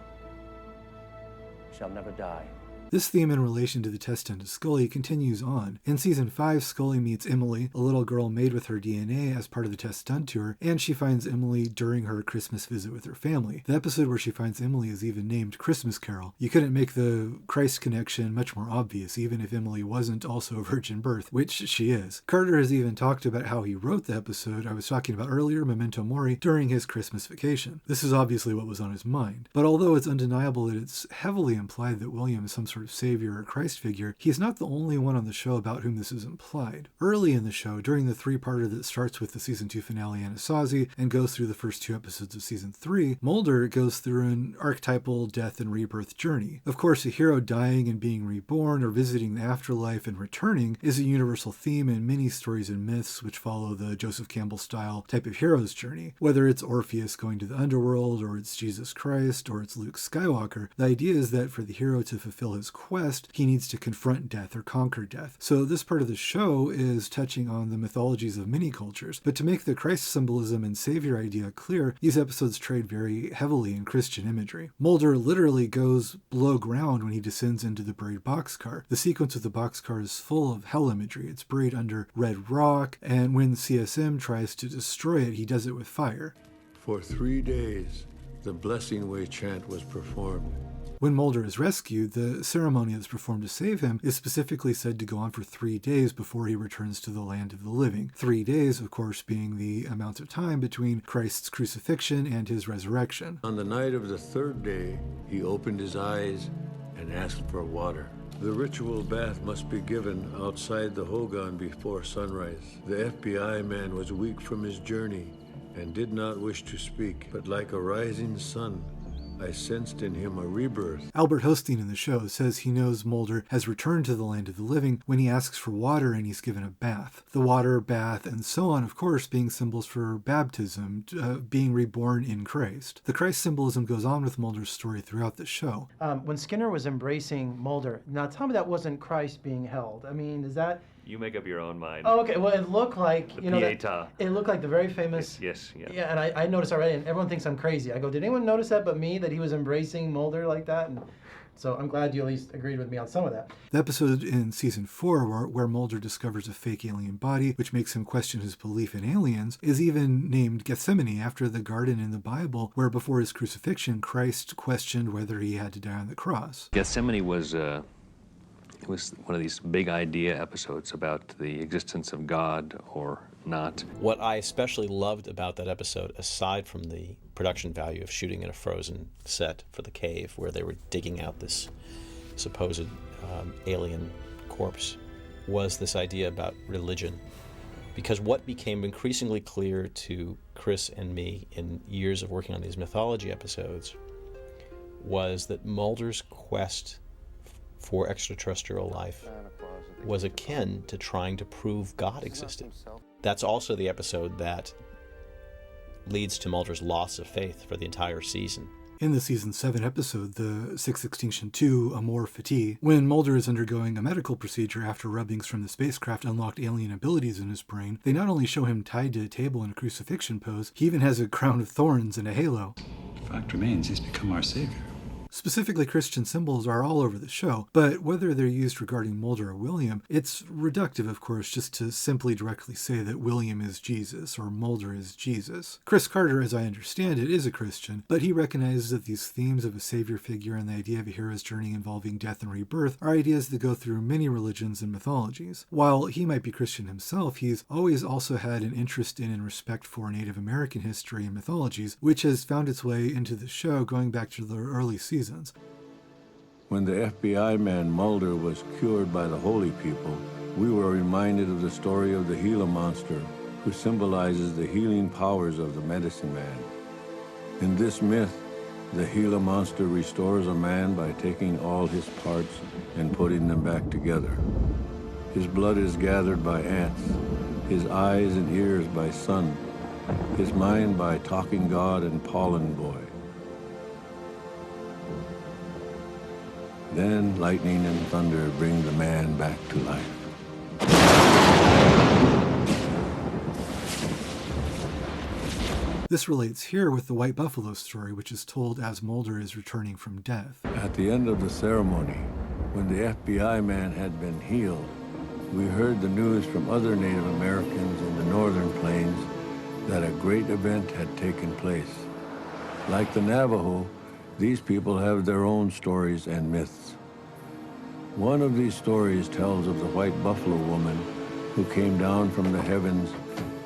shall never die. This theme in relation to the test done to Scully continues on. In Season 5, Scully meets Emily, a little girl made with her DNA as part of the test done to her, and she finds Emily during her Christmas visit with her family. The episode where she finds Emily is even named Christmas Carol. You couldn't make the Christ connection much more obvious, even if Emily wasn't also a virgin birth, which she is. Carter has even talked about how he wrote the episode I was talking about earlier, Memento Mori, during his Christmas vacation. This is obviously what was on his mind. But although it's undeniable that it's heavily implied that William is some sort of savior or Christ figure, he's not the only one on the show about whom this is implied. Early in the show, during the three-parter that starts with the Season 2 finale Anasazi and goes through the first 2 episodes of Season 3, Mulder goes through an archetypal death and rebirth journey. Of course, a hero dying and being reborn or visiting the afterlife and returning is a universal theme in many stories and myths which follow the Joseph Campbell style type of hero's journey. Whether it's Orpheus going to the underworld, or it's Jesus Christ, or it's Luke Skywalker, the idea is that for the hero to fulfill his quest, he needs to confront death or conquer death. So this part of the show is touching on the mythologies of many cultures, but to make the Christ symbolism and savior idea clear, these episodes trade very heavily in Christian imagery. Mulder literally goes below ground when he descends into the buried boxcar. The sequence of the boxcar is full of hell imagery. It's buried under red rock, and when CSM tries to destroy it, he does it with fire. For 3 days, the Blessing Way chant was performed. When Mulder is rescued, the ceremony that's performed to save him is specifically said to go on for 3 days before he returns to the land of the living. 3 days, of course, being the amount of time between Christ's crucifixion and his resurrection. On the night of the 3rd day, he opened his eyes and asked for water. The ritual bath must be given outside the Hogan before sunrise. The FBI man was weak from his journey and did not wish to speak, but like a rising sun, I sensed in him a rebirth. Albert Hosteen in the show says he knows Mulder has returned to the land of the living when he asks for water and he's given a bath. The water, bath, and so on, of course, being symbols for baptism, being reborn in Christ. The Christ symbolism goes on with Mulder's story throughout the show. When Skinner was embracing Mulder, now tell me that wasn't Christ being held. I mean, is that... You make up your own mind. Oh, okay. Well, it looked like, The you know, Pietà. it looked like the very famous... Yes, yeah. Yeah, and I noticed already, and everyone thinks I'm crazy. I go, did anyone notice that but me, that he was embracing Mulder like that? And so I'm glad you at least agreed with me on some of that. The episode in Season 4 where Mulder discovers a fake alien body, which makes him question his belief in aliens, is even named Gethsemane after the garden in the Bible where before his crucifixion, Christ questioned whether he had to die on the cross. Gethsemane was... It was one of these big idea episodes about the existence of God or not. What I especially loved about that episode, aside from the production value of shooting in a frozen set for the cave where they were digging out this supposed alien corpse, was this idea about religion. Because what became increasingly clear to Chris and me in years of working on these mythology episodes was that Mulder's quest for extraterrestrial life was akin to trying to prove God existed. That's also the episode that leads to Mulder's loss of faith for the entire season. In the Season 7 episode, the 6th Extinction 2 Amor Fati, when Mulder is undergoing a medical procedure after rubbings from the spacecraft unlocked alien abilities in his brain, they not only show him tied to a table in a crucifixion pose, he even has a crown of thorns and a halo. The fact remains he's become our savior. Specifically, Christian symbols are all over the show, but whether they're used regarding Mulder or William, it's reductive, of course, just to simply directly say that William is Jesus or Mulder is Jesus. Chris Carter, as I understand it, is a Christian, but he recognizes that these themes of a savior figure and the idea of a hero's journey involving death and rebirth are ideas that go through many religions and mythologies. While he might be Christian himself, he's always also had an interest in and respect for Native American history and mythologies, which has found its way into the show going back to the early seasons. When the FBI man Mulder was cured by the holy people, we were reminded of the story of the Gila monster, who symbolizes the healing powers of the medicine man. In this myth, the Gila monster restores a man by taking all his parts and putting them back together. His blood is gathered by ants, his eyes and ears by sun, his mind by talking God and pollen boy. Then lightning and thunder bring the man back to life. This relates here with the White Buffalo story, which is told as Mulder is returning from death. At the end of the ceremony, when the FBI man had been healed, we heard the news from other Native Americans in the northern plains that a great event had taken place. Like the Navajo, these people have their own stories and myths. One of these stories tells of the white buffalo woman who came down from the heavens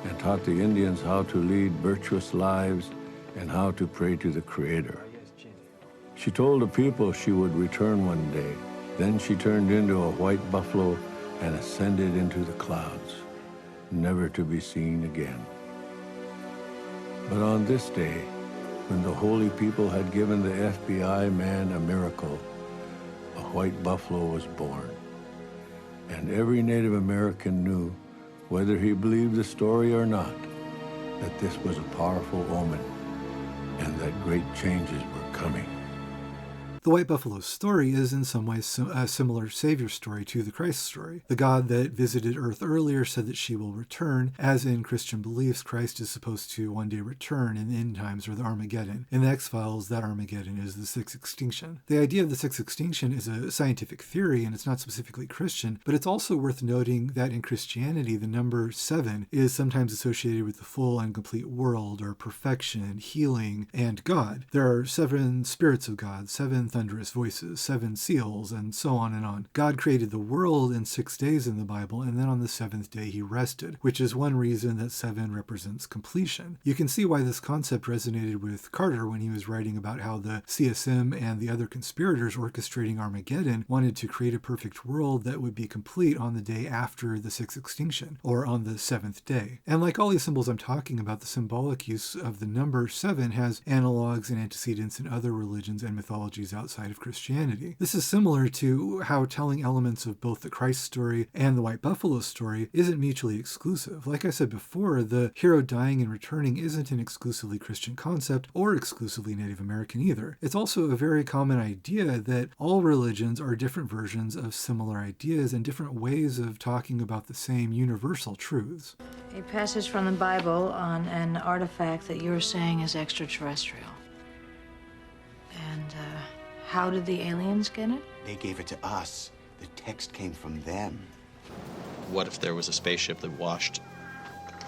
and taught the Indians how to lead virtuous lives and how to pray to the Creator. She told the people she would return one day. Then she turned into a white buffalo and ascended into the clouds, never to be seen again. But on this day, when the holy people had given the FBI man a miracle, a white buffalo was born. And every Native American knew, whether he believed the story or not, that this was a powerful omen and that great changes were coming. The White Buffalo story is in some ways a similar savior story to the Christ story. The God that visited Earth earlier said that she will return, as in Christian beliefs, Christ is supposed to one day return in the end times or the Armageddon. In the X-Files, that Armageddon is the sixth extinction. The idea of the sixth extinction is a scientific theory, and it's not specifically Christian, but it's also worth noting that in Christianity, the number 7 is sometimes associated with the full and complete world, or perfection, healing, and God. There are 7 spirits of God, 7 thunderous voices, 7 seals, and so on and on. God created the world in 6 days in the Bible, and then on the 7th day he rested, which is one reason that 7 represents completion. You can see why this concept resonated with Carter when he was writing about how the CSM and the other conspirators orchestrating Armageddon wanted to create a perfect world that would be complete on the day after the 6th extinction, or on the 7th day. And like all these symbols I'm talking about, the symbolic use of the number 7 has analogs and antecedents in other religions and mythologies outside of Christianity. This is similar to how telling elements of both the Christ story and the White Buffalo story isn't mutually exclusive. Like I said before, the hero dying and returning isn't an exclusively Christian concept or exclusively Native American either. It's also a very common idea that all religions are different versions of similar ideas and different ways of talking about the same universal truths. A passage from the Bible on an artifact that you're saying is extraterrestrial. And, how did the aliens get it? They gave it to us. The text came from them. What if there was a spaceship that washed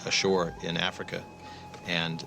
ashore in Africa, and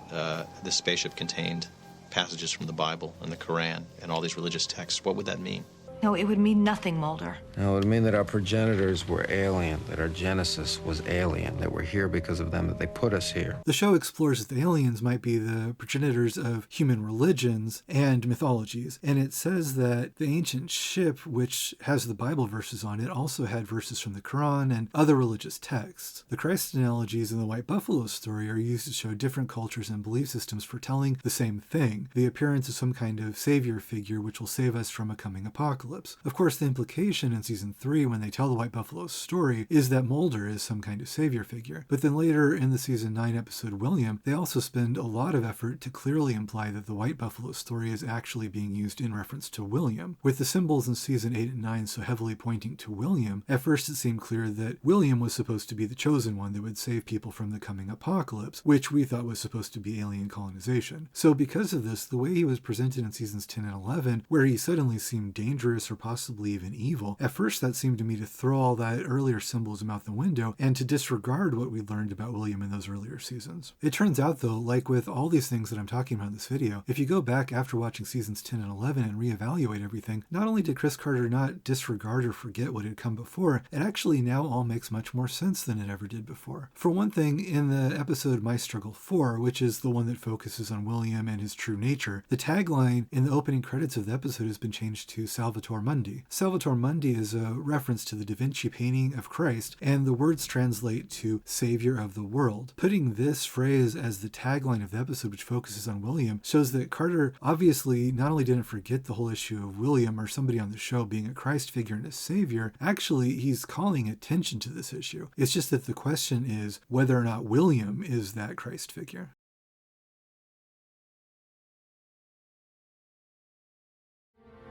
this spaceship contained passages from the Bible and the Quran and all these religious texts? What would that mean? No, it would mean nothing, Mulder. No, it would mean that our progenitors were alien, that our genesis was alien, that we're here because of them, that they put us here. The show explores that the aliens might be the progenitors of human religions and mythologies, and it says that the ancient ship, which has the Bible verses on it, also had verses from the Quran and other religious texts. The Christ analogies in the White Buffalo story are used to show different cultures and belief systems foretelling the same thing, the appearance of some kind of savior figure which will save us from a coming apocalypse. apocalypse. Of course, the implication in season 3 when they tell the White Buffalo's story is that Mulder is some kind of savior figure. But then later in the season 9 episode William, they also spend a lot of effort to clearly imply that the White Buffalo story is actually being used in reference to William. With the symbols in season 8 and 9 so heavily pointing to William, at first it seemed clear that William was supposed to be the chosen one that would save people from the coming apocalypse, which we thought was supposed to be alien colonization. So because of this, the way he was presented in seasons 10 and 11, where he suddenly seemed dangerous or possibly even evil, at first that seemed to me to throw all that earlier symbolism out the window and to disregard what we learned about William in those earlier seasons. It turns out though, like with all these things that I'm talking about in this video, if you go back after watching seasons 10 and 11 and reevaluate everything, not only did Chris Carter not disregard or forget what had come before, it actually now all makes much more sense than it ever did before. For one thing, in the episode My Struggle 4, which is the one that focuses on William and his true nature, the tagline in the opening credits of the episode has been changed to Salvator Mundi. Salvator Mundi is a reference to the Da Vinci painting of Christ, and the words translate to Savior of the World. Putting this phrase as the tagline of the episode, which focuses on William, shows that Carter obviously not only didn't forget the whole issue of William or somebody on the show being a Christ figure and a savior, actually he's calling attention to this issue. It's just that the question is whether or not William is that Christ figure.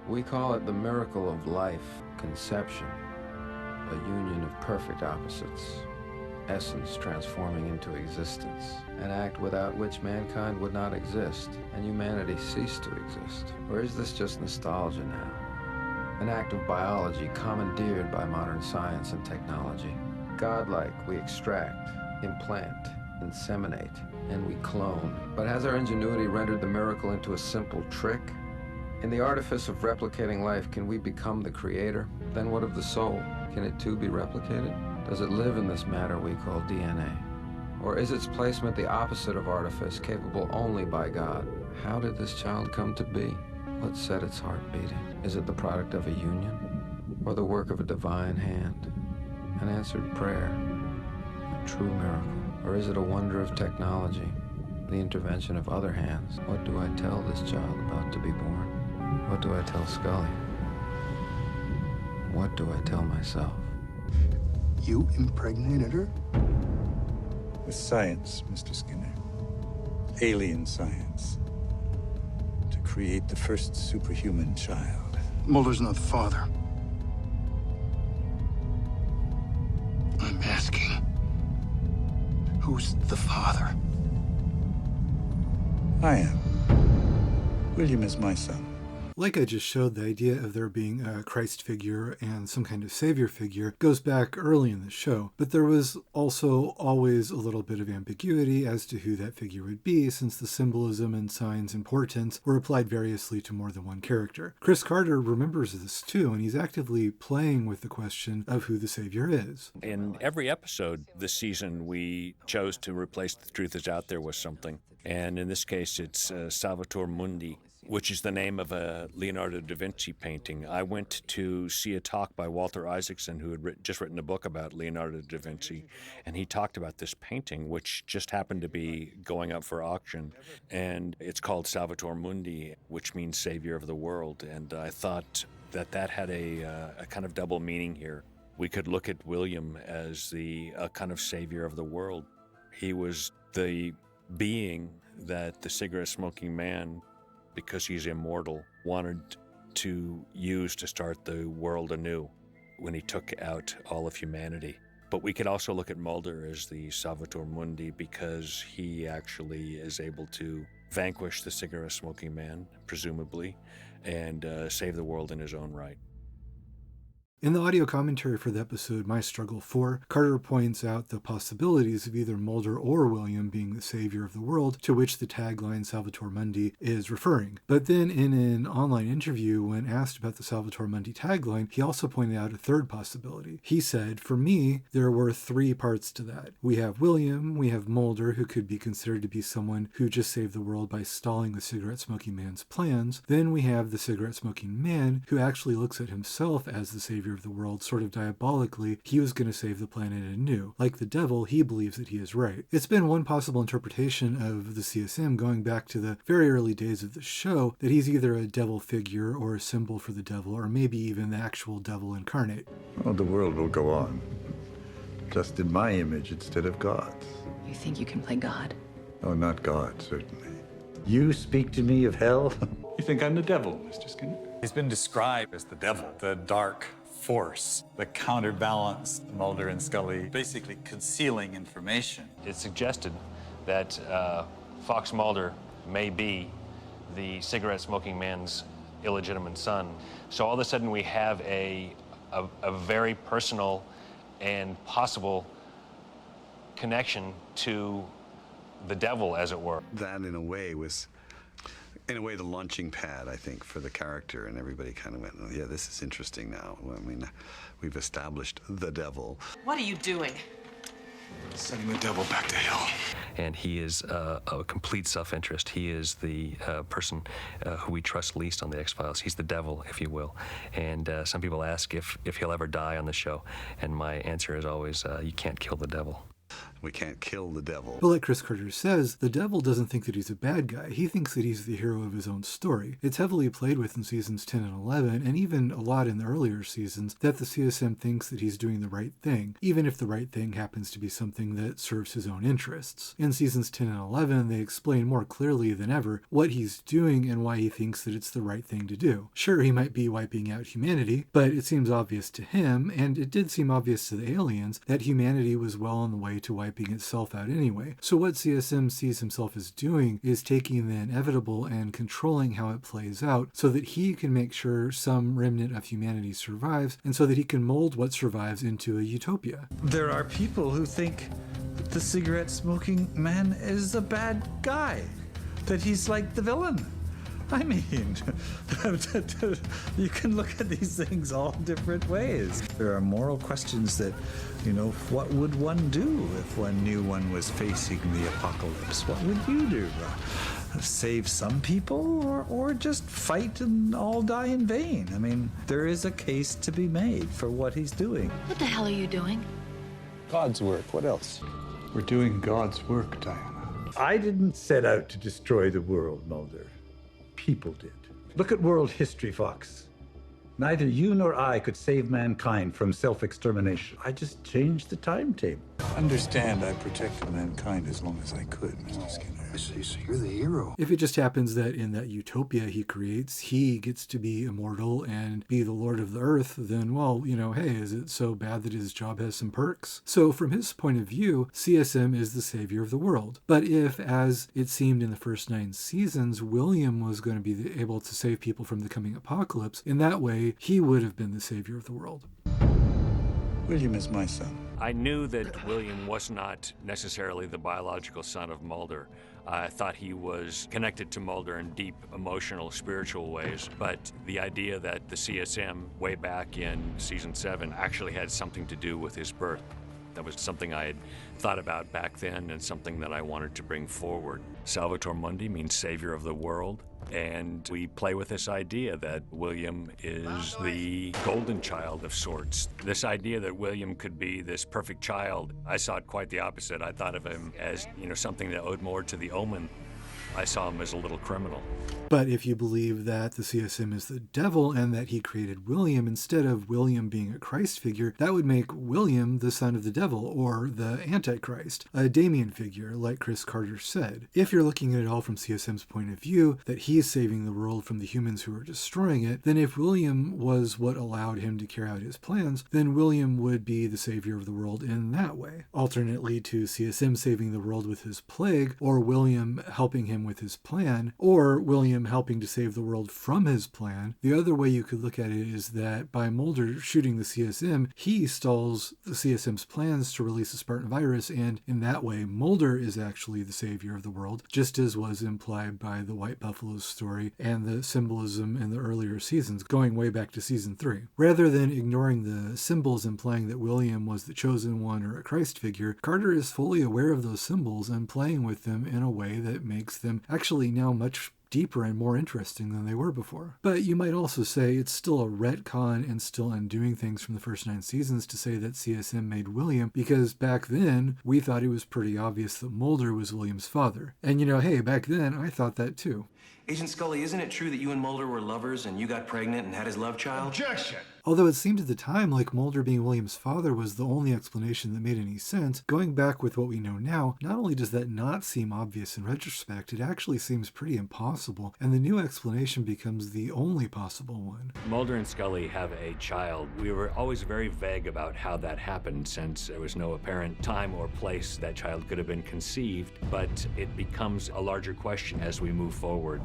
We call it the miracle of life, conception, a union of perfect opposites, essence transforming into existence, an act without which mankind would not exist and humanity cease to exist. Or is this just nostalgia now? An act of biology commandeered by modern science and technology. Godlike, we extract, implant, inseminate, and we clone. But has our ingenuity rendered the miracle into a simple trick? In the artifice of replicating life, can we become the creator? Then what of the soul? Can it too be replicated? Does it live in this matter we call DNA? Or is its placement the opposite of artifice, capable only by God? How did this child come to be? What set its heart beating? Is it the product of a union? Or the work of a divine hand? An answered prayer? A true miracle? Or is it a wonder of technology? The intervention of other hands? What do I tell this child about to be born? What do I tell Scully? What do I tell myself? You impregnated her? With science, Mr. Skinner. Alien science. To create the first superhuman child. Mulder's not the father. I'm asking, who's the father? I am. William is my son. Like I just showed, the idea of there being a Christ figure and some kind of savior figure goes back early in the show, but there was also always a little bit of ambiguity as to who that figure would be, since the symbolism and Sein's importance were applied variously to more than one character. Chris Carter remembers this too, and he's actively playing with the question of who the savior is. In every episode this season, we chose to replace "The Truth Is Out There" with something, and in this case it's Salvator Mundi, which is the name of a Leonardo da Vinci painting. I went to see a talk by Walter Isaacson, who had just written a book about Leonardo da Vinci, and he talked about this painting, which just happened to be going up for auction, and it's called Salvator Mundi, which means Savior of the World, and I thought that that had a kind of double meaning here. We could look at William as a kind of savior of the world. He was the being that the cigarette-smoking man, because he's immortal, wanted to use to start the world anew when he took out all of humanity. But we could also look at Mulder as the Salvator Mundi because he actually is able to vanquish the cigarette-smoking man, presumably, and save the world in his own right. In the audio commentary for the episode My Struggle 4, Carter points out the possibilities of either Mulder or William being the savior of the world, to which the tagline Salvator Mundi is referring. But then in an online interview, when asked about the Salvator Mundi tagline, he also pointed out a third possibility. He said, for me, there were three parts to that. We have William, we have Mulder, who could be considered to be someone who just saved the world by stalling the cigarette-smoking man's plans. Then we have the cigarette-smoking man, who actually looks at himself as the savior savior of the world, sort of diabolically, he was going to save the planet anew. Like the devil, he believes that he is right. It's been one possible interpretation of the CSM going back to the very early days of the show that he's either a devil figure or a symbol for the devil, or maybe even the actual devil incarnate. Well, the world will go on, just in my image instead of God's. You think you can play God? Oh, not God, certainly. You speak to me of hell? You think I'm the devil, Mr. Skinner? He's been described as the devil, the dark force, the counterbalance, Mulder and Scully basically concealing information. It's suggested that Fox Mulder may be the cigarette-smoking man's illegitimate son. So all of a sudden we have a very personal and possible connection to the devil, as it were. That, in a way, was, the launching pad, I think, for the character, and everybody kind of went, oh, yeah, this is interesting now. I mean, we've established the devil. What are you doing? Sending the devil back to hell. And he is a complete self-interest. He is the person who we trust least on the X-Files. He's the devil, if you will. And some people ask if he'll ever die on the show. And my answer is always, you can't kill the devil. We can't kill the devil. But like Chris Carter says, the devil doesn't think that he's a bad guy. He thinks that he's the hero of his own story. It's heavily played with in seasons 10 and 11, and even a lot in the earlier seasons, that the CSM thinks that he's doing the right thing, even if the right thing happens to be something that serves his own interests. In seasons 10 and 11, they explain more clearly than ever what he's doing and why he thinks that it's the right thing to do. Sure, he might be wiping out humanity, but it seems obvious to him, and it did seem obvious to the aliens, that humanity was well on the way to wiping itself out anyway. So what CSM sees himself as doing is taking the inevitable and controlling how it plays out so that he can make sure some remnant of humanity survives, and so that he can mold what survives into a utopia. There are people who think that the cigarette-smoking man is a bad guy, that he's like the villain. I mean, you can look at these things all different ways. There are moral questions that, what would one do if one knew one was facing the apocalypse? What would you do? Save some people or just fight and all die in vain? I mean, there is a case to be made for what he's doing. What the hell are you doing? God's work. What else? We're doing God's work, Diana. I didn't set out to destroy the world, Mulder. People did. Look at world history, Fox. Neither you nor I could save mankind from self-extermination. I just changed the timetable. Understand, I protected mankind as long as I could, Mr. Skinner. I see, so you're the hero. If it just happens that in that utopia he creates, he gets to be immortal and be the lord of the earth, then, well, hey, is it so bad that his job has some perks? So from his point of view, CSM is the savior of the world. But if, as it seemed in the first 9 seasons, William was going to be able to save people from the coming apocalypse, in that way, he would have been the savior of the world. William is my son. I knew that William was not necessarily the biological son of Mulder. I thought he was connected to Mulder in deep emotional, spiritual ways, but the idea that the CSM way back in season 7 actually had something to do with his birth. That was something I had thought about back then and something that I wanted to bring forward. Salvator Mundi means savior of the world, and we play with this idea that William is the golden child of sorts. This idea that William could be this perfect child, I saw it quite the opposite. I thought of him as, something that owed more to the Omen. I saw him as a little criminal. But if you believe that the CSM is the devil and that he created William instead of William being a Christ figure, that would make William the son of the devil, or the Antichrist, a Damien figure, like Chris Carter said. If you're looking at it all from CSM's point of view, that he's saving the world from the humans who are destroying it, then if William was what allowed him to carry out his plans, then William would be the savior of the world in that way. Alternately to CSM saving the world with his plague, or William helping him with his plan, or William helping to save the world from his plan. The other way you could look at it is that by Mulder shooting the CSM, he stalls the CSM's plans to release the Spartan Virus, and in that way, Mulder is actually the savior of the world, just as was implied by the White Buffalo story and the symbolism in the earlier seasons, going way back to season 3. Rather than ignoring the symbols implying that William was the chosen one or a Christ figure, Carter is fully aware of those symbols and playing with them in a way that makes them actually now much deeper and more interesting than they were before. But you might also say it's still a retcon and still undoing things from the first 9 seasons to say that CSM made William, because back then we thought it was pretty obvious that Mulder was William's father. And hey, back then I thought that too. Agent Scully, isn't it true that you and Mulder were lovers and you got pregnant and had his love child? Objection! Although it seemed at the time like Mulder being William's father was the only explanation that made any sense, going back with what we know now, not only does that not seem obvious in retrospect, it actually seems pretty impossible, and the new explanation becomes the only possible one. Mulder and Scully have a child. We were always very vague about how that happened, since there was no apparent time or place that child could have been conceived, but it becomes a larger question as we move forward.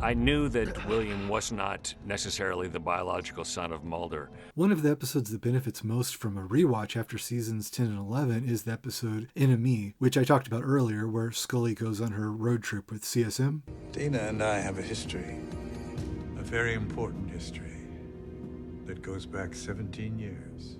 I knew that William was not necessarily the biological son of Mulder. One of the episodes that benefits most from a rewatch after seasons 10 and 11 is the episode Enemy, which I talked about earlier, where Scully goes on her road trip with CSM. Dana and I have a history, a very important history, that goes back 17 years.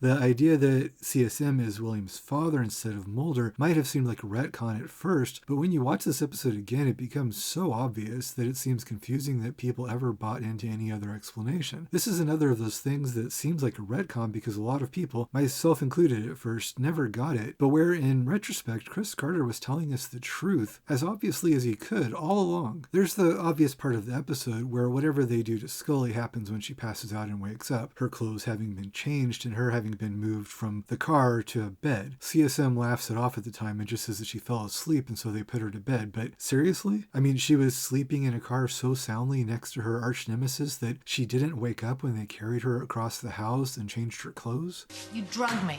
The idea that CSM is William's father instead of Mulder might have seemed like a retcon at first, but when you watch this episode again, it becomes so obvious that it seems confusing that people ever bought into any other explanation. This is another of those things that seems like a retcon because a lot of people, myself included at first, never got it, but where in retrospect, Chris Carter was telling us the truth as obviously as he could all along. There's the obvious part of the episode where whatever they do to Scully happens when she passes out and wakes up, her clothes having been changed and her having been moved from the car to a bed. CSM laughs it off at the time and just says that she fell asleep and so they put her to bed. But seriously? I mean, she was sleeping in a car so soundly next to her arch nemesis that she didn't wake up when they carried her across the house and changed her clothes? You drugged me.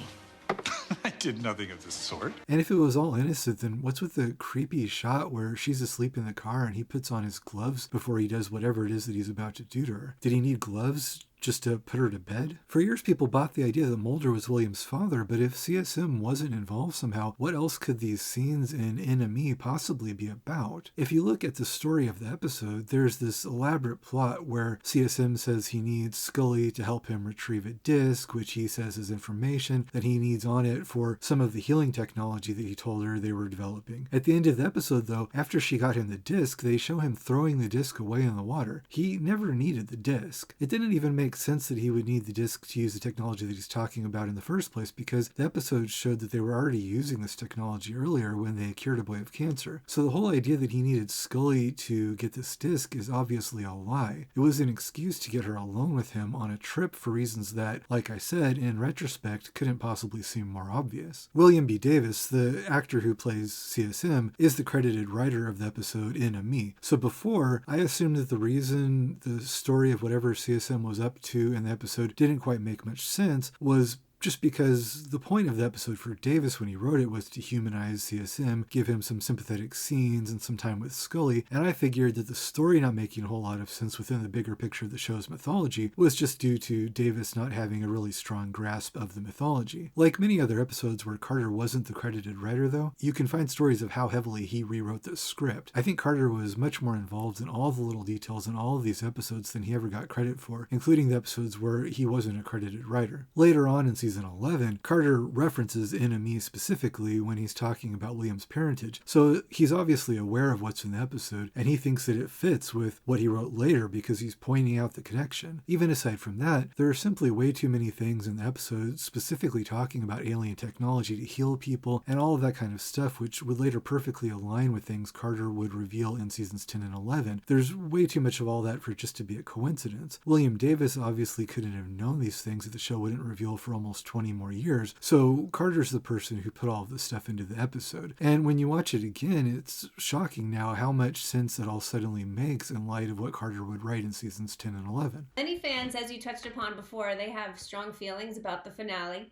I did nothing of the sort. And if it was all innocent, then what's with the creepy shot where she's asleep in the car and he puts on his gloves before he does whatever it is that he's about to do to her? Did he need gloves just to put her to bed? For years, people bought the idea that Mulder was William's father, but if CSM wasn't involved somehow, what else could these scenes in Enemy possibly be about? If you look at the story of the episode, there's this elaborate plot where CSM says he needs Scully to help him retrieve a disc, which he says is information that he needs on it for some of the healing technology that he told her they were developing. At the end of the episode, though, after she got him the disc, they show him throwing the disc away in the water. He never needed the disc. It didn't even make sense that he would need the disc to use the technology that he's talking about in the first place, because the episode showed that they were already using this technology earlier when they cured a boy of cancer. So the whole idea that he needed Scully to get this disc is obviously a lie. It was an excuse to get her alone with him on a trip for reasons that, like I said, in retrospect, couldn't possibly seem more obvious. William B. Davis, the actor who plays CSM, is the credited writer of the episode Enemy. So before, I assumed that the reason the story of whatever CSM was up to in the episode didn't quite make much sense was just because the point of the episode for Davis when he wrote it was to humanize CSM, give him some sympathetic scenes and some time with Scully, and I figured that the story not making a whole lot of sense within the bigger picture of the show's mythology was just due to Davis not having a really strong grasp of the mythology. Like many other episodes where Carter wasn't the credited writer, though, you can find stories of how heavily he rewrote the script. I think Carter was much more involved in all the little details in all of these episodes than he ever got credit for, including the episodes where he wasn't a credited writer. Later on in season 11, Carter references Enemy specifically when he's talking about William's parentage, so he's obviously aware of what's in the episode, and he thinks that it fits with what he wrote later because he's pointing out the connection. Even aside from that, there are simply way too many things in the episode specifically talking about alien technology to heal people and all of that kind of stuff, which would later perfectly align with things Carter would reveal in seasons 10 and 11. There's way too much of all that for it just to be a coincidence. William Davis obviously couldn't have known these things that the show wouldn't reveal for almost 20 more years, so Carter's the person who put all of this stuff into the episode. And when you watch it again, it's shocking now how much sense it all suddenly makes in light of what Carter would write in seasons 10 and 11. Many fans, as you touched upon before, they have strong feelings about the finale,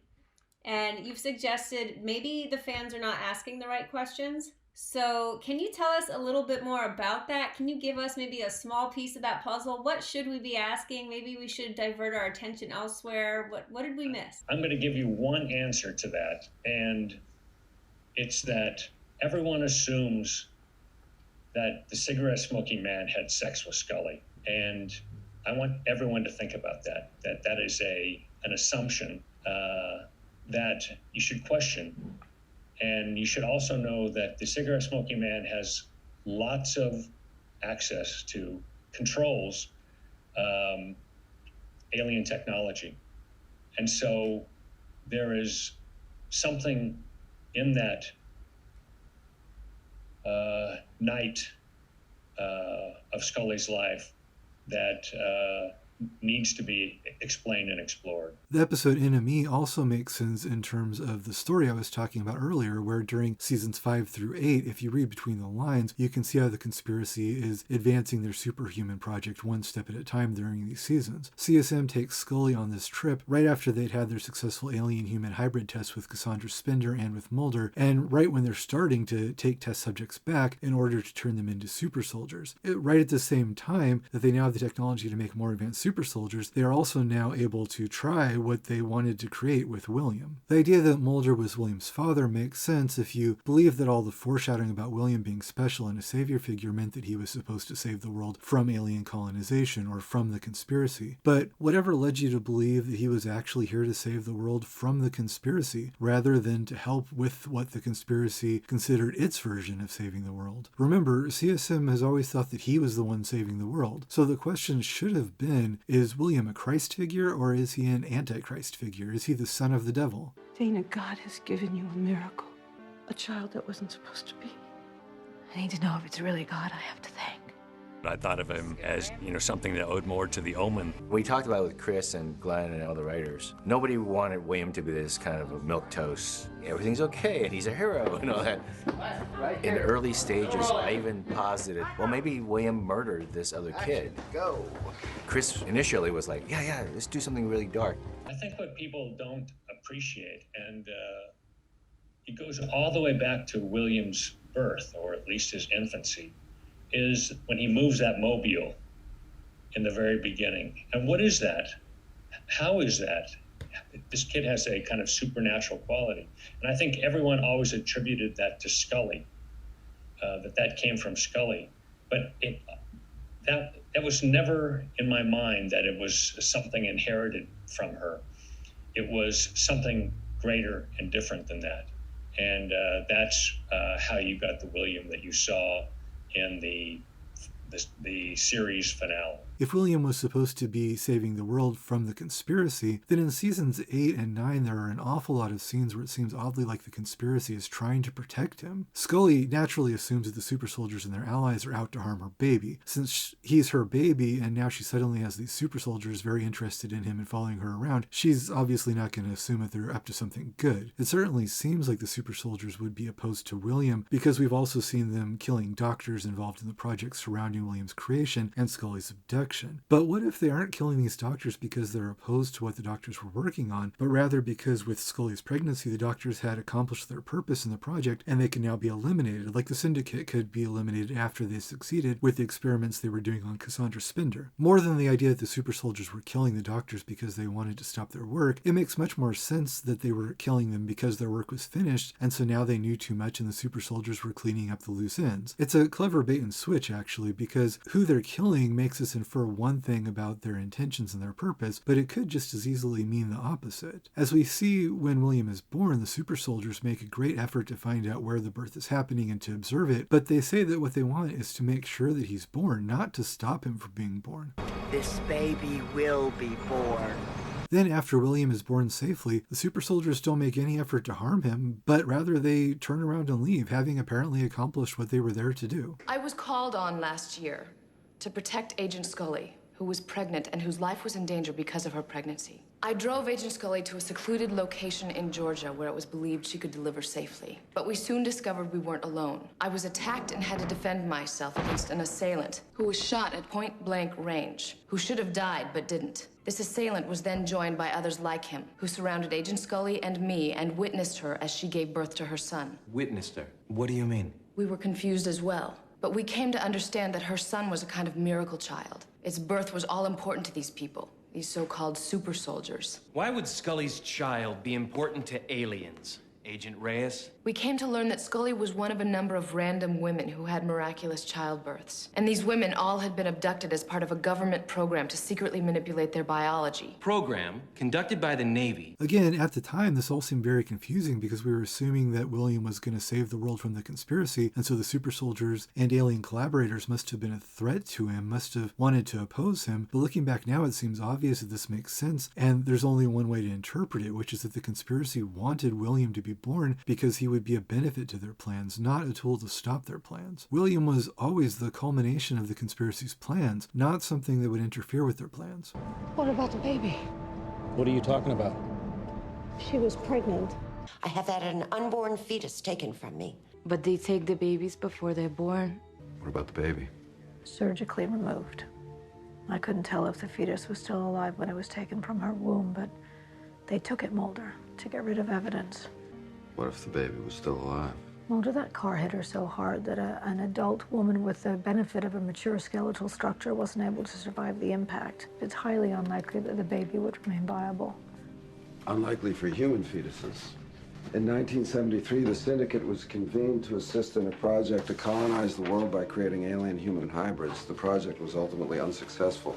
and you've suggested maybe the fans are not asking the right questions. So can you tell us a little bit more about that? Can you give us maybe a small piece of that puzzle? What should we be asking? Maybe we should divert our attention elsewhere. What did we miss? I'm going to give you one answer to that, and it's that everyone assumes that the cigarette-smoking man had sex with Scully, and I want everyone to think about that. That is an assumption that you should question. And you should also know that the cigarette-smoking man has lots of access to controls alien technology. And so there is something in that night of Scully's life that needs to be explained and explored. The episode Enemy also makes sense in terms of the story I was talking about earlier, where during seasons 5 through 8, if you read between the lines, you can see how the conspiracy is advancing their superhuman project one step at a time during these seasons. CSM takes Scully on this trip right after they'd had their successful alien-human hybrid tests with Cassandra Spender and with Mulder, and right when they're starting to take test subjects back in order to turn them into super soldiers. Right at the same time that they now have the technology to make more advanced super soldiers, they are also now able to try what they wanted to create with William. The idea that Mulder was William's father makes sense if you believe that all the foreshadowing about William being special and a savior figure meant that he was supposed to save the world from alien colonization or from the conspiracy. But whatever led you to believe that he was actually here to save the world from the conspiracy, rather than to help with what the conspiracy considered its version of saving the world? Remember, CSM has always thought that he was the one saving the world, so the question should have been, is William a Christ figure or is he an Antichrist figure? Is he the son of the devil? Dana, God has given you a miracle. A child that wasn't supposed to be. I need to know if it's really God I have to thank. I thought of him as, something that owed more to the Omen. We talked about it with Chris and Glenn and other writers. Nobody wanted William to be this kind of a milquetoast. Everything's okay, and he's a hero, and all that. In early stages, I even posited, well, maybe William murdered this other kid. Go. Chris initially was like, yeah, let's do something really dark. I think what people don't appreciate, and it goes all the way back to William's birth, or at least his infancy, is when he moves that mobile in the very beginning. And what is that? How is that? This kid has a kind of supernatural quality. And I think everyone always attributed that to Scully, that came from Scully. But that was never in my mind that it was something inherited from her. It was something greater and different than that. And that's how you got the William that you saw in the series finale. If William was supposed to be saving the world from the conspiracy, then in seasons 8 and 9 there are an awful lot of scenes where it seems oddly like the conspiracy is trying to protect him. Scully naturally assumes that the super soldiers and their allies are out to harm her baby. Since he's her baby and now she suddenly has these super soldiers very interested in him and following her around, she's obviously not going to assume that they're up to something good. It certainly seems like the super soldiers would be opposed to William because we've also seen them killing doctors involved in the project surrounding William's creation and Scully's abduction. But what if they aren't killing these doctors because they're opposed to what the doctors were working on, but rather because with Scully's pregnancy, the doctors had accomplished their purpose in the project and they can now be eliminated, like the Syndicate could be eliminated after they succeeded with the experiments they were doing on Cassandra Spender. More than the idea that the super soldiers were killing the doctors because they wanted to stop their work, it makes much more sense that they were killing them because their work was finished, and so now they knew too much and the super soldiers were cleaning up the loose ends. It's a clever bait and switch, actually, because who they're killing makes us infer one thing about their intentions and their purpose, but it could just as easily mean the opposite. As we see when William is born, the super soldiers make a great effort to find out where the birth is happening and to observe it, but they say that what they want is to make sure that he's born, not to stop him from being born. This baby will be born. Then, after William is born safely, the super soldiers don't make any effort to harm him, but rather they turn around and leave, having apparently accomplished what they were there to do. I was called on last year to protect Agent Scully, who was pregnant and whose life was in danger because of her pregnancy. I drove Agent Scully to a secluded location in Georgia where it was believed she could deliver safely. But we soon discovered we weren't alone. I was attacked and had to defend myself against an assailant who was shot at point-blank range, who should have died but didn't. This assailant was then joined by others like him, who surrounded Agent Scully and me and witnessed her as she gave birth to her son. Witnessed her? What do you mean? We were confused as well, but we came to understand that her son was a kind of miracle child. Its birth was all important to these people, these so-called super soldiers. Why would Scully's child be important to aliens, Agent Reyes? We came to learn that Scully was one of a number of random women who had miraculous childbirths. And these women all had been abducted as part of a government program to secretly manipulate their biology. Program conducted by the Navy. Again, at the time, this all seemed very confusing because we were assuming that William was going to save the world from the conspiracy, and so the super soldiers and alien collaborators must have been a threat to him, must have wanted to oppose him. But looking back now, it seems obvious that this makes sense, and there's only one way to interpret it, which is that the conspiracy wanted William to be born because he would be a benefit to their plans, not a tool to stop their plans. William was always the culmination of the conspiracy's plans, not something that would interfere with their plans. What about the baby? What are you talking about? She was pregnant. I have had an unborn fetus taken from me. But they take the babies before they're born. What about the baby? Surgically removed. I couldn't tell if the fetus was still alive when it was taken from her womb, but they took it, Mulder, to get rid of evidence. What if the baby was still alive? Mulder, that car hit her so hard that an adult woman with the benefit of a mature skeletal structure wasn't able to survive the impact. It's highly unlikely that the baby would remain viable. Unlikely for human fetuses. In 1973, the Syndicate was convened to assist in a project to colonize the world by creating alien-human hybrids. The project was ultimately unsuccessful.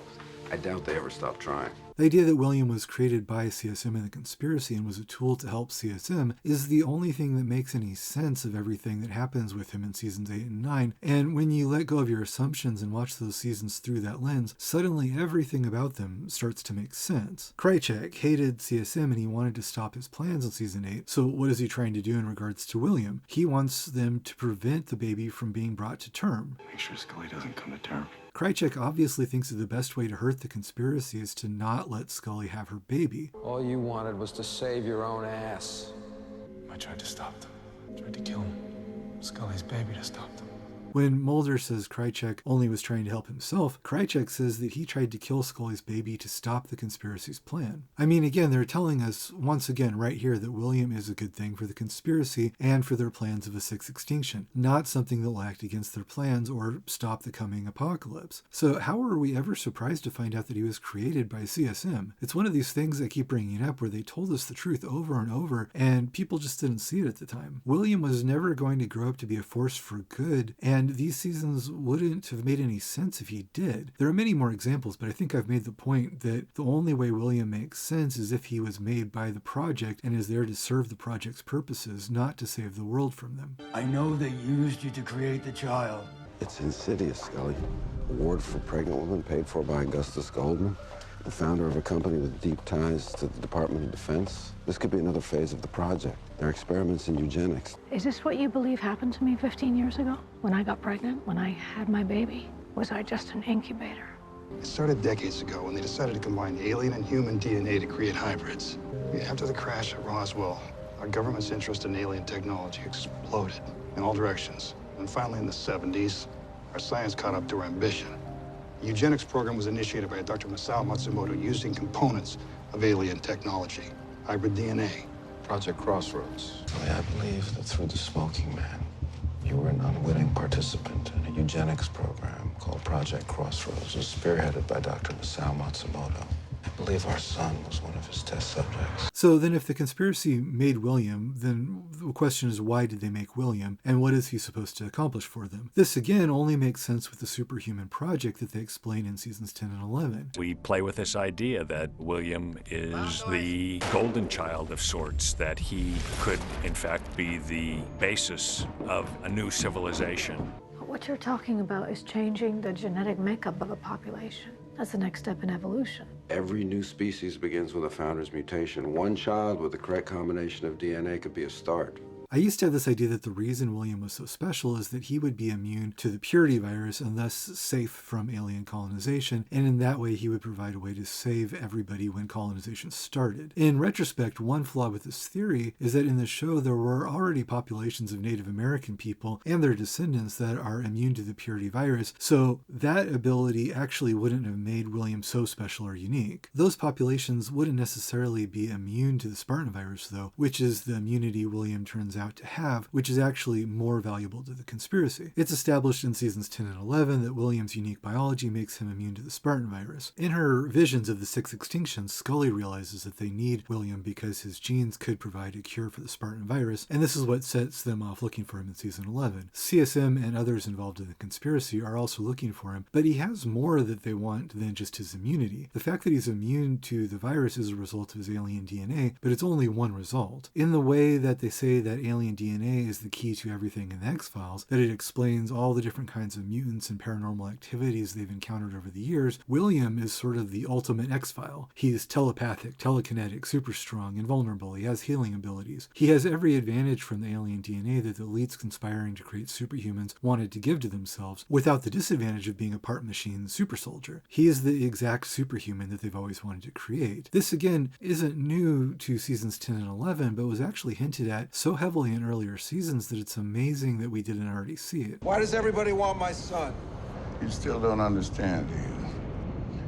I doubt they ever stopped trying. The idea that William was created by CSM in the conspiracy and was a tool to help CSM is the only thing that makes any sense of everything that happens with him in seasons 8 and 9. And when you let go of your assumptions and watch those seasons through that lens, suddenly everything about them starts to make sense. Krychek hated CSM and he wanted to stop his plans in season 8. So what is he trying to do in regards to William? He wants them to prevent the baby from being brought to term. Make sure Scully doesn't come to term. Krychek obviously thinks that the best way to hurt the conspiracy is to not let Scully have her baby. All you wanted was to save your own ass. I tried to stop them. I tried to kill Scully's baby to stop them. When Mulder says Krychek only was trying to help himself, Krychek says that he tried to kill Scully's baby to stop the conspiracy's plan. I mean, again, they're telling us once again right here that William is a good thing for the conspiracy and for their plans of a sixth extinction, not something that will act against their plans or stop the coming apocalypse. So how are we ever surprised to find out that he was created by CSM? It's one of these things I keep bringing up where they told us the truth over and over and people just didn't see it at the time. William was never going to grow up to be a force for good, and these seasons wouldn't have made any sense if he did. There are many more examples, but I think I've made the point that the only way William makes sense is if he was made by the project and is there to serve the project's purposes, not to save the world from them. I know they used you to create the child. It's insidious, Scully. Award for pregnant woman paid for by Augustus Goldman, the founder of a company with deep ties to the Department of Defense. This could be another phase of the project. Their experiments in eugenics. Is this what you believe happened to me 15 years ago? When I got pregnant, when I had my baby? Was I just an incubator? It started decades ago when they decided to combine alien and human DNA to create hybrids. After the crash at Roswell, our government's interest in alien technology exploded in all directions. And finally, in the 70s, our science caught up to our ambition. The eugenics program was initiated by Dr. Masao Matsumoto using components of alien technology, hybrid DNA. Project Crossroads. I believe that through the smoking man, you were an unwitting participant in a eugenics program called Project Crossroads. It was spearheaded by Dr. Masao Matsumoto. I believe our son was one of his test subjects. So then if the conspiracy made William, then the question is why did they make William, and what is he supposed to accomplish for them? This again only makes sense with the superhuman project that they explain in seasons 10 and 11. We play with this idea that William is the golden child of sorts, that he could in fact be the basis of a new civilization. What you're talking about is changing the genetic makeup of a population. That's the next step in evolution. Every new species begins with a founder's mutation. One child with the correct combination of DNA could be a start. I used to have this idea that the reason William was so special is that he would be immune to the purity virus and thus safe from alien colonization, and in that way he would provide a way to save everybody when colonization started. In retrospect, one flaw with this theory is that in the show there were already populations of Native American people and their descendants that are immune to the purity virus, so that ability actually wouldn't have made William so special or unique. Those populations wouldn't necessarily be immune to the Spartan virus though, which is the immunity William turns turns out to have, which is actually more valuable to the conspiracy. It's established in seasons 10 and 11 that William's unique biology makes him immune to the Spartan virus. In her visions of the 6 extinctions, Scully realizes that they need William because his genes could provide a cure for the Spartan virus, and this is what sets them off looking for him in season 11. CSM and others involved in the conspiracy are also looking for him, but he has more that they want than just his immunity. The fact that he's immune to the virus is a result of his alien DNA, but it's only one result. In the way that they say that alien DNA is the key to everything in the X-Files, that it explains all the different kinds of mutants and paranormal activities they've encountered over the years, William is sort of the ultimate X-File. He's telepathic, telekinetic, super strong, invulnerable. He has healing abilities. He has every advantage from the alien DNA that the elites conspiring to create superhumans wanted to give to themselves, without the disadvantage of being a part machine super soldier. He is the exact superhuman that they've always wanted to create. This, again, isn't new to seasons 10 and 11, but was actually hinted at so heavily in earlier seasons that it's amazing that we didn't already see it. Why does everybody want my son? You still don't understand, do you?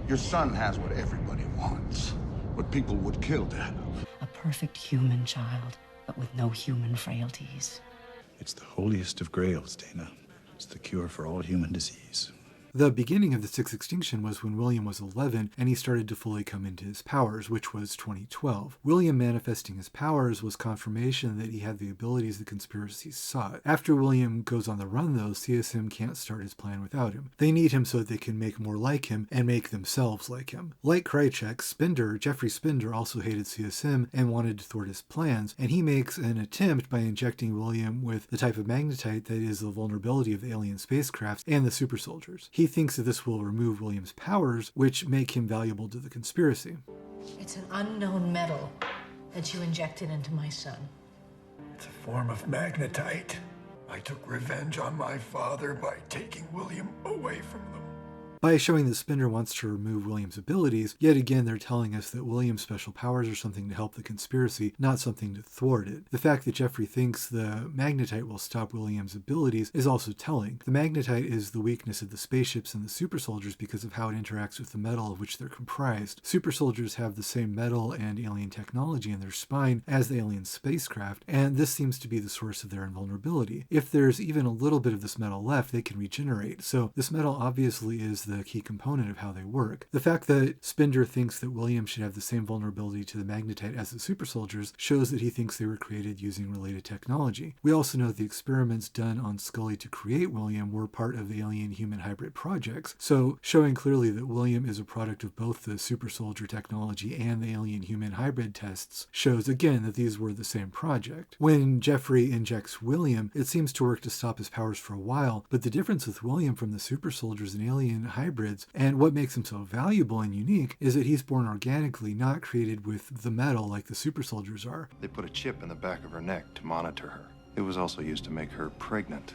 Your son has what everybody wants, what people would kill to have. A perfect human child, but with no human frailties. It's the holiest of grails, Dana. It's the cure for all human disease. The beginning of the 6th extinction was when William was 11 and he started to fully come into his powers, which was 2012. William manifesting his powers was confirmation that he had the abilities the conspiracy sought. After William goes on the run, though, CSM can't start his plan without him. They need him so that they can make more like him and make themselves like him. Like Krychek, Jeffrey Spender also hated CSM and wanted to thwart his plans, and he makes an attempt by injecting William with the type of magnetite that is the vulnerability of the alien spacecrafts and the super soldiers. He thinks that this will remove William's powers, which make him valuable to the conspiracy. It's an unknown metal that you injected into my son. It's a form of magnetite. I took revenge on my father by taking William away from them. By showing that Spender wants to remove William's abilities, yet again they're telling us that William's special powers are something to help the conspiracy, not something to thwart it. The fact that Jeffrey thinks the magnetite will stop William's abilities is also telling. The magnetite is the weakness of the spaceships and the super soldiers because of how it interacts with the metal of which they're comprised. Super soldiers have the same metal and alien technology in their spine as the alien spacecraft, and this seems to be the source of their invulnerability. If there's even a little bit of this metal left, they can regenerate, so this metal obviously is the key component of how they work. The fact that Spender thinks that William should have the same vulnerability to the magnetite as the super soldiers shows that he thinks they were created using related technology. We also know that the experiments done on Scully to create William were part of the alien-human hybrid projects, so showing clearly that William is a product of both the super soldier technology and the alien-human hybrid tests shows again that these were the same project. When Jeffrey injects William, it seems to work to stop his powers for a while, but the difference with William from the super soldiers and alien hybrids, and what makes him so valuable and unique, is that he's born organically, not created with the metal like the super soldiers are. They put a chip in the back of her neck to monitor her. It was also used to make her pregnant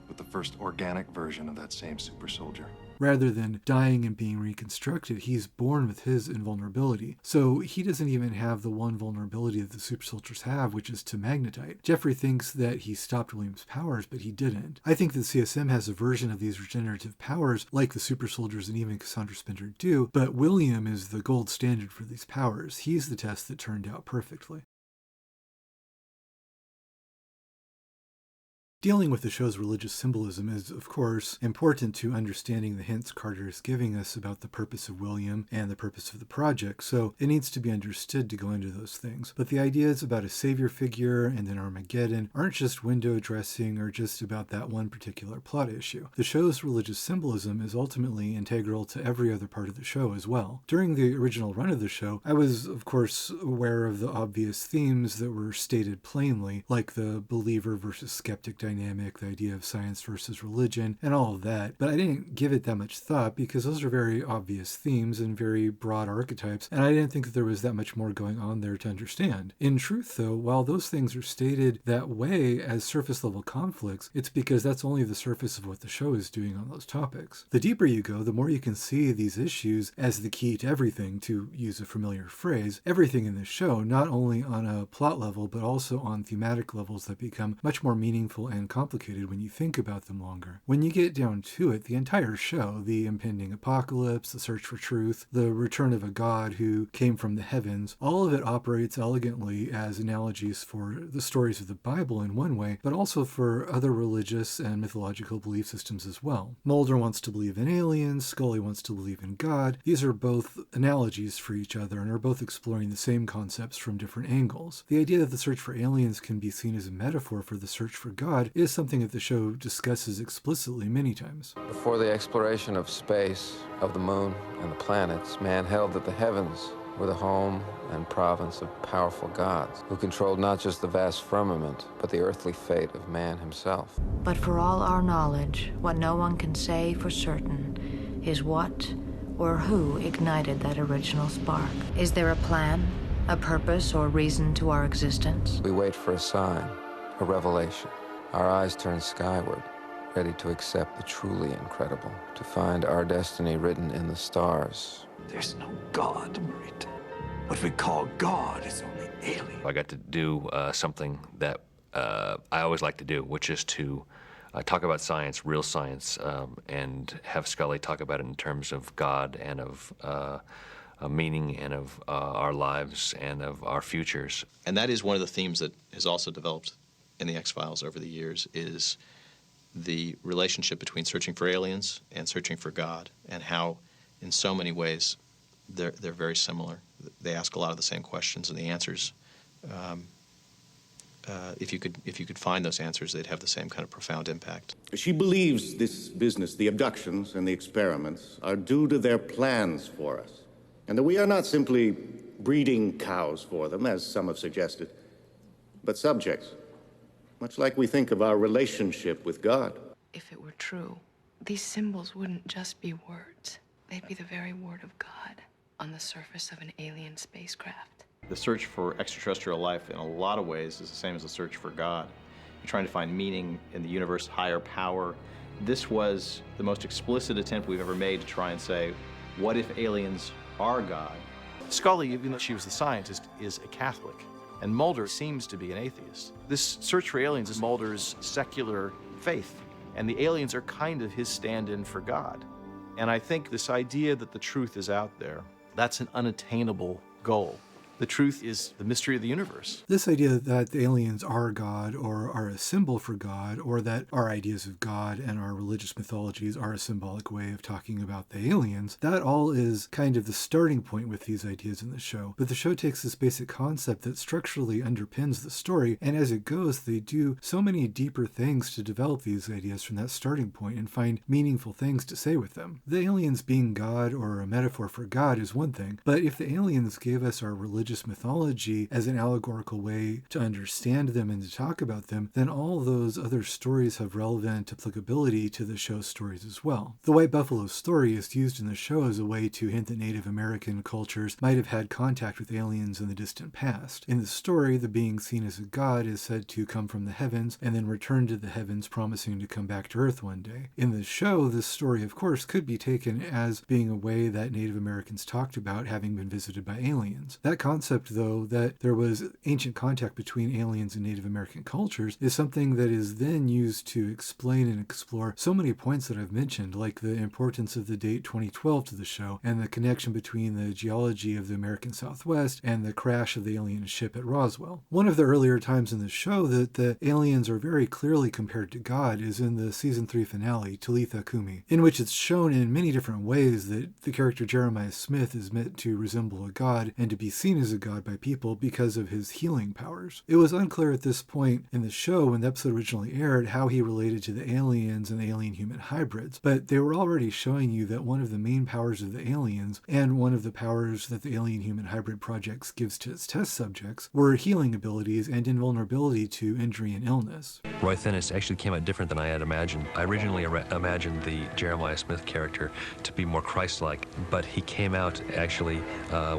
with the first organic version of that same super soldier. Rather than dying and being reconstructed, he's born with his invulnerability. So he doesn't even have the one vulnerability that the super soldiers have, which is to magnetite. Jeffrey thinks that he stopped William's powers, but he didn't. I think that CSM has a version of these regenerative powers like the super soldiers and even Cassandra Spender do, but William is the gold standard for these powers. He's the test that turned out perfectly. Dealing with the show's religious symbolism is, of course, important to understanding the hints Carter is giving us about the purpose of William and the purpose of the project, so it needs to be understood to go into those things. But the ideas about a savior figure and an Armageddon aren't just window dressing or just about that one particular plot issue. The show's religious symbolism is ultimately integral to every other part of the show as well. During the original run of the show, I was, of course, aware of the obvious themes that were stated plainly, like the believer versus skeptic dynamic, the idea of science versus religion, and all of that, but I didn't give it that much thought because those are very obvious themes and very broad archetypes, and I didn't think that there was that much more going on there to understand. In truth, though, while those things are stated that way as surface-level conflicts, it's because that's only the surface of what the show is doing on those topics. The deeper you go, the more you can see these issues as the key to everything, to use a familiar phrase, everything in the show, not only on a plot level, but also on thematic levels that become much more meaningful and complicated when you think about them longer. When you get down to it, the entire show, the impending apocalypse, the search for truth, the return of a god who came from the heavens, all of it operates elegantly as analogies for the stories of the Bible in one way, but also for other religious and mythological belief systems as well. Mulder wants to believe in aliens, Scully wants to believe in God. These are both analogies for each other and are both exploring the same concepts from different angles. The idea that the search for aliens can be seen as a metaphor for the search for God is something that the show discusses explicitly many times. Before the exploration of space, of the moon and the planets, man held that the heavens were the home and province of powerful gods who controlled not just the vast firmament, but the earthly fate of man himself. But for all our knowledge, what no one can say for certain is what or who ignited that original spark. Is there a plan, a purpose, or reason to our existence? We wait for a sign, a revelation. Our eyes turn skyward, ready to accept the truly incredible, to find our destiny written in the stars. There's no God, Marita. What we call God is only alien. I got to do something that I always like to do, which is to talk about science, real science, and have Scully talk about it in terms of God and of meaning and of our lives and of our futures. And that is one of the themes that has also developed in the X-Files over the years, is the relationship between searching for aliens and searching for God, and how in so many ways they're very similar. They ask a lot of the same questions, and the answers, if you could find those answers, they'd have the same kind of profound impact. She believes this business, the abductions and the experiments, are due to their plans for us, and that we are not simply breeding cows for them, as some have suggested, but subjects, much like we think of our relationship with God. If it were true, these symbols wouldn't just be words. They'd be the very word of God on the surface of an alien spacecraft. The search for extraterrestrial life in a lot of ways is the same as the search for God. You're trying to find meaning in the universe, higher power. This was the most explicit attempt we've ever made to try and say, what if aliens are God? Scully, even though she was the scientist, is a Catholic, and Mulder seems to be an atheist. This search for aliens is Mulder's secular faith, and the aliens are kind of his stand-in for God. And I think this idea that the truth is out there, that's an unattainable goal. The truth is the mystery of the universe. This idea that the aliens are God or are a symbol for God, or that our ideas of God and our religious mythologies are a symbolic way of talking about the aliens, that all is kind of the starting point with these ideas in the show. But the show takes this basic concept that structurally underpins the story, and as it goes, they do so many deeper things to develop these ideas from that starting point and find meaningful things to say with them. The aliens being God or a metaphor for God is one thing, but if the aliens gave us our religious mythology as an allegorical way to understand them and to talk about them, then all those other stories have relevant applicability to the show's stories as well. The White Buffalo story is used in the show as a way to hint that Native American cultures might have had contact with aliens in the distant past. In the story, the being seen as a god is said to come from the heavens and then return to the heavens, promising to come back to Earth one day. In the show, this story, of course, could be taken as being a way that Native Americans talked about having been visited by aliens. That concept, though, that there was ancient contact between aliens and Native American cultures is something that is then used to explain and explore so many points that I've mentioned, like the importance of the date 2012 to the show and the connection between the geology of the American Southwest and the crash of the alien ship at Roswell. One of the earlier times in the show that the aliens are very clearly compared to God is in the season 3 finale, Talitha Kumi, in which it's shown in many different ways that the character Jeremiah Smith is meant to resemble a god and to be seen as a god by people because of his healing powers. It was unclear at this point in the show, when the episode originally aired, how he related to the aliens and the alien-human hybrids, but they were already showing you that one of the main powers of the aliens, and one of the powers that the alien-human hybrid projects gives to its test subjects, were healing abilities and invulnerability to injury and illness. Roy Thinnis actually came out different than I had imagined. I originally imagined the Jeremiah Smith character to be more Christ-like, but he came out actually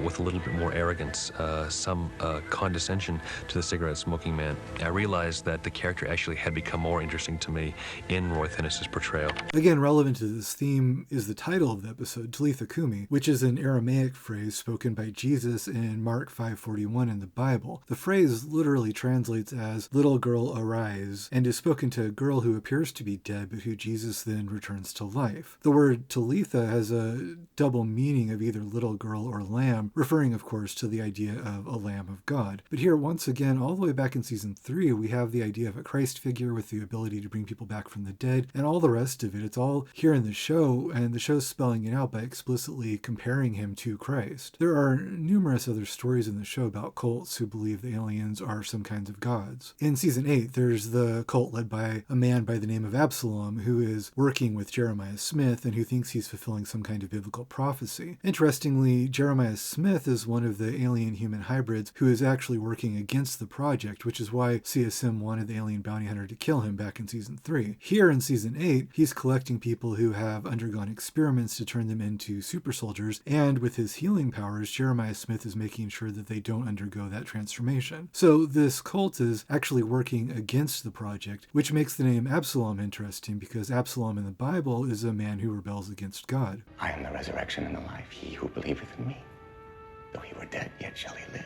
with a little bit more arrogance sense some condescension to the cigarette-smoking man. I realized that the character actually had become more interesting to me in Roy Thinnis's portrayal. Again, relevant to this theme is the title of the episode, Talitha Kumi, which is an Aramaic phrase spoken by Jesus in Mark 5:41 in the Bible. The phrase literally translates as "little girl, arise," and is spoken to a girl who appears to be dead, but who Jesus then returns to life. The word Talitha has a double meaning of either little girl or lamb, referring, of course, to the idea of a lamb of God. But here, once again, all the way back in season 3, we have the idea of a Christ figure with the ability to bring people back from the dead, and all the rest of it. It's all here in the show, and the show's spelling it out by explicitly comparing him to Christ. There are numerous other stories in the show about cults who believe the aliens are some kinds of gods. In season 8, there's the cult led by a man by the name of Absalom, who is working with Jeremiah Smith and who thinks he's fulfilling some kind of biblical prophecy. Interestingly, Jeremiah Smith is one of the alien-human hybrids who is actually working against the project, which is why CSM wanted the alien bounty hunter to kill him back in season 3. Here in season 8, he's collecting people who have undergone experiments to turn them into super soldiers, and with his healing powers, Jeremiah Smith is making sure that they don't undergo that transformation. So this cult is actually working against the project, which makes the name Absalom interesting, because Absalom in the Bible is a man who rebels against God. I am the resurrection and the life. He who believeth in me, though he were dead, yet shall he live.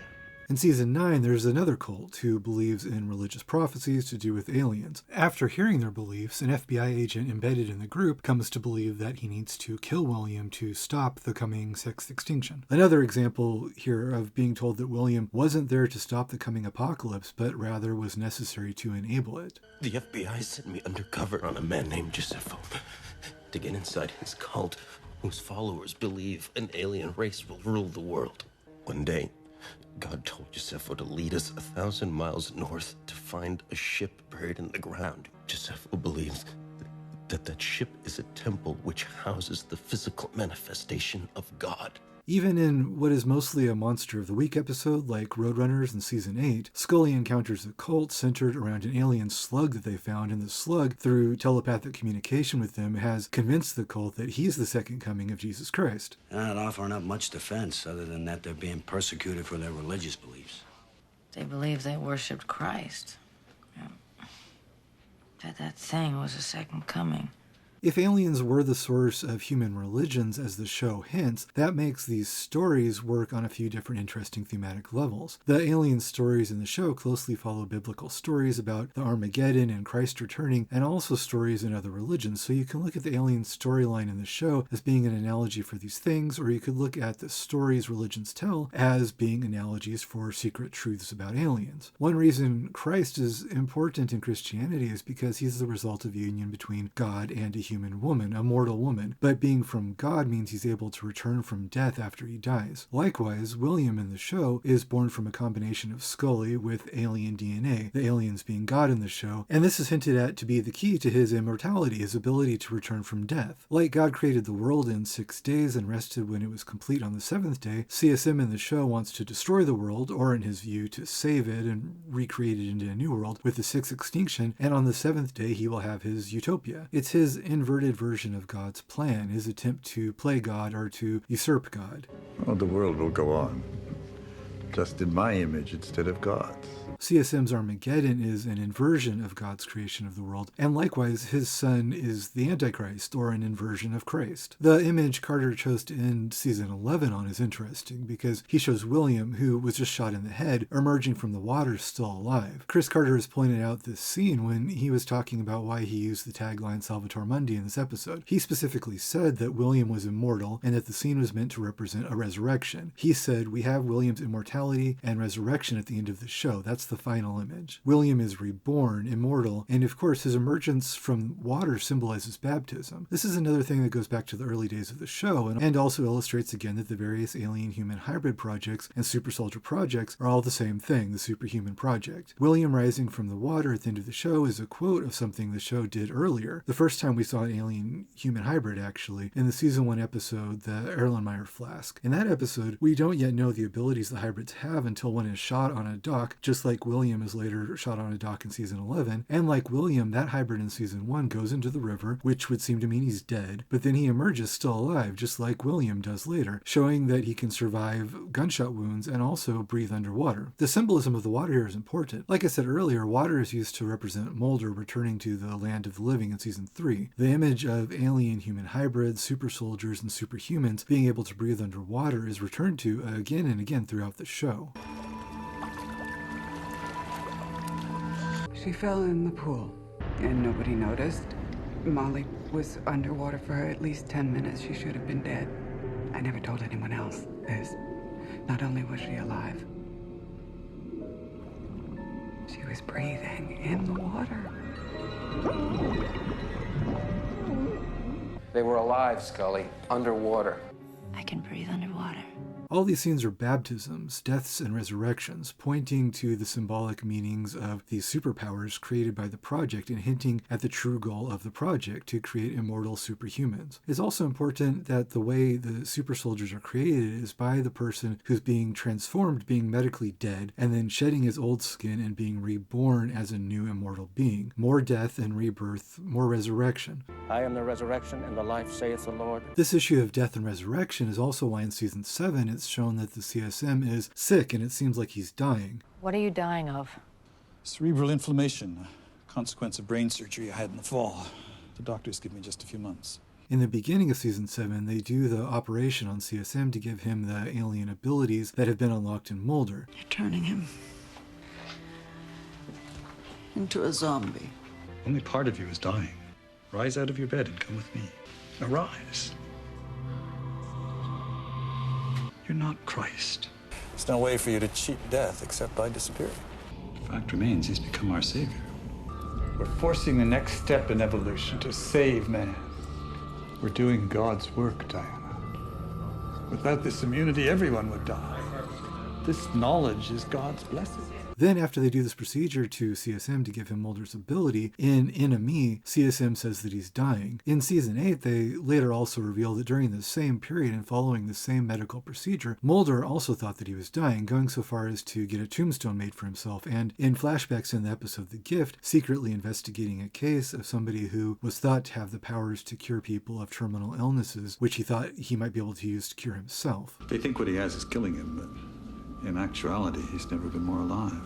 In season 9, there's another cult who believes in religious prophecies to do with aliens. After hearing their beliefs, an FBI agent embedded in the group comes to believe that he needs to kill William to stop the coming sex extinction. Another example here of being told that William wasn't there to stop the coming apocalypse, but rather was necessary to enable it. The FBI sent me undercover on a man named Giuseppe to get inside his cult, whose followers believe an alien race will rule the world. One day, God told Giuseppe to lead us 1,000 miles north to find a ship buried in the ground. Giuseppe believes that ship is a temple which houses the physical manifestation of God. Even in what is mostly a Monster of the Week episode, like Roadrunners in Season 8, Scully encounters a cult centered around an alien slug that they found, and the slug, through telepathic communication with them, has convinced the cult that he's the second coming of Jesus Christ. They're not offering up much defense, other than that they're being persecuted for their religious beliefs. They believed they worshipped Christ. That thing was a second coming. If aliens were the source of human religions, as the show hints, that makes these stories work on a few different interesting thematic levels. The alien stories in the show closely follow biblical stories about the Armageddon and Christ returning, and also stories in other religions, so you can look at the alien storyline in the show as being an analogy for these things, or you could look at the stories religions tell as being analogies for secret truths about aliens. One reason Christ is important in Christianity is because he's the result of union between God and a human woman, a mortal woman, but being from God means he's able to return from death after he dies. Likewise, William in the show is born from a combination of Scully with alien DNA, the aliens being God in the show, and this is hinted at to be the key to his immortality, his ability to return from death. Like God created the world in 6 days and rested when it was complete on the 7th day, CSM in the show wants to destroy the world, or in his view, to save it and recreate it into a new world with the 6th extinction, and on the 7th day he will have his utopia. It's his inverted version of God's plan, his attempt to play God or to usurp God. Well, the world will go on, just in my image instead of God's. CSM's Armageddon is an inversion of God's creation of the world, and likewise his son is the Antichrist, or an inversion of Christ. The image Carter chose to end season 11 on is interesting because he shows William, who was just shot in the head, emerging from the water still alive. Chris Carter has pointed out this scene when he was talking about why he used the tagline Salvator Mundi in this episode. He specifically said that William was immortal and that the scene was meant to represent a resurrection. He said, "We have William's immortality and resurrection at the end of the show. That's the final image. William is reborn, immortal, and of course his emergence from water symbolizes baptism." This is another thing that goes back to the early days of the show, and also illustrates again that the various alien-human hybrid projects and super soldier projects are all the same thing, the superhuman project. William rising from the water at the end of the show is a quote of something the show did earlier, the first time we saw an alien-human hybrid actually, in the season 1 episode, the Erlenmeyer Flask. In that episode, we don't yet know the abilities the hybrids to have until one is shot on a dock, just like William is later shot on a dock in season 11. And like William, that hybrid in season 1 goes into the river, which would seem to mean he's dead, but then he emerges still alive, just like William does later, showing that he can survive gunshot wounds and also breathe underwater. The symbolism of the water here is important. Like I said earlier, water is used to represent Mulder returning to the land of the living in season 3. The image of alien-human hybrids, super soldiers, and superhumans being able to breathe underwater is returned to again and again throughout the show. She fell in the pool, and nobody noticed. Molly was underwater for at least 10 minutes. She should have been dead. I never told anyone else this. Not only was she alive, she was breathing in the water. They were alive, Scully, underwater. I can breathe underwater. All these scenes are baptisms, deaths, and resurrections, pointing to the symbolic meanings of these superpowers created by the project and hinting at the true goal of the project to create immortal superhumans. It's also important that the way the super soldiers are created is by the person who's being transformed being medically dead and then shedding his old skin and being reborn as a new immortal being. More death and rebirth, more resurrection. I am the resurrection and the life, saith the Lord. This issue of death and resurrection is also why in season 7 it's shown that the CSM is sick and it seems like he's dying. What are you dying of? Cerebral inflammation, a consequence of brain surgery I had in the fall. The doctors give me just a few months. In the beginning of season 7, they do the operation on CSM to give him the alien abilities that have been unlocked in Mulder. You're turning him into a zombie. Only part of you is dying. Rise out of your bed and come with me. Arise. You're not Christ. There's no way for you to cheat death except by disappearing. The fact remains, he's become our savior. We're forcing the next step in evolution to save man. We're doing God's work, Diana. Without this immunity, everyone would die. This knowledge is God's blessing. Then, after they do this procedure to CSM to give him Mulder's ability, in Me, CSM says that he's dying. In Season 8, they later also reveal that during the same period and following the same medical procedure, Mulder also thought that he was dying, going so far as to get a tombstone made for himself, and in flashbacks in the episode The Gift, secretly investigating a case of somebody who was thought to have the powers to cure people of terminal illnesses, which he thought he might be able to use to cure himself. They think what he has is killing him, but in actuality, he's never been more alive.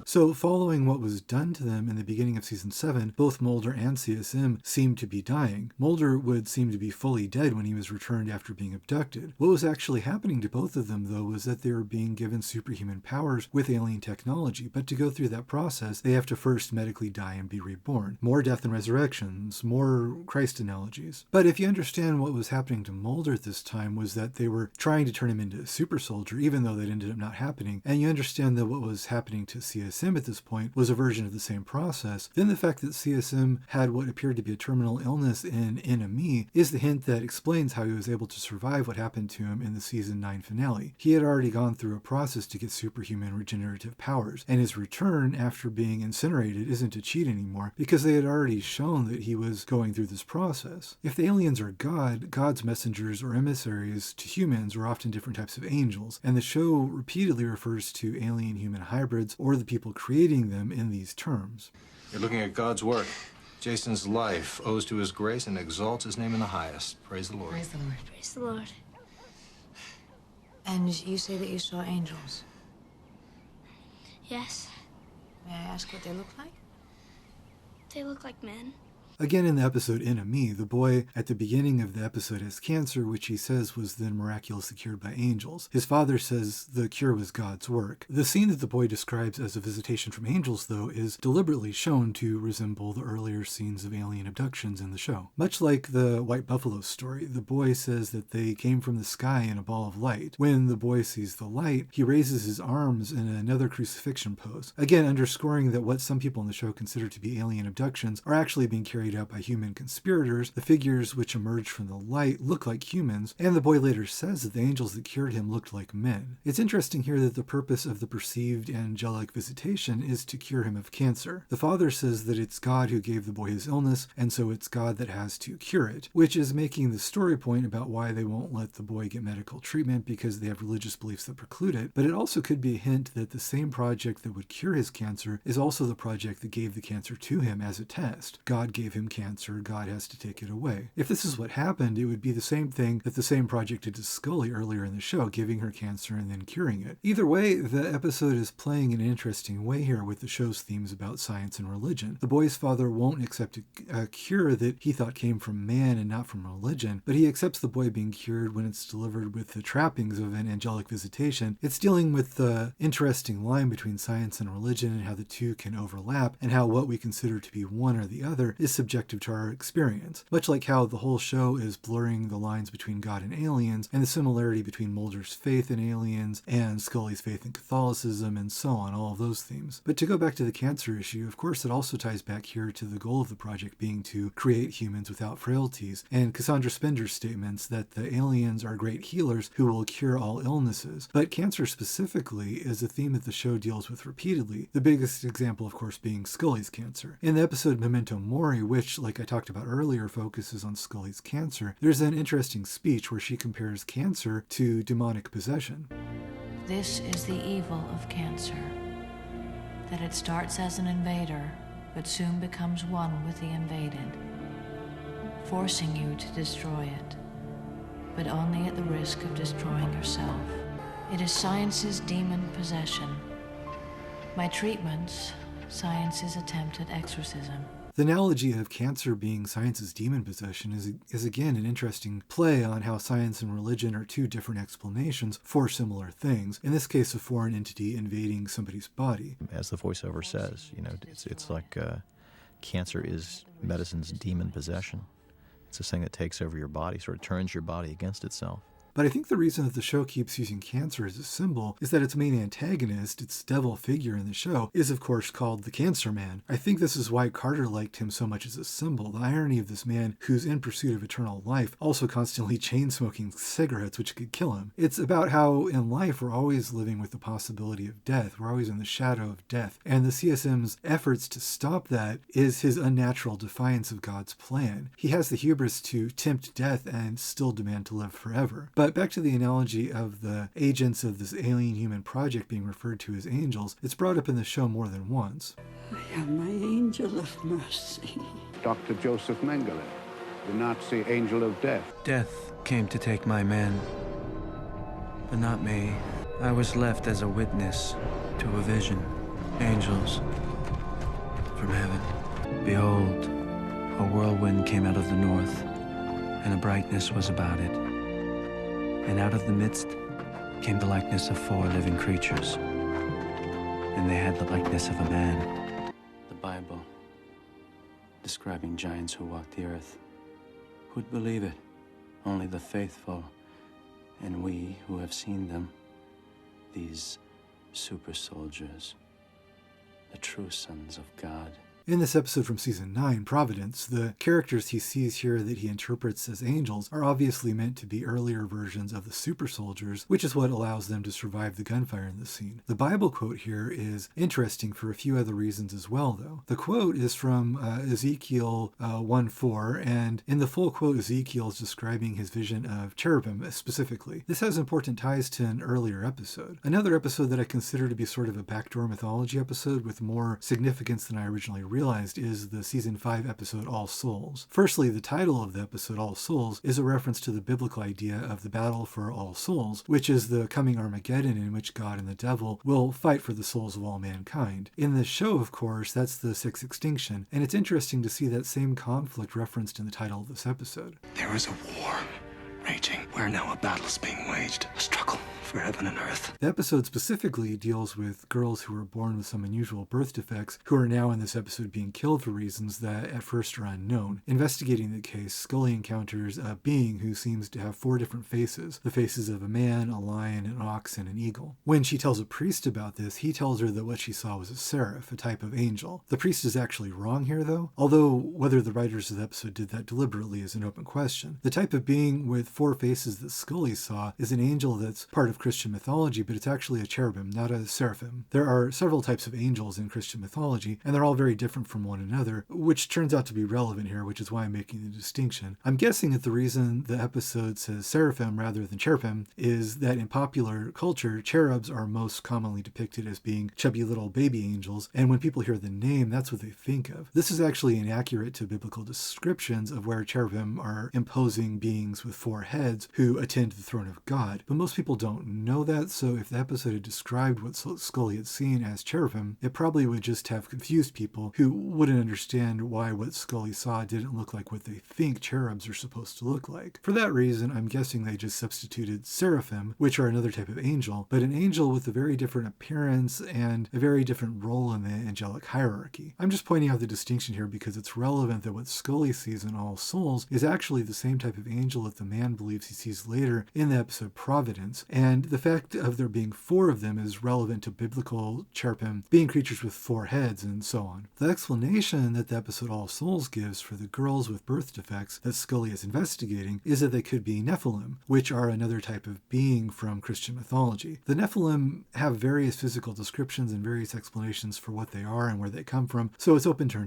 So, following what was done to them in the beginning of Season 7, both Mulder and CSM seemed to be dying. Mulder would seem to be fully dead when he was returned after being abducted. What was actually happening to both of them, though, was that they were being given superhuman powers with alien technology, but to go through that process, they have to first medically die and be reborn. More death and resurrections, more Christ analogies. But if you understand what was happening to Mulder at this time was that they were trying to turn him into a super soldier, even though that ended up not happening, and you understand that what was happening to CSM at this point was a version of the same process, then the fact that CSM had what appeared to be a terminal illness in Me is the hint that explains how he was able to survive what happened to him in the Season 9 finale. He had already gone through a process to get superhuman regenerative powers, and his return after being incinerated isn't to cheat anymore, because they had already shown that he was going through this process. If the aliens are God's messengers or emissaries to humans are often different types of angels, and the show repeatedly refers to alien-human hybrids or the people creating them in these terms. You're looking at God's work. Jason's life owes to his grace and exalts his name in the highest. Praise the Lord. Praise the Lord. Praise the Lord. And you say that you saw angels? Yes. May I ask what they look like? They look like men. Again, in the episode Me, the boy at the beginning of the episode has cancer, which he says was then miraculously cured by angels. His father says the cure was God's work. The scene that the boy describes as a visitation from angels, though, is deliberately shown to resemble the earlier scenes of alien abductions in the show. Much like the White Buffalo story, the boy says that they came from the sky in a ball of light. When the boy sees the light, he raises his arms in another crucifixion pose, again underscoring that what some people in the show consider to be alien abductions are actually being carried carried out by human conspirators. The figures which emerge from the light look like humans, and the boy later says that the angels that cured him looked like men. It's interesting here that the purpose of the perceived angelic visitation is to cure him of cancer. The father says that it's God who gave the boy his illness, and so it's God that has to cure it, which is making the story point about why they won't let the boy get medical treatment because they have religious beliefs that preclude it. But it also could be a hint that the same project that would cure his cancer is also the project that gave the cancer to him as a test. God gave him cancer, God has to take it away. If this is what happened, it would be the same thing that the same project did to Scully earlier in the show, giving her cancer and then curing it. Either way, the episode is playing in an interesting way here with the show's themes about science and religion. The boy's father won't accept a cure that he thought came from man and not from religion, but he accepts the boy being cured when it's delivered with the trappings of an angelic visitation. It's dealing with the interesting line between science and religion and how the two can overlap, and how what we consider to be one or the other is subjective to our experience. Much like how the whole show is blurring the lines between God and aliens, and the similarity between Mulder's faith in aliens and Scully's faith in Catholicism, and so on, all of those themes. But to go back to the cancer issue, of course it also ties back here to the goal of the project being to create humans without frailties, and Cassandra Spender's statements that the aliens are great healers who will cure all illnesses. But cancer specifically is a theme that the show deals with repeatedly, the biggest example of course being Scully's cancer. In the episode Memento Mori, which, like I talked about earlier, focuses on Scully's cancer, there's an interesting speech where she compares cancer to demonic possession. This is the evil of cancer, that it starts as an invader, but soon becomes one with the invaded, forcing you to destroy it, but only at the risk of destroying yourself. It is science's demon possession. My treatments, science's attempt at exorcism. The analogy of cancer being science's demon possession is again an interesting play on how science and religion are two different explanations for similar things, in this case a foreign entity invading somebody's body. As the voiceover says, it's like cancer is medicine's demon possession. It's this thing that takes over your body, sort of turns your body against itself. But I think the reason that the show keeps using cancer as a symbol is that its main antagonist, its devil figure in the show, is of course called the Cancer Man. I think this is why Carter liked him so much as a symbol, the irony of this man who's in pursuit of eternal life, also constantly chain-smoking cigarettes which could kill him. It's about how in life we're always living with the possibility of death, we're always in the shadow of death, and the CSM's efforts to stop that is his unnatural defiance of God's plan. He has the hubris to tempt death and still demand to live forever. But back to the analogy of the agents of this alien human project being referred to as angels, it's brought up in the show more than once. I am my angel of mercy. Dr. Joseph Mengele, the Nazi angel of death. Death came to take my man, but not me. I was left as a witness to a vision. Angels from heaven. Behold, a whirlwind came out of the north, and a brightness was about it. And out of the midst came the likeness of 4 living creatures, and they had the likeness of a man. The Bible, describing giants who walked the earth. Who'd believe it? Only the faithful, and we who have seen them, these super soldiers, the true sons of God. In this episode from Season 9, Providence, the characters he sees here that he interprets as angels are obviously meant to be earlier versions of the super soldiers, which is what allows them to survive the gunfire in the scene. The Bible quote here is interesting for a few other reasons as well, though. The quote is from Ezekiel 1:4, and in the full quote, Ezekiel is describing his vision of cherubim specifically. This has important ties to an earlier episode. Another episode that I consider to be sort of a backdoor mythology episode with more significance than I originally realized is the Season 5 episode All Souls. Firstly, the title of the episode All Souls is a reference to the biblical idea of the battle for all souls, which is the coming Armageddon in which God and the devil will fight for the souls of all mankind. In the show, of course, that's the Sixth Extinction, and it's interesting to see that same conflict referenced in the title of this episode. There is a war raging where now a battle is being waged, a struggle for heaven and earth. The episode specifically deals with girls who were born with some unusual birth defects who are now in this episode being killed for reasons that at first are unknown. Investigating the case, Scully encounters a being who seems to have 4 different faces: the faces of a man, a lion, an ox, and an eagle. When she tells a priest about this, he tells her that what she saw was a seraph, a type of angel. The priest is actually wrong here, though, although whether the writers of the episode did that deliberately is an open question. The type of being with 4 faces that Scully saw is an angel that's part of Christian mythology, but it's actually a cherubim, not a seraphim. There are several types of angels in Christian mythology, and they're all very different from one another, which turns out to be relevant here, which is why I'm making the distinction. I'm guessing that the reason the episode says seraphim rather than cherubim is that in popular culture, cherubs are most commonly depicted as being chubby little baby angels, and when people hear the name, that's what they think of. This is actually inaccurate to biblical descriptions of where cherubim are imposing beings with 4 heads who attend the throne of God, but most people don't know that, so if the episode had described what Scully had seen as cherubim, it probably would just have confused people who wouldn't understand why what Scully saw didn't look like what they think cherubs are supposed to look like. For that reason, I'm guessing they just substituted seraphim, which are another type of angel, but an angel with a very different appearance and a very different role in the angelic hierarchy. I'm just pointing out the distinction here because it's relevant that what Scully sees in All Souls is actually the same type of angel that the man believes he sees later in the episode Providence, and the fact of there being 4 of them is relevant to biblical cherubim being creatures with 4 heads and so on. The explanation that the episode All Souls gives for the girls with birth defects that Scully is investigating is that they could be Nephilim, which are another type of being from Christian mythology. The Nephilim have various physical descriptions and various explanations for what they are and where they come from, so it's open to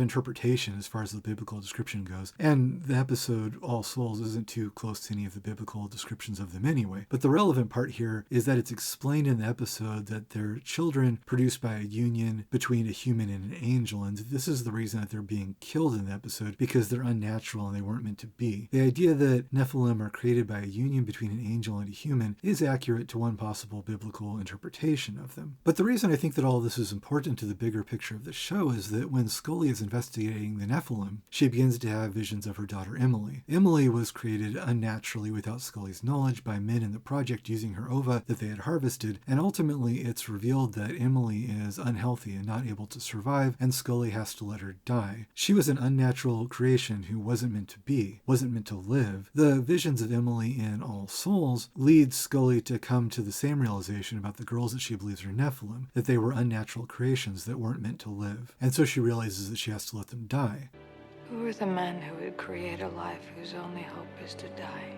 interpretation as far as the biblical description goes, and the episode All Souls isn't too close to any of the biblical descriptions of them anyway. But the relevant part here is that it's explained in the episode that they're children produced by a union between a human and an angel, and this is the reason that they're being killed in the episode, because they're unnatural and they weren't meant to be. The idea that Nephilim are created by a union between an angel and a human is accurate to one possible biblical interpretation of them. But the reason I think that all this is important to the bigger picture of the show is that when Scully is investigating the Nephilim, she begins to have visions of her daughter Emily. Emily was created unnaturally without Scully's knowledge by men in the project using her ova that they had harvested, and ultimately it's revealed that Emily is unhealthy and not able to survive, and Scully has to let her die. She was an unnatural creation who wasn't meant to be, wasn't meant to live. The visions of Emily in All Souls lead Scully to come to the same realization about the girls that she believes are Nephilim, that they were unnatural creations that weren't meant to live. And so she realizes that she has to let them die. Who are the men who would create a life whose only hope is to die?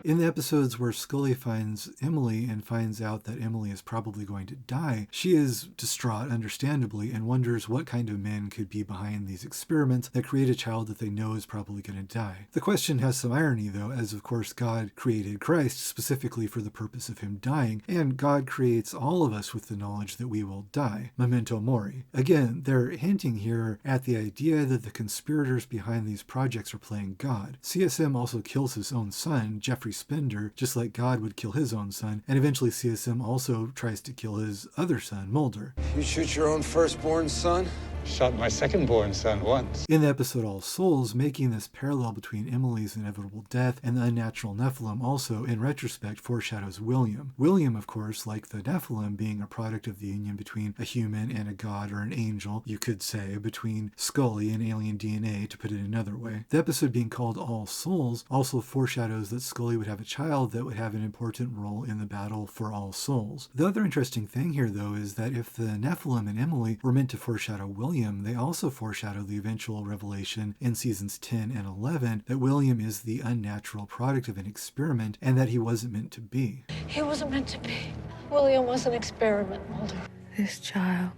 In the episodes where Scully finds Emily and finds out that Emily is probably going to die, she is distraught, understandably, and wonders what kind of men could be behind these experiments that create a child that they know is probably going to die. The question has some irony, though, as of course God created Christ specifically for the purpose of him dying, and God creates all of us with the knowledge that we will die. Memento mori. Again, they're hinting here at the idea that the conspirators behind these projects are playing God. CSM also kills his own son, Jeffrey Spender, just like God would kill his own son, and eventually CSM also tries to kill his other son, Mulder. You shoot your own firstborn son? Shot my second-born son once. In the episode All Souls, making this parallel between Emily's inevitable death and the unnatural Nephilim also, in retrospect, foreshadows William. William, of course, like the Nephilim, being a product of the union between a human and a god or an angel, you could say, between Scully and alien DNA, to put it another way. The episode being called All Souls also foreshadows that Scully would have a child that would have an important role in the battle for All Souls. The other interesting thing here, though, is that if the Nephilim and Emily were meant to foreshadow William, they also foreshadow the eventual revelation in seasons 10 and 11 that William is the unnatural product of an experiment and that he wasn't meant to be. He wasn't meant to be. William was an experiment, Mulder. This child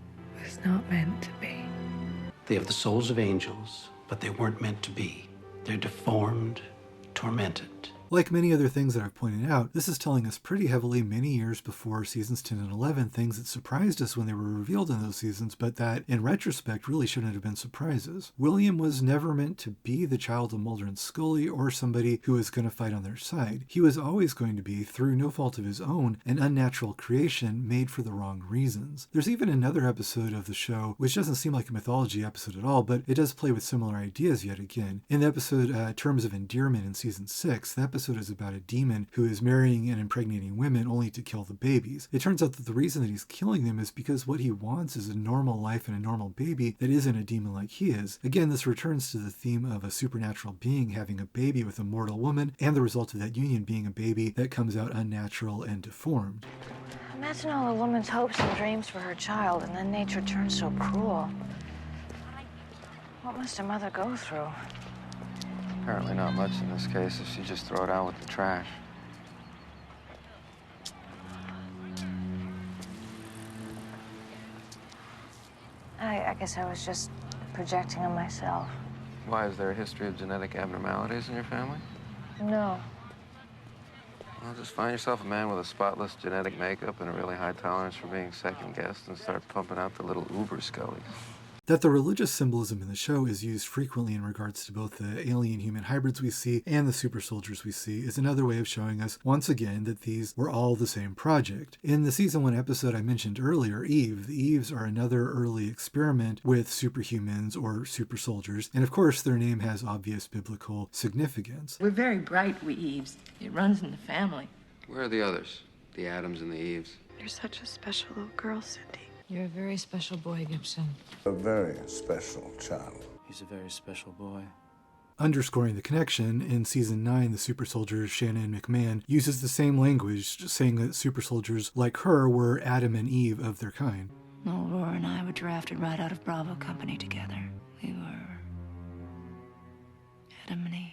was not meant to be. They have the souls of angels, but they weren't meant to be. They're deformed, tormented. Like many other things that I've pointed out, this is telling us pretty heavily many years before seasons 10 and 11 things that surprised us when they were revealed in those seasons, but that, in retrospect, really shouldn't have been surprises. William was never meant to be the child of Mulder and Scully or somebody who was going to fight on their side. He was always going to be, through no fault of his own, an unnatural creation made for the wrong reasons. There's even another episode of the show, which doesn't seem like a mythology episode at all, but it does play with similar ideas yet again. In the episode Terms of Endearment in season 6, the episode episode is about a demon who is marrying and impregnating women only to kill the babies. It turns out that the reason that he's killing them is because what he wants is a normal life and a normal baby that isn't a demon like he is. Again, this returns to the theme of a supernatural being having a baby with a mortal woman, and the result of that union being a baby that comes out unnatural and deformed. Imagine all a woman's hopes and dreams for her child, and then nature turns so cruel. What must a mother go through? Apparently not much in this case if she just throw it out with the trash. I guess I was just projecting on myself. Why, is there a history of genetic abnormalities in your family? No. Well, just find yourself a man with a spotless genetic makeup and a really high tolerance for being second-guessed and start pumping out the little uber scullies. That the religious symbolism in the show is used frequently in regards to both the alien-human hybrids we see and the super soldiers we see is another way of showing us, once again, that these were all the same project. In the Season 1 episode I mentioned earlier, Eve, the Eves are another early experiment with superhumans or super soldiers, and of course their name has obvious biblical significance. We're very bright, we Eves. It runs in the family. Where are the others? The Adams and the Eves? You're such a special little girl, Cindy. You're a very special boy, Gibson. A very special child. He's a very special boy. Underscoring the connection, in Season 9, the super soldier Shannon McMahon uses the same language, saying that super soldiers like her were Adam and Eve of their kind. Aurora and I were drafted right out of Bravo Company together. We were Adam and Eve.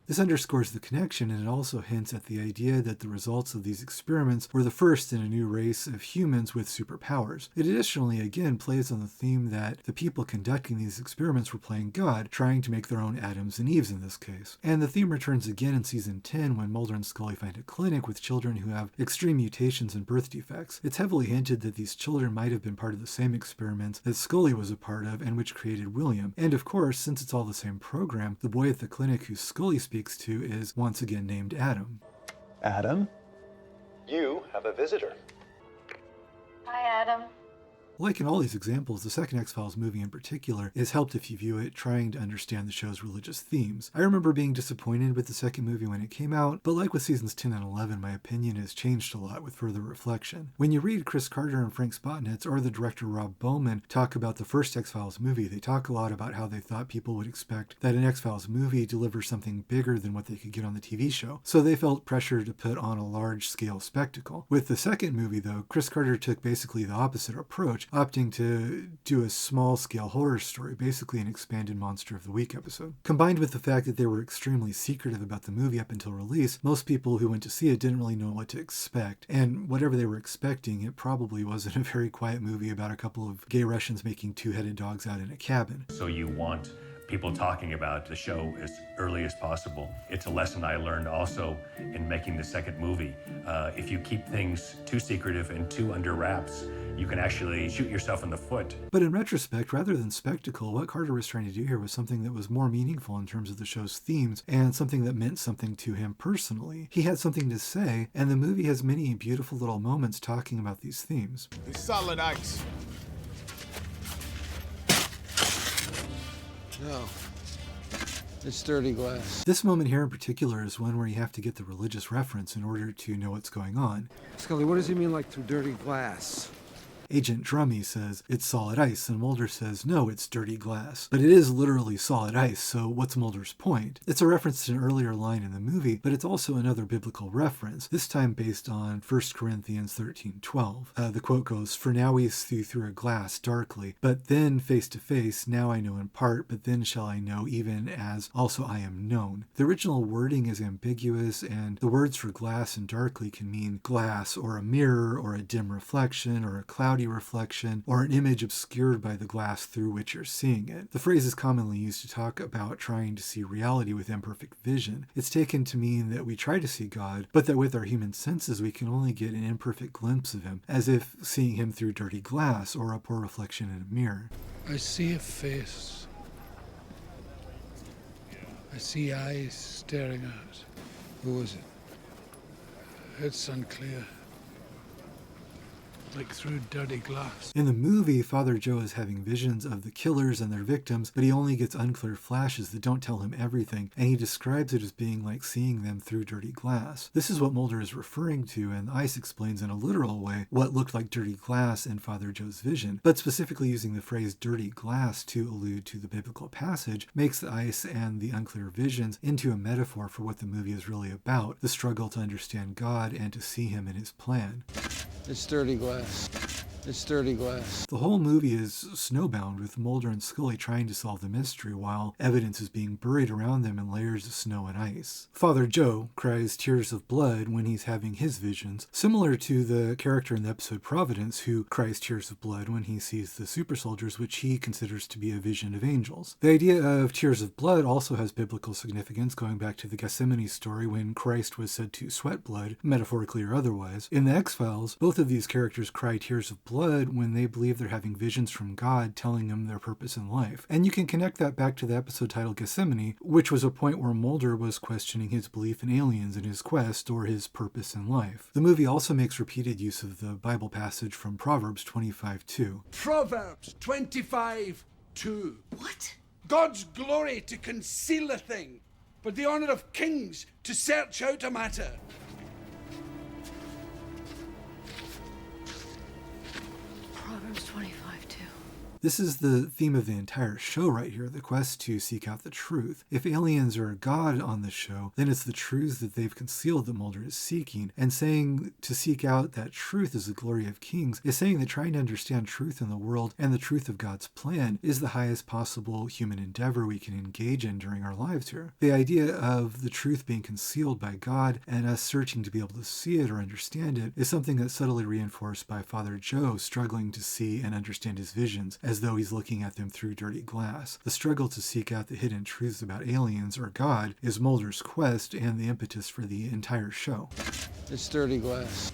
This underscores the connection, and it also hints at the idea that the results of these experiments were the first in a new race of humans with superpowers. It additionally again plays on the theme that the people conducting these experiments were playing God, trying to make their own Adams and Eves in this case. And the theme returns again in Season 10 when Mulder and Scully find a clinic with children who have extreme mutations and birth defects. It's heavily hinted that these children might have been part of the same experiments that Scully was a part of and which created William. And of course, since it's all the same program, the boy at the clinic who Scully speaks to is once again named Adam. Adam, you have a visitor. Hi, Adam. Like in all these examples, the second X-Files movie in particular is helped if you view it trying to understand the show's religious themes. I remember being disappointed with the second movie when it came out, but like with seasons 10 and 11, my opinion has changed a lot with further reflection. When you read Chris Carter and Frank Spotnitz or the director Rob Bowman talk about the first X-Files movie, they talk a lot about how they thought people would expect that an X-Files movie delivers something bigger than what they could get on the TV show, so they felt pressure to put on a large-scale spectacle. With the second movie, though, Chris Carter took basically the opposite approach, opting to do a small-scale horror story, basically an expanded Monster of the Week episode. Combined with the fact that they were extremely secretive about the movie up until release, most people who went to see it didn't really know what to expect, and whatever they were expecting, it probably wasn't a very quiet movie about a couple of gay Russians making two-headed dogs out in a cabin. So you want people talking about the show as early as possible. It's a lesson I learned also in making the second movie. If you keep things too secretive and too under wraps, you can actually shoot yourself in the foot. But in retrospect, rather than spectacle, what Carter was trying to do here was something that was more meaningful in terms of the show's themes and something that meant something to him personally. He had something to say, and the movie has many beautiful little moments talking about these themes. It's solid ice. No. It's dirty glass. This moment here in particular is one where you have to get the religious reference in order to know what's going on. Scully, what does he mean, like, through dirty glass? Agent Drummy says it's solid ice, and Mulder says no, it's dirty glass. But it is literally solid ice, so what's Mulder's point? It's a reference to an earlier line in the movie, but it's also another biblical reference, this time based on 1 Corinthians 13:12. The quote goes, "For now we see through a glass darkly, but then face to face, now I know in part, but then shall I know even as also I am known." The original wording is ambiguous, and the words for glass and darkly can mean glass, or a mirror, or a dim reflection, or a cloudy reflection, or an image obscured by the glass through which you're seeing it. The phrase is commonly used to talk about trying to see reality with imperfect vision. It's taken to mean that we try to see God, but that with our human senses we can only get an imperfect glimpse of him, as if seeing him through dirty glass or a poor reflection in a mirror. I see a face. I see eyes staring out. Who is it? It's unclear. like through dirty glass. In the movie, Father Joe is having visions of the killers and their victims, but he only gets unclear flashes that don't tell him everything, and he describes it as being like seeing them through dirty glass. This is what Mulder is referring to, and Ice explains in a literal way what looked like dirty glass in Father Joe's vision, but specifically using the phrase dirty glass to allude to the biblical passage makes the ice and the unclear visions into a metaphor for what the movie is really about, the struggle to understand God and to see him in his plan. It's dirty glass. It's dirty glass. The whole movie is snowbound, with Mulder and Scully trying to solve the mystery while evidence is being buried around them in layers of snow and ice. Father Joe cries tears of blood when he's having his visions, similar to the character in the episode Providence who cries tears of blood when he sees the super soldiers, which he considers to be a vision of angels. The idea of tears of blood also has biblical significance, going back to the Gethsemane story when Christ was said to sweat blood, metaphorically or otherwise. In the X-Files, both of these characters cry tears of blood when they believe they're having visions from God telling them their purpose in life. And you can connect that back to the episode titled Gethsemane, which was a point where Mulder was questioning his belief in aliens in his quest or his purpose in life. The movie also makes repeated use of the Bible passage from Proverbs 25:2. Proverbs 25:2. What? God's glory to conceal a thing, but the honor of kings to search out a matter. Proverbs 25:2. This is the theme of the entire show right here, the quest to seek out the truth. If aliens are God on the show, then it's the truths that they've concealed that Mulder is seeking, and saying to seek out that truth is the glory of kings is saying that trying to understand truth in the world and the truth of God's plan is the highest possible human endeavor we can engage in during our lives here. The idea of the truth being concealed by God and us searching to be able to see it or understand it is something that's subtly reinforced by Father Joe struggling to see and understand his visions, as though he's looking at them through dirty glass. The struggle to seek out the hidden truths about aliens or God is Mulder's quest and the impetus for the entire show. It's dirty glass.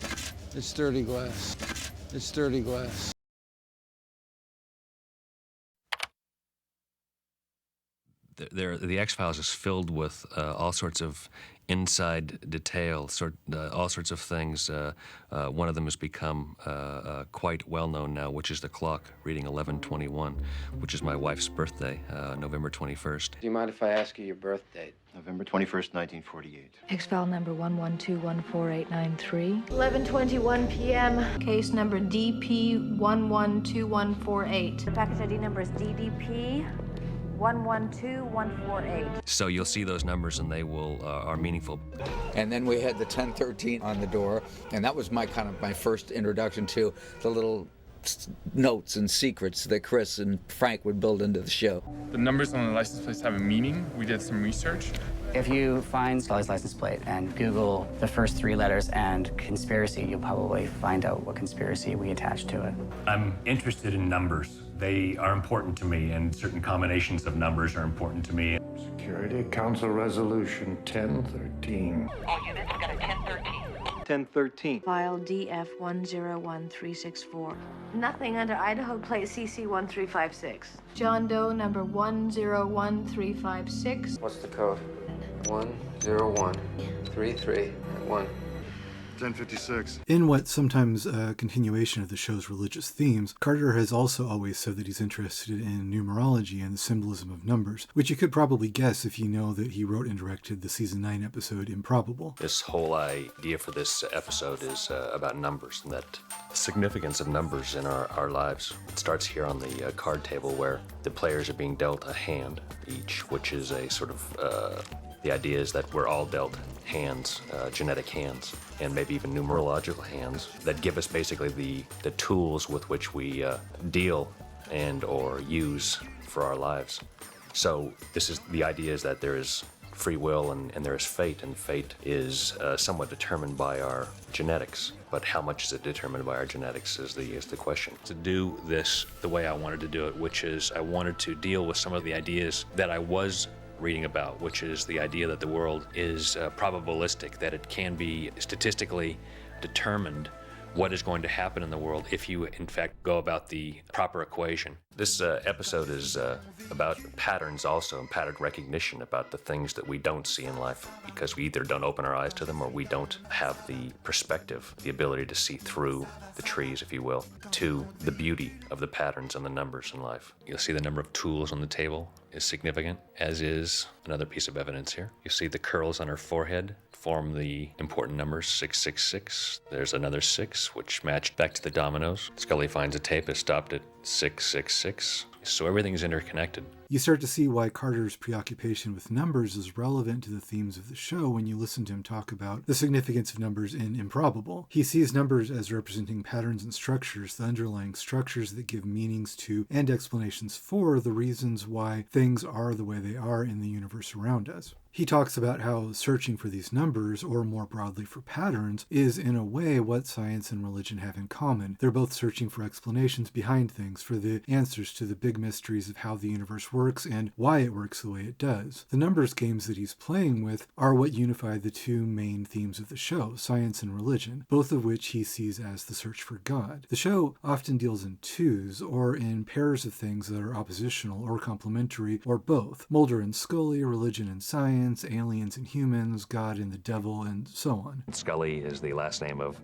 It's dirty glass. It's dirty glass. The X-Files is filled with all sorts of inside detail, all sorts of things. One of them has become quite well known now, which is the clock reading 11:21, which is my wife's birthday, November 21st. Do you mind if I ask you your birth date? November 21st, 1948. X-File number 112148993. 11:21 p.m. Case number DP112148. The package ID number is DDP 112148. So you'll see those numbers and they will are meaningful. And then we had the 1013 on the door, and that was my first introduction to the little notes and secrets that Chris and Frank would build into the show. The numbers on the license plates have a meaning. We did some research. If you find Scully's license plate and Google the first three letters and conspiracy, you'll probably find out what conspiracy we attach to it. I'm interested in numbers. They are important to me, and certain combinations of numbers are important to me. Security Council Resolution 1013. All units got a 1013. 1013. File DF101364. Nothing under Idaho plate CC1356. John Doe number 101356. What's the code? 1013331. 1056. In what's sometimes a continuation of the show's religious themes, Carter has also always said that he's interested in numerology and the symbolism of numbers, which you could probably guess if you know that he wrote and directed the season 9 episode Improbable. This whole idea for this episode is about numbers, and that significance of numbers in our lives. It starts here on the card table where the players are being dealt a hand each, which is a sort of the idea is that we're all dealt hands, genetic hands, and maybe even numerological hands that give us basically the tools with which we deal and or use for our lives. So this is the idea is that there is free will and there is fate, and fate is somewhat determined by our genetics. But how much is it determined by our genetics is the question. To do this the way I wanted to do it, which is I wanted to deal with some of the ideas that I was reading about, which is the idea that the world is probabilistic, that it can be statistically determined what is going to happen in the world if you, in fact, go about the proper equation. This episode is about patterns also, and pattern recognition about the things that we don't see in life because we either don't open our eyes to them or we don't have the perspective, the ability to see through the trees, if you will, to the beauty of the patterns and the numbers in life. You'll see the number of tools on the table is significant, as is another piece of evidence here. You see the curls on her forehead form the important numbers 666. There's another 6, which matched back to the dominoes. Scully finds a tape is stopped at 666. So everything's interconnected. You start to see why Carter's preoccupation with numbers is relevant to the themes of the show when you listen to him talk about the significance of numbers in Improbable. He sees numbers as representing patterns and structures, the underlying structures that give meanings to and explanations for the reasons why things are the way they are in the universe around us. He talks about how searching for these numbers, or more broadly for patterns, is in a way what science and religion have in common. They're both searching for explanations behind things, for the answers to the big mysteries of how the universe works and why it works the way it does. The numbers games that he's playing with are what unify the two main themes of the show, science and religion, both of which he sees as the search for God. The show often deals in twos, or in pairs of things that are oppositional or complementary, or both. Mulder and Scully, religion and science, aliens and humans, God and the devil, and so on. Scully is the last name of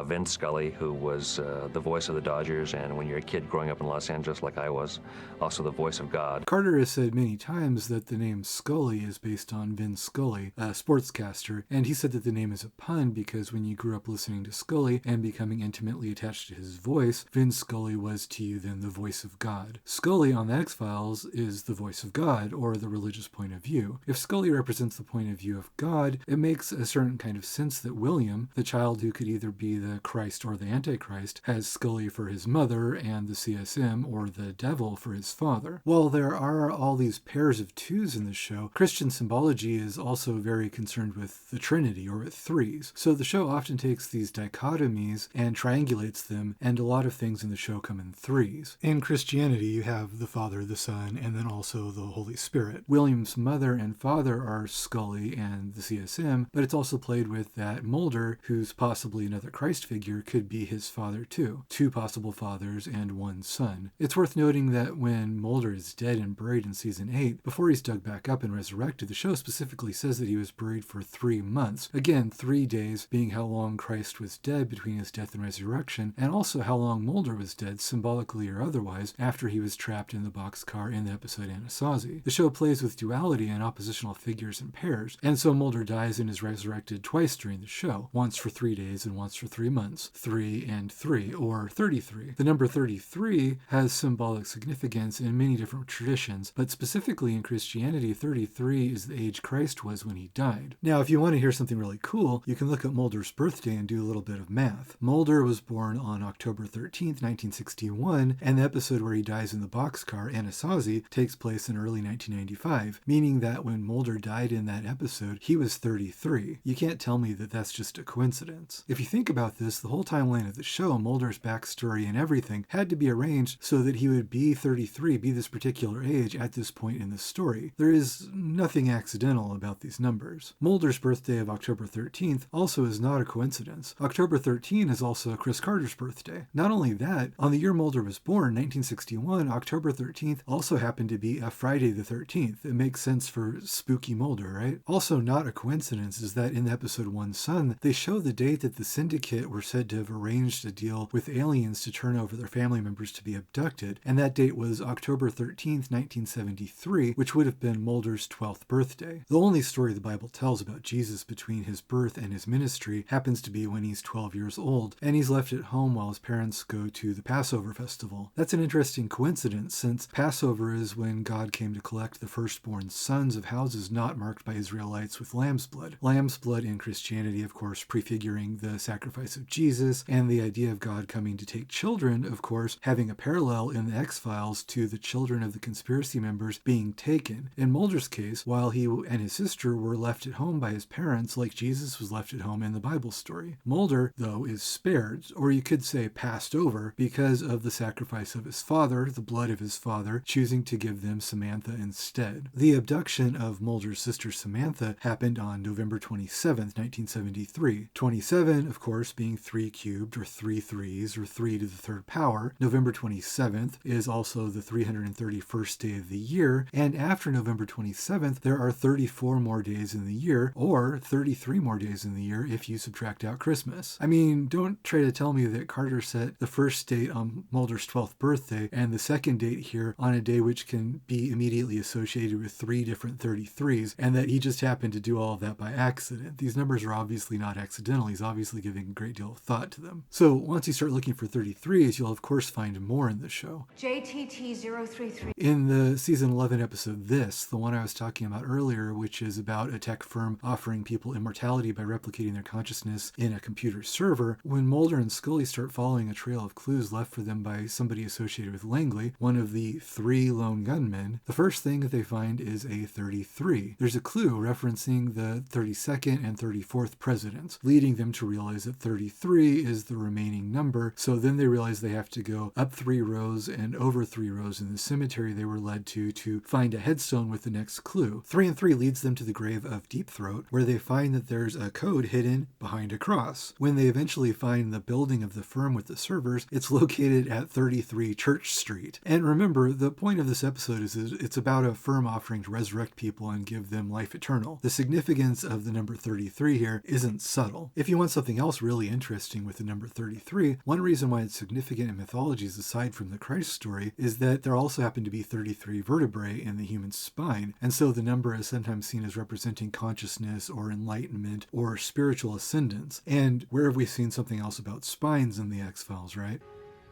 Vince Scully, who was the voice of the Dodgers, and when you're a kid growing up in Los Angeles like I was, also the voice of God. Carter has said many times that the name Scully is based on Vince Scully, a sportscaster, and he said that the name is a pun because when you grew up listening to Scully and becoming intimately attached to his voice, Vince Scully was to you then the voice of God. Scully on The X-Files is the voice of God, or the religious point of view. If Scully represents the point of view of God, it makes a certain kind of sense that William, the child who could either be the Christ or the Antichrist, has Scully for his mother and the CSM or the devil for his father. While there are all these pairs of twos in the show, Christian symbology is also very concerned with the Trinity, or with threes. So the show often takes these dichotomies and triangulates them, and a lot of things in the show come in threes. In Christianity, you have the Father, the Son, and then also the Holy Spirit. William's mother and father are Scully and the CSM, but it's also played with that Mulder, who's possibly another Christ figure, could be his father too. Two possible fathers and one son. It's worth noting that when Mulder is dead and buried in season 8, before he's dug back up and resurrected, the show specifically says that he was buried for 3 months. Again, 3 days being how long Christ was dead between his death and resurrection, and also how long Mulder was dead, symbolically or otherwise, after he was trapped in the boxcar in the episode Anasazi. The show plays with duality and oppositional figures and pairs, and so Mulder dies and is resurrected twice during the show, once for 3 days and once for 3 months, 3 and 3, or 33. The number 33 has symbolic significance in many different traditions, but specifically in Christianity, 33 is the age Christ was when he died. Now, if you want to hear something really cool, you can look at Mulder's birthday and do a little bit of math. Mulder was born on October 13th, 1961, and the episode where he dies in the boxcar, Anasazi, takes place in early 1995, meaning that when Mulder died in that episode, he was 33. You can't tell me that that's just a coincidence. If you think about this, the whole timeline of the show, Mulder's backstory and everything, had to be arranged so that he would be 33, be this particular age at this point in the story. There is nothing accidental about these numbers. Mulder's birthday of October 13th also is not a coincidence. October 13 is also Chris Carter's birthday. Not only that, on the year Mulder was born, 1961, October 13th also happened to be a Friday the 13th. It makes sense for spooky Mulder, right? Also not a coincidence is that in the episode One Son, they show the date that the Syndicate were said to have arranged a deal with aliens to turn over their family members to be abducted, and that date was October 13th, 1973, which would have been Mulder's 12th birthday. The only story the Bible tells about Jesus between his birth and his ministry happens to be when he's 12 years old, and he's left at home while his parents go to the Passover festival. That's an interesting coincidence, since Passover is when God came to collect the firstborn sons of houses not marked by Israelites with lamb's blood. Lamb's blood in Christianity, of course, prefiguring the sacrifice of Jesus, and the idea of God coming to take children, of course, having a parallel in the X-Files to the children of the conspiracy conspiracy members being taken. In Mulder's case, while he and his sister were left at home by his parents like Jesus was left at home in the Bible story. Mulder, though, is spared, or you could say passed over, because of the sacrifice of his father, the blood of his father, choosing to give them Samantha instead. The abduction of Mulder's sister Samantha happened on November 27th, 1973. 27, of course, being 3 cubed, or 3 threes, or 3 to the third power. November 27th is also the 331st day of the year, and after November 27th, there are 34 more days in the year, or 33 more days in the year if you subtract out Christmas. I mean, don't try to tell me that Carter set the first date on Mulder's 12th birthday and the second date here on a day which can be immediately associated with 3 different 33s, and that he just happened to do all of that by accident. These numbers are obviously not accidental. He's obviously giving a great deal of thought to them. So once you start looking for 33s, you'll of course find more in the show. JTT033. In the season 11 episode This, the one I was talking about earlier, which is about a tech firm offering people immortality by replicating their consciousness in a computer server, when Mulder and Scully start following a trail of clues left for them by somebody associated with Langley, one of the 3 lone gunmen, the first thing that they find is a 33. There's a clue referencing the 32nd and 34th presidents, leading them to realize that 33 is the remaining number, so then they realize they have to go up 3 rows and over 3 rows in the cemetery they were led to find a headstone with the next clue. 3 and 3 leads them to the grave of Deep Throat, where they find that there's a code hidden behind a cross. When they eventually find the building of the firm with the servers, it's located at 33 Church Street. And remember, the point of this episode is it's about a firm offering to resurrect people and give them life eternal. The significance of the number 33 here isn't subtle. If you want something else really interesting with the number 33, one reason why it's significant in mythologies aside from the Christ story is that there also happen to be 33 vertebrae in the human spine, and so the number is sometimes seen as representing consciousness or enlightenment or spiritual ascendance. And where have we seen something else about spines in the X-Files, right?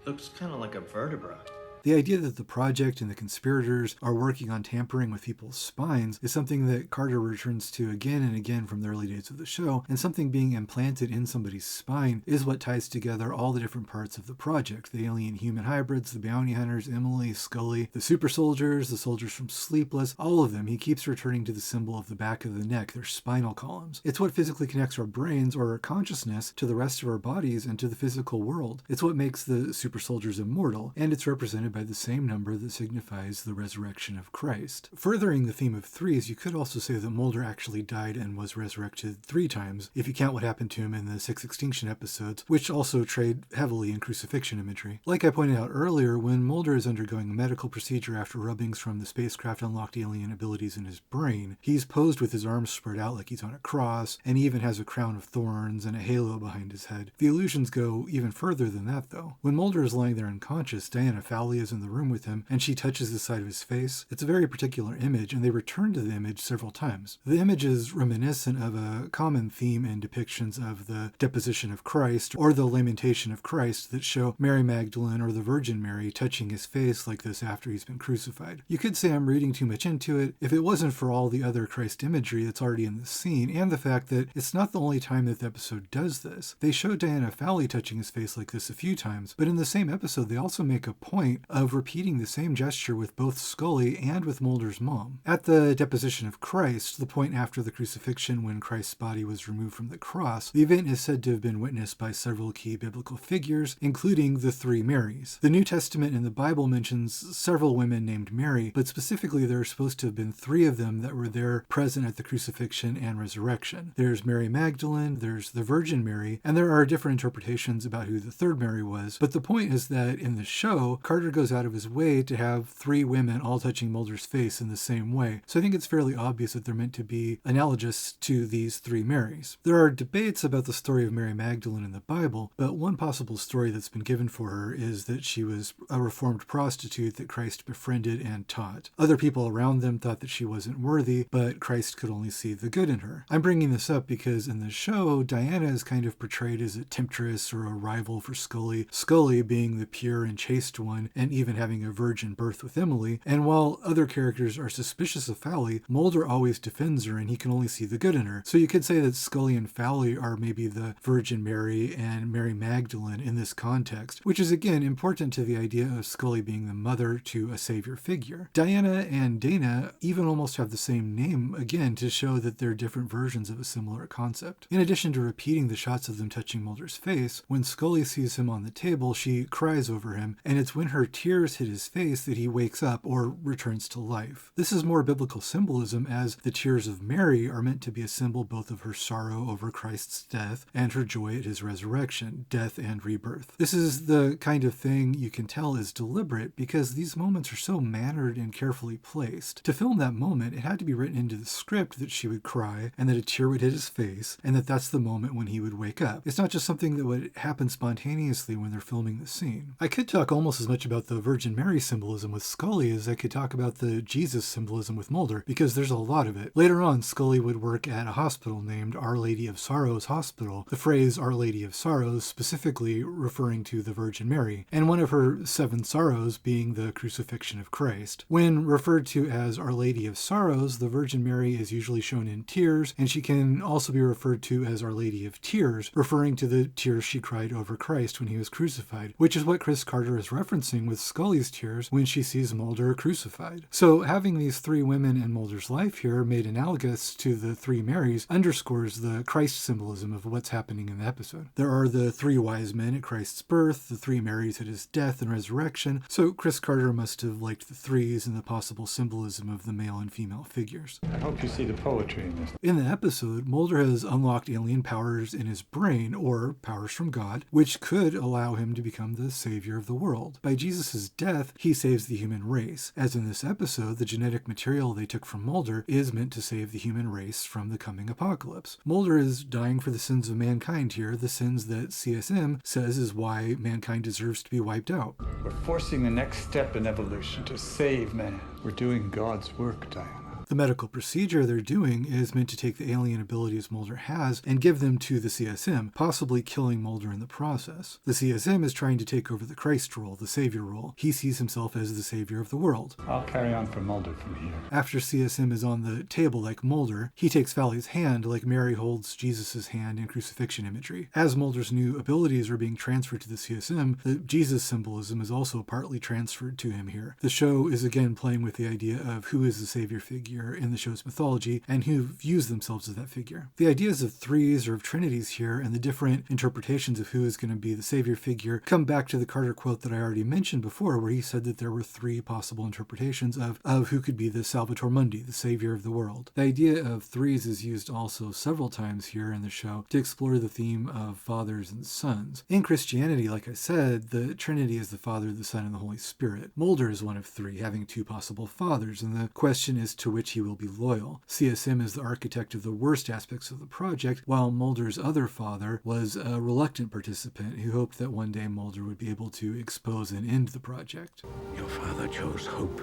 Looks kind of like a vertebra. The idea that the project and the conspirators are working on tampering with people's spines is something that Carter returns to again and again from the early days of the show, and something being implanted in somebody's spine is what ties together all the different parts of the project. The alien-human hybrids, the bounty hunters, Emily, Scully, the super soldiers, the soldiers from Sleepless, all of them. He keeps returning to the symbol of the back of the neck, their spinal columns. It's what physically connects our brains or our consciousness to the rest of our bodies and to the physical world. It's what makes the super soldiers immortal, and it's represented by the same number that signifies the resurrection of Christ. Furthering the theme of 3s, you could also say that Mulder actually died and was resurrected 3 times, if you count what happened to him in the 6 Extinction episodes, which also trade heavily in crucifixion imagery. Like I pointed out earlier, when Mulder is undergoing a medical procedure after rubbings from the spacecraft unlocked alien abilities in his brain, he's posed with his arms spread out like he's on a cross, and he even has a crown of thorns and a halo behind his head. The illusions go even further than that, though. When Mulder is lying there unconscious, Diana Fowley is in the room with him, and she touches the side of his face. It's a very particular image, and they return to the image several times. The image is reminiscent of a common theme in depictions of the deposition of Christ or the lamentation of Christ that show Mary Magdalene or the Virgin Mary touching his face like this after he's been crucified. You could say I'm reading too much into it if it wasn't for all the other Christ imagery that's already in the scene, and the fact that it's not the only time that the episode does this. They show Diana Fowley touching his face like this a few times, but in the same episode they also make a point of repeating the same gesture with both Scully and with Mulder's mom. At the deposition of Christ, the point after the crucifixion when Christ's body was removed from the cross, the event is said to have been witnessed by several key biblical figures, including the 3 Marys. The New Testament in the Bible mentions several women named Mary, but specifically there are supposed to have been 3 of them that were there present at the crucifixion and resurrection. There's Mary Magdalene, there's the Virgin Mary, and there are different interpretations about who the 3rd Mary was, but the point is that in the show, Carter goes out of his way to have 3 women all touching Mulder's face in the same way, so I think it's fairly obvious that they're meant to be analogous to these 3 Marys. There are debates about the story of Mary Magdalene in the Bible, but one possible story that's been given for her is that she was a reformed prostitute that Christ befriended and taught. Other people around them thought that she wasn't worthy, but Christ could only see the good in her. I'm bringing this up because in the show, Diana is kind of portrayed as a temptress or a rival for Scully, Scully being the pure and chaste one, and and even having a virgin birth with Emily. And while other characters are suspicious of Fowley, Mulder always defends her and he can only see the good in her. So you could say that Scully and Fowley are maybe the Virgin Mary and Mary Magdalene in this context, which is again important to the idea of Scully being the mother to a savior figure. Diana and Dana even almost have the same name, again, to show that they're different versions of a similar concept. In addition to repeating the shots of them touching Mulder's face, when Scully sees him on the table, she cries over him, and it's when her tears hit his face that he wakes up or returns to life. This is more biblical symbolism, as the tears of Mary are meant to be a symbol both of her sorrow over Christ's death and her joy at his resurrection, death and rebirth. This is the kind of thing you can tell is deliberate because these moments are so mannered and carefully placed. To film that moment, it had to be written into the script that she would cry and that a tear would hit his face and that that's the moment when he would wake up. It's not just something that would happen spontaneously when they're filming the scene. I could talk almost as much about the Virgin Mary symbolism with Scully as I could talk about the Jesus symbolism with Mulder, because there's a lot of it. Later on, Scully would work at a hospital named Our Lady of Sorrows Hospital, the phrase Our Lady of Sorrows specifically referring to the Virgin Mary, and one of her 7 sorrows being the crucifixion of Christ. When referred to as Our Lady of Sorrows, the Virgin Mary is usually shown in tears, and she can also be referred to as Our Lady of Tears, referring to the tears she cried over Christ when he was crucified, which is what Chris Carter is referencing with Scully's tears when she sees Mulder crucified. So having these 3 women in Mulder's life here made analogous to the 3 Marys underscores the Christ symbolism of what's happening in the episode. There are the 3 wise men at Christ's birth, the 3 Marys at his death and resurrection, so Chris Carter must have liked the 3s and the possible symbolism of the male and female figures. I hope you see the poetry in this. In the episode, Mulder has unlocked alien powers in his brain, or powers from God, which could allow him to become the savior of the world. By Jesus' death, he saves the human race. As in this episode, the genetic material they took from Mulder is meant to save the human race from the coming apocalypse. Mulder is dying for the sins of mankind here, the sins that CSM says is why mankind deserves to be wiped out. We're forcing the next step in evolution to save man. We're doing God's work, Diana. The medical procedure they're doing is meant to take the alien abilities Mulder has and give them to the CSM, possibly killing Mulder in the process. The CSM is trying to take over the Christ role, the savior role. He sees himself as the savior of the world. I'll carry on for Mulder from here. After CSM is on the table like Mulder, he takes Fowley's hand like Mary holds Jesus' hand in crucifixion imagery. As Mulder's new abilities are being transferred to the CSM, the Jesus symbolism is also partly transferred to him here. The show is again playing with the idea of who is the savior figure in the show's mythology and who views themselves as that figure. The ideas of 3s or of trinities here and the different interpretations of who is going to be the savior figure come back to the Carter quote that I already mentioned before, where he said that there were 3 possible interpretations of who could be the Salvator Mundi, the savior of the world. The idea of 3s is used also several times here in the show to explore the theme of fathers and sons. In Christianity, like I said, the Trinity is the Father, the Son, and the Holy Spirit. Mulder is one of 3, having 2 possible fathers, and the question is to which he will be loyal. CSM is the architect of the worst aspects of the project, while Mulder's other father was a reluctant participant who hoped that one day Mulder would be able to expose and end the project. Your father chose hope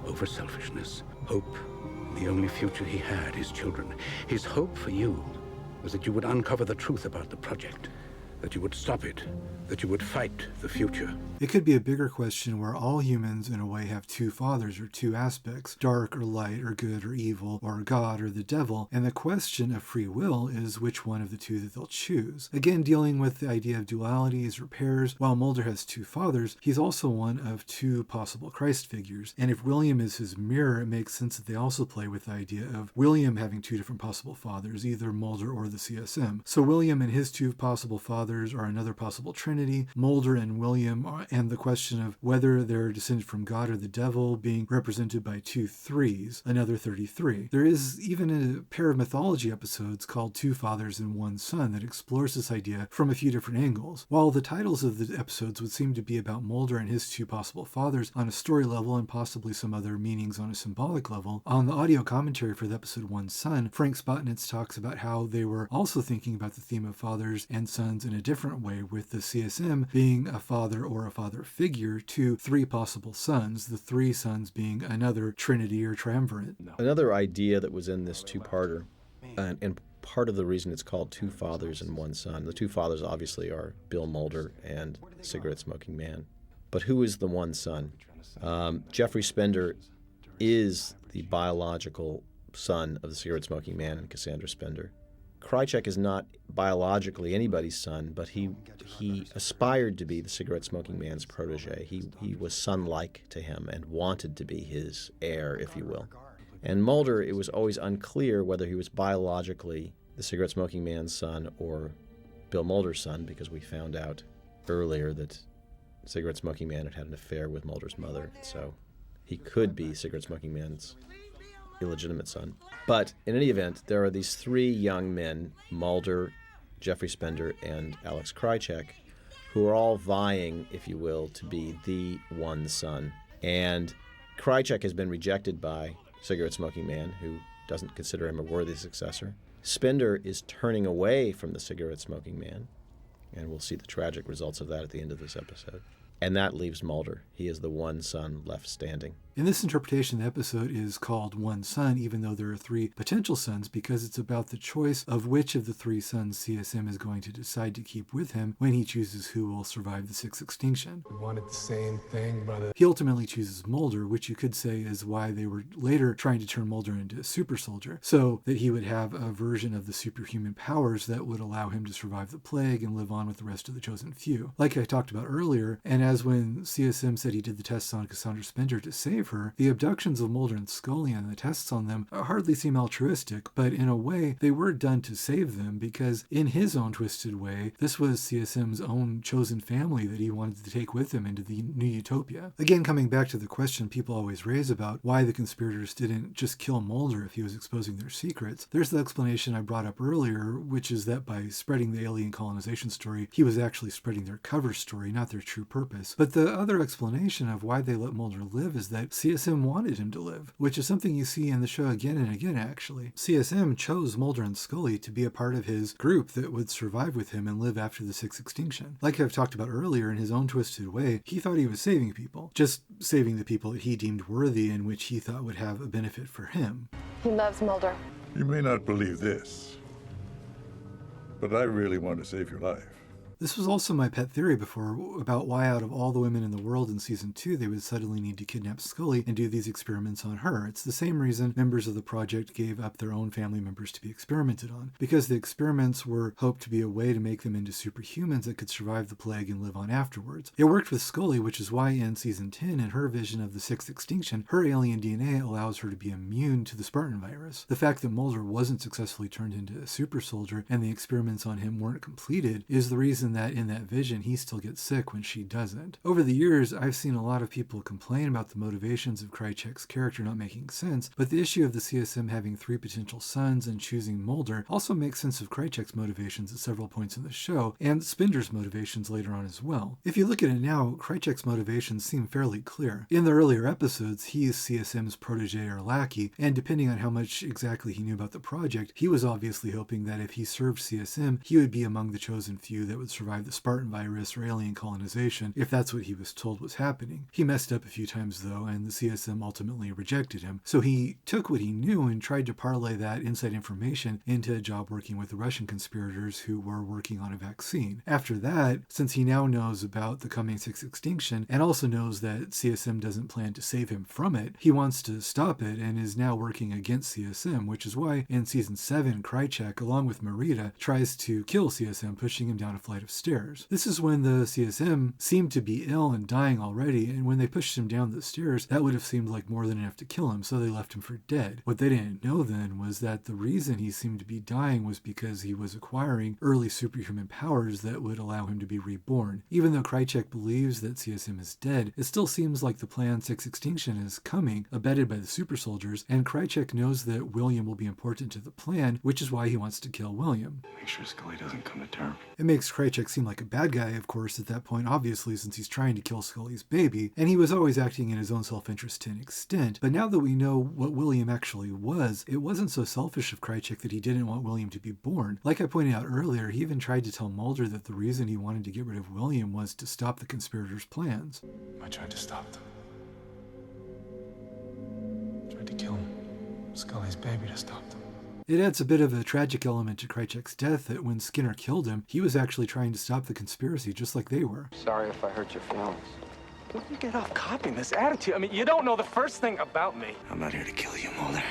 over selfishness. Hope, the only future he had, his children. His hope for you was that you would uncover the truth about the project, that you would stop it, that you would fight the future. It could be a bigger question where all humans in a way have 2 fathers or 2 aspects, dark or light or good or evil or God or the devil, and the question of free will is which one of the 2 that they'll choose. Again, dealing with the idea of dualities or pairs, while Mulder has 2 fathers, he's also one of 2 possible Christ figures, and if William is his mirror, it makes sense that they also play with the idea of William having 2 different possible fathers, either Mulder or the CSM. So William and his 2 possible fathers are another possible trinity. Mulder and William and the question of whether they're descended from God or the devil being represented by 2 3s, another 33. There is even a pair of mythology episodes called 2 Fathers and 1 Son that explores this idea from a few different angles. While the titles of the episodes would seem to be about Mulder and his 2 possible fathers on a story level and possibly some other meanings on a symbolic level, on the audio commentary for the episode 1 Son, Frank Spotnitz talks about how they were also thinking about the theme of fathers and sons in a different way, with the CSM being a father or a father figure to 3 possible sons, the 3 sons being another trinity or triumvirate. Another idea that was in this 2-parter, and part of the reason it's called 2 Fathers and 1 Son, the 2 fathers obviously are Bill Mulder and the cigarette-smoking man. But who is the one son? Jeffrey Spender is the biological son of the cigarette-smoking man and Cassandra Spender. Krycek is not biologically anybody's son, but he aspired to be the cigarette-smoking man's protege. He was son-like to him and wanted to be his heir, if you will. And Mulder, it was always unclear whether he was biologically the cigarette-smoking man's son or Bill Mulder's son, because we found out earlier that cigarette-smoking man had an affair with Mulder's mother, so he could be cigarette-smoking man's illegitimate son. But in any event, there are these three young men, Mulder, Jeffrey Spender, and Alex Krycek, who are all vying, if you will, to be the one son. And Krycek has been rejected by cigarette-smoking man, who doesn't consider him a worthy successor. Spender is turning away from the cigarette-smoking man, and we'll see the tragic results of that at the end of this episode. And that leaves Mulder. He is the one son left standing. In this interpretation, the episode is called One Son, even though there are three potential sons, because it's about the choice of which of the three sons CSM is going to decide to keep with him when he chooses who will survive the sixth extinction. We wanted the same thing, brother. He ultimately chooses Mulder, which you could say is why they were later trying to turn Mulder into a super soldier, so that he would have a version of the superhuman powers that would allow him to survive the plague and live on with the rest of the chosen few. Like I talked about earlier, and as when CSM said he did the tests on Cassandra Spender to save her, the abductions of Mulder and Scully and the tests on them hardly seem altruistic, but in a way they were done to save them, because in his own twisted way, this was CSM's own chosen family that he wanted to take with him into the new utopia. Again, coming back to the question people always raise about why the conspirators didn't just kill Mulder if he was exposing their secrets, there's the explanation I brought up earlier, which is that by spreading the alien colonization story, he was actually spreading their cover story, not their true purpose. But the other explanation of why they let Mulder live is that CSM wanted him to live, which is something you see in the show again and again, actually. CSM chose Mulder and Scully to be a part of his group that would survive with him and live after the sixth extinction. Like I've talked about earlier, in his own twisted way, he thought he was saving people, just saving the people that he deemed worthy and which he thought would have a benefit for him. He loves Mulder. You may not believe this, but I really want to save your life. This was also my pet theory before about why out of all the women in the world in season 2 they would suddenly need to kidnap Scully and do these experiments on her. It's the same reason members of the project gave up their own family members to be experimented on, because the experiments were hoped to be a way to make them into superhumans that could survive the plague and live on afterwards. It worked with Scully, which is why in season 10, in her vision of the sixth extinction, her alien DNA allows her to be immune to the Spartan virus. The fact that Mulder wasn't successfully turned into a super soldier and the experiments on him weren't completed is the reason that in that vision he still gets sick when she doesn't. Over the years, I've seen a lot of people complain about the motivations of Krycek's character not making sense, but the issue of the CSM having three potential sons and choosing Mulder also makes sense of Krycek's motivations at several points in the show, and Spender's motivations later on as well. If you look at it now, Krycek's motivations seem fairly clear. In the earlier episodes, he is CSM's protege or lackey, and depending on how much exactly he knew about the project, he was obviously hoping that if he served CSM, he would be among the chosen few that would survive the Spartan virus or alien colonization, if that's what he was told was happening. He messed up a few times though, and the CSM ultimately rejected him, so he took what he knew and tried to parlay that inside information into a job working with the Russian conspirators who were working on a vaccine. After that, since he now knows about the coming sixth extinction, and also knows that CSM doesn't plan to save him from it, he wants to stop it and is now working against CSM, which is why in season 7, Krycek, along with Marita, tries to kill CSM, pushing him down a flight of stairs. This is when the CSM seemed to be ill and dying already, and when they pushed him down the stairs, that would have seemed like more than enough to kill him, so they left him for dead. What they didn't know then was that the reason he seemed to be dying was because he was acquiring early superhuman powers that would allow him to be reborn. Even though Krycek believes that CSM is dead, it still seems like the planned sixth extinction is coming, abetted by the super soldiers, and Krycek knows that William will be important to the plan, which is why he wants to kill William. Make sure Scully doesn't come to term. It makes Krycek seem like a bad guy, of course, at that point, obviously, since he's trying to kill Scully's baby, and he was always acting in his own self-interest to an extent. But now that we know what William actually was, it wasn't so selfish of Krycek that he didn't want William to be born. Like I pointed out earlier, he even tried to tell Mulder that the reason he wanted to get rid of William was to stop the conspirators' plans. I tried to stop them. Tried to kill Scully's baby to stop them. It adds a bit of a tragic element to Krycek's death that when Skinner killed him, he was actually trying to stop the conspiracy just like they were. Sorry if I hurt your feelings. When you get off copying this attitude, I mean, you don't know the first thing about me. I'm not here to kill you, Mulder.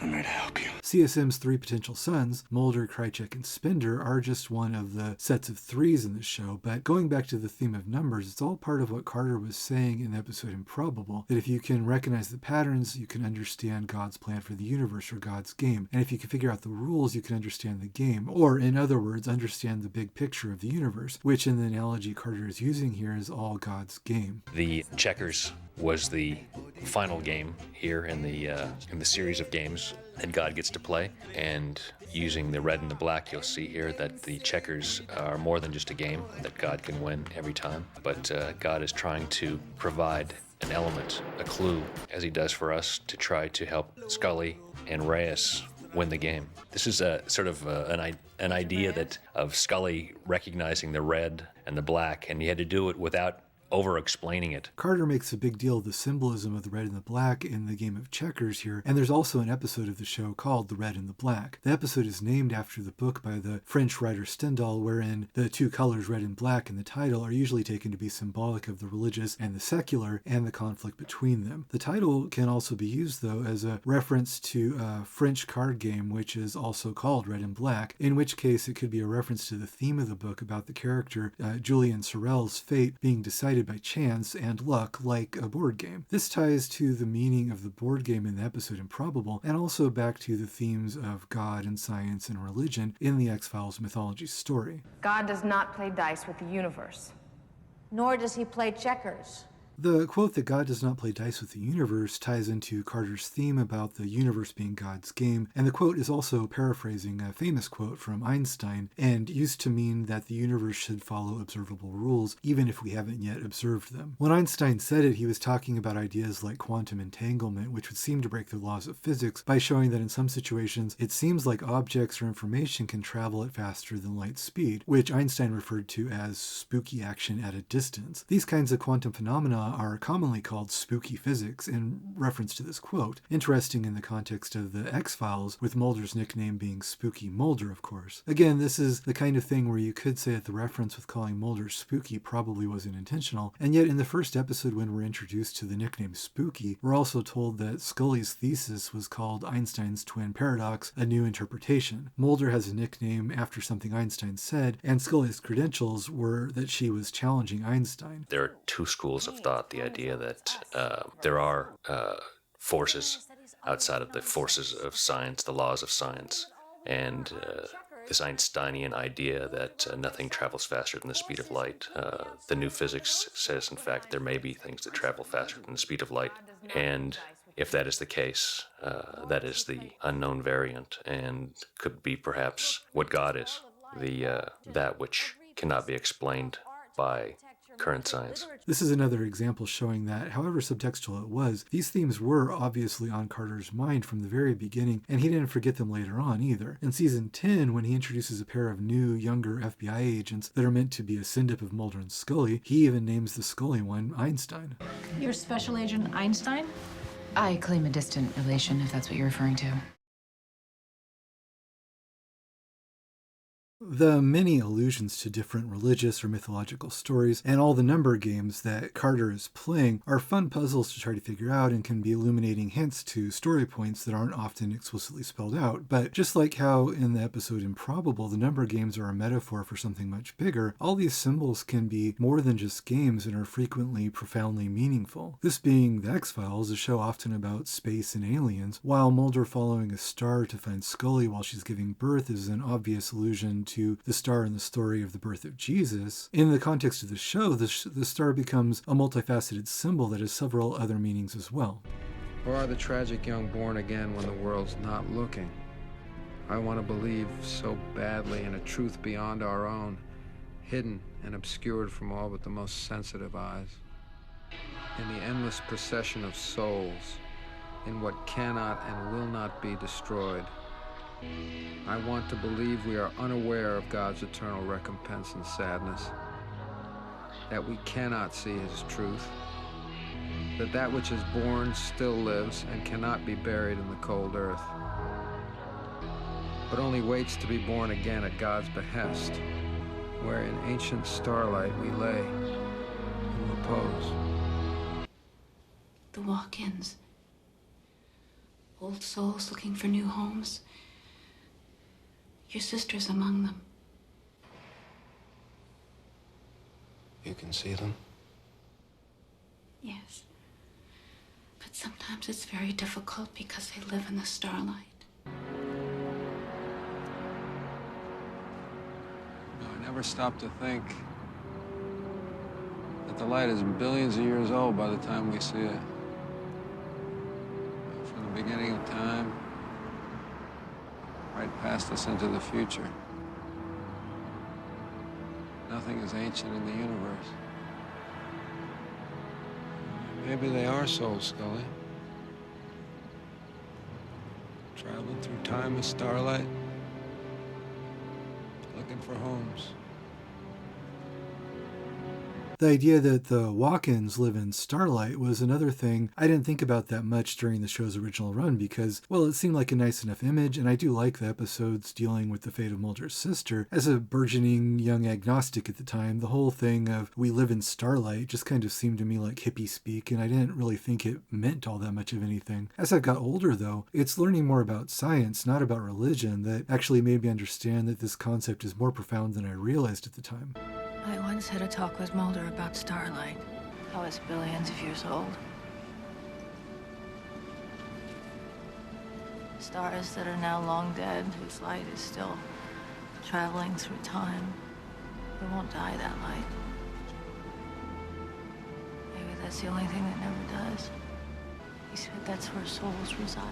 I'm here to help you. CSM's three potential sons, Mulder, Krychek, and Spender, are just one of the sets of threes in the show, but going back to the theme of numbers, it's all part of what Carter was saying in the episode Improbable, that if you can recognize the patterns, you can understand God's plan for the universe or God's game, and if you can figure out the rules, you can understand the game, or in other words, understand the big picture of the universe, which in the analogy Carter is using here is all God's game. The checkers was the final game here in the series of games that God gets to play, and using the red and the black, you'll see here that the checkers are more than just a game that God can win every time, but God is trying to provide an element, a clue, as he does for us, to try to help Scully and Reyes win the game. This is a sort of an idea that of Scully recognizing the red and the black, and he had to do it without over-explaining it. Carter makes a big deal of the symbolism of the red and the black in the game of checkers here, and there's also an episode of the show called The Red and the Black. The episode is named after the book by the French writer Stendhal, wherein the two colors, red and black, in the title are usually taken to be symbolic of the religious and the secular and the conflict between them. The title can also be used, though, as a reference to a French card game which is also called Red and Black, in which case it could be a reference to the theme of the book about the character Julian Sorel's fate being decided by chance and luck like a board game. This ties to the meaning of the board game in the episode Improbable, and also back to the themes of God and science and religion in the X-Files mythology story. God does not play dice with the universe. Nor does he play checkers. The quote that God does not play dice with the universe ties into Carter's theme about the universe being God's game, and the quote is also paraphrasing a famous quote from Einstein, and used to mean that the universe should follow observable rules, even if we haven't yet observed them. When Einstein said it, he was talking about ideas like quantum entanglement, which would seem to break the laws of physics by showing that in some situations it seems like objects or information can travel at faster than light speed, which Einstein referred to as spooky action at a distance. These kinds of quantum phenomena are commonly called spooky physics in reference to this quote. Interesting in the context of the X-Files, with Mulder's nickname being Spooky Mulder, of course. Again, this is the kind of thing where you could say that the reference with calling Mulder Spooky probably wasn't intentional, and yet in the first episode when we're introduced to the nickname Spooky, we're also told that Scully's thesis was called Einstein's Twin Paradox, A New Interpretation. Mulder has a nickname after something Einstein said, and Scully's credentials were that she was challenging Einstein. There are two schools of thought. The idea that there are forces outside of the forces of science, the laws of science, and this Einsteinian idea that nothing travels faster than the speed of light. The new physics says, in fact, there may be things that travel faster than the speed of light, and if that is the case, that is the unknown variant, and could be perhaps what God is, that which cannot be explained by current science. This is another example showing that, however subtextual it was, these themes were obviously on Carter's mind from the very beginning, and he didn't forget them later on either. In season 10, when he introduces a pair of new, younger FBI agents that are meant to be a syndicate of Mulder and Scully, he even names the Scully one Einstein. You're Special Agent Einstein? I claim a distant relation, if that's what you're referring to. The many allusions to different religious or mythological stories and all the number games that Carter is playing are fun puzzles to try to figure out and can be illuminating hints to story points that aren't often explicitly spelled out. But just like how in the episode Improbable, the number games are a metaphor for something much bigger, all these symbols can be more than just games and are frequently profoundly meaningful. This being The X-Files, a show often about space and aliens, while Mulder following a star to find Scully while she's giving birth is an obvious allusion to the star in the story of the birth of Jesus. In the context of the show, the star becomes a multifaceted symbol that has several other meanings as well. Or are the tragic young born again when the world's not looking? I want to believe so badly in a truth beyond our own, hidden and obscured from all but the most sensitive eyes. In the endless procession of souls, in what cannot and will not be destroyed. I want to believe we are unaware of God's eternal recompense and sadness, that we cannot see his truth, that which is born still lives and cannot be buried in the cold earth, but only waits to be born again at God's behest, where in ancient starlight we lay, in repose. The walk-ins. Old souls looking for new homes. Your sister's among them. You can see them? Yes. But sometimes it's very difficult because they live in the starlight. I never stop to think that the light is billions of years old by the time we see it. From the beginning of time, right past us into the future. Nothing is ancient in the universe. Maybe they are souls, Scully. Traveling through time as starlight, looking for homes. The idea that the walk-ins live in starlight was another thing I didn't think about that much during the show's original run because, well, it seemed like a nice enough image, and I do like the episodes dealing with the fate of Mulder's sister. As a burgeoning young agnostic at the time, the whole thing of we live in starlight just kind of seemed to me like hippie speak, and I didn't really think it meant all that much of anything. As I got older, though, it's learning more about science, not about religion, that actually made me understand that this concept is more profound than I realized at the time. I once had a talk with Mulder about starlight, how it's billions of years old. Stars that are now long dead, whose light is still traveling through time. It won't die, that light. Maybe that's the only thing that never does. He said that's where souls reside.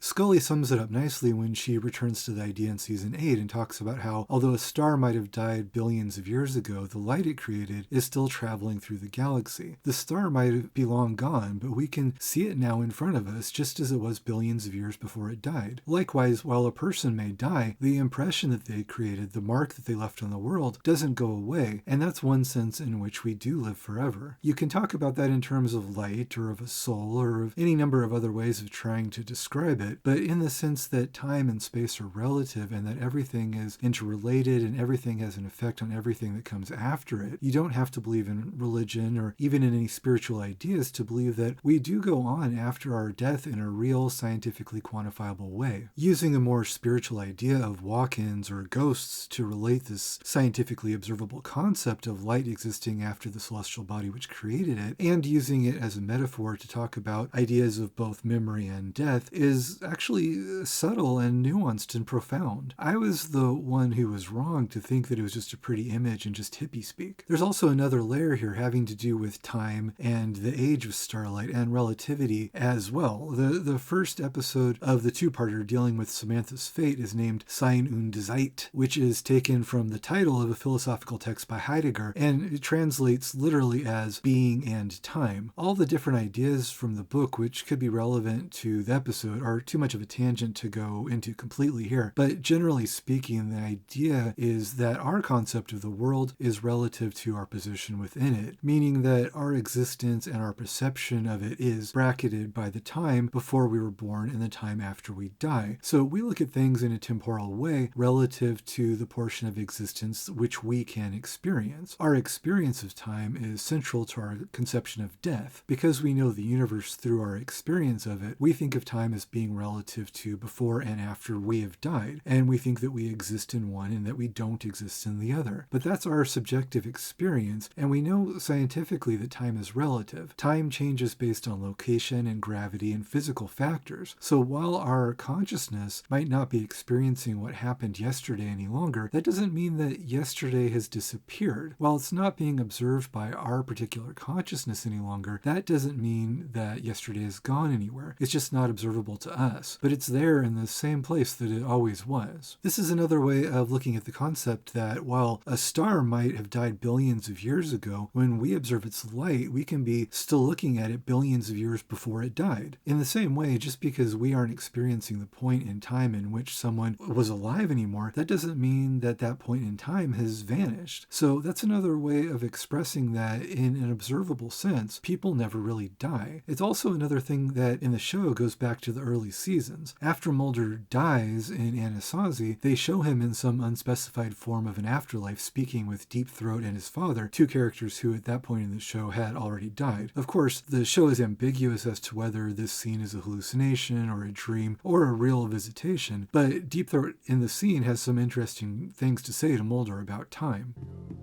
Scully sums it up nicely when she returns to the idea in season 8 and talks about how, although a star might have died billions of years ago, the light it created is still traveling through the galaxy. The star might be long gone, but we can see it now in front of us just as it was billions of years before it died. Likewise, while a person may die, the impression that they created, the mark that they left on the world, doesn't go away, and that's one sense in which we do live forever. You can talk about that in terms of light, or of a soul, or of any number of other ways of trying to describe it, but in the sense that time and space are relative and that everything is interrelated and everything has an effect on everything that comes after it, you don't have to believe in religion or even in any spiritual ideas to believe that we do go on after our death in a real, scientifically quantifiable way. Using a more spiritual idea of walk-ins or ghosts to relate this scientifically observable concept of light existing after the celestial body which created it, and using it as a metaphor to talk about ideas of both memory and death is actually subtle and nuanced and profound. I was the one who was wrong to think that it was just a pretty image and just hippie speak. There's also another layer here having to do with time and the age of starlight and relativity as well. The first episode of the two-parter dealing with Samantha's fate is named Sein und Zeit, which is taken from the title of a philosophical text by Heidegger, and it translates literally as being and time. All the different ideas from the book which could be relevant to the episode are too much of a tangent to go into completely here, but generally speaking, the idea is that our concept of the world is relative to our position within it, meaning that our existence and our perception of it is bracketed by the time before we were born and the time after we die. So we look at things in a temporal way relative to the portion of existence which we can experience. Our experience of time is central to our conception of death. Because we know the universe through our experience of it, we think of time as being relative to before and after we have died, and we think that we exist in one and that we don't exist in the other. But that's our subjective experience, and we know scientifically that time is relative. Time changes based on location and gravity and physical factors. So while our consciousness might not be experiencing what happened yesterday any longer, that doesn't mean that yesterday has disappeared. While it's not being observed by our particular consciousness any longer, that doesn't mean that yesterday has gone anywhere. It's just not observable to us. less, but it's there in the same place that it always was. This is another way of looking at the concept that while a star might have died billions of years ago, when we observe its light, we can be still looking at it billions of years before it died. In the same way, just because we aren't experiencing the point in time in which someone was alive anymore, that doesn't mean that that point in time has vanished. So that's another way of expressing that in an observable sense, people never really die. It's also another thing that in the show goes back to the early seasons. After Mulder dies in Anasazi, they show him in some unspecified form of an afterlife speaking with Deep Throat and his father, two characters who at that point in the show had already died. Of course, the show is ambiguous as to whether this scene is a hallucination or a dream or a real visitation, but Deep Throat in the scene has some interesting things to say to Mulder about time.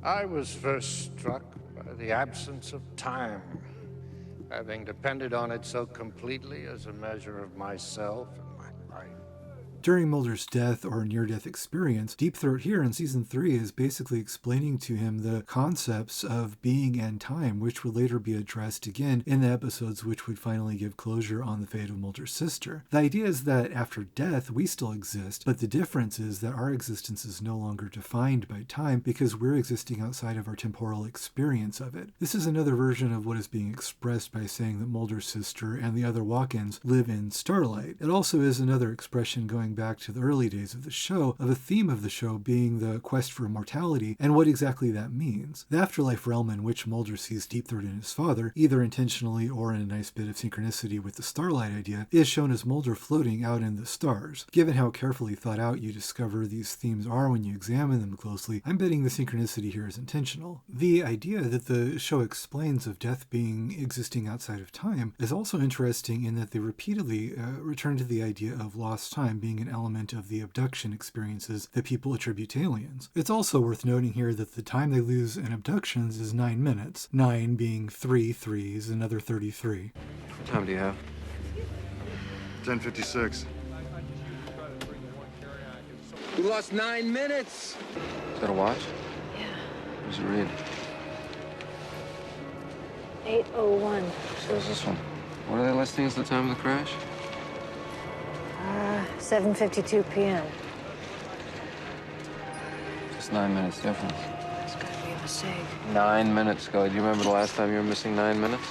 I was first struck by the absence of time, having depended on it so completely as a measure of myself and my life. During Mulder's death or near-death experience, Deep Throat here in Season 3 is basically explaining to him the concepts of being and time, which would later be addressed again in the episodes which would finally give closure on the fate of Mulder's sister. The idea is that after death, we still exist, but the difference is that our existence is no longer defined by time because we're existing outside of our temporal experience of it. This is another version of what is being expressed by saying that Mulder's sister and the other walk-ins live in starlight. It also is another expression going back to the early days of the show, of a theme of the show being the quest for immortality and what exactly that means. The afterlife realm in which Mulder sees Deep Throat and his father, either intentionally or in a nice bit of synchronicity with the starlight idea, is shown as Mulder floating out in the stars. Given how carefully thought out you discover these themes are when you examine them closely, I'm betting the synchronicity here is intentional. The idea that the show explains of death being existing outside of time is also interesting in that they repeatedly return to the idea of lost time being an element of the abduction experiences that people attribute to aliens. It's also worth noting here that the time they lose in abductions is 9 minutes, 9 being 3 threes, another 33. What time do you have? 10:56. We lost 9 minutes! Is that a watch? Yeah. What does it read? 8:01. So is this one. What are they listing as the time of the crash? 7:52 p.m. Just 9 minutes difference. It's gotta be a mistake. 9 minutes, Scully. Do you remember the last time you were missing 9 minutes?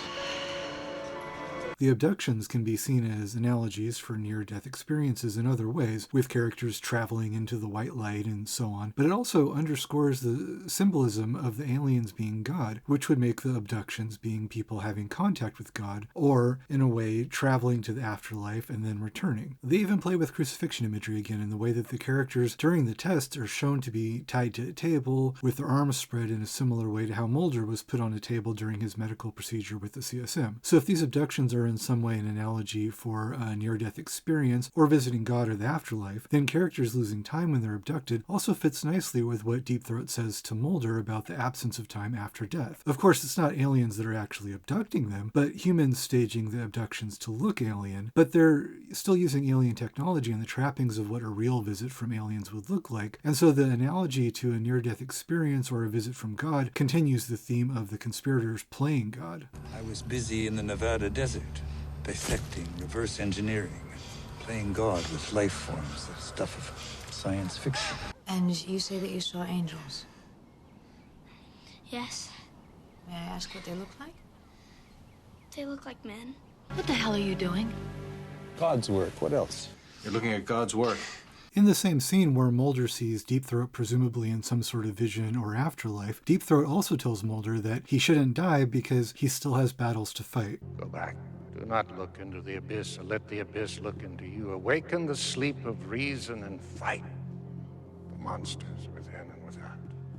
The abductions can be seen as analogies for near-death experiences in other ways, with characters traveling into the white light and so on, but it also underscores the symbolism of the aliens being God, which would make the abductions being people having contact with God, or, in a way, traveling to the afterlife and then returning. They even play with crucifixion imagery again in the way that the characters during the tests are shown to be tied to a table with their arms spread in a similar way to how Mulder was put on a table during his medical procedure with the CSM. So if these abductions are in some way an analogy for a near-death experience or visiting God or the afterlife, then characters losing time when they're abducted also fits nicely with what Deep Throat says to Mulder about the absence of time after death. Of course, it's not aliens that are actually abducting them, but humans staging the abductions to look alien, but they're still using alien technology and the trappings of what a real visit from aliens would look like, and so the analogy to a near-death experience or a visit from God continues the theme of the conspirators playing God. I was busy in the Nevada desert, dissecting, reverse engineering, playing God with life forms, the stuff of science fiction. And you say that you saw angels? Yes. May I ask what they look like? They look like men. What the hell are you doing? God's work, what else? You're looking at God's work. In the same scene where Mulder sees Deep Throat presumably in some sort of vision or afterlife, Deep Throat also tells Mulder that he shouldn't die because he still has battles to fight. Go back. Do not look into the abyss, or let the abyss look into you. Awaken the sleep of reason and fight the monsters within and without.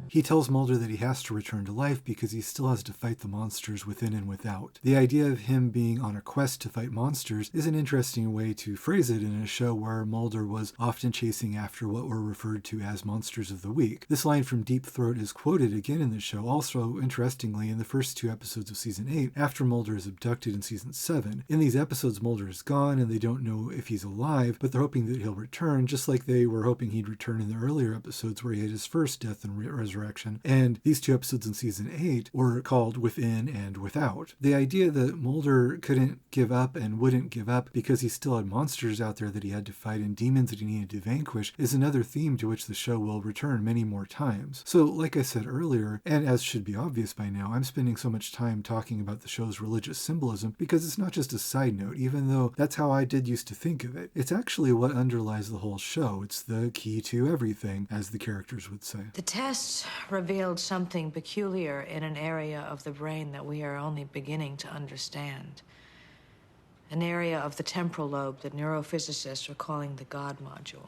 He tells Mulder that he has to return to life because he still has to fight the monsters within and without. The idea of him being on a quest to fight monsters is an interesting way to phrase it in a show where Mulder was often chasing after what were referred to as monsters of the week. This line from Deep Throat is quoted again in the show, also interestingly in the first 2 episodes of Season 8, after Mulder is abducted in Season 7. In these episodes, Mulder is gone and they don't know if he's alive, but they're hoping that he'll return, just like they were hoping he'd return in the earlier episodes where he had his first death and resurrection resurrection, and these 2 episodes in season 8 were called Within and Without. The idea that Mulder couldn't give up and wouldn't give up because he still had monsters out there that he had to fight and demons that he needed to vanquish is another theme to which the show will return many more times. So, like I said earlier, and as should be obvious by now, I'm spending so much time talking about the show's religious symbolism because it's not just a side note, even though that's how I did used to think of it. It's actually what underlies the whole show. It's the key to everything, as the characters would say. The tests revealed something peculiar in an area of the brain that we are only beginning to understand. An area of the temporal lobe that neurophysicists are calling the God module.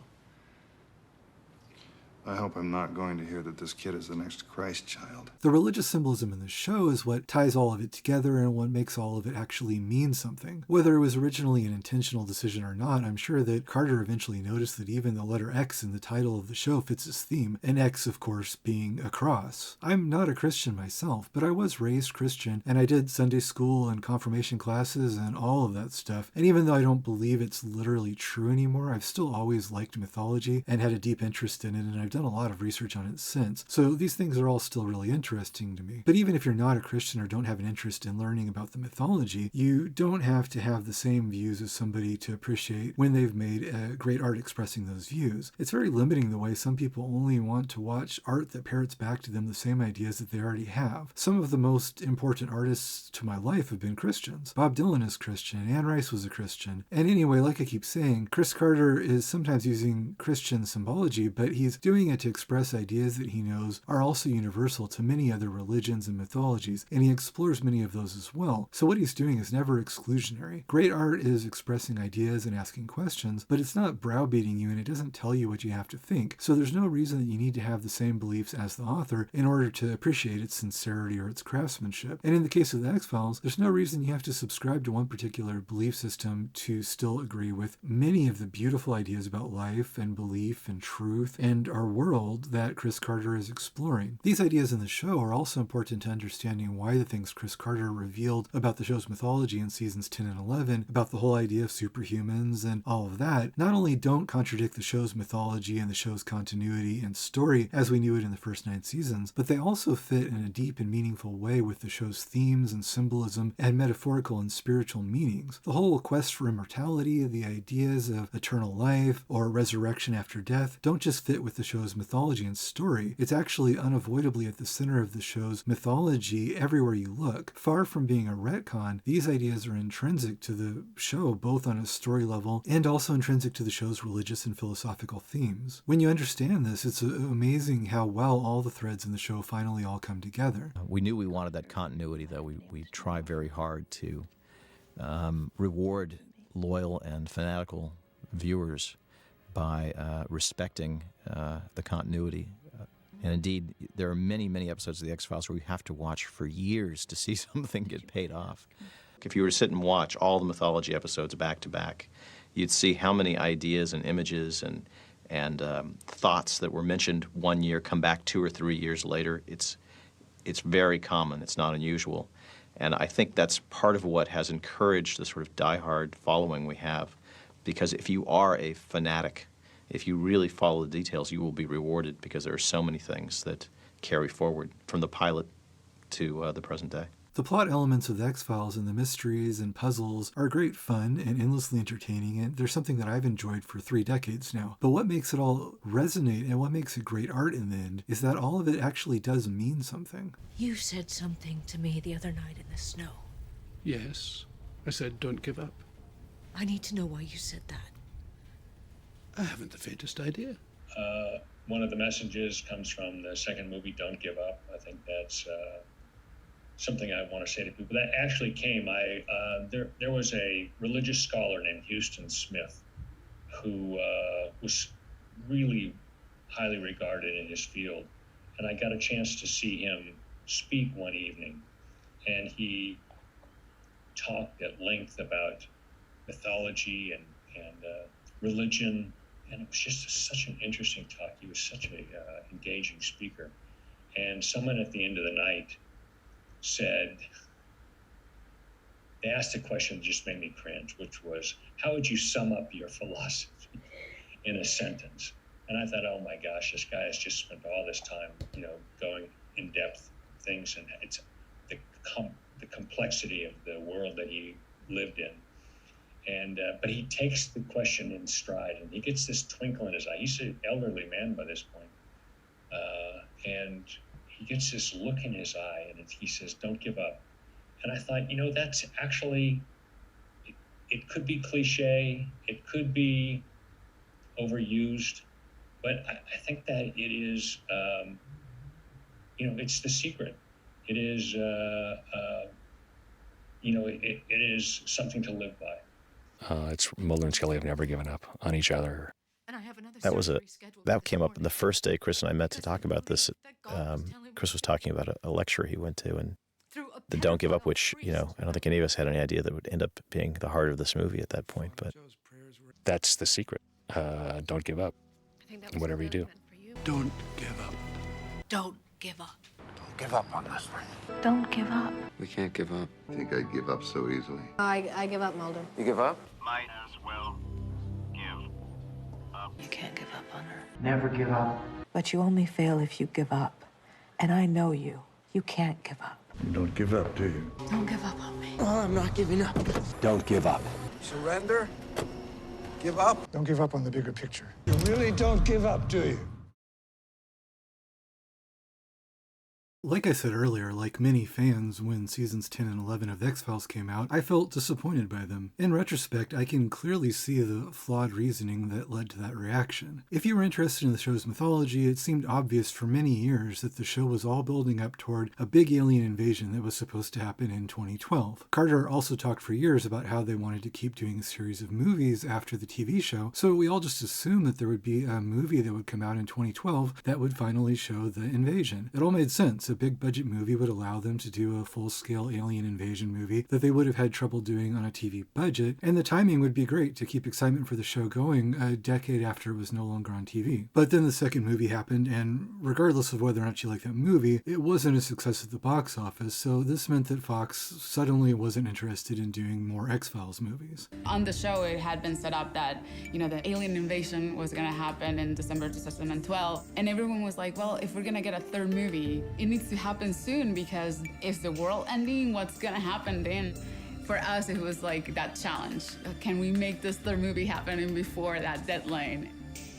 I hope I'm not going to hear that this kid is the next Christ child. The religious symbolism in the show is what ties all of it together and what makes all of it actually mean something. Whether it was originally an intentional decision or not, I'm sure that Carter eventually noticed that even the letter X in the title of the show fits his theme, and X, of course, being a cross. I'm not a Christian myself, but I was raised Christian, and I did Sunday school and confirmation classes and all of that stuff. And even though I don't believe it's literally true anymore, I've still always liked mythology and had a deep interest in it, and I've done a lot of research on it since, so these things are all still really interesting to me. But even if you're not a Christian or don't have an interest in learning about the mythology, you don't have to have the same views as somebody to appreciate when they've made great art expressing those views. It's very limiting the way some people only want to watch art that parrots back to them the same ideas that they already have. Some of the most important artists to my life have been Christians. Bob Dylan is Christian, Anne Rice was a Christian, and anyway, like I keep saying, Chris Carter is sometimes using Christian symbology, but he's doing it to express ideas that he knows are also universal to many other religions and mythologies, and he explores many of those as well. So what he's doing is never exclusionary. Great art is expressing ideas and asking questions, but it's not browbeating you and it doesn't tell you what you have to think. So there's no reason that you need to have the same beliefs as the author in order to appreciate its sincerity or its craftsmanship. And in the case of the X-Files, there's no reason you have to subscribe to one particular belief system to still agree with many of the beautiful ideas about life and belief and truth and our world that Chris Carter is exploring. These ideas in the show are also important to understanding why the things Chris Carter revealed about the show's mythology in seasons 10 and 11, about the whole idea of superhumans and all of that, not only don't contradict the show's mythology and the show's continuity and story as we knew it in the first 9 seasons, but they also fit in a deep and meaningful way with the show's themes and symbolism and metaphorical and spiritual meanings. The whole quest for immortality, the ideas of eternal life or resurrection after death don't just fit with the show's mythology and story. It's actually unavoidably at the center of the show's mythology everywhere you look. Far from being a retcon, these ideas are intrinsic to the show, both on a story level and also intrinsic to the show's religious and philosophical themes. When you understand this, it's amazing how well all the threads in the show finally all come together. We knew we wanted that continuity, though. We try very hard to reward loyal and fanatical viewers by respecting the continuity. And indeed, there are many, many episodes of The X-Files where we have to watch for years to see something get paid off. If you were to sit and watch all the mythology episodes back to back, you'd see how many ideas and images and thoughts that were mentioned one year come back 2 or 3 years later. It's very common. It's not unusual. And I think that's part of what has encouraged the sort of diehard following we have. Because if you are a fanatic, if you really follow the details, you will be rewarded because there are so many things that carry forward from the pilot to the present day. The plot elements of the X-Files and the mysteries and puzzles are great fun and endlessly entertaining, and they're something that I've enjoyed for 3 decades now. But what makes it all resonate and what makes it great art in the end is that all of it actually does mean something. You said something to me the other night in the snow. Yes. I said, don't give up. I need to know why you said that. I haven't the faintest idea. One of the messages comes from the second movie, Don't Give Up. I think that's something I want to say to people. That actually came, there was a religious scholar named Houston Smith who was really highly regarded in his field. And I got a chance to see him speak one evening. And he talked at length about mythology and religion, and it was just such an interesting talk. He was such a engaging speaker. And someone at the end of the night said, they asked a question that just made me cringe, which was, how would you sum up your philosophy in a sentence? And I thought, oh my gosh, this guy has just spent all this time, going in depth things, and it's the complexity of the world that he lived in. And but he takes the question in stride, and he gets this twinkle in his eye. He's an elderly man by this point, and he gets this look in his eye, and he says, "Don't give up." And I thought, that's actually, it could be cliche, it could be overused, but I think that it is, it's the secret. It is, it is something to live by. It's Mulder and Scully have never given up on each other. And I have another That came up the first day Chris and I met to talk about this. Chris was talking about a lecture he went to, and the Don't Give Up, which, I don't think any of us had any idea that would end up being the heart of this movie at that point. But that's the secret. Don't give up. Whatever you do. Don't give up. Don't give up. Don't give up on this one. Don't give up. We can't give up. Think I'd give up so easily? I give up, Mulder. You give up? Might as well give up. You can't give up on her. Never give up. But you only fail if you give up. And I know you. You can't give up. You don't give up, do you? Don't give up on me. Oh, I'm not giving up. Don't give up. Surrender? Give up? Don't give up on the bigger picture. You really don't give up, do you? Like I said earlier, like many fans, when seasons 10 and 11 of X-Files came out, I felt disappointed by them. In retrospect, I can clearly see the flawed reasoning that led to that reaction. If you were interested in the show's mythology, it seemed obvious for many years that the show was all building up toward a big alien invasion that was supposed to happen in 2012. Carter also talked for years about how they wanted to keep doing a series of movies after the TV show, so we all just assumed that there would be a movie that would come out in 2012 that would finally show the invasion. It all made sense. A big budget movie would allow them to do a full-scale alien invasion movie that they would have had trouble doing on a TV budget, and the timing would be great to keep excitement for the show going a decade after it was no longer on TV. But then the second movie happened, and regardless of whether or not you like that movie, it wasn't a success at the box office, so this meant that Fox suddenly wasn't interested in doing more X-Files movies. On the show, it had been set up that, the alien invasion was going to happen in December 2012, and everyone was like, well, if we're going to get a third movie, it needs to happen soon, because is the world ending? What's gonna happen then? For us, it was like that challenge. Can we make this third movie happen before that deadline?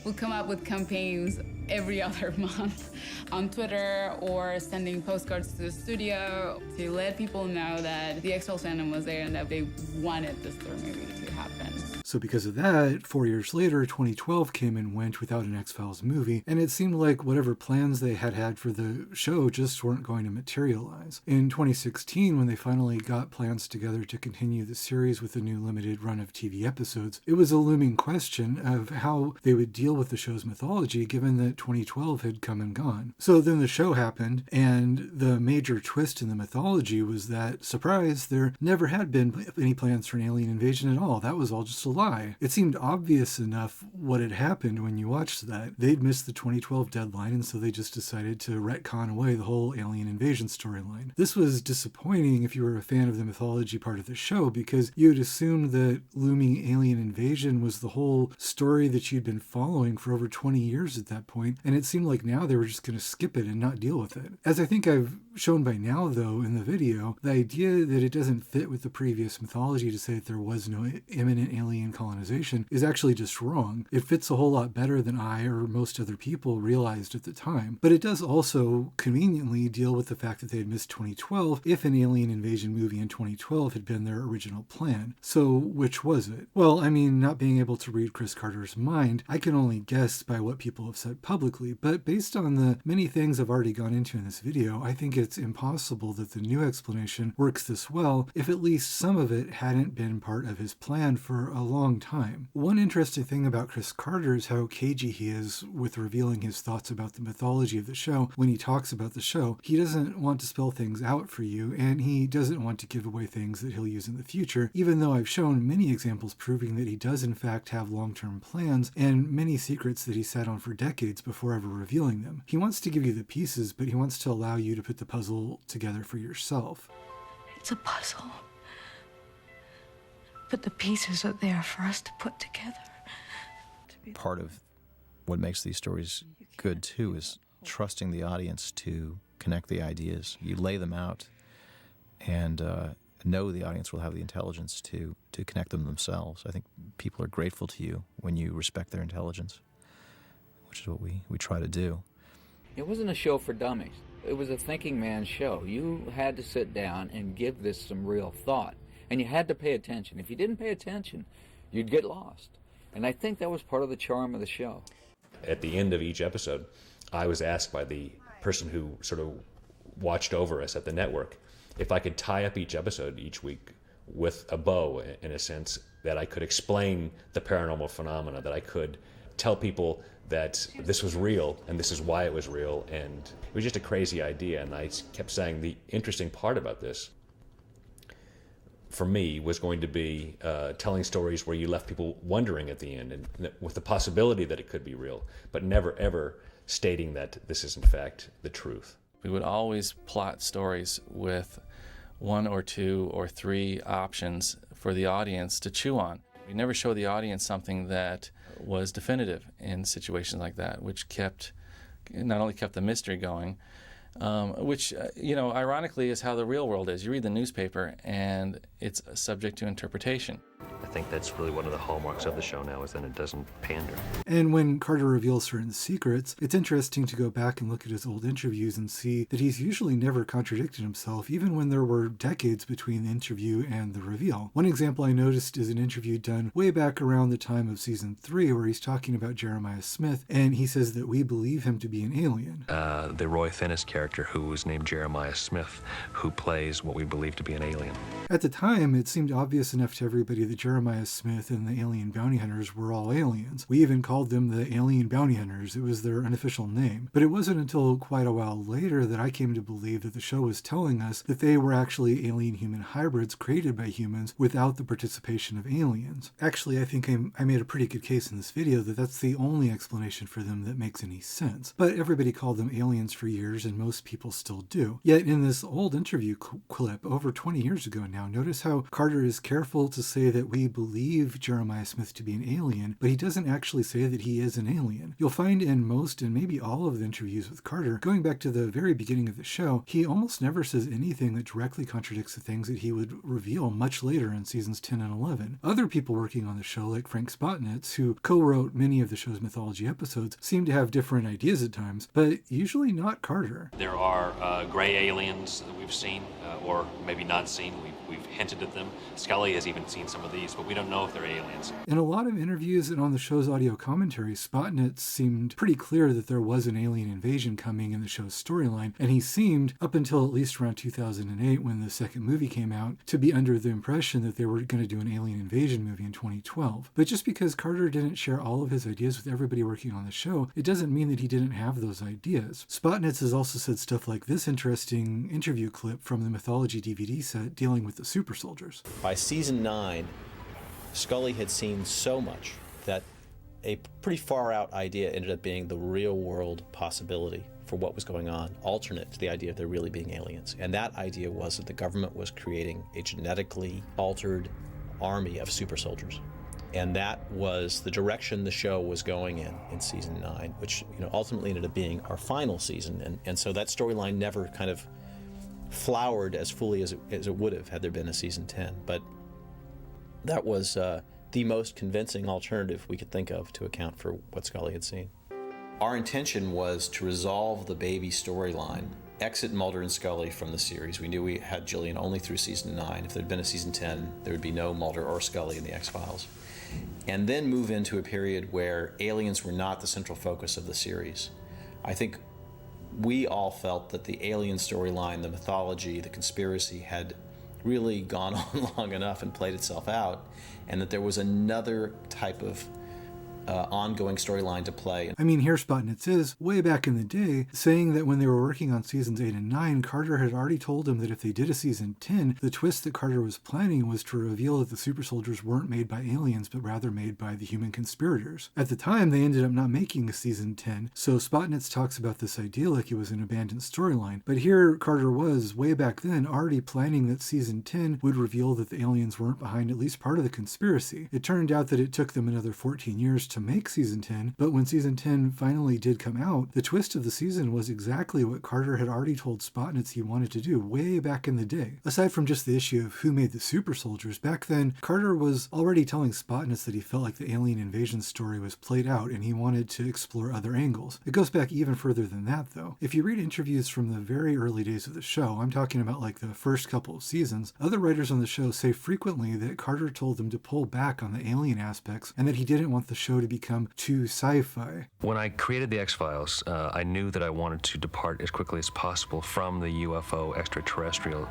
We'll come up with campaigns every other month on Twitter or sending postcards to the studio to let people know that the X-Files fandom was there and that they wanted this third movie to happen. So because of that, 4 years later, 2012 came and went without an X-Files movie, and it seemed like whatever plans they had for the show just weren't going to materialize. In 2016, when they finally got plans together to continue the series with a new limited run of TV episodes, it was a looming question of how they would deal with the show's mythology given that 2012 had come and gone. So then the show happened, and the major twist in the mythology was that, surprise, there never had been any plans for an alien invasion at all. That was all just a lie. It seemed obvious enough what had happened when you watched that. They'd missed the 2012 deadline, and so they just decided to retcon away the whole alien invasion storyline. This was disappointing if you were a fan of the mythology part of the show, because you'd assumed that looming alien invasion was the whole story that you'd been following for over 20 years at that point, and it seemed like now they were just going to skip it and not deal with it. As I think I've shown by now, though, in the video, the idea that it doesn't fit with the previous mythology to say that there was no imminent alien colonization is actually just wrong. It fits a whole lot better than I or most other people realized at the time. But it does also conveniently deal with the fact that they had missed 2012 if an alien invasion movie in 2012 had been their original plan. So which was it? Well, I mean, not being able to read Chris Carter's mind, I can only guess by what people have said publicly, but based on the many things I've already gone into in this video, I think it's impossible that the new explanation works this well if at least some of it hadn't been part of his plan for a long time. One interesting thing about Chris Carter is how cagey he is with revealing his thoughts about the mythology of the show. When he talks about the show, he doesn't want to spell things out for you, and he doesn't want to give away things that he'll use in the future, even though I've shown many examples proving that he does in fact have long-term plans and many secrets that he sat on for decades before ever revealing them. He wants to give you the pieces, but he wants to allow you to put the puzzle together for yourself. It's a puzzle. But the pieces are there for us to put together. Part of what makes these stories good, too, is trusting the audience to connect the ideas. You lay them out and know the audience will have the intelligence to connect them themselves. I think people are grateful to you when you respect their intelligence, which is what we try to do. It wasn't a show for dummies. It was a thinking man's show. You had to sit down and give this some real thought, and you had to pay attention. If you didn't pay attention, you'd get lost. And I think that was part of the charm of the show. At the end of each episode, I was asked by the person who sort of watched over us at the network if I could tie up each episode each week with a bow, in a sense, that I could explain the paranormal phenomena, that I could tell people that this was real and this is why it was real. And it was just a crazy idea. And I kept saying the interesting part about this for me was going to be telling stories where you left people wondering at the end, and with the possibility that it could be real, but never ever stating that this is in fact the truth. We would always plot stories with 1 or 2 or 3 options for the audience to chew on. We never show the audience something that was definitive in situations like that, which not only kept the mystery going, which, ironically is how the real world is. You read the newspaper and it's subject to interpretation. I think that's really one of the hallmarks of the show now, is that it doesn't pander. And when Carter reveals certain secrets, it's interesting to go back and look at his old interviews and see that he's usually never contradicted himself, even when there were decades between the interview and the reveal. One example I noticed is an interview done way back around the time of season 3, where he's talking about Jeremiah Smith, and he says that we believe him to be an alien. The Roy Finnis character, who was named Jeremiah Smith, who plays what we believe to be an alien. At the time, it seemed obvious enough to everybody that Jeremiah Smith and the alien bounty hunters were all aliens. We even called them the alien bounty hunters. It was their unofficial name. But it wasn't until quite a while later that I came to believe that the show was telling us that they were actually alien-human hybrids created by humans without the participation of aliens. Actually, I think I made a pretty good case in this video that that's the only explanation for them that makes any sense. But everybody called them aliens for years, and most people still do. Yet in this old interview clip, over 20 years ago now, notice how Carter is careful to say that we believe Jeremiah Smith to be an alien, but he doesn't actually say that he is an alien. You'll find in most and maybe all of the interviews with Carter, going back to the very beginning of the show, he almost never says anything that directly contradicts the things that he would reveal much later in seasons 10 and 11. Other people working on the show, like Frank Spotnitz, who co-wrote many of the show's mythology episodes, seem to have different ideas at times, but usually not Carter. There are gray aliens that we've seen, or maybe not seen. We've hinted at them. Scully has even seen some of these, but we don't know if they're aliens. In a lot of interviews and on the show's audio commentary, Spotnitz seemed pretty clear that there was an alien invasion coming in the show's storyline, and he seemed, up until at least around 2008 when the second movie came out, to be under the impression that they were going to do an alien invasion movie in 2012. But just because Carter didn't share all of his ideas with everybody working on the show, it doesn't mean that he didn't have those ideas. Spotnitz has also said stuff like this interesting interview clip from the Mythology DVD set dealing with the super soldiers. By season 9, Scully had seen so much that a pretty far out idea ended up being the real world possibility for what was going on, alternate to the idea of there really being aliens. And that idea was that the government was creating a genetically altered army of super soldiers. And that was the direction the show was going in season 9, which ultimately ended up being our final season. And so that storyline never kind of flowered as fully as it would have had there been a season 10. But that was the most convincing alternative we could think of to account for what Scully had seen. Our intention was to resolve the baby storyline, exit Mulder and Scully from the series. We knew we had Gillian only through season 9. If there had been a season 10, there would be no Mulder or Scully in the X-Files. And then move into a period where aliens were not the central focus of the series. I think we all felt that the alien storyline, the mythology, the conspiracy had really gone on long enough and played itself out, and that there was another type of ongoing storyline to play. I mean, here Spotnitz is, way back in the day, saying that when they were working on seasons 8 and 9, Carter had already told him that if they did a season 10, the twist that Carter was planning was to reveal that the super soldiers weren't made by aliens, but rather made by the human conspirators. At the time, they ended up not making a season 10, so Spotnitz talks about this idea like it was an abandoned storyline. But here, Carter was, way back then, already planning that season 10 would reveal that the aliens weren't behind at least part of the conspiracy. It turned out that it took them another 14 years to make season 10, but when season 10 finally did come out, the twist of the season was exactly what Carter had already told Spotnitz he wanted to do way back in the day. Aside from just the issue of who made the super soldiers, back then, Carter was already telling Spotnitz that he felt like the alien invasion story was played out and he wanted to explore other angles. It goes back even further than that, though. If you read interviews from the very early days of the show, I'm talking about like the first couple of seasons, other writers on the show say frequently that Carter told them to pull back on the alien aspects and that he didn't want the show to become too sci-fi. When I created the X-Files, I knew that I wanted to depart as quickly as possible from the UFO extraterrestrial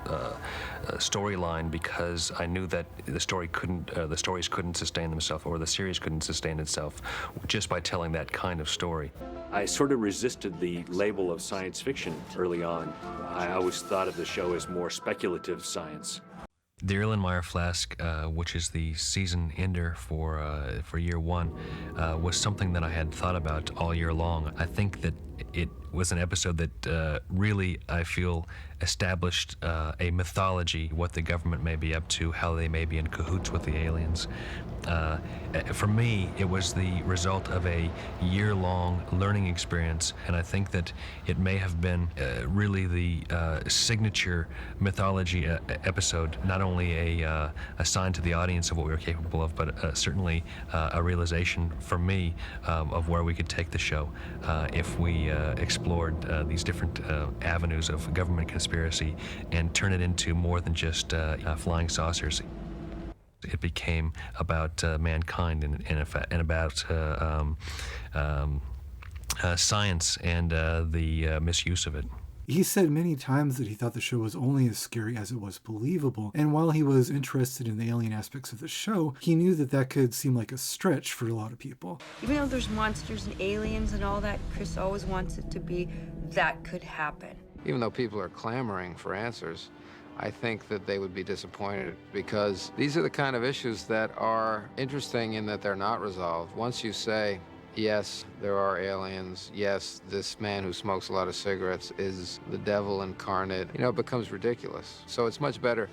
storyline because I knew that the stories couldn't sustain themselves, or the series couldn't sustain itself just by telling that kind of story. I sort of resisted the label of science fiction early on. I always thought of the show as more speculative science. The Erlenmeyer Flask, which is the season ender for year one, was something that I had thought about all year long. I think that it was an episode that really, I feel, established a mythology, what the government may be up to, how they may be in cahoots with the aliens. For me, it was the result of a year-long learning experience, and I think that it may have been really the signature mythology episode, not only a sign to the audience of what we were capable of, but certainly a realization for me of where we could take the show if we explored these different avenues of government conspiracy and turn it into more than just flying saucers. It became about mankind and about science and the misuse of it. He said many times that he thought the show was only as scary as it was believable, and while he was interested in the alien aspects of the show, he knew that that could seem like a stretch for a lot of people. Even though there's monsters and aliens and all that, Chris always wants it to be that could happen. Even though people are clamoring for answers, I think that they would be disappointed because these are the kind of issues that are interesting in that they're not resolved. Once you say, yes, there are aliens, yes, this man who smokes a lot of cigarettes is the devil incarnate, it becomes ridiculous. So it's much better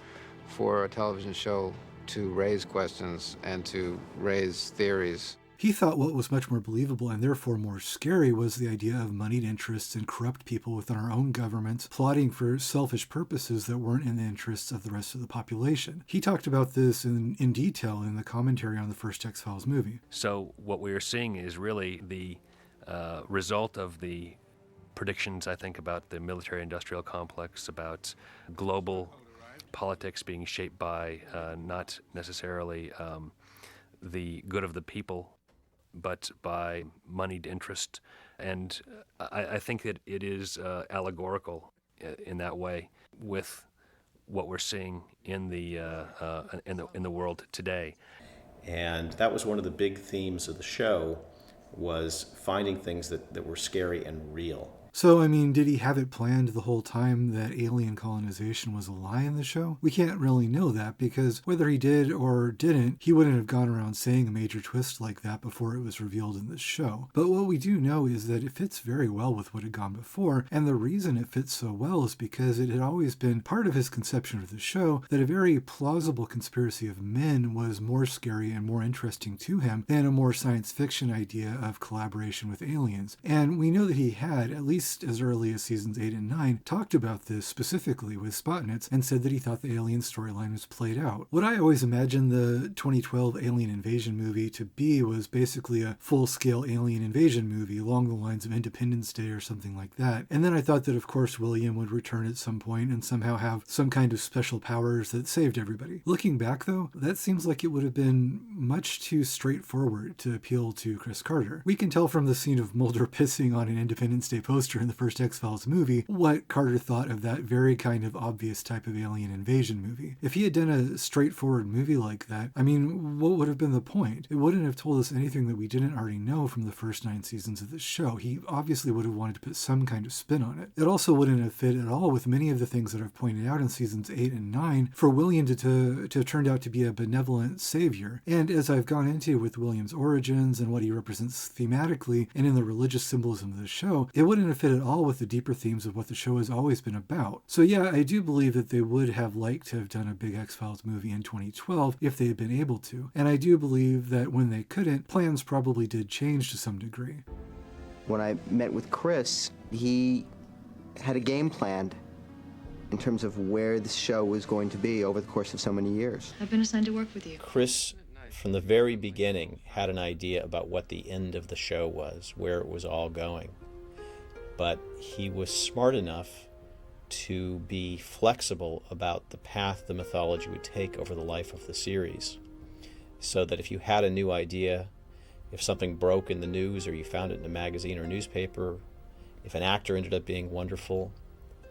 for a television show to raise questions and to raise theories. He thought what was much more believable and therefore more scary was the idea of moneyed interests and corrupt people within our own governments plotting for selfish purposes that weren't in the interests of the rest of the population. He talked about this in detail in the commentary on the first X-Files movie. So what we are seeing is really the result of the predictions, I think, about the military-industrial complex, about global politics being shaped by not necessarily the good of the people, but by moneyed interest. And I think that it is allegorical in that way with what we're seeing in the world today. And that was one of the big themes of the show, was finding things that were scary and real. So, did he have it planned the whole time that alien colonization was a lie in the show? We can't really know that because whether he did or didn't, he wouldn't have gone around saying a major twist like that before it was revealed in the show. But what we do know is that it fits very well with what had gone before, and the reason it fits so well is because it had always been part of his conception of the show that a very plausible conspiracy of men was more scary and more interesting to him than a more science fiction idea of collaboration with aliens. And we know that he had, at least as early as seasons 8 and 9, talked about this specifically with Spotnitz and said that he thought the alien storyline was played out. What I always imagined the 2012 Alien Invasion movie to be was basically a full-scale alien invasion movie along the lines of Independence Day or something like that. And then I thought that, of course, William would return at some point and somehow have some kind of special powers that saved everybody. Looking back, though, that seems like it would have been much too straightforward to appeal to Chris Carter. We can tell from the scene of Mulder pissing on an Independence Day poster in the first X-Files movie what Carter thought of that very kind of obvious type of alien invasion movie. If he had done a straightforward movie like that, what would have been the point? It wouldn't have told us anything that we didn't already know from the first 9 seasons of the show. He obviously would have wanted to put some kind of spin on it. It also wouldn't have fit at all with many of the things that I've pointed out in seasons 8 and 9 for William to have turned out to be a benevolent savior. And And as I've gone into with William's origins and what he represents thematically and in the religious symbolism of the show, it wouldn't have fit at all with the deeper themes of what the show has always been about. So yeah, I do believe that they would have liked to have done a big X-Files movie in 2012 if they had been able to. And I do believe that when they couldn't, plans probably did change to some degree. When I met with Chris, he had a game planned in terms of where the show was going to be over the course of so many years. I've been assigned to work with you. Chris, from the very beginning, had an idea about what the end of the show was, where it was all going. But he was smart enough to be flexible about the path the mythology would take over the life of the series. So that if you had a new idea, if something broke in the news or you found it in a magazine or newspaper, if an actor ended up being wonderful,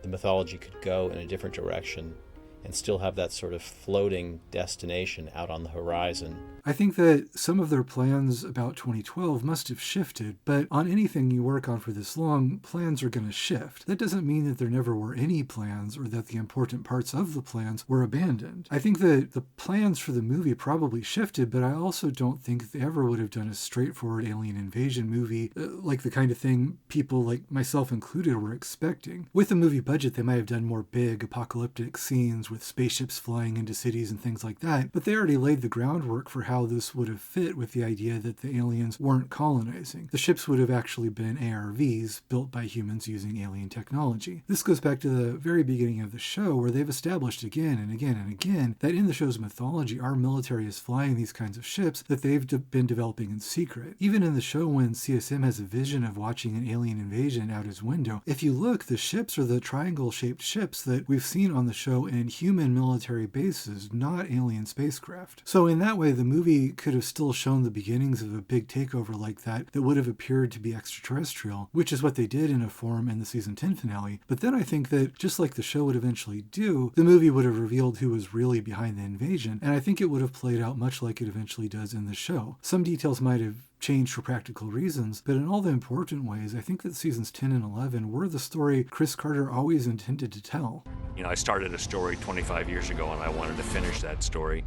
the mythology could go in a different direction and still have that sort of floating destination out on the horizon. I think that some of their plans about 2012 must have shifted, but on anything you work on for this long, plans are going to shift. That doesn't mean that there never were any plans or that the important parts of the plans were abandoned. I think that the plans for the movie probably shifted, but I also don't think they ever would have done a straightforward alien invasion movie, like the kind of thing people like myself included were expecting. With a movie budget, they might have done more big apocalyptic scenes with spaceships flying into cities and things like that, but they already laid the groundwork for how this would have fit with the idea that the aliens weren't colonizing. The ships would have actually been ARVs built by humans using alien technology. This goes back to the very beginning of the show, where they've established again and again and again that in the show's mythology, our military is flying these kinds of ships that they've been developing in secret. Even in the show, when CSM has a vision of watching an alien invasion out his window, if you look, the ships are the triangle-shaped ships that we've seen on the show in human military bases, not alien spacecraft. So in that way, the movie could have still shown the beginnings of a big takeover like that would have appeared to be extraterrestrial, which is what they did in a form in the season 10 finale. But then I think that, just like the show would eventually do, the movie would have revealed who was really behind the invasion, and I think it would have played out much like it eventually does in the show. Some details might have changed for practical reasons, but in all the important ways, I think that seasons 10 and 11 were the story Chris Carter always intended to tell. You know, I started a story 25 years ago and I wanted to finish that story.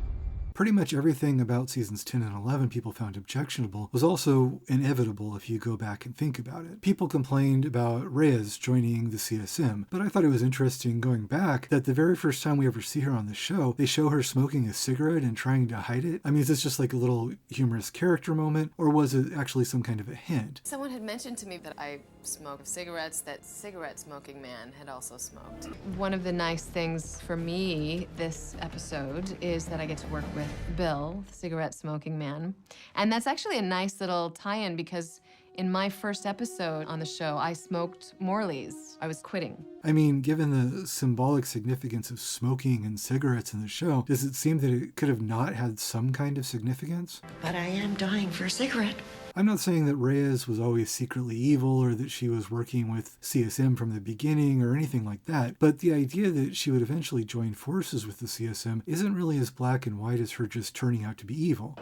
Pretty much everything about seasons 10 and 11 people found objectionable was also inevitable if you go back and think about it. People complained about Reyes joining the CSM, but I thought it was interesting going back that the very first time we ever see her on the show, they show her smoking a cigarette and trying to hide it. I mean, is this just like a little humorous character moment, or was it actually some kind of a hint? Someone had mentioned to me that I smoked cigarettes, that cigarette smoking man had also smoked. One of the nice things for me this episode is that I get to work with Bill, the cigarette smoking man. And that's actually a nice little tie-in because in my first episode on the show, I smoked Morley's. I was quitting. I mean, given the symbolic significance of smoking and cigarettes in the show, does it seem that it could have not had some kind of significance? But I am dying for a cigarette. I'm not saying that Reyes was always secretly evil or that she was working with CSM from the beginning or anything like that, but the idea that she would eventually join forces with the CSM isn't really as black and white as her just turning out to be evil.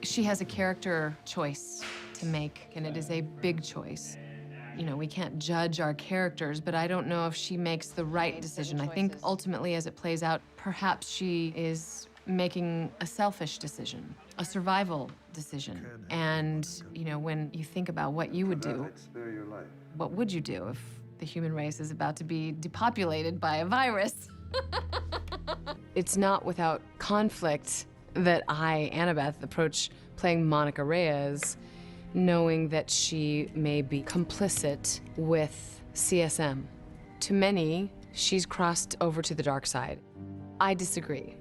She has a character choice to make, and it is a big choice. You know, we can't judge our characters, but I don't know if she makes the right decision. I think ultimately as it plays out, perhaps she is making a selfish decision, a survival decision. And, you know, when you think about what you would do, what would you do if the human race is about to be depopulated by a virus? It's not without conflict that I, Annabeth, approach playing Monica Reyes, knowing that she may be complicit with CSM. To many, she's crossed over to the dark side. I disagree.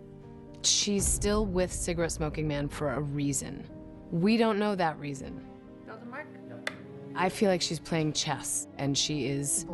She's still with Cigarette Smoking Man for a reason. We don't know that reason. I feel like she's playing chess, and she is,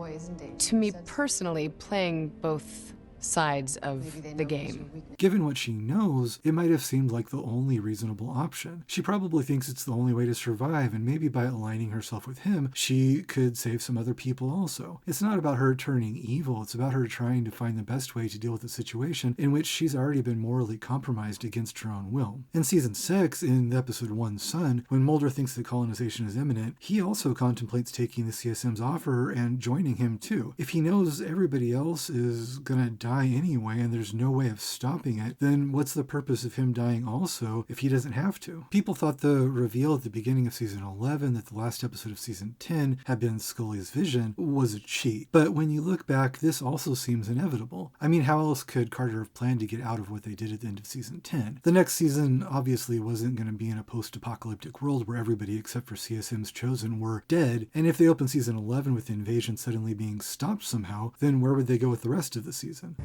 to me personally, playing both sides of the game. Given what she knows, it might have seemed like the only reasonable option. She probably thinks it's the only way to survive, and maybe by aligning herself with him, she could save some other people also. It's not about her turning evil, it's about her trying to find the best way to deal with the situation in which she's already been morally compromised against her own will. In season 6, in episode 1, Son, when Mulder thinks that colonization is imminent, he also contemplates taking the CSM's offer and joining him too. If he knows everybody else is gonna die die anyway and there's no way of stopping it, then what's the purpose of him dying also if he doesn't have to? People thought the reveal at the beginning of season 11 that the last episode of season 10 had been Scully's vision was a cheat. But when you look back, this also seems inevitable. I mean, how else could Carter have planned to get out of what they did at the end of season 10? The next season obviously wasn't going to be in a post-apocalyptic world where everybody except for CSM's chosen were dead, and if they open season 11 with the invasion suddenly being stopped somehow, then where would they go with the rest of the season?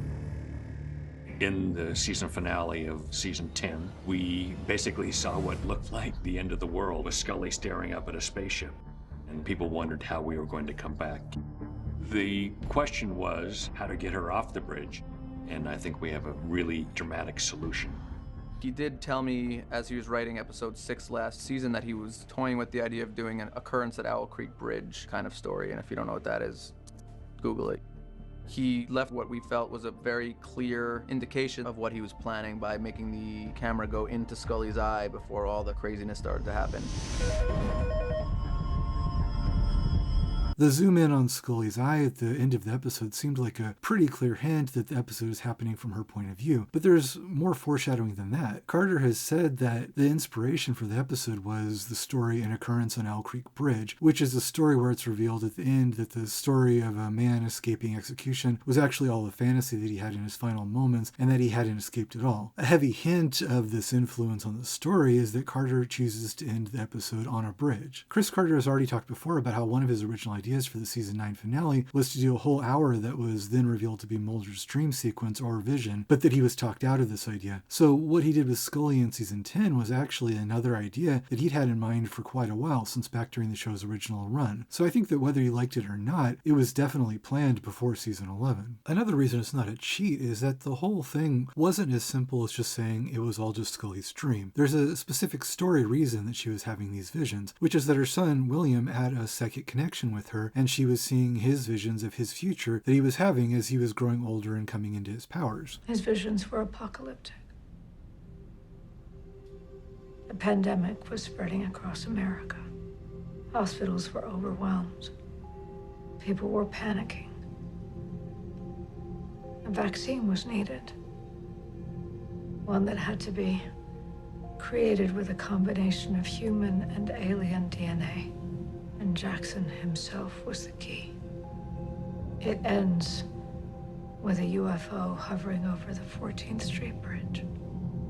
In the season finale of season 10, we basically saw what looked like the end of the world with Scully staring up at a spaceship, and people wondered how we were going to come back. The question was how to get her off the bridge, and I think we have a really dramatic solution. He did tell me as he was writing episode 6 last season that he was toying with the idea of doing an occurrence at Owl Creek Bridge kind of story, and if you don't know what that is, Google it. He left what we felt was a very clear indication of what he was planning by making the camera go into Scully's eye before all the craziness started to happen. The zoom in on Scully's eye at the end of the episode seemed like a pretty clear hint that the episode is happening from her point of view, but there's more foreshadowing than that. Carter has said that the inspiration for the episode was the story An Occurrence on Owl Creek Bridge, which is a story where it's revealed at the end that the story of a man escaping execution was actually all a fantasy that he had in his final moments and that he hadn't escaped at all. A heavy hint of this influence on the story is that Carter chooses to end the episode on a bridge. Chris Carter has already talked before about how one of his original ideas for the season 9 finale was to do a whole hour that was then revealed to be Mulder's dream sequence or vision, but that he was talked out of this idea. So what he did with Scully in season 10 was actually another idea that he'd had in mind for quite a while, since back during the show's original run. So I think that whether you liked it or not, it was definitely planned before season 11. Another reason it's not a cheat is that the whole thing wasn't as simple as just saying it was all just Scully's dream. There's a specific story reason that she was having these visions, which is that her son William had a psychic connection with her, and she was seeing his visions of his future that he was having as he was growing older and coming into his powers. His visions were apocalyptic. The pandemic was spreading across America. Hospitals were overwhelmed. People were panicking. A vaccine was needed. One that had to be created with a combination of human and alien DNA. And Jackson himself was the key. It ends with a UFO hovering over the 14th Street Bridge.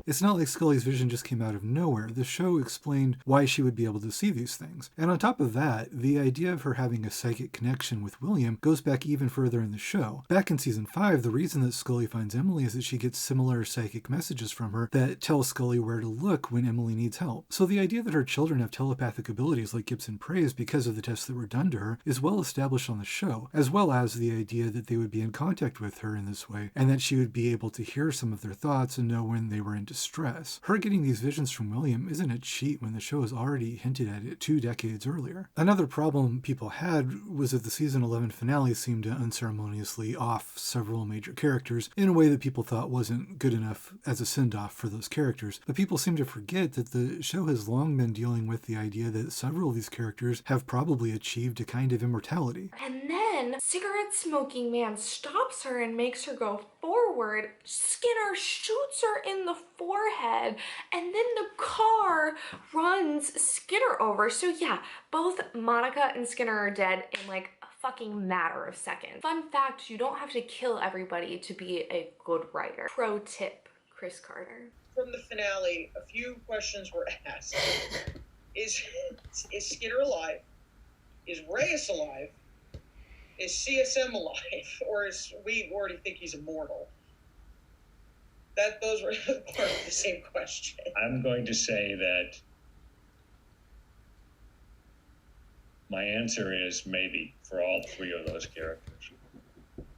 It's not like Scully's vision just came out of nowhere. The show explained why she would be able to see these things. And on top of that, the idea of her having a psychic connection with William goes back even further in the show. Back in season 5, the reason that Scully finds Emily is that she gets similar psychic messages from her that tell Scully where to look when Emily needs help. So the idea that her children have telepathic abilities like Gibson praised because of the tests that were done to her is well established on the show, as well as the idea that they would be in contact with her in this way, and that she would be able to hear some of their thoughts and know when they were in distress. Her getting these visions from William isn't a cheat when the show has already hinted at it 2 decades earlier. Another problem people had was that the season 11 finale seemed to unceremoniously off several major characters in a way that people thought wasn't good enough as a send-off for those characters. But people seem to forget that the show has long been dealing with the idea that several of these characters have probably achieved a kind of immortality. And then cigarette smoking man stops her and makes her go forward. Skinner shoots her in the forehead, and then the car runs Skinner over. So yeah, both Monica and Skinner are dead in like a fucking matter of seconds. Fun fact, you don't have to kill everybody to be a good writer. Pro tip, Chris Carter. From the finale, a few questions were asked. Is Skinner alive? Is Reyes alive? Is CSM alive? Or is we already think he's immortal? Those were part of the same question. I'm going to say that my answer is maybe for all 3 of those characters.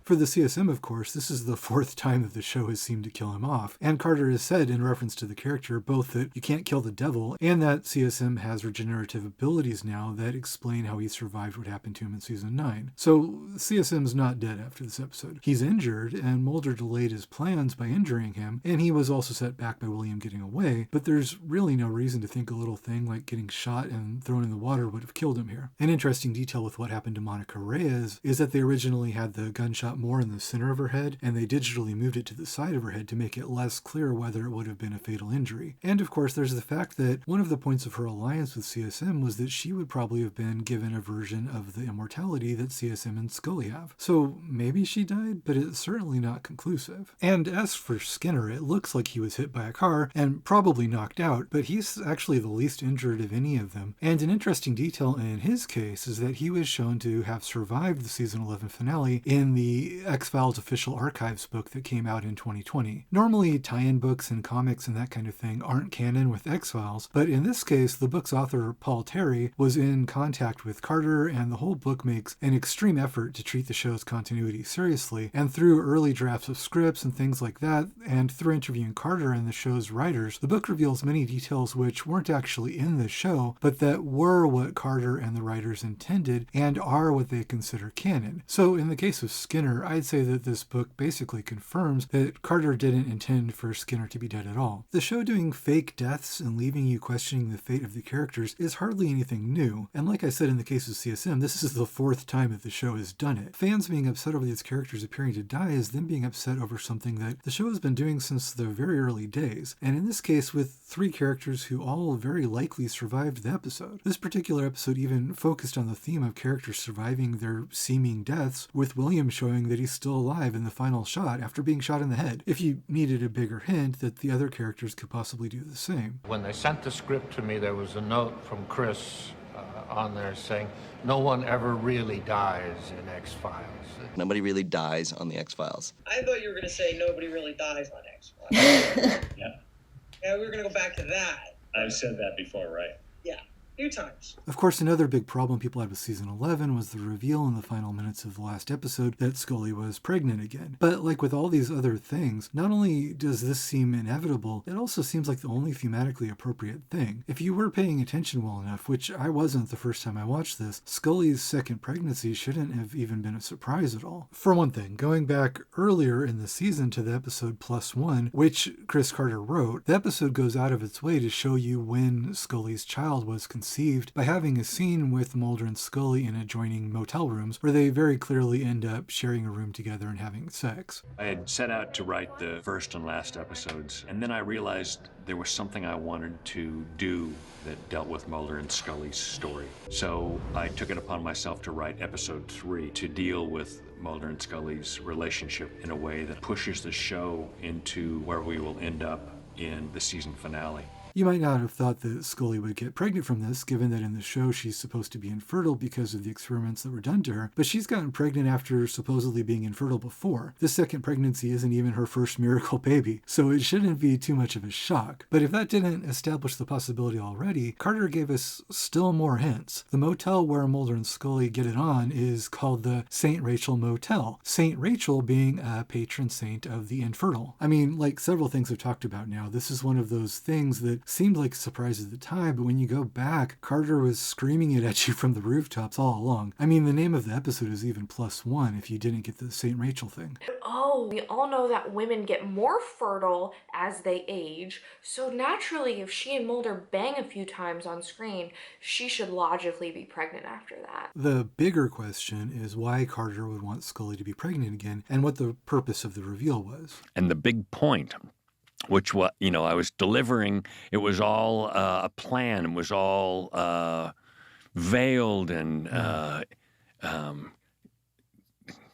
For the CSM, of course, this is the 4th time that the show has seemed to kill him off, and Carter has said in reference to the character both that you can't kill the devil and that CSM has regenerative abilities now that explain how he survived what happened to him in season 9. So CSM's not dead after this episode. He's injured, and Mulder delayed his plans by injuring him, and he was also set back by William getting away, but there's really no reason to think a little thing like getting shot and thrown in the water would have killed him here. An interesting detail with what happened to Monica Reyes is that they originally had the gunshot more in the center of her head, and they digitally moved it to the side of her head to make it less clear whether it would have been a fatal injury. And of course, there's the fact that one of the points of her alliance with CSM was that she would probably have been given a version of the immortality that CSM and Scully have. So maybe she died, but it's certainly not conclusive. And as for Skinner, it looks like he was hit by a car and probably knocked out, but he's actually the least injured of any of them. And an interesting detail in his case is that he was shown to have survived the season 11 finale in the X-Files official archives book that came out in 2020. Normally, tie-in books and comics and that kind of thing aren't canon with X-Files, but in this case, the book's author, Paul Terry, was in contact with Carter, and the whole book makes an extreme effort to treat the show's continuity seriously. And through early drafts of scripts and things like that, and through interviewing Carter and the show's writers, the book reveals many details which weren't actually in the show, but that were what Carter and the writers intended and are what they consider canon. So in the case of Skinner, I'd say that this book basically confirms that Carter didn't intend for Skinner to be dead at all. The show doing fake deaths and leaving you questioning the fate of the characters is hardly anything new, and like I said in the case of CSM, this is the fourth time that the show has done it. Fans being upset over these characters appearing to die is them being upset over something that the show has been doing since the very early days, and in this case with 3 characters who all very likely survived the episode. This particular episode even focused on the theme of characters surviving their seeming deaths, with William showing that he's still alive in the final shot after being shot in the head, if you needed a bigger hint that the other characters could possibly do the same. When they sent the script to me, there was a note from Chris on there saying, no one ever really dies in X-Files. Nobody really dies on the X-Files. I thought you were going to say nobody really dies on X-Files. Yeah, we were going to go back to that. I've said that before, right? Yeah, a few times. Of course, another big problem people had with season 11 was the reveal in the final minutes of the last episode that Scully was pregnant again. But like with all these other things, not only does this seem inevitable, it also seems like the only thematically appropriate thing. If you were paying attention well enough, which I wasn't the first time I watched this, Scully's second pregnancy shouldn't have even been a surprise at all. For one thing, going back earlier in the season to the episode +1, which Chris Carter wrote, the episode goes out of its way to show you when Scully's child was conceived by having a scene with Mulder and Scully in adjoining motel rooms where they very clearly end up sharing a room together and having sex. I had set out to write the first and last episodes, and then I realized there was something I wanted to do that dealt with Mulder and Scully's story. So I took it upon myself to write episode 3 to deal with Mulder and Scully's relationship in a way that pushes the show into where we will end up in the season finale. You might not have thought that Scully would get pregnant from this, given that in the show she's supposed to be infertile because of the experiments that were done to her, but she's gotten pregnant after supposedly being infertile before. This second pregnancy isn't even her first miracle baby, so it shouldn't be too much of a shock. But if that didn't establish the possibility already, Carter gave us still more hints. The motel where Mulder and Scully get it on is called the St. Rachel Motel, St. Rachel being a patron saint of the infertile. I mean, like several things I've talked about now, this is one of those things that seemed like a surprise at the time, but when you go back, Carter was screaming it at you from the rooftops all along. I mean, the name of the episode is even +1 if you didn't get the St. Rachel thing. Oh, we all know that women get more fertile as they age, so naturally if she and Mulder bang a few times on screen, she should logically be pregnant after that. The bigger question is why Carter would want Scully to be pregnant again, and what the purpose of the reveal was. And the big point, which I was delivering, it was all a plan. It was all veiled and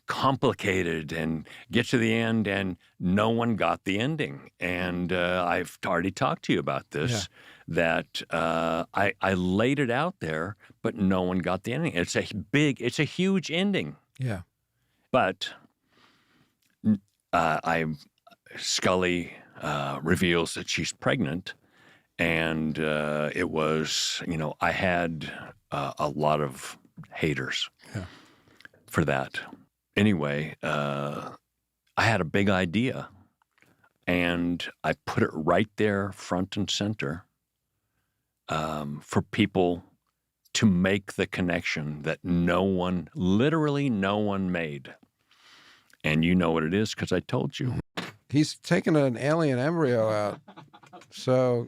complicated, and get to the end, and no one got the ending. And I've already talked to you about this, that I laid it out there, but no one got the ending. It's a huge ending. Yeah. But Scully reveals that she's pregnant, and it was, I had a lot of haters for that. Anyway, I had a big idea, and I put it right there front and center for people to make the connection that literally no one made. And you know what it is because I told you. He's taken an alien embryo out. So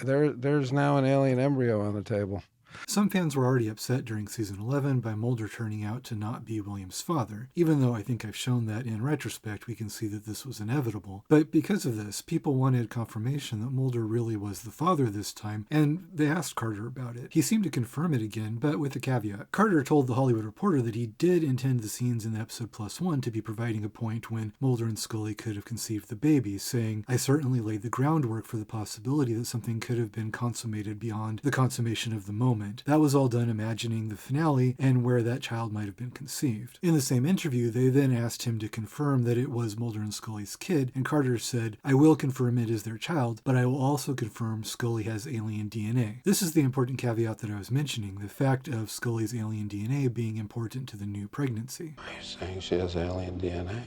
there's now an alien embryo on the table. Some fans were already upset during season 11 by Mulder turning out to not be William's father, even though I think I've shown that in retrospect we can see that this was inevitable. But because of this, people wanted confirmation that Mulder really was the father this time, and they asked Carter about it. He seemed to confirm it again, but with a caveat. Carter told The Hollywood Reporter that he did intend the scenes in the episode +1 to be providing a point when Mulder and Scully could have conceived the baby, saying, "I certainly laid the groundwork for the possibility that something could have been consummated beyond the consummation of the moment. That was all done imagining the finale and where that child might have been conceived." In the same interview, they then asked him to confirm that it was Mulder and Scully's kid, and Carter said, "I will confirm it is their child, but I will also confirm Scully has alien DNA." This is the important caveat that I was mentioning, the fact of Scully's alien DNA being important to the new pregnancy. Are you saying she has alien DNA?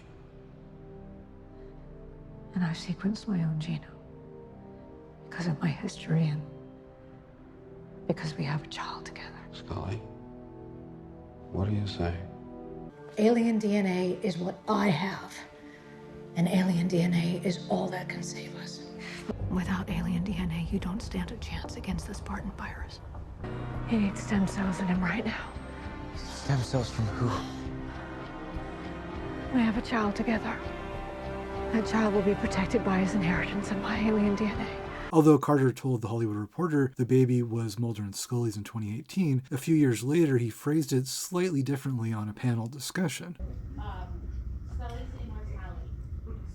And I've sequenced my own genome because of my history and because we have a child together. Scully, what are you saying? Alien DNA is what I have, and alien DNA is all that can save us. Without alien DNA, you don't stand a chance against the Spartan virus. He needs stem cells in him right now. Stem cells from who? We have a child together. That child will be protected by his inheritance of my alien DNA. Although Carter told The Hollywood Reporter the baby was Mulder and Scully's in 2018, a few years later he phrased it slightly differently on a panel discussion. Scully's immortality.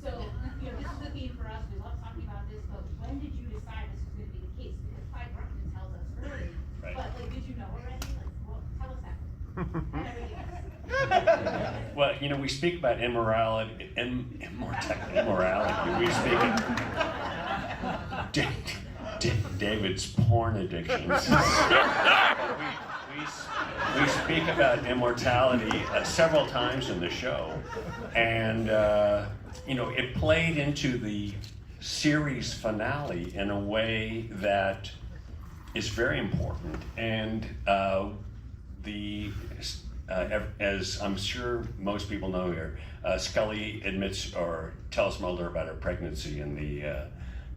So, this is the theme for us. We love talking about this, but when did you decide this was going to be the case? Because Clyde Ruckman tells us early, but did you know already? Tell us that. Well, we speak about immorality, immorality. We speak of David's porn addictions. we speak about immortality several times in the show, and it played into the series finale in a way that is very important, and as I'm sure most people know here, Scully admits or tells Mulder about her pregnancy in the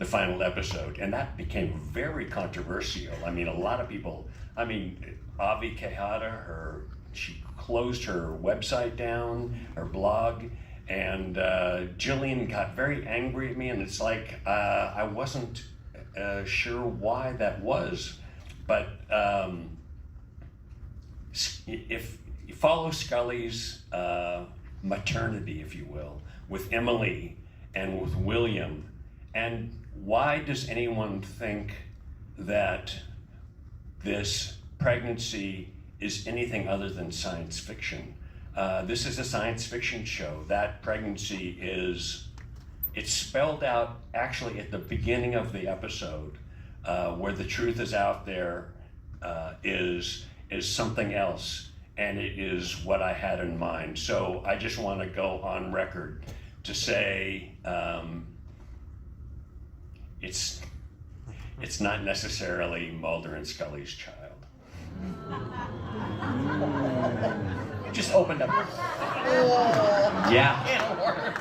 final episode, and that became very controversial. I mean, a lot of people, Avi Kehata, she closed her website down, her blog, and Jillian got very angry at me, and it's like, I wasn't sure why that was, but if you follow Scully's maternity, if you will, with Emily and with William, and why does anyone think that this pregnancy is anything other than science fiction? This is a science fiction show. That pregnancy it's spelled out actually at the beginning of the episode, where the truth is out there, is something else, and it is what I had in mind. So I just want to go on record to say it's not necessarily Mulder and Scully's child. Just opened up. Yeah.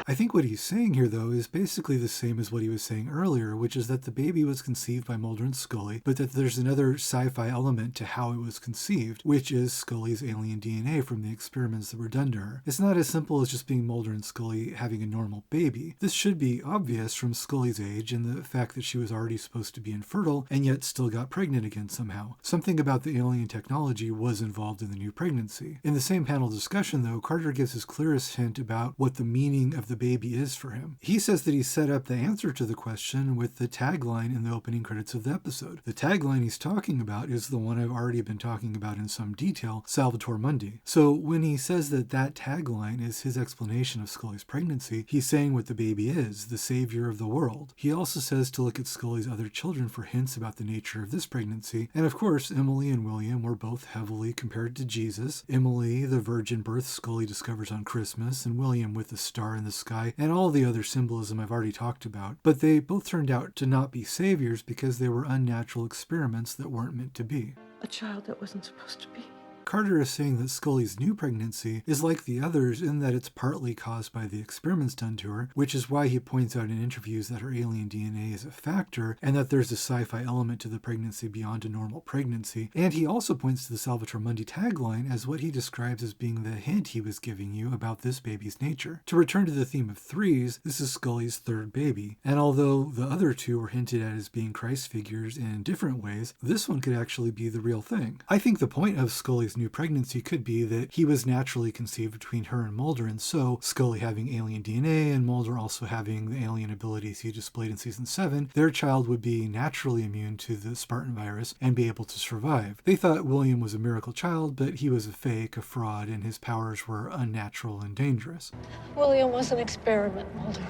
I think what he's saying here, though, is basically the same as what he was saying earlier, which is that the baby was conceived by Mulder and Scully, but that there's another sci-fi element to how it was conceived, which is Scully's alien DNA from the experiments that were done to her. It's not as simple as just being Mulder and Scully having a normal baby. This should be obvious from Scully's age and the fact that she was already supposed to be infertile and yet still got pregnant again somehow. Something about the alien technology was involved in the new pregnancy. In the same panel discussion, though, Carter gives his clearest hint about what the meaning of the baby is for him. He says that he set up the answer to the question with the tagline in the opening credits of the episode. The tagline he's talking about is the one I've already been talking about in some detail, Salvator Mundi. So when he says that that tagline is his explanation of Scully's pregnancy, he's saying what the baby is, the savior of the world. He also says to look at Scully's other children for hints about the nature of this pregnancy, and of course, Emily and William were both heavily compared to Jesus. Emily, the virgin birth Scully discovers on Christmas, and William with the star in the sky, and all the other symbolism I've already talked about. But they both turned out to not be saviors because they were unnatural experiments that weren't meant to be. A child that wasn't supposed to be. Carter is saying that Scully's new pregnancy is like the others in that it's partly caused by the experiments done to her, which is why he points out in interviews that her alien DNA is a factor and that there's a sci-fi element to the pregnancy beyond a normal pregnancy. And he also points to the Salvator Mundi tagline as what he describes as being the hint he was giving you about this baby's nature. To return to the theme of threes, this is Scully's third baby, and although the other two were hinted at as being Christ figures in different ways, this one could actually be the real thing. I think the point of Scully's new pregnancy could be that he was naturally conceived between her and Mulder, and so Scully having alien DNA and Mulder also having the alien abilities he displayed in season 7, their child would be naturally immune to the Spartan virus and be able to survive. They thought William was a miracle child, but he was a fake, a fraud, and his powers were unnatural and dangerous. William was an experiment, Mulder.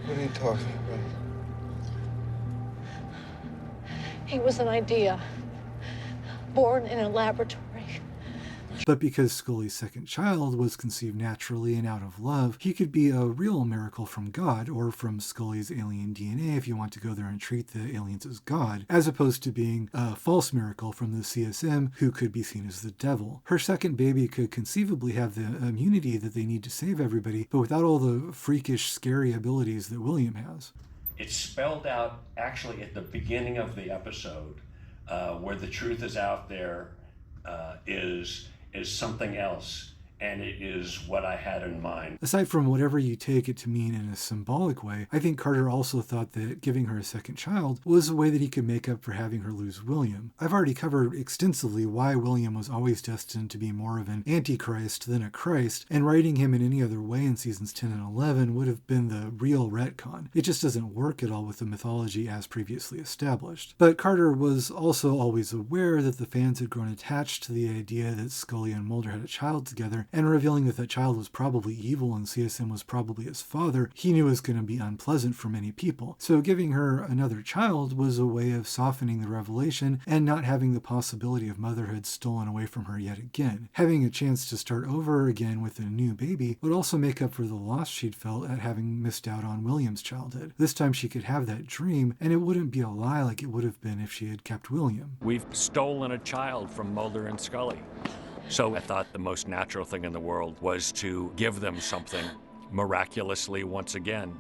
What are you talking about? He was an idea, born in a laboratory. But because Scully's second child was conceived naturally and out of love, he could be a real miracle from God, or from Scully's alien DNA if you want to go there and treat the aliens as God, as opposed to being a false miracle from the CSM who could be seen as the devil. Her second baby could conceivably have the immunity that they need to save everybody, but without all the freakish, scary abilities that William has. It's spelled out actually at the beginning of the episode, where the truth is out there, is something else, and it is what I had in mind. Aside from whatever you take it to mean in a symbolic way, I think Carter also thought that giving her a second child was a way that he could make up for having her lose William. I've already covered extensively why William was always destined to be more of an Antichrist than a Christ, and writing him in any other way in seasons 10 and 11 would have been the real retcon. It just doesn't work at all with the mythology as previously established. But Carter was also always aware that the fans had grown attached to the idea that Scully and Mulder had a child together, and revealing that that child was probably evil and CSM was probably his father, he knew was going to be unpleasant for many people. So giving her another child was a way of softening the revelation and not having the possibility of motherhood stolen away from her yet again. Having a chance to start over again with a new baby would also make up for the loss she'd felt at having missed out on William's childhood. This time she could have that dream, and it wouldn't be a lie like it would have been if she had kept William. We've stolen a child from Mulder and Scully. So I thought the most natural thing in the world was to give them something miraculously once again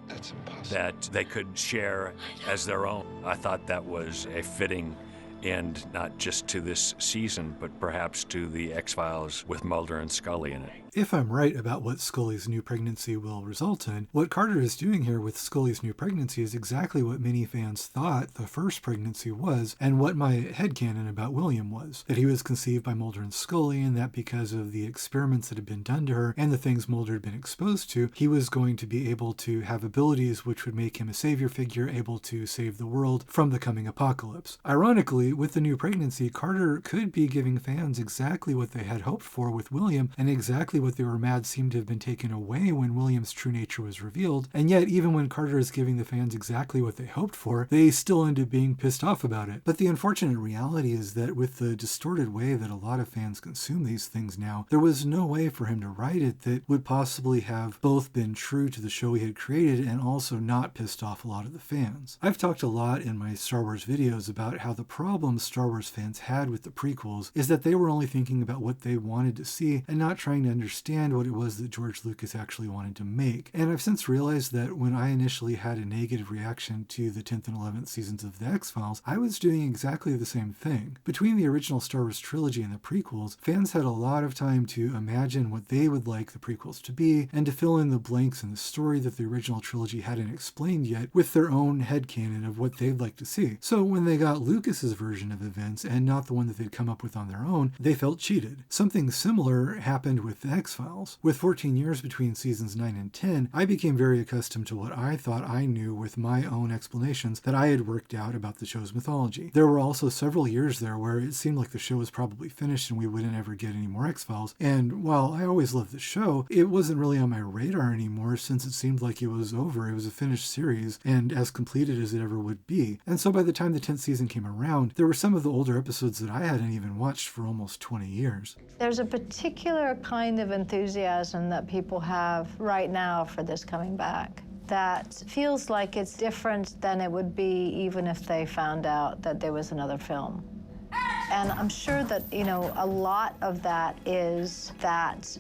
that they could share as their own. I thought that was a fitting end, not just to this season, but perhaps to the X-Files with Mulder and Scully in it. If I'm right about what Scully's new pregnancy will result in, what Carter is doing here with Scully's new pregnancy is exactly what many fans thought the first pregnancy was, and what my headcanon about William was. That he was conceived by Mulder and Scully, and that because of the experiments that had been done to her, and the things Mulder had been exposed to, he was going to be able to have abilities which would make him a savior figure, able to save the world from the coming apocalypse. Ironically, with the new pregnancy, Carter could be giving fans exactly what they had hoped for with William, and exactly what they were mad seemed to have been taken away when William's true nature was revealed, and yet even when Carter is giving the fans exactly what they hoped for, they still end up being pissed off about it. But the unfortunate reality is that with the distorted way that a lot of fans consume these things now, there was no way for him to write it that would possibly have both been true to the show he had created and also not pissed off a lot of the fans. I've talked a lot in my Star Wars videos about how the problems Star Wars fans had with the prequels is that they were only thinking about what they wanted to see and not trying to understand what it was that George Lucas actually wanted to make. And I've since realized that when I initially had a negative reaction to the 10th and 11th seasons of The X-Files, I was doing exactly the same thing. Between the original Star Wars trilogy and the prequels, fans had a lot of time to imagine what they would like the prequels to be, and to fill in the blanks in the story that the original trilogy hadn't explained yet with their own headcanon of what they'd like to see. So when they got Lucas's version of events, and not the one that they'd come up with on their own, they felt cheated. Something similar happened with The X-Files. With 14 years between seasons 9 and 10, I became very accustomed to what I thought I knew with my own explanations that I had worked out about the show's mythology. There were also several years there where it seemed like the show was probably finished and we wouldn't ever get any more X-Files, and while I always loved the show, it wasn't really on my radar anymore since it seemed like it was over. It was a finished series, and as completed as it ever would be. And so by the time the 10th season came around, there were some of the older episodes that I hadn't even watched for almost 20 years. There's a particular kind of enthusiasm that people have right now for this coming back that feels like it's different than it would be even if they found out that there was another film. Action! And I'm sure that, you know, a lot of that is that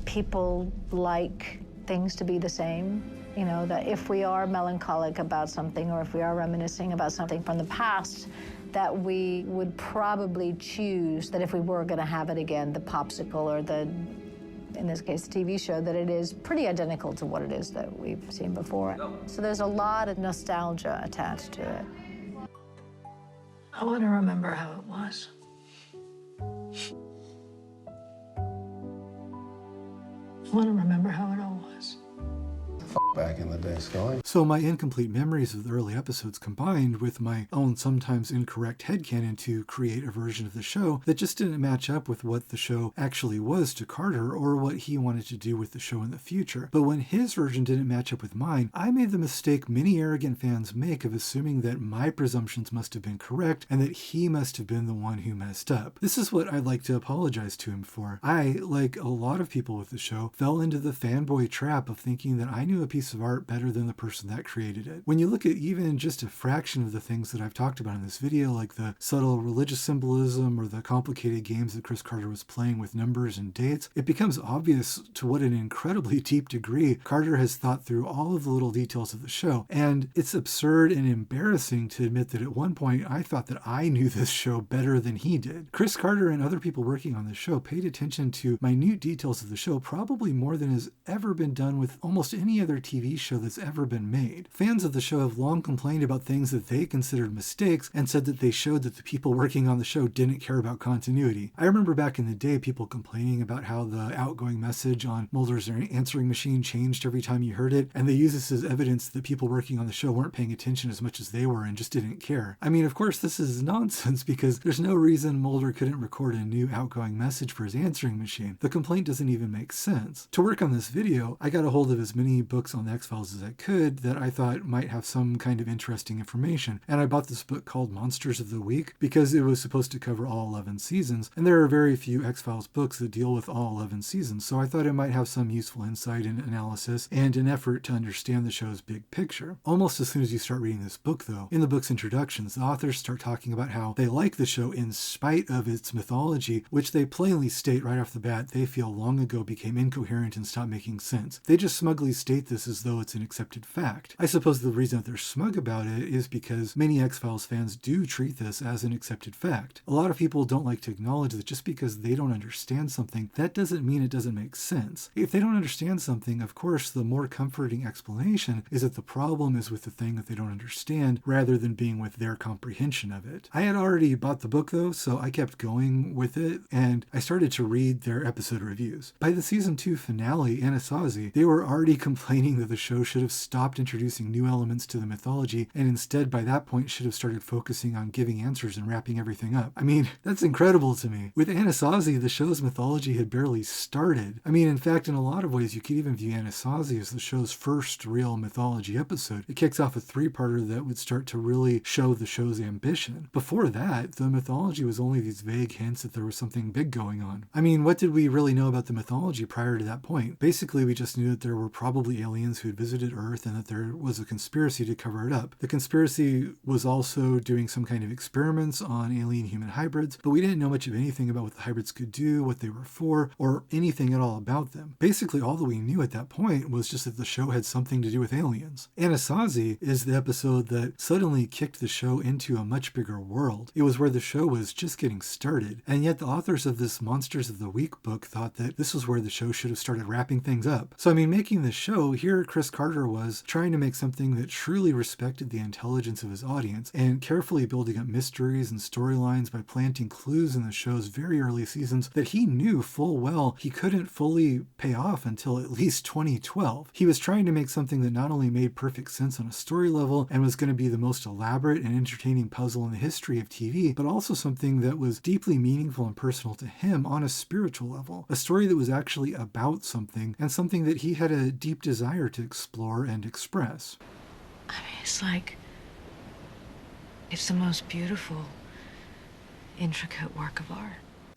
people like things to be the same. You know, that if we are melancholic about something, or if we are reminiscing about something from the past, that we would probably choose that if we were going to have it again, the popsicle or the, in this case, the TV show, that it is pretty identical to what it is that we've seen before. So there's a lot of nostalgia attached to it. I want to remember how it was. I want to remember how it all was. Back in the day, Scully. So my incomplete memories of the early episodes combined with my own sometimes incorrect headcanon to create a version of the show that just didn't match up with what the show actually was to Carter or what he wanted to do with the show in the future. But when his version didn't match up with mine, I made the mistake many arrogant fans make of assuming that my presumptions must have been correct and that he must have been the one who messed up. This is what I'd like to apologize to him for. I, like a lot of people with the show, fell into the fanboy trap of thinking that I knew a piece of art better than the person that created it. When you look at even just a fraction of the things that I've talked about in this video, like the subtle religious symbolism or the complicated games that Chris Carter was playing with numbers and dates, it becomes obvious to what an incredibly deep degree Carter has thought through all of the little details of the show. And it's absurd and embarrassing to admit that at one point I thought that I knew this show better than he did. Chris Carter and other people working on the show paid attention to minute details of the show probably more than has ever been done with almost any other TV show that's ever been made. Fans of the show have long complained about things that they considered mistakes and said that they showed that the people working on the show didn't care about continuity. I remember back in the day people complaining about how the outgoing message on Mulder's answering machine changed every time you heard it, and they use this as evidence that people working on the show weren't paying attention as much as they were and just didn't care. I mean, of course this is nonsense because there's no reason Mulder couldn't record a new outgoing message for his answering machine. The complaint doesn't even make sense. To work on this video, I got a hold of as many books on the X-Files as I could that I thought might have some kind of interesting information, and I bought this book called Monsters of the Week because it was supposed to cover all 11 seasons, and there are very few X-Files books that deal with all 11 seasons, so I thought it might have some useful insight and analysis and an effort to understand the show's big picture. Almost as soon as you start reading this book though, in the book's introductions, the authors start talking about how they like the show in spite of its mythology, which they plainly state right off the bat they feel long ago became incoherent and stopped making sense. They just smugly state this as though it's an accepted fact. I suppose the reason that they're smug about it is because many X-Files fans do treat this as an accepted fact. A lot of people don't like to acknowledge that just because they don't understand something, that doesn't mean it doesn't make sense. If they don't understand something, of course, the more comforting explanation is that the problem is with the thing that they don't understand rather than being with their comprehension of it. I had already bought the book though, so I kept going with it, and I started to read their episode reviews. By the season 2 finale, Anasazi, they were already complaining that the show should have stopped introducing new elements to the mythology and instead by that point should have started focusing on giving answers and wrapping everything up. I mean, that's incredible to me. With Anasazi, the show's mythology had barely started. I mean, in fact, in a lot of ways, you could even view Anasazi as the show's first real mythology episode. It kicks off a three-parter that would start to really show the show's ambition. Before that, the mythology was only these vague hints that there was something big going on. I mean, what did we really know about the mythology prior to that point? Basically, we just knew that there were probably aliens who had visited Earth and that there was a conspiracy to cover it up. The conspiracy was also doing some kind of experiments on alien-human hybrids, but we didn't know much of anything about what the hybrids could do, what they were for, or anything at all about them. Basically, all that we knew at that point was just that the show had something to do with aliens. Anasazi is the episode that suddenly kicked the show into a much bigger world. It was where the show was just getting started, and yet the authors of this Monsters of the Week book thought that this was where the show should have started wrapping things up. So I mean, making this show, here Chris Carter was trying to make something that truly respected the intelligence of his audience and carefully building up mysteries and storylines by planting clues in the show's very early seasons that he knew full well he couldn't fully pay off until at least 2012. He was trying to make something that not only made perfect sense on a story level and was going to be the most elaborate and entertaining puzzle in the history of TV, but also something that was deeply meaningful and personal to him on a spiritual level. A story that was actually about something and something that he had a deep desire to explore and express. I mean, it's like, it's the most beautiful, intricate work of art.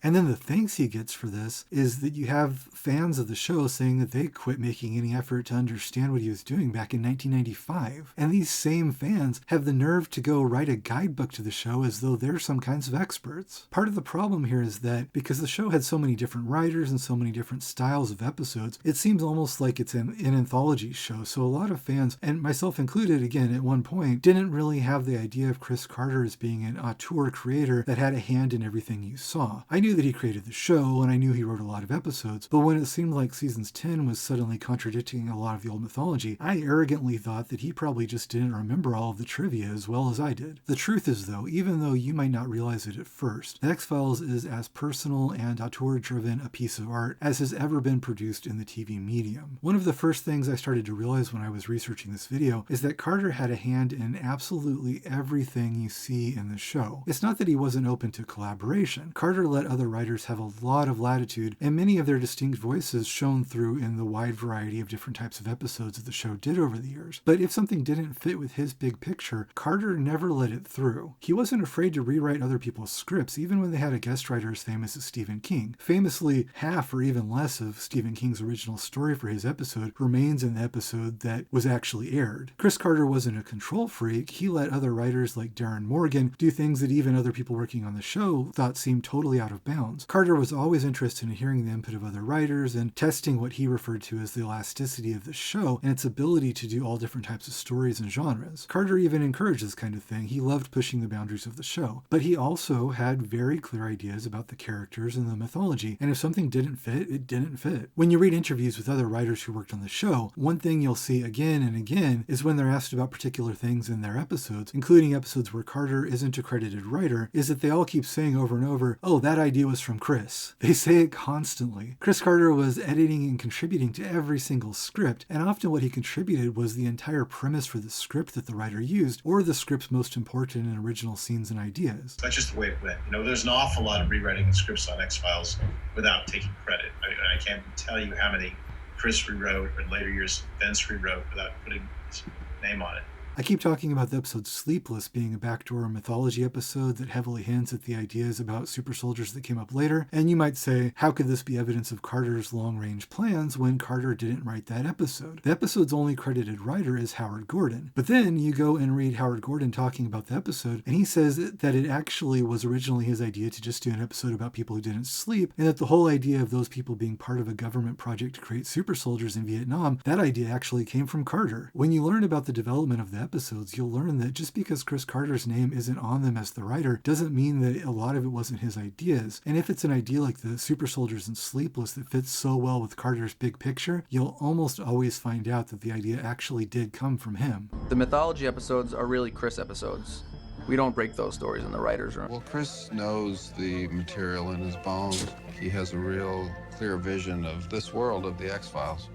And then the thanks he gets for this is that you have fans of the show saying that they quit making any effort to understand what he was doing back in 1995. And these same fans have the nerve to go write a guidebook to the show as though they're some kinds of experts. Part of the problem here is that because the show had so many different writers and so many different styles of episodes, it seems almost like it's an anthology show. So a lot of fans, and myself included again at one point, didn't really have the idea of Chris Carter as being an auteur creator that had a hand in everything you saw. I knew that he created the show and I knew he wrote a lot of episodes, but when it seemed like seasons 10 was suddenly contradicting a lot of the old mythology, I arrogantly thought that he probably just didn't remember all of the trivia as well as I did. The truth is though, even though you might not realize it at first, The X-Files is as personal and auteur-driven a piece of art as has ever been produced in the TV medium. One of the first things I started to realize when I was researching this video is that Carter had a hand in absolutely everything you see in the show. It's not that he wasn't open to collaboration. Carter let other writers have a lot of latitude, and many of their distinct voices shone through in the wide variety of different types of episodes that the show did over the years. But if something didn't fit with his big picture, Carter never let it through. He wasn't afraid to rewrite other people's scripts, even when they had a guest writer as famous as Stephen King. Famously, half or even less of Stephen King's original story for his episode remains in the episode that was actually aired. Chris Carter wasn't a control freak. He let other writers like Darren Morgan do things that even other people working on the show thought seemed totally out of bounds. Carter was always interested in hearing the input of other writers and testing what he referred to as the elasticity of the show and its ability to do all different types of stories and genres. Carter even encouraged this kind of thing. He loved pushing the boundaries of the show, but he also had very clear ideas about the characters and the mythology, and if something didn't fit, it didn't fit. When you read interviews with other writers who worked on the show, one thing you'll see again and again is when they're asked about particular things in their episodes, including episodes where Carter isn't a credited writer, is that they all keep saying over and over, "Oh, that idea was from Chris." They say it constantly. Chris Carter was editing and contributing to every single script, and often what he contributed was the entire premise for the script that the writer used, or the script's most important and original scenes and ideas. That's just the way it went. You know, there's an awful lot of rewriting of scripts on X-Files without taking credit. I can't tell you how many Chris rewrote or in later years Vince rewrote without putting his name on it. I keep talking about the episode Sleepless being a backdoor mythology episode that heavily hints at the ideas about super soldiers that came up later, and you might say, how could this be evidence of Carter's long-range plans when Carter didn't write that episode? The episode's only credited writer is Howard Gordon. But then you go and read Howard Gordon talking about the episode, and he says that it actually was originally his idea to just do an episode about people who didn't sleep, and that the whole idea of those people being part of a government project to create super soldiers in Vietnam, that idea actually came from Carter. When you learn about the development of the episodes, you'll learn that just because Chris Carter's name isn't on them as the writer doesn't mean that a lot of it wasn't his ideas. And if it's an idea like the super soldiers and Sleepless that fits so well with Carter's big picture, you'll almost always find out that the idea actually did come from him. The mythology episodes are really Chris episodes. We don't break those stories in the writer's room. Well, Chris knows the material in his bones. He has a real clear vision of this world of the X-Files.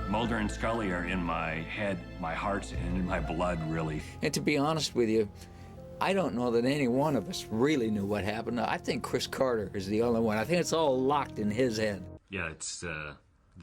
Mulder and Scully are in my head, my heart, and in my blood, really. And to be honest with you, I don't know that any one of us really knew what happened. I think Chris Carter is the only one. I think it's all locked in his head. Yeah, it's the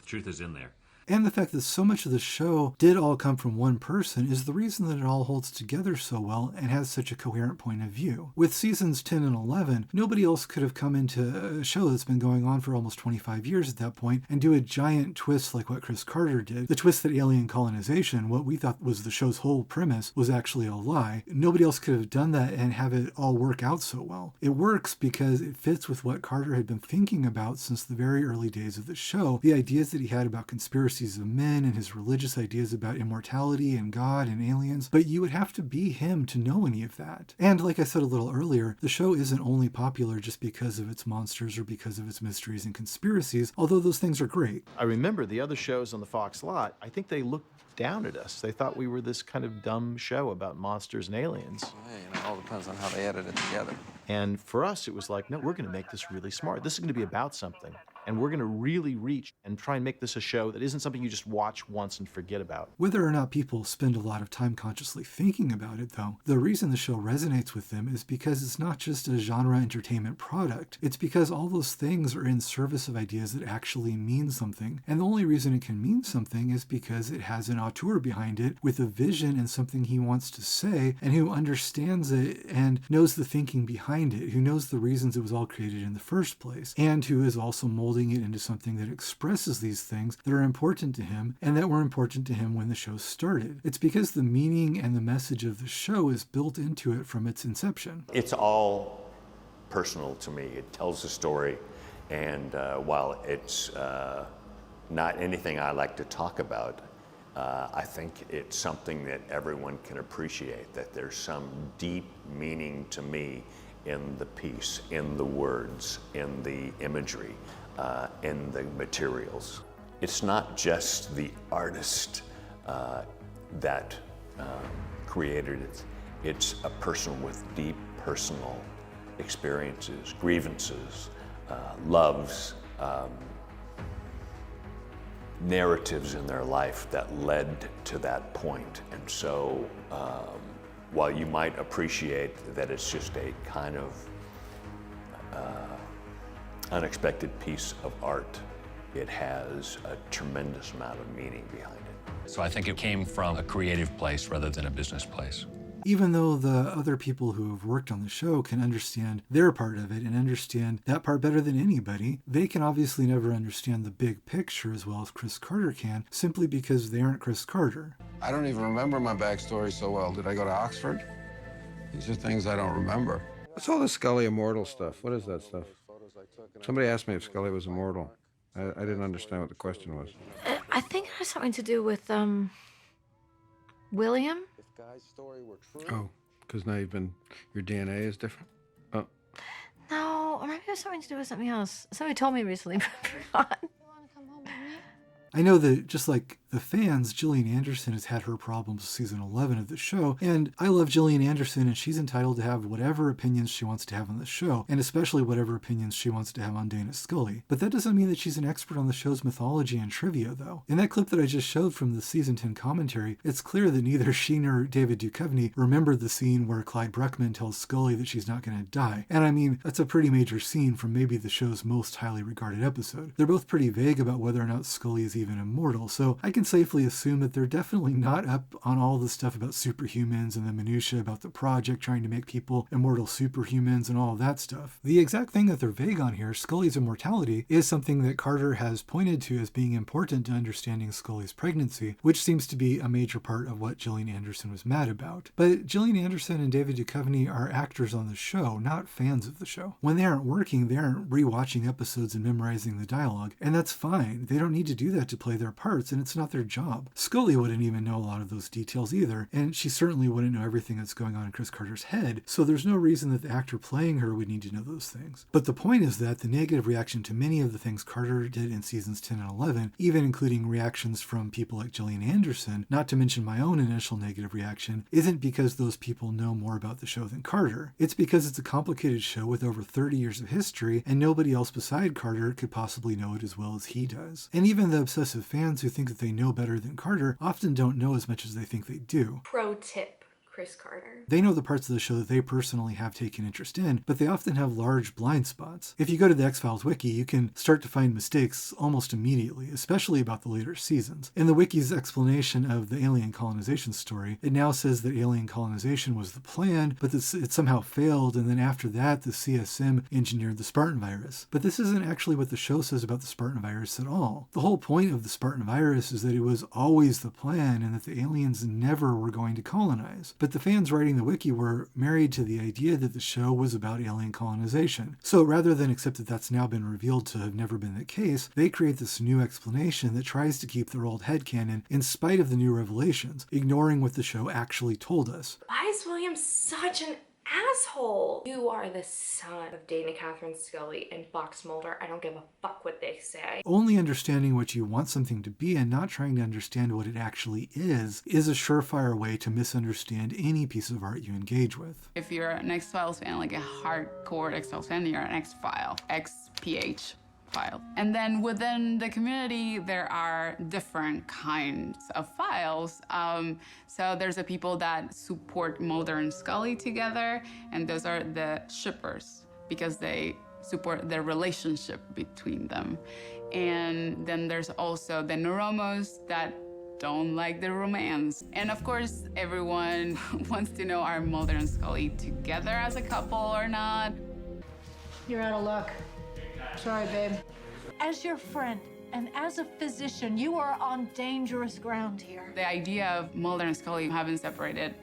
truth is in there. And the fact that so much of the show did all come from one person is the reason that it all holds together so well and has such a coherent point of view. With seasons 10 and 11, nobody else could have come into a show that's been going on for almost 25 years at that point and do a giant twist like what Chris Carter did. The twist that alien colonization, what we thought was the show's whole premise, was actually a lie. Nobody else could have done that and have it all work out so well. It works because it fits with what Carter had been thinking about since the very early days of the show, the ideas that he had about conspiracy of men and his religious ideas about immortality and God and aliens, but you would have to be him to know any of that. And like I said a little earlier, the show isn't only popular just because of its monsters or because of its mysteries and conspiracies, although those things are great. I remember the other shows on the Fox lot, I think they looked down at us. They thought we were this kind of dumb show about monsters and aliens. Hey, it all depends on how they edit it together. And for us, it was like, no, we're going to make this really smart. This is going to be about something. And we're going to really reach and try and make this a show that isn't something you just watch once and forget about. Whether or not people spend a lot of time consciously thinking about it, though, the reason the show resonates with them is because it's not just a genre entertainment product. It's because all those things are in service of ideas that actually mean something. And the only reason it can mean something is because it has an auteur behind it with a vision and something he wants to say, and who understands it and knows the thinking behind it, who knows the reasons it was all created in the first place, and who is also molding it into something that expresses these things that are important to him and that were important to him when the show started. It's because the meaning and the message of the show is built into it from its inception. It's all personal to me. It tells a story, and while it's not anything I like to talk about, I think it's something that everyone can appreciate, that there's some deep meaning to me in the piece, in the words, in the imagery, in the materials. It's not just the artist that created it. It's a person with deep personal experiences, grievances, loves, narratives in their life that led to that point. And so while you might appreciate that it's just a kind of unexpected piece of art, it has a tremendous amount of meaning behind it. So I think it came from a creative place rather than a business place. Even though the other people who have worked on the show can understand their part of it and understand that part better than anybody, they can obviously never understand the big picture as well as Chris Carter can, simply because they aren't Chris Carter. I don't even remember my backstory so well. Did I go to Oxford? These are things I don't remember. What's all this Scully immortal stuff? What is that stuff? Somebody asked me if Scully was immortal. I didn't understand what the question was. I think it has something to do with, William? Oh, because now your DNA is different? Oh. No, or maybe it has something to do with something else. Somebody told me recently, but I forgot. I know that just like the fans, Gillian Anderson has had her problems with season 11 of the show, and I love Gillian Anderson, and she's entitled to have whatever opinions she wants to have on the show, and especially whatever opinions she wants to have on Dana Scully. But that doesn't mean that she's an expert on the show's mythology and trivia, though. In that clip that I just showed from the season 10 commentary, it's clear that neither she nor David Duchovny remembered the scene where Clyde Bruckman tells Scully that she's not going to die. And I mean, that's a pretty major scene from maybe the show's most highly regarded episode. They're both pretty vague about whether or not Scully is even immortal, so I can safely assume that they're definitely not up on all the stuff about superhumans and the minutia about the project trying to make people immortal superhumans and all of that stuff. The exact thing that they're vague on here, Scully's immortality, is something that Carter has pointed to as being important to understanding Scully's pregnancy, which seems to be a major part of what Gillian Anderson was mad about. But Gillian Anderson and David Duchovny are actors on the show, not fans of the show. When they aren't working, they aren't rewatching episodes and memorizing the dialogue, and that's fine. They don't need to do that to play their parts, and it's not their job. Scully wouldn't even know a lot of those details either, and she certainly wouldn't know everything that's going on in Chris Carter's head, so there's no reason that the actor playing her would need to know those things. But the point is that the negative reaction to many of the things Carter did in seasons 10 and 11, even including reactions from people like Gillian Anderson, not to mention my own initial negative reaction, isn't because those people know more about the show than Carter. It's because it's a complicated show with over 30 years of history, and nobody else beside Carter could possibly know it as well as he does. And even the obsessive fans who think that they know better than Carter often don't know as much as they think they do. Pro tip, Chris Carter. They know the parts of the show that they personally have taken interest in, but they often have large blind spots. If you go to the X-Files wiki, you can start to find mistakes almost immediately, especially about the later seasons. In the wiki's explanation of the alien colonization story, it now says that alien colonization was the plan, but it somehow failed, and then after that, the CSM engineered the Spartan Virus. But this isn't actually what the show says about the Spartan Virus at all. The whole point of the Spartan Virus is that it was always the plan and that the aliens never were going to colonize. But the fans writing the wiki were married to the idea that the show was about alien colonization. So rather than accept that that's now been revealed to have never been the case, they create this new explanation that tries to keep their old headcanon in spite of the new revelations, ignoring what the show actually told us. Why is William such an asshole? You are the son of Dana Catherine Scully and Fox Mulder. I don't give a fuck what they say. Only understanding what you want something to be and not trying to understand what it actually is a surefire way to misunderstand any piece of art you engage with. If you're an X-Files fan, like a hardcore X-Files fan, you're an X-File, X-PH. file. And then within the community, there are different kinds of files. So there's the people that support Mulder and Scully together, and those are the shippers because they support the relationship between them. And then there's also the Neromos that don't like the romance. And of course, everyone wants to know, are Mulder and Scully together as a couple or not? You're out of luck. Sorry, babe. As your friend and as a physician, you are on dangerous ground here. The idea of Mulder and Scully having separated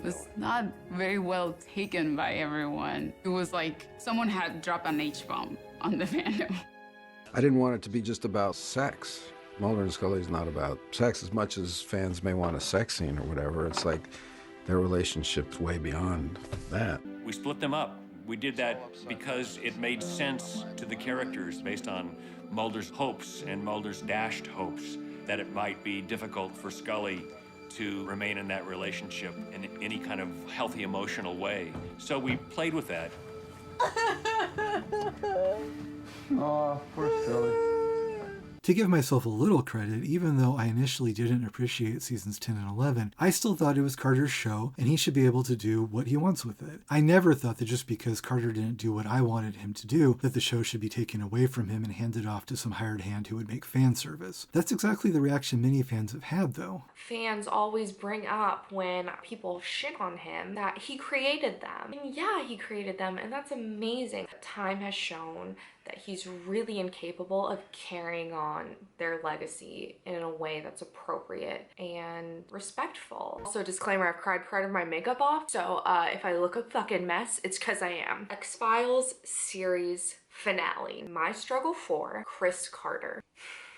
was not very well taken by everyone. It was like someone had dropped an H-bomb on the fandom. I didn't want it to be just about sex. Mulder and Scully is not about sex as much as fans may want a sex scene or whatever. It's like their relationship's way beyond that. We split them up. We did that because it made sense to the characters based on Mulder's hopes and Mulder's dashed hopes that it might be difficult for Scully to remain in that relationship in any kind of healthy emotional way. So we played with that. Oh, poor Scully. To give myself a little credit, even though I initially didn't appreciate seasons 10 and 11, I still thought it was Carter's show and he should be able to do what he wants with it. I never thought that just because Carter didn't do what I wanted him to do, that the show should be taken away from him and handed off to some hired hand who would make fan service. That's exactly the reaction many fans have had, though. Fans always bring up when people shit on him that he created them. And yeah, he created them, and that's amazing. Time has shown that he's really incapable of carrying on their legacy in a way that's appropriate and respectful. Also, disclaimer, I've cried part of my makeup off, so if I look a fucking mess, it's because I am. X-Files series finale. My struggle for Chris Carter.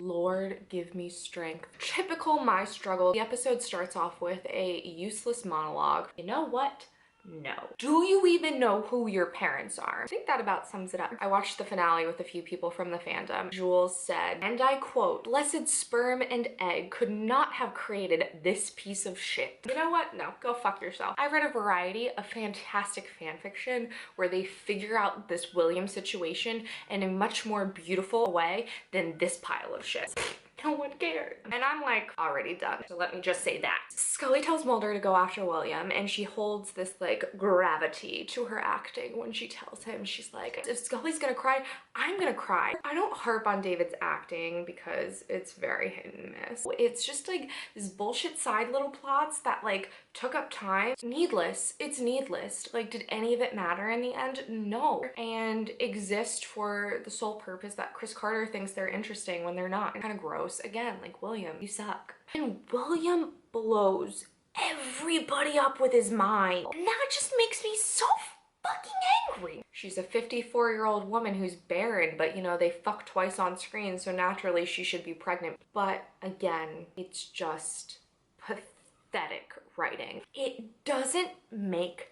Lord, give me strength. Typical my struggle. The episode starts off with a useless monologue. You know what? No. Do you even know who your parents are? I think that about sums it up. I watched the finale with a few people from the fandom. Jules said, and I quote, "Blessed sperm and egg could not have created this piece of shit." You know what? No, go fuck yourself. I read a variety of fantastic fanfiction where they figure out this William situation in a much more beautiful way than this pile of shit. No one cared. And I'm like already done. So let me just say that. Scully tells Mulder to go after William, and she holds this like gravity to her acting when she tells him, she's like, if Scully's gonna cry, I'm gonna cry. I don't harp on David's acting because it's very hit and miss. It's just like this bullshit side little plots that like took up time. Needless. It's needless. Like, did any of it matter in the end? No. And exist for the sole purpose that Chris Carter thinks they're interesting when they're not. Kind of gross. Again, like, William, you suck. And William blows everybody up with his mind. And that just makes me so fucking angry. She's a 54-year-old woman who's barren, but you know, they fuck twice on screen, so naturally she should be pregnant. But again, it's just pathetic writing. It doesn't make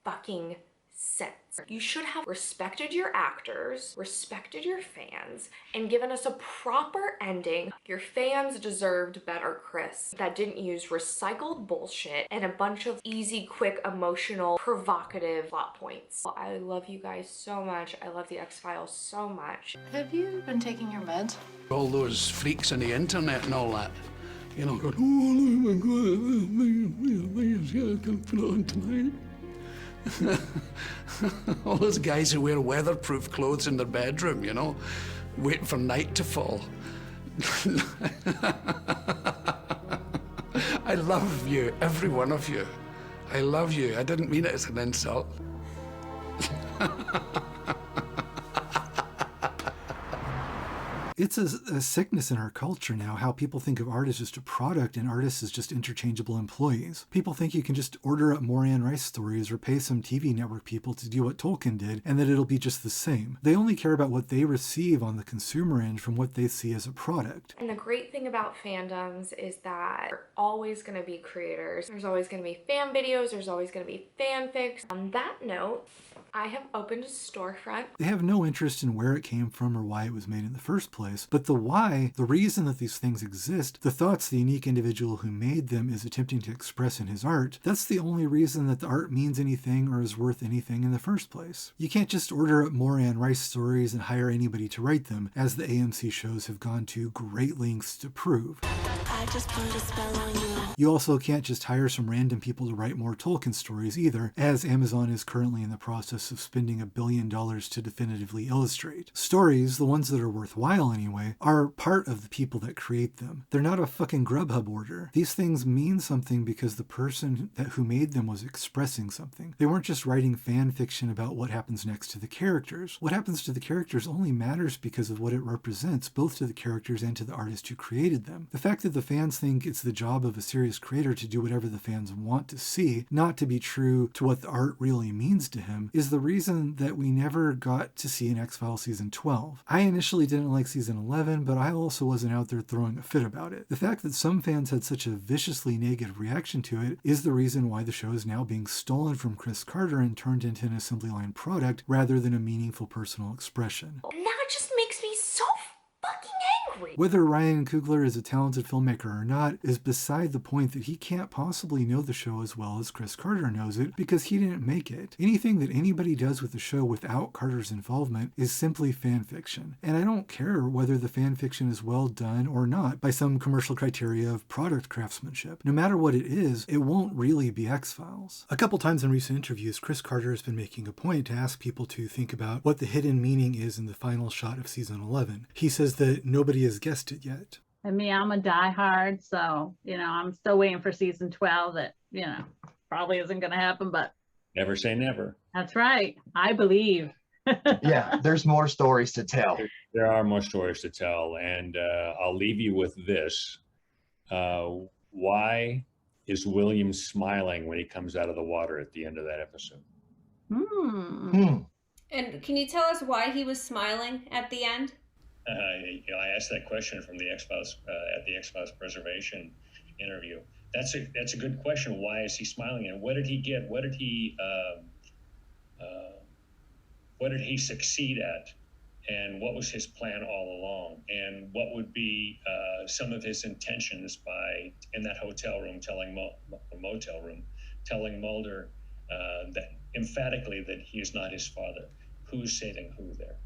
fucking sense. You should have respected your actors, respected your fans, and given us a proper ending. Your fans deserved better, Chris. That didn't use recycled bullshit and a bunch of easy, quick, emotional, provocative plot points. I love you guys so much. I love the X-Files so much. Have you been taking your meds? All those freaks on the internet and all that, you know, going, oh my God, can put it on tonight. All those guys who wear weatherproof clothes in their bedroom, you know, waiting for night to fall. I love you, every one of you. I love you. I didn't mean it as an insult. It's a sickness in our culture now, how people think of art as just a product and artists as just interchangeable employees. People think you can just order up more Anne Rice stories or pay some TV network people to do what Tolkien did and that it'll be just the same. They only care about what they receive on the consumer end from what they see as a product. And the great thing about fandoms is that there are always going to be creators. There's always going to be fan videos. There's always going to be fanfics. On that note, I have opened a storefront. They have no interest in where it came from or why it was made in the first place, but the why, the reason that these things exist, the thoughts the unique individual who made them is attempting to express in his art, that's the only reason that the art means anything or is worth anything in the first place. You can't just order up more Anne Rice stories and hire anybody to write them, as the AMC shows have gone to great lengths to prove. I just put a spell on you. You also can't just hire some random people to write more Tolkien stories either, as Amazon is currently in the process of spending $1 billion to definitively illustrate. Stories, the ones that are worthwhile anyway, are part of the people that create them. They're not a fucking Grubhub order. These things mean something because the person who made them was expressing something. They weren't just writing fan fiction about what happens next to the characters. What happens to the characters only matters because of what it represents, both to the characters and to the artist who created them. The fact that the fans think it's the job of a serious creator to do whatever the fans want to see, not to be true to what the art really means to him, is the reason that we never got to see an X-Files season 12. I initially didn't like season 11, but I also wasn't out there throwing a fit about it. The fact that some fans had such a viciously negative reaction to it is the reason why the show is now being stolen from Chris Carter and turned into an assembly line product rather than a meaningful personal expression. And that just makes me so fucking angry. Whether Ryan Coogler is a talented filmmaker or not is beside the point that he can't possibly know the show as well as Chris Carter knows it because he didn't make it. Anything that anybody does with the show without Carter's involvement is simply fan fiction. And I don't care whether the fan fiction is well done or not by some commercial criteria of product craftsmanship. No matter what it is, it won't really be X-Files. A couple times in recent interviews, Chris Carter has been making a point to ask people to think about what the hidden meaning is in the final shot of season 11. He says that nobody has guessed it yet. I mean, I'm a diehard, so, I'm still waiting for season 12 that, probably isn't going to happen, but. Never say never. That's right. I believe. Yeah, there's more stories to tell. There are more stories to tell, and I'll leave you with this. Why is William smiling when he comes out of the water at the end of that episode? And can you tell us why he was smiling at the end? I asked that question from the X-Files at the X-Files Preservation interview. That's a good question. Why is he smiling? And what did he get? What did he succeed at? And what was his plan all along? And what would be some of his intentions by in that hotel room telling Mulder that emphatically that he is not his father? Who's saving who there?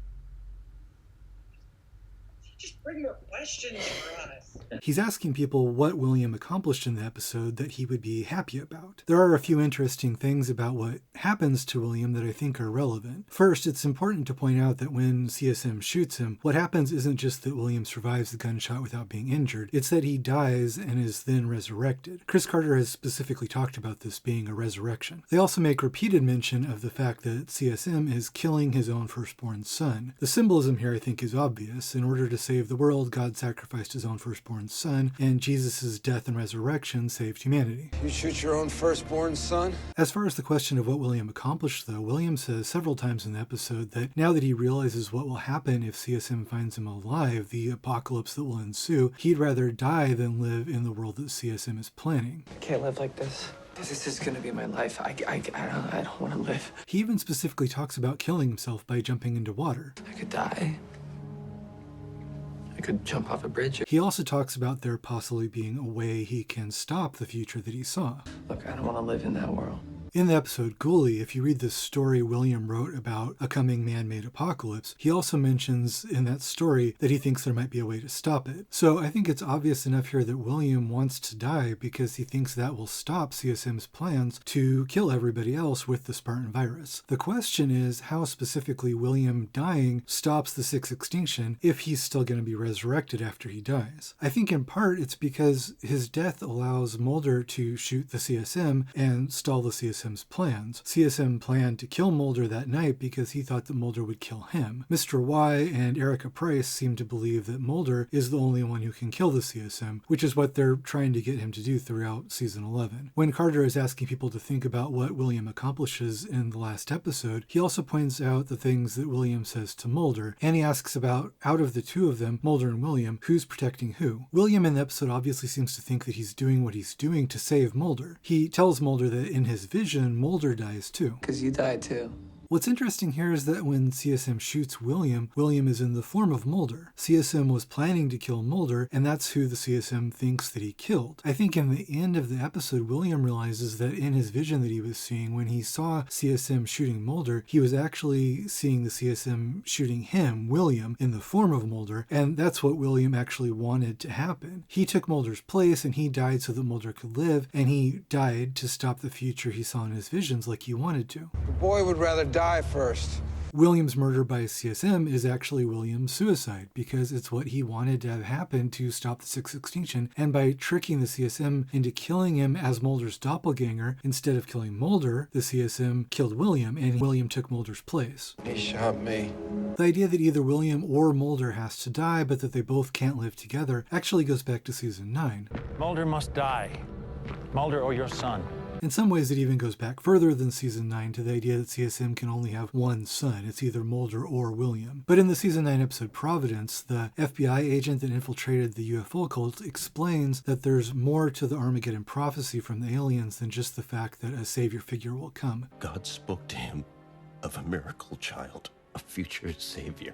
Just bring more questions for us. He's asking people what William accomplished in the episode that he would be happy about. There are a few interesting things about what happens to William that I think are relevant. First, it's important to point out that when CSM shoots him, what happens isn't just that William survives the gunshot without being injured, it's that he dies and is then resurrected. Chris Carter has specifically talked about this being a resurrection. They also make repeated mention of the fact that CSM is killing his own firstborn son. The symbolism here, I think, is obvious. In order to save the world, God sacrificed his own firstborn son, and Jesus' death and resurrection saved humanity. You shoot your own firstborn son? As far as the question of what William accomplished, though, William says several times in the episode that now that he realizes what will happen if CSM finds him alive, the apocalypse that will ensue, he'd rather die than live in the world that CSM is planning. I can't live like this. This is gonna be my life. I don't want to live. He even specifically talks about killing himself by jumping into water. I could die. I could jump off a bridge. He also talks about there possibly being a way he can stop the future that he saw. Look, I don't want to live in that world. In the episode Ghoulie, if you read the story William wrote about a coming man-made apocalypse, he also mentions in that story that he thinks there might be a way to stop it. So I think it's obvious enough here that William wants to die because he thinks that will stop CSM's plans to kill everybody else with the Spartan Virus. The question is how specifically William dying stops the Sixth Extinction if he's still going to be resurrected after he dies. I think in part it's because his death allows Mulder to shoot the CSM and stall the CSM's plans. CSM planned to kill Mulder that night because he thought that Mulder would kill him. Mr. Y and Erica Price seem to believe that Mulder is the only one who can kill the CSM, which is what they're trying to get him to do throughout season 11. When Carter is asking people to think about what William accomplishes in the last episode, he also points out the things that William says to Mulder, and he asks about, out of the two of them, Mulder and William, who's protecting who. William in the episode obviously seems to think that he's doing what he's doing to save Mulder. He tells Mulder that in his vision, Mulder dies too. Because you died too. What's interesting here is that when CSM shoots William, William is in the form of Mulder. CSM was planning to kill Mulder, and that's who the CSM thinks that he killed. I think in the end of the episode, William realizes that in his vision that he was seeing, when he saw CSM shooting Mulder, he was actually seeing the CSM shooting him, William, in the form of Mulder, and that's what William actually wanted to happen. He took Mulder's place, and he died so that Mulder could live, and he died to stop the future he saw in his visions like he wanted to. The boy would rather die first. William's murder by CSM is actually William's suicide, because it's what he wanted to have happen to stop the sixth extinction, and by tricking the CSM into killing him as Mulder's doppelganger, instead of killing Mulder, the CSM killed William, and William took Mulder's place. He shot me. The idea that either William or Mulder has to die, but that they both can't live together, actually goes back to season 9. Mulder must die. Mulder or your son. In some ways, it even goes back further than season 9 to the idea that CSM can only have one son. It's either Mulder or William. But in the season 9 episode Providence, the FBI agent that infiltrated the UFO cult explains that there's more to the Armageddon prophecy from the aliens than just the fact that a savior figure will come. God spoke to him of a miracle child, a future savior,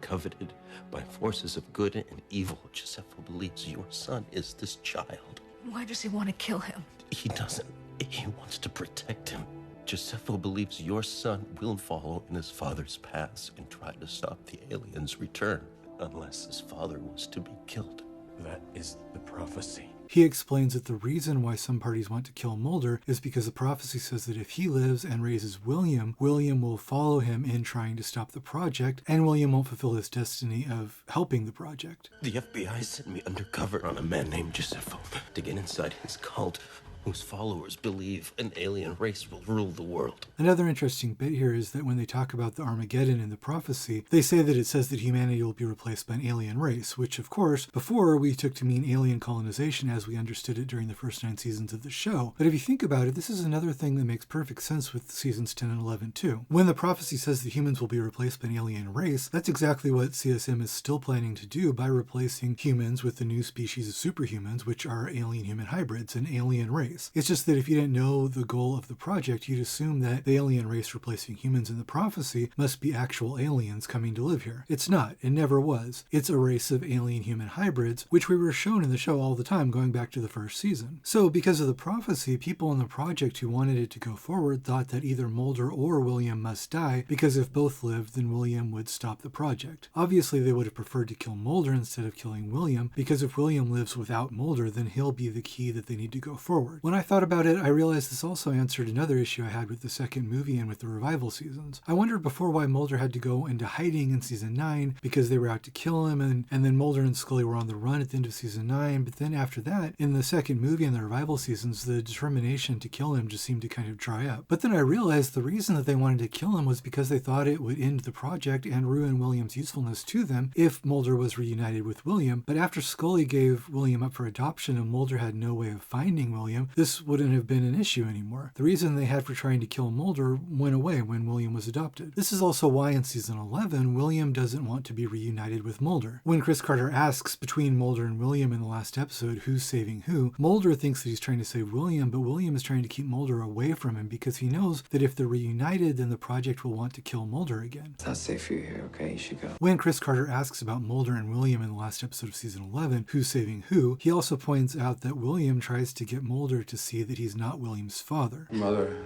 coveted by forces of good and evil. Josepho believes your son is this child. Why does he want to kill him? He doesn't. He wants to protect him. Josepho believes your son will follow in his father's paths and try to stop the aliens' return, unless his father was to be killed. That is the prophecy. He explains that the reason why some parties want to kill Mulder is because the prophecy says that if he lives and raises William, William will follow him in trying to stop the project, and William won't fulfill his destiny of helping the project. The FBI sent me undercover on a man named Josepho to get inside his cult, whose followers believe an alien race will rule the world. Another interesting bit here is that when they talk about the Armageddon in the prophecy, they say that it says that humanity will be replaced by an alien race, which of course, before we took to mean alien colonization as we understood it during the first 9 seasons of the show. But if you think about it, this is another thing that makes perfect sense with seasons 10 and 11 too. When the prophecy says that humans will be replaced by an alien race, that's exactly what CSM is still planning to do by replacing humans with the new species of superhumans, which are alien-human hybrids, an alien race. It's just that if you didn't know the goal of the project, you'd assume that the alien race replacing humans in the prophecy must be actual aliens coming to live here. It's not. It never was. It's a race of alien-human hybrids, which we were shown in the show all the time going back to the first season. So because of the prophecy, people in the project who wanted it to go forward thought that either Mulder or William must die, because if both lived, then William would stop the project. Obviously, they would have preferred to kill Mulder instead of killing William, because if William lives without Mulder, then he'll be the key that they need to go forward. When I thought about it, I realized this also answered another issue I had with the second movie and with the revival seasons. I wondered before why Mulder had to go into hiding in season 9 because they were out to kill him, and then Mulder and Scully were on the run at the end of season 9, but then after that, in the second movie and the revival seasons, the determination to kill him just seemed to kind of dry up. But then I realized the reason that they wanted to kill him was because they thought it would end the project and ruin William's usefulness to them if Mulder was reunited with William. But after Scully gave William up for adoption and Mulder had no way of finding William, this wouldn't have been an issue anymore. The reason they had for trying to kill Mulder went away when William was adopted. This is also why in season 11, William doesn't want to be reunited with Mulder. When Chris Carter asks between Mulder and William in the last episode who's saving who, Mulder thinks that he's trying to save William, but William is trying to keep Mulder away from him because he knows that if they're reunited, then the project will want to kill Mulder again. It's not safe for you here, okay? You should go. When Chris Carter asks about Mulder and William in the last episode of season 11, who's saving who, he also points out that William tries to get Mulder to see that he's not William's father. Mother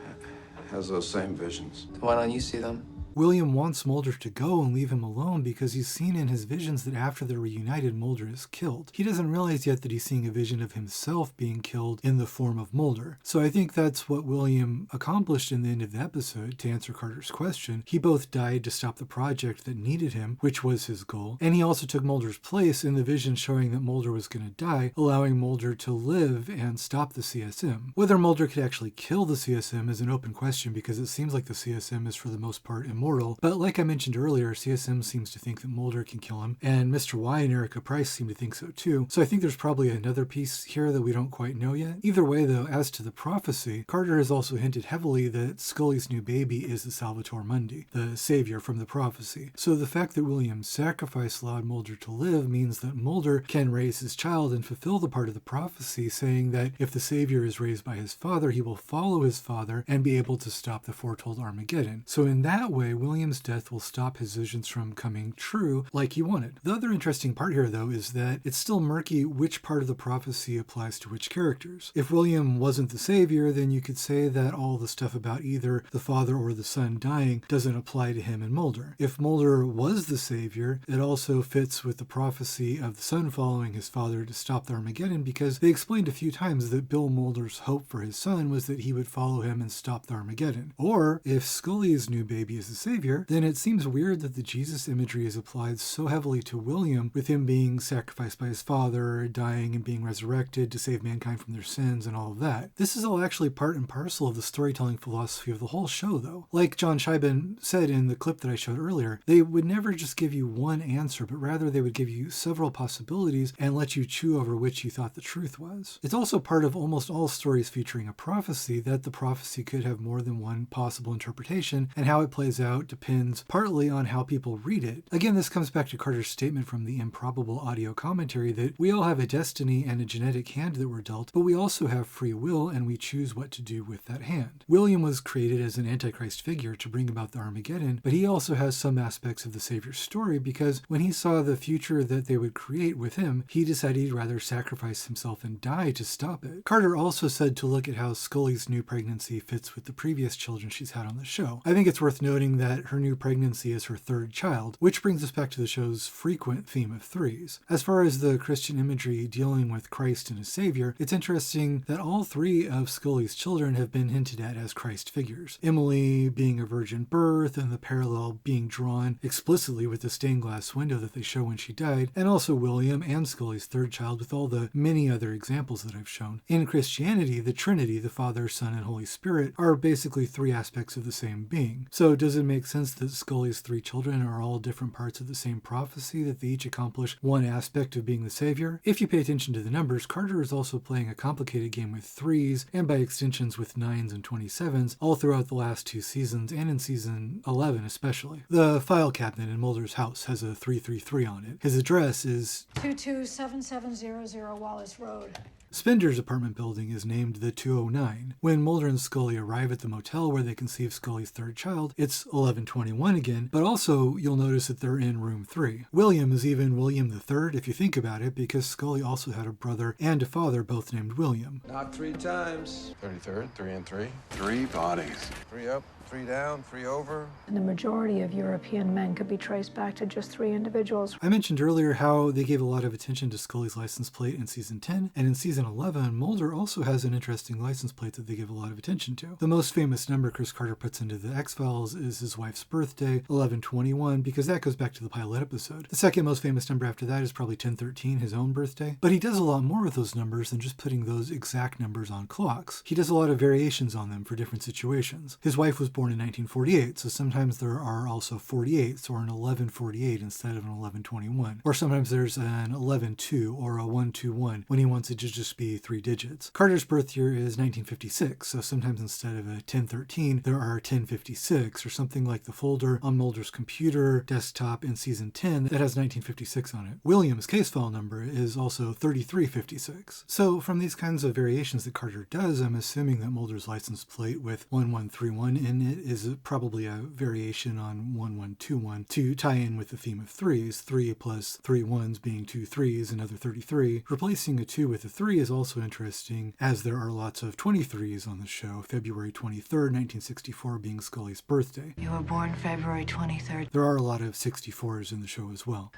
has those same visions. Why don't you see them? William wants Mulder to go and leave him alone because he's seen in his visions that after they're reunited, Mulder is killed. He doesn't realize yet that he's seeing a vision of himself being killed in the form of Mulder. So I think that's what William accomplished in the end of the episode. To answer Carter's question, he both died to stop the project that needed him, which was his goal, and he also took Mulder's place in the vision showing that Mulder was going to die, allowing Mulder to live and stop the CSM. Whether Mulder could actually kill the CSM is an open question because it seems like the CSM is for the most part immortal immortal, but like I mentioned earlier, CSM seems to think that Mulder can kill him, and Mr. Y and Erica Price seem to think so too, so I think there's probably another piece here that we don't quite know yet. Either way though, as to the prophecy, Carter has also hinted heavily that Scully's new baby is the Salvator Mundi, the savior from the prophecy. So the fact that William's sacrifice allowed Mulder to live means that Mulder can raise his child and fulfill the part of the prophecy saying that if the savior is raised by his father, he will follow his father and be able to stop the foretold Armageddon. So in that way, William's death will stop his visions from coming true like he wanted. The other interesting part here though is that it's still murky which part of the prophecy applies to which characters. If William wasn't the savior, then you could say that all the stuff about either the father or the son dying doesn't apply to him and Mulder. If Mulder was the savior, it also fits with the prophecy of the son following his father to stop the Armageddon, because they explained a few times that Bill Mulder's hope for his son was that he would follow him and stop the Armageddon. Or if Scully's new baby is the savior, then it seems weird that the Jesus imagery is applied so heavily to William, with him being sacrificed by his father, dying and being resurrected to save mankind from their sins and all of that. This is all actually part and parcel of the storytelling philosophy of the whole show though. Like John Scheiben said in the clip that I showed earlier, they would never just give you one answer, but rather they would give you several possibilities and let you chew over which you thought the truth was. It's also part of almost all stories featuring a prophecy that the prophecy could have more than one possible interpretation, and how it plays out depends partly on how people read it. Again, this comes back to Carter's statement from the Improbable audio commentary that we all have a destiny and a genetic hand that we're dealt, but we also have free will and we choose what to do with that hand. William was created as an Antichrist figure to bring about the Armageddon, but he also has some aspects of the Savior's story because when he saw the future that they would create with him, he decided he'd rather sacrifice himself and die to stop it. Carter also said to look at how Scully's new pregnancy fits with the previous children she's had on the show. I think it's worth noting that her new pregnancy is her third child, which brings us back to the show's frequent theme of threes. As far as the Christian imagery dealing with Christ and his Savior, it's interesting that all three of Scully's children have been hinted at as Christ figures. Emily being a virgin birth, and the parallel being drawn explicitly with the stained glass window that they show when she died, and also William and Scully's third child with all the many other examples that I've shown. In Christianity, the Trinity, the Father, Son, and Holy Spirit, are basically three aspects of the same being. So does it make sense that Scully's three children are all different parts of the same prophecy, that they each accomplish one aspect of being the Savior? If you pay attention to the numbers, Carter is also playing a complicated game with threes, and by extensions with 9s and 27s, all throughout the last two seasons, and in season 11 especially. The file cabinet in Mulder's house has a 333 on it. His address is 227700 Wallace Road. Spender's apartment building is named the 209. When Mulder and Scully arrive at the motel where they conceive Scully's third child, it's 1121 again, but also you'll notice that they're in room 3. William is even William III if you think about it, because Scully also had a brother and a father both named William. Knock 3 times. 33rd, 3 and 3. 3 bodies. 3 up, 3 down, 3 over. And the majority of European men could be traced back to just 3 individuals. I mentioned earlier how they gave a lot of attention to Scully's license plate in season 10, and in season 11, Mulder also has an interesting license plate that they give a lot of attention to. The most famous number Chris Carter puts into the X-Files is his wife's birthday, 1121, because that goes back to the pilot episode. The second most famous number after that is probably 1013, his own birthday. But he does a lot more with those numbers than just putting those exact numbers on clocks. He does a lot of variations on them for different situations. His wife was born in 1948, so sometimes there are also 48s or an 1148 instead of an 1121. Or sometimes there's an 112 or a 121 when he wants it to just be 3 digits. Carter's birth year is 1956, so sometimes instead of a 1013, there are 1056 or something like the folder on Mulder's computer desktop in season 10 that has 1956 on it. William's case file number is also 3356. So from these kinds of variations that Carter does, I'm assuming that Mulder's license plate with 1131 in it is probably a variation on 1121 to tie in with the theme of threes, 3 plus 3 ones being 2 3s, another 33. Replacing a 2 with a 3 is also interesting, as there are lots of 23s on the show, February 23rd, 1964 being Scully's birthday. You were born February 23rd. There are a lot of 64s in the show as well.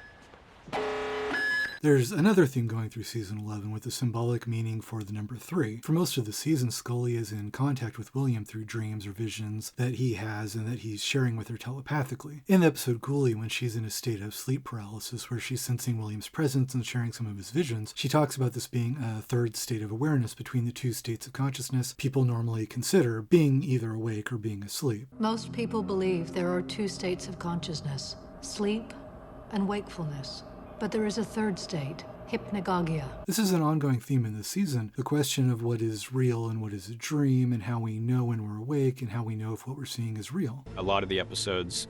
There's another theme going through season 11 with the symbolic meaning for the number 3. For most of the season, Scully is in contact with William through dreams or visions that he has and that he's sharing with her telepathically. In the episode Ghoulie, when she's in a state of sleep paralysis where she's sensing William's presence and sharing some of his visions, she talks about this being a third state of awareness between the two states of consciousness people normally consider being either awake or being asleep. Most people believe there are two states of consciousness, sleep and wakefulness. But there is a third state, hypnagogia. This is an ongoing theme in this season, the question of what is real and what is a dream, and how we know when we're awake, and how we know if what we're seeing is real. A lot of the episodes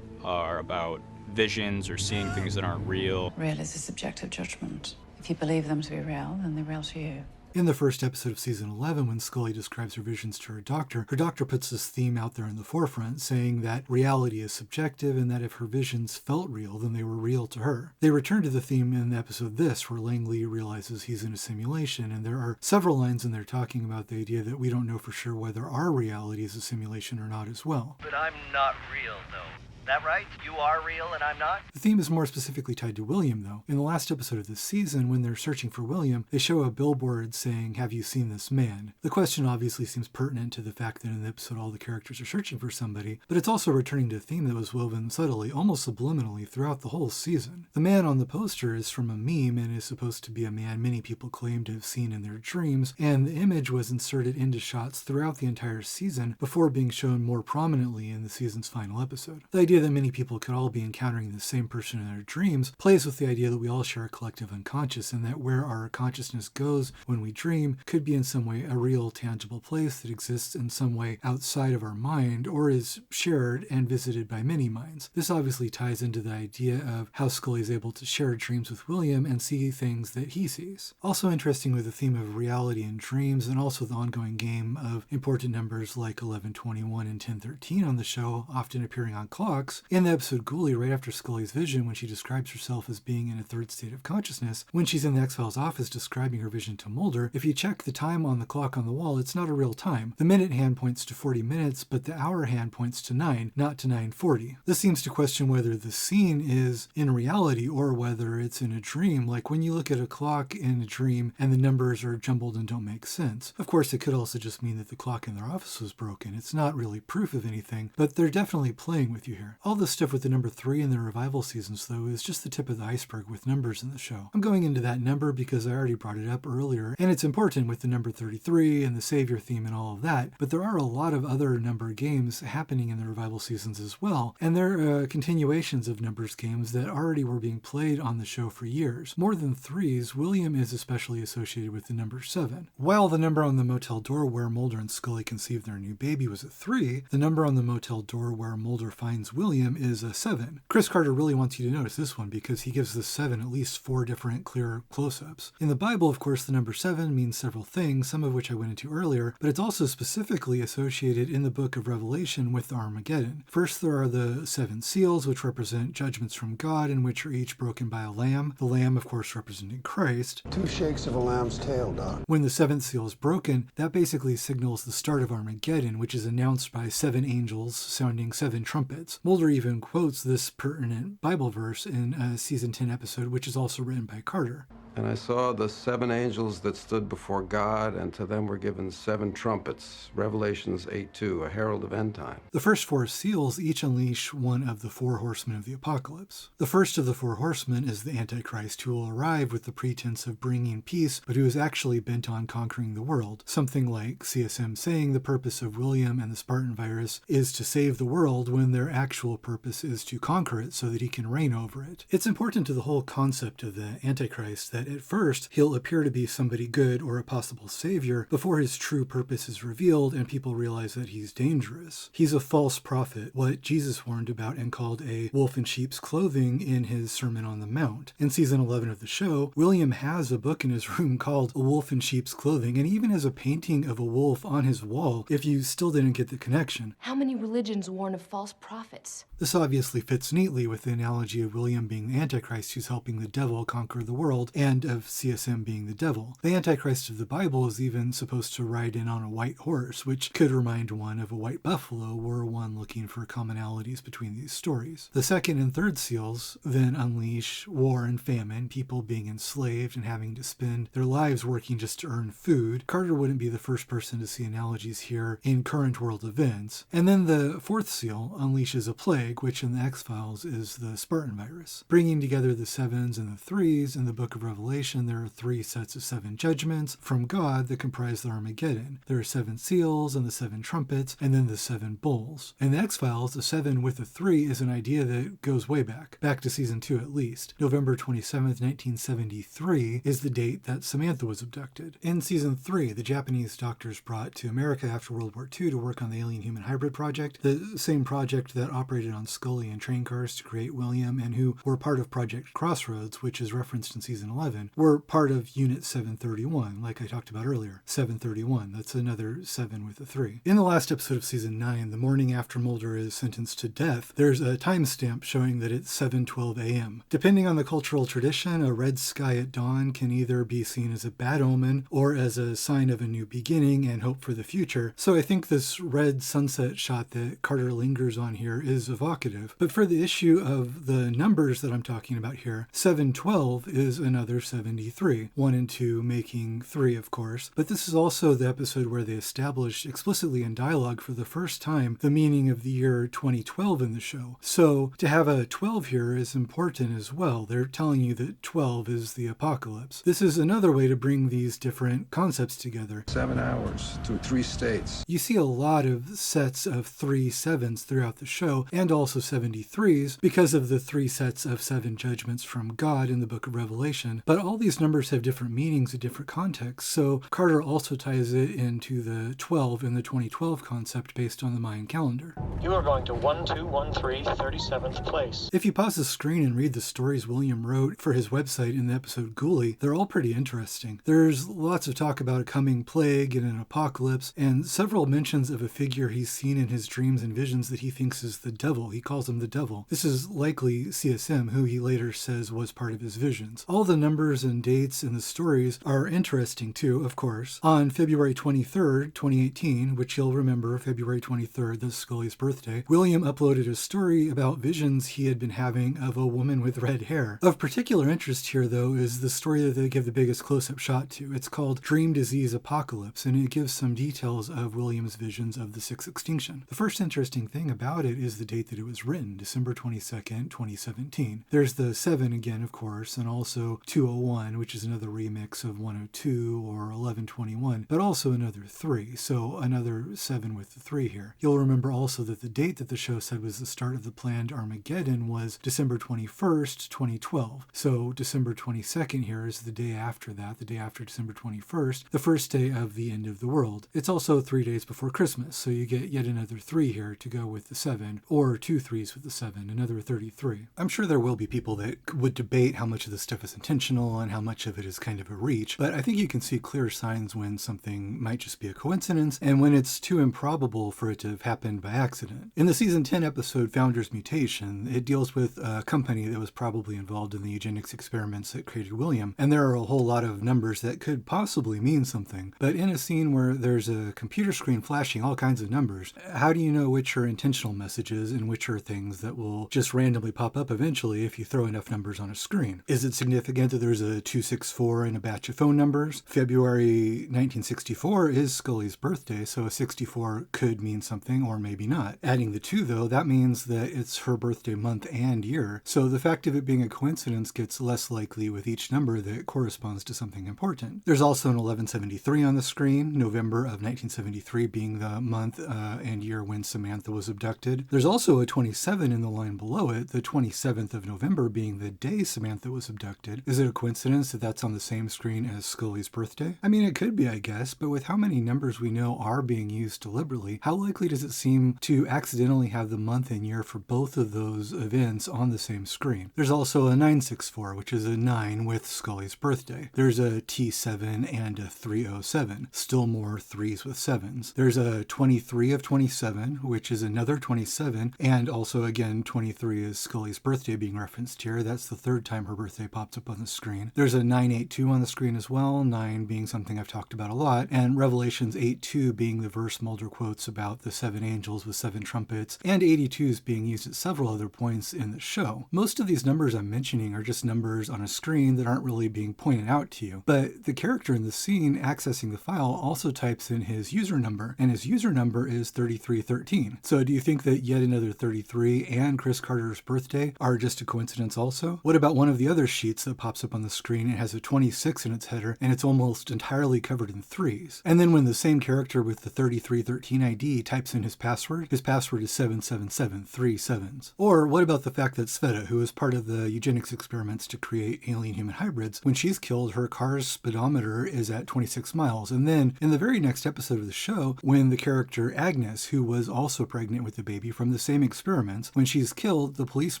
are about visions or seeing things that aren't real. Real is a subjective judgment. If you believe them to be real, then they're real to you. In the first episode of season 11, when Scully describes her visions to her doctor puts this theme out there in the forefront, saying that reality is subjective and that if her visions felt real, then they were real to her. They return to the theme in the episode This, where Langley realizes he's in a simulation, and there are several lines in there talking about the idea that we don't know for sure whether our reality is a simulation or not as well. But I'm not real, though. That right? You are real and I'm not? The theme is more specifically tied to William, though. In the last episode of this season, when they're searching for William, they show a billboard saying, "Have you seen this man?" The question obviously seems pertinent to the fact that in the episode all the characters are searching for somebody, but it's also returning to a theme that was woven subtly, almost subliminally, throughout the whole season. The man on the poster is from a meme and is supposed to be a man many people claim to have seen in their dreams, and the image was inserted into shots throughout the entire season before being shown more prominently in the season's final episode. The idea that many people could all be encountering the same person in their dreams plays with the idea that we all share a collective unconscious, and that where our consciousness goes when we dream could be in some way a real, tangible place that exists in some way outside of our mind or is shared and visited by many minds. This obviously ties into the idea of how Scully is able to share dreams with William and see things that he sees. Also interesting with the theme of reality and dreams, and also the ongoing game of important numbers like 1121 and 1013 on the show, often appearing on clocks. In the episode Ghoulie, right after Scully's vision, when she describes herself as being in a third state of consciousness, when she's in the X-Files office describing her vision to Mulder, if you check the time on the clock on the wall, it's not a real time. The minute hand points to 40 minutes, but the hour hand points to 9, not to 9:40. This seems to question whether the scene is in reality or whether it's in a dream, like when you look at a clock in a dream and the numbers are jumbled and don't make sense. Of course, it could also just mean that the clock in their office was broken. It's not really proof of anything, but they're definitely playing with you here. All this stuff with the number 3 in the revival seasons, though, is just the tip of the iceberg with numbers in the show. I'm going into that number because I already brought it up earlier, and it's important with the number 33 and the Savior theme and all of that, but there are a lot of other number games happening in the revival seasons as well, and they're continuations of numbers games that already were being played on the show for years. More than 3s, William is especially associated with the number 7. While the number on the motel door where Mulder and Scully conceived their new baby was a 3, the number on the motel door where Mulder finds William is a 7. Chris Carter really wants you to notice this one because he gives the 7 at least 4 different clear close-ups. In the Bible, of course, the number 7 means several things, some of which I went into earlier, but it's also specifically associated in the book of Revelation with Armageddon. First, there are the 7 seals, which represent judgments from God and which are each broken by a lamb. The lamb, of course, representing Christ. 2 shakes of a lamb's tail, Doc. When the 7th seal is broken, that basically signals the start of Armageddon, which is announced by 7 angels sounding 7 trumpets. Mulder even quotes this pertinent Bible verse in a season 10 episode, which is also written by Carter. And I saw the 7 angels that stood before God, and to them were given 7 trumpets. Revelations 8:2, a herald of end time. The first 4 seals each unleash one of the 4 horsemen of the apocalypse. The first of the 4 horsemen is the Antichrist, who will arrive with the pretense of bringing peace, but who is actually bent on conquering the world. Something like CSM saying the purpose of William and the Spartan Virus is to save the world when their actual purpose is to conquer it so that he can reign over it. It's important to the whole concept of the Antichrist that at first he'll appear to be somebody good or a possible savior before his true purpose is revealed and people realize that he's dangerous. He's a false prophet, what Jesus warned about and called a wolf in sheep's clothing in his Sermon on the Mount. In season 11 of the show, William has a book in his room called A Wolf in Sheep's Clothing, and even has a painting of a wolf on his wall if you still didn't get the connection. How many religions warn of false prophets? This obviously fits neatly with the analogy of William being the Antichrist who's helping the devil conquer the world, and and of CSM being the devil. The Antichrist of the Bible is even supposed to ride in on a white horse, which could remind one of a white buffalo were one looking for commonalities between these stories. The second and third seals then unleash war and famine, people being enslaved and having to spend their lives working just to earn food. Carter wouldn't be the first person to see analogies here in current world events. And then the fourth seal unleashes a plague, which in the X-Files is the Spartan Virus. Bringing together the sevens and the threes, in the book of Revelation there are 3 sets of 7 judgments from God that comprise the Armageddon. There are 7 seals and the 7 trumpets, and then the 7 bowls. In the X-Files, the 7 with the 3 is an idea that goes way back to season 2 at least. November 27th, 1973 is the date that Samantha was abducted. In season 3, the Japanese doctors brought to America after World War II to work on the Alien-Human Hybrid project, the same project that operated on Scully and train cars to create William, and who were part of Project Crossroads, which is referenced in season 11, were part of Unit 731, like I talked about earlier. 731, that's another 7 with a 3. In the last episode of season 9, the morning after Mulder is sentenced to death, there's a timestamp showing that it's 7:12 a.m. Depending on the cultural tradition, a red sky at dawn can either be seen as a bad omen or as a sign of a new beginning and hope for the future, so I think this red sunset shot that Carter lingers on here is evocative. But for the issue of the numbers that I'm talking about here, 712 is another 73, 1 and 2 making 3 of course, but this is also the episode where they established explicitly in dialogue for the first time the meaning of the year 2012 in the show. So to have a 12 here is important as well. They're telling you that 12 is the apocalypse. This is another way to bring these different concepts together. 7 hours through 3 states. You see a lot of sets of 3 sevens throughout the show, and also 73s, because of the 3 sets of 7 judgments from God in the book of Revelation. But all these numbers have different meanings in different contexts, so Carter also ties it into the 12 in the 2012 concept based on the Mayan calendar. You are going to 1213 37th place. If you pause the screen and read the stories William wrote for his website in the episode Ghoulie, they're all pretty interesting. There's lots of talk about a coming plague and an apocalypse, and several mentions of a figure he's seen in his dreams and visions that he thinks is the devil. He calls him the devil. This is likely CSM, who he later says was part of his visions. All the numbers and dates in the stories are interesting too, of course. On February 23rd, 2018, which you'll remember, February 23rd, that's Scully's birthday, William uploaded a story about visions he had been having of a woman with red hair. Of particular interest here, though, is the story that they give the biggest close-up shot to. It's called Dream Disease Apocalypse, and it gives some details of William's visions of the Sixth Extinction. The first interesting thing about it is the date that it was written, December 22nd, 2017. There's the 7 again, of course, and also 201, which is another remix of 102 or 1121, but also another 3, so another 7 with the 3 here. You'll remember also that the date that the show said was the start of the planned Armageddon was December 21st, 2012. So December 22nd here is the day after that, the day after December 21st, the first day of the end of the world. It's also 3 days before Christmas, so you get yet another 3 here to go with the 7, or 2 3s with the 7, another 33. I'm sure there will be people that would debate how much of this stuff is intentional and how much of it is kind of a reach, but I think you can see clear signs when something might just be a coincidence and when it's too improbable for it to have happened by accident. In the season 10 episode Founder's Mutation, it deals with a company that was probably involved in the eugenics experiments that created William, and there are a whole lot of numbers that could possibly mean something. But in a scene where there's a computer screen flashing all kinds of numbers, how do you know which are intentional messages and which are things that will just randomly pop up eventually if you throw enough numbers on a screen? Is it significant that there's a 264 in a batch of phone numbers? February 1964 is Scully's birthday, so a 64 could mean something or maybe not. Adding the 2 though, that means that it's her birthday month and year, so the fact of it being a coincidence gets less likely with each number that corresponds to something important. There's also an 1173 on the screen, November of 1973 being the month and year when Samantha was abducted. There's also a 27 in the line below it, the 27th of November being the day Samantha was abducted. Is it a coincidence that that's on the same screen as Scully's birthday? I mean, it could be, I guess, but with how many numbers we know are being used deliberately, how likely does it seem to accidentally have the month and year for both of those events on the same screen? There's also a 964, which is a 9 with Scully's birthday. There's a T7 and a 307, still more 3s with 7s. There's a 23 of 27, which is another 27, and also again 23 is Scully's birthday being referenced here. That's the 3rd time her birthday pops up on the screen. screen. There's a 982 on the screen as well, 9 being something I've talked about a lot, and Revelations 8:2 being the verse Mulder quotes about the 7 angels with 7 trumpets, and 82 is being used at several other points in the show. Most of these numbers I'm mentioning are just numbers on a screen that aren't really being pointed out to you, but the character in the scene accessing the file also types in his user number, and his user number is 3313. So do you think that yet another 33 and Chris Carter's birthday are just a coincidence also? What about one of the other sheets that pops up on the screen? It has a 26 in its header, and it's almost entirely covered in 3s. And then when the same character with the 3313 ID types in his password is 77737. Or what about the fact that Sveta, who is part of the eugenics experiments to create alien-human hybrids, when she's killed, her car's speedometer is at 26 miles. And then in the very next episode of the show, when the character Agnes, who was also pregnant with the baby from the same experiments, when she's killed, the police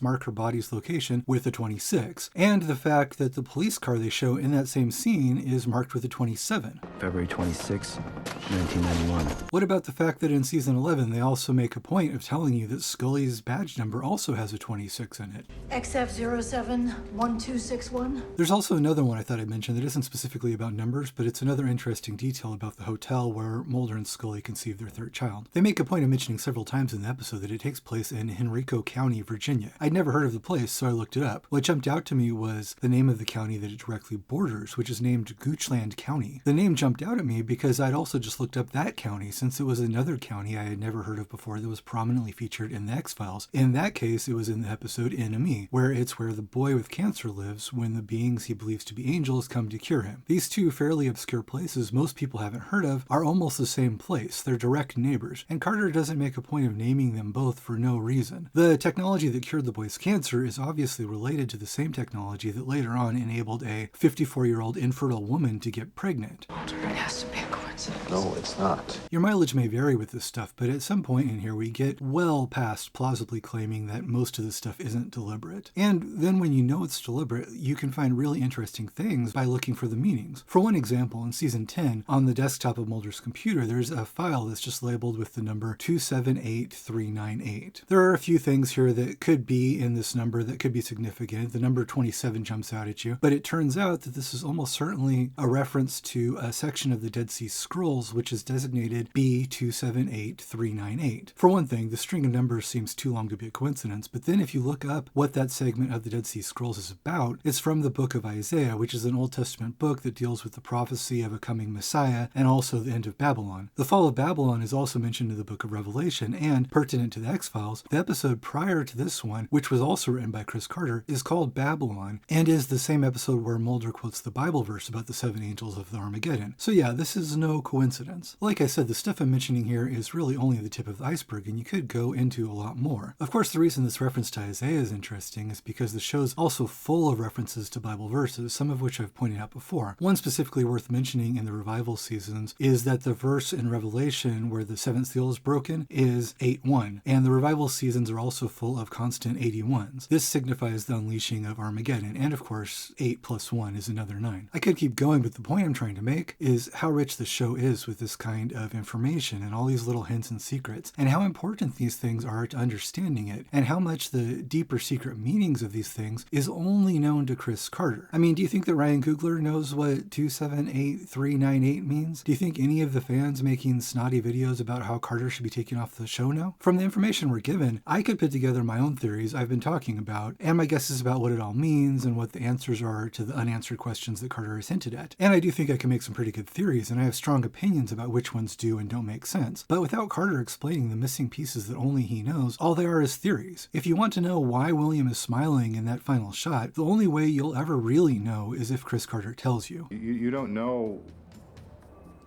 mark her body's location with a 26. And the fact that the police car they show in that same scene is marked with a 27. February 26, 1991. What about the fact that in season 11 they also make a point of telling you that Scully's badge number also has a 26 in it? XF071261. There's also another one I thought I'd mention that isn't specifically about numbers, but it's another interesting detail about the hotel where Mulder and Scully conceive their third child. They make a point of mentioning several times in the episode that it takes place in Henrico County, Virginia. I'd never heard of the place, so I looked it up. What jumped out to me was the name of the county that it directly borders, which is named Goochland County. The name jumped out at me because I'd also just looked up that county, since it was another county I had never heard of before that was prominently featured in the X-Files. In that case, it was in the episode Enemy, where it's where the boy with cancer lives when the beings he believes to be angels come to cure him. These two fairly obscure places most people haven't heard of are almost the same place. They're direct neighbors, and Carter doesn't make a point of naming them both for no reason. The technology that cured the boy's cancer is obviously related to the same technology that later on enabled a 54-year-old infertile woman to get pregnant. It has to be a coincidence. No, it's not. Your mileage may vary with this stuff, but at some point in here we get well past plausibly claiming that most of this stuff isn't deliberate. And then when you know it's deliberate, you can find really interesting things by looking for the meanings. For one example, in season 10, on the desktop of Mulder's computer, there's a file that's just labeled with the number 278398. There are a few things here that could be in this number that could be significant. The number 27 jumps out at you, but it turns out that this is almost certainly a reference to a section of the Dead Sea Scrolls which is designated B278398. For one thing, the string of numbers seems too long to be a coincidence, but then if you look up what that segment of the Dead Sea Scrolls is about, it's from the book of Isaiah, which is an Old Testament book that deals with the prophecy of a coming Messiah and also the end of Babylon. The fall of Babylon is also mentioned in the book of Revelation, and pertinent to the X-Files, the episode prior to this one, which was also written by Chris Carter, is called Babylon, and is the same episode where Mulder quotes the Bible verse about the 7 angels of the Armageddon. So yeah, this is no coincidence. Like I said, the stuff I'm mentioning here is really only the tip of the iceberg, and you could go into a lot more. Of course, the reason this reference to Isaiah is interesting is because the show's also full of references to Bible verses, some of which I've pointed out before. One specifically worth mentioning in the revival seasons is that the verse in Revelation where the 7th seal is broken is 8:1, and the revival seasons are also full of constant 81s. This signifies the unleashing of Armageddon, and of course, 8 plus 1 is another 9. I could keep going, but the point I'm trying to make is how rich the show is with this kind of information and all these little hints and secrets, and how important these things are to understanding it, and how much the deeper secret meanings of these things is only known to Chris Carter. I mean, do you think that Ryan Coogler knows what 278398 means? Do you think any of the fans making snotty videos about how Carter should be taken off the show know? From the information we're given, I could put together my own theories I've been talking about, and my guesses about what it all means and what the answers are to the unanswered questions that Carter has hinted at. And I do think I can make some pretty good theories, and I have strong opinions about which ones do and don't make sense. But without Carter explaining the missing pieces that only he knows, all they are is theories. If you want to know why William is smiling in that final shot, the only way you'll ever really know is if Chris Carter tells you. You don't know.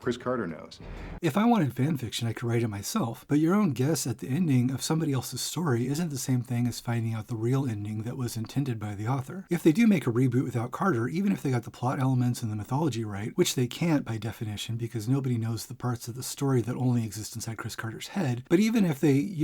Chris Carter knows. If I wanted fan fiction, I could write it myself, but your own guess at the ending of somebody else's story isn't the same thing as finding out the real ending that was intended by the author. If they do make a reboot without Carter, even if they got the plot elements and the mythology right, which they can't by definition because nobody knows the parts of the story that only exist inside Chris Carter's head, but even if they,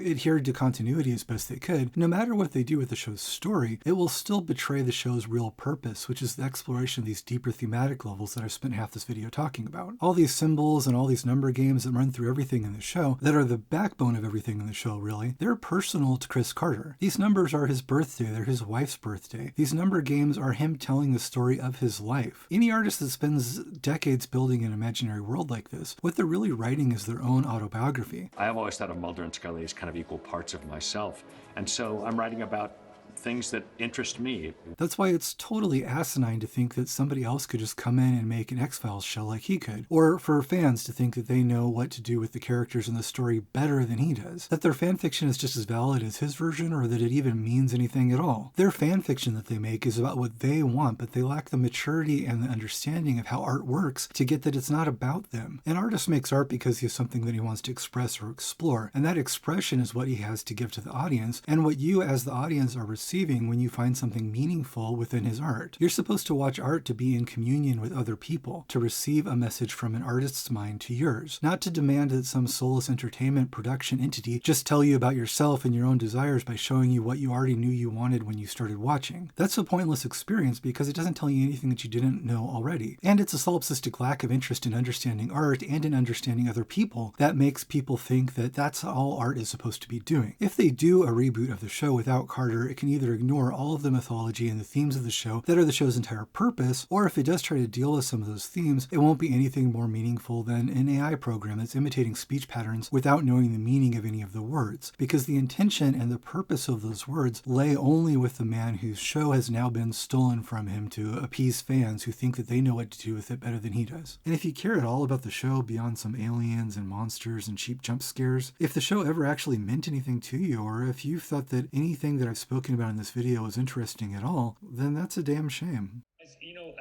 adhered to continuity as best they could, no matter what they do with the show's story, it will still betray the show's real purpose, which is the exploration of these deeper thematic levels that I've spent half this video talking about. All these symbols and all these number games that run through everything in the show, that are the backbone of everything in the show really, they're personal to Chris Carter. These numbers are his birthday, they're his wife's birthday. These number games are him telling the story of his life. Any artist that spends decades building an imaginary world like this, what they're really writing is their own autobiography. I have always thought of Mulder and Scully as kind of equal parts of myself, and so I'm writing about things that interest me. That's why it's totally asinine to think that somebody else could just come in and make an X-Files show like he could, or for fans to think that they know what to do with the characters in the story better than he does, that their fan fiction is just as valid as his version, or that it even means anything at all. Their fan fiction that they make is about what they want, but they lack the maturity and the understanding of how art works to get that it's not about them. An artist makes art because he has something that he wants to express or explore, and that expression is what he has to give to the audience, and what you as the audience are receiving when you find something meaningful within his art. You're supposed to watch art to be in communion with other people, to receive a message from an artist's mind to yours, not to demand that some soulless entertainment production entity just tell you about yourself and your own desires by showing you what you already knew you wanted when you started watching. That's a pointless experience because it doesn't tell you anything that you didn't know already. And it's a solipsistic lack of interest in understanding art and in understanding other people that makes people think that that's all art is supposed to be doing. If they do a reboot of the show without Carter, it can either ignore all of the mythology and the themes of the show that are the show's entire purpose, or if it does try to deal with some of those themes, it won't be anything more meaningful than an AI program that's imitating speech patterns without knowing the meaning of any of the words, because the intention and the purpose of those words lay only with the man whose show has now been stolen from him to appease fans who think that they know what to do with it better than he does. And if you care at all about the show beyond some aliens and monsters and cheap jump scares, if the show ever actually meant anything to you, or if you thought that anything that I've spoken about in this video is interesting at all, then that's a damn shame. You know,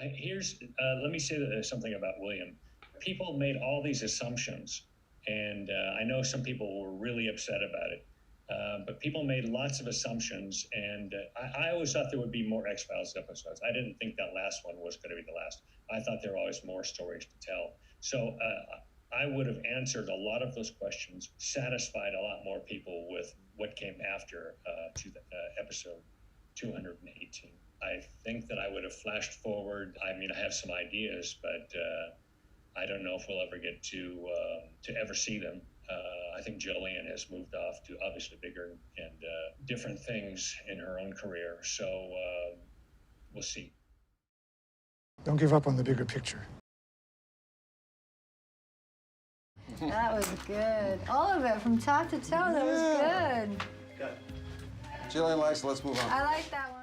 let me say something about William. People made all these assumptions, and I know some people were really upset about it, but people made lots of assumptions, and I always thought there would be more X-Files episodes. I didn't think that last one was going to be the last. I thought there were always more stories to tell. So I would have answered a lot of those questions, satisfied a lot more people with what came after episode 218. I think that I would have flashed forward. I mean, I have some ideas, but I don't know if we'll ever get to ever see them. I think Jillian has moved off to obviously bigger and different things in her own career. So we'll see. Don't give up on the bigger picture. That was good. All of it, from top to toe, that was good. Jillian likes, let's move on. I like that one.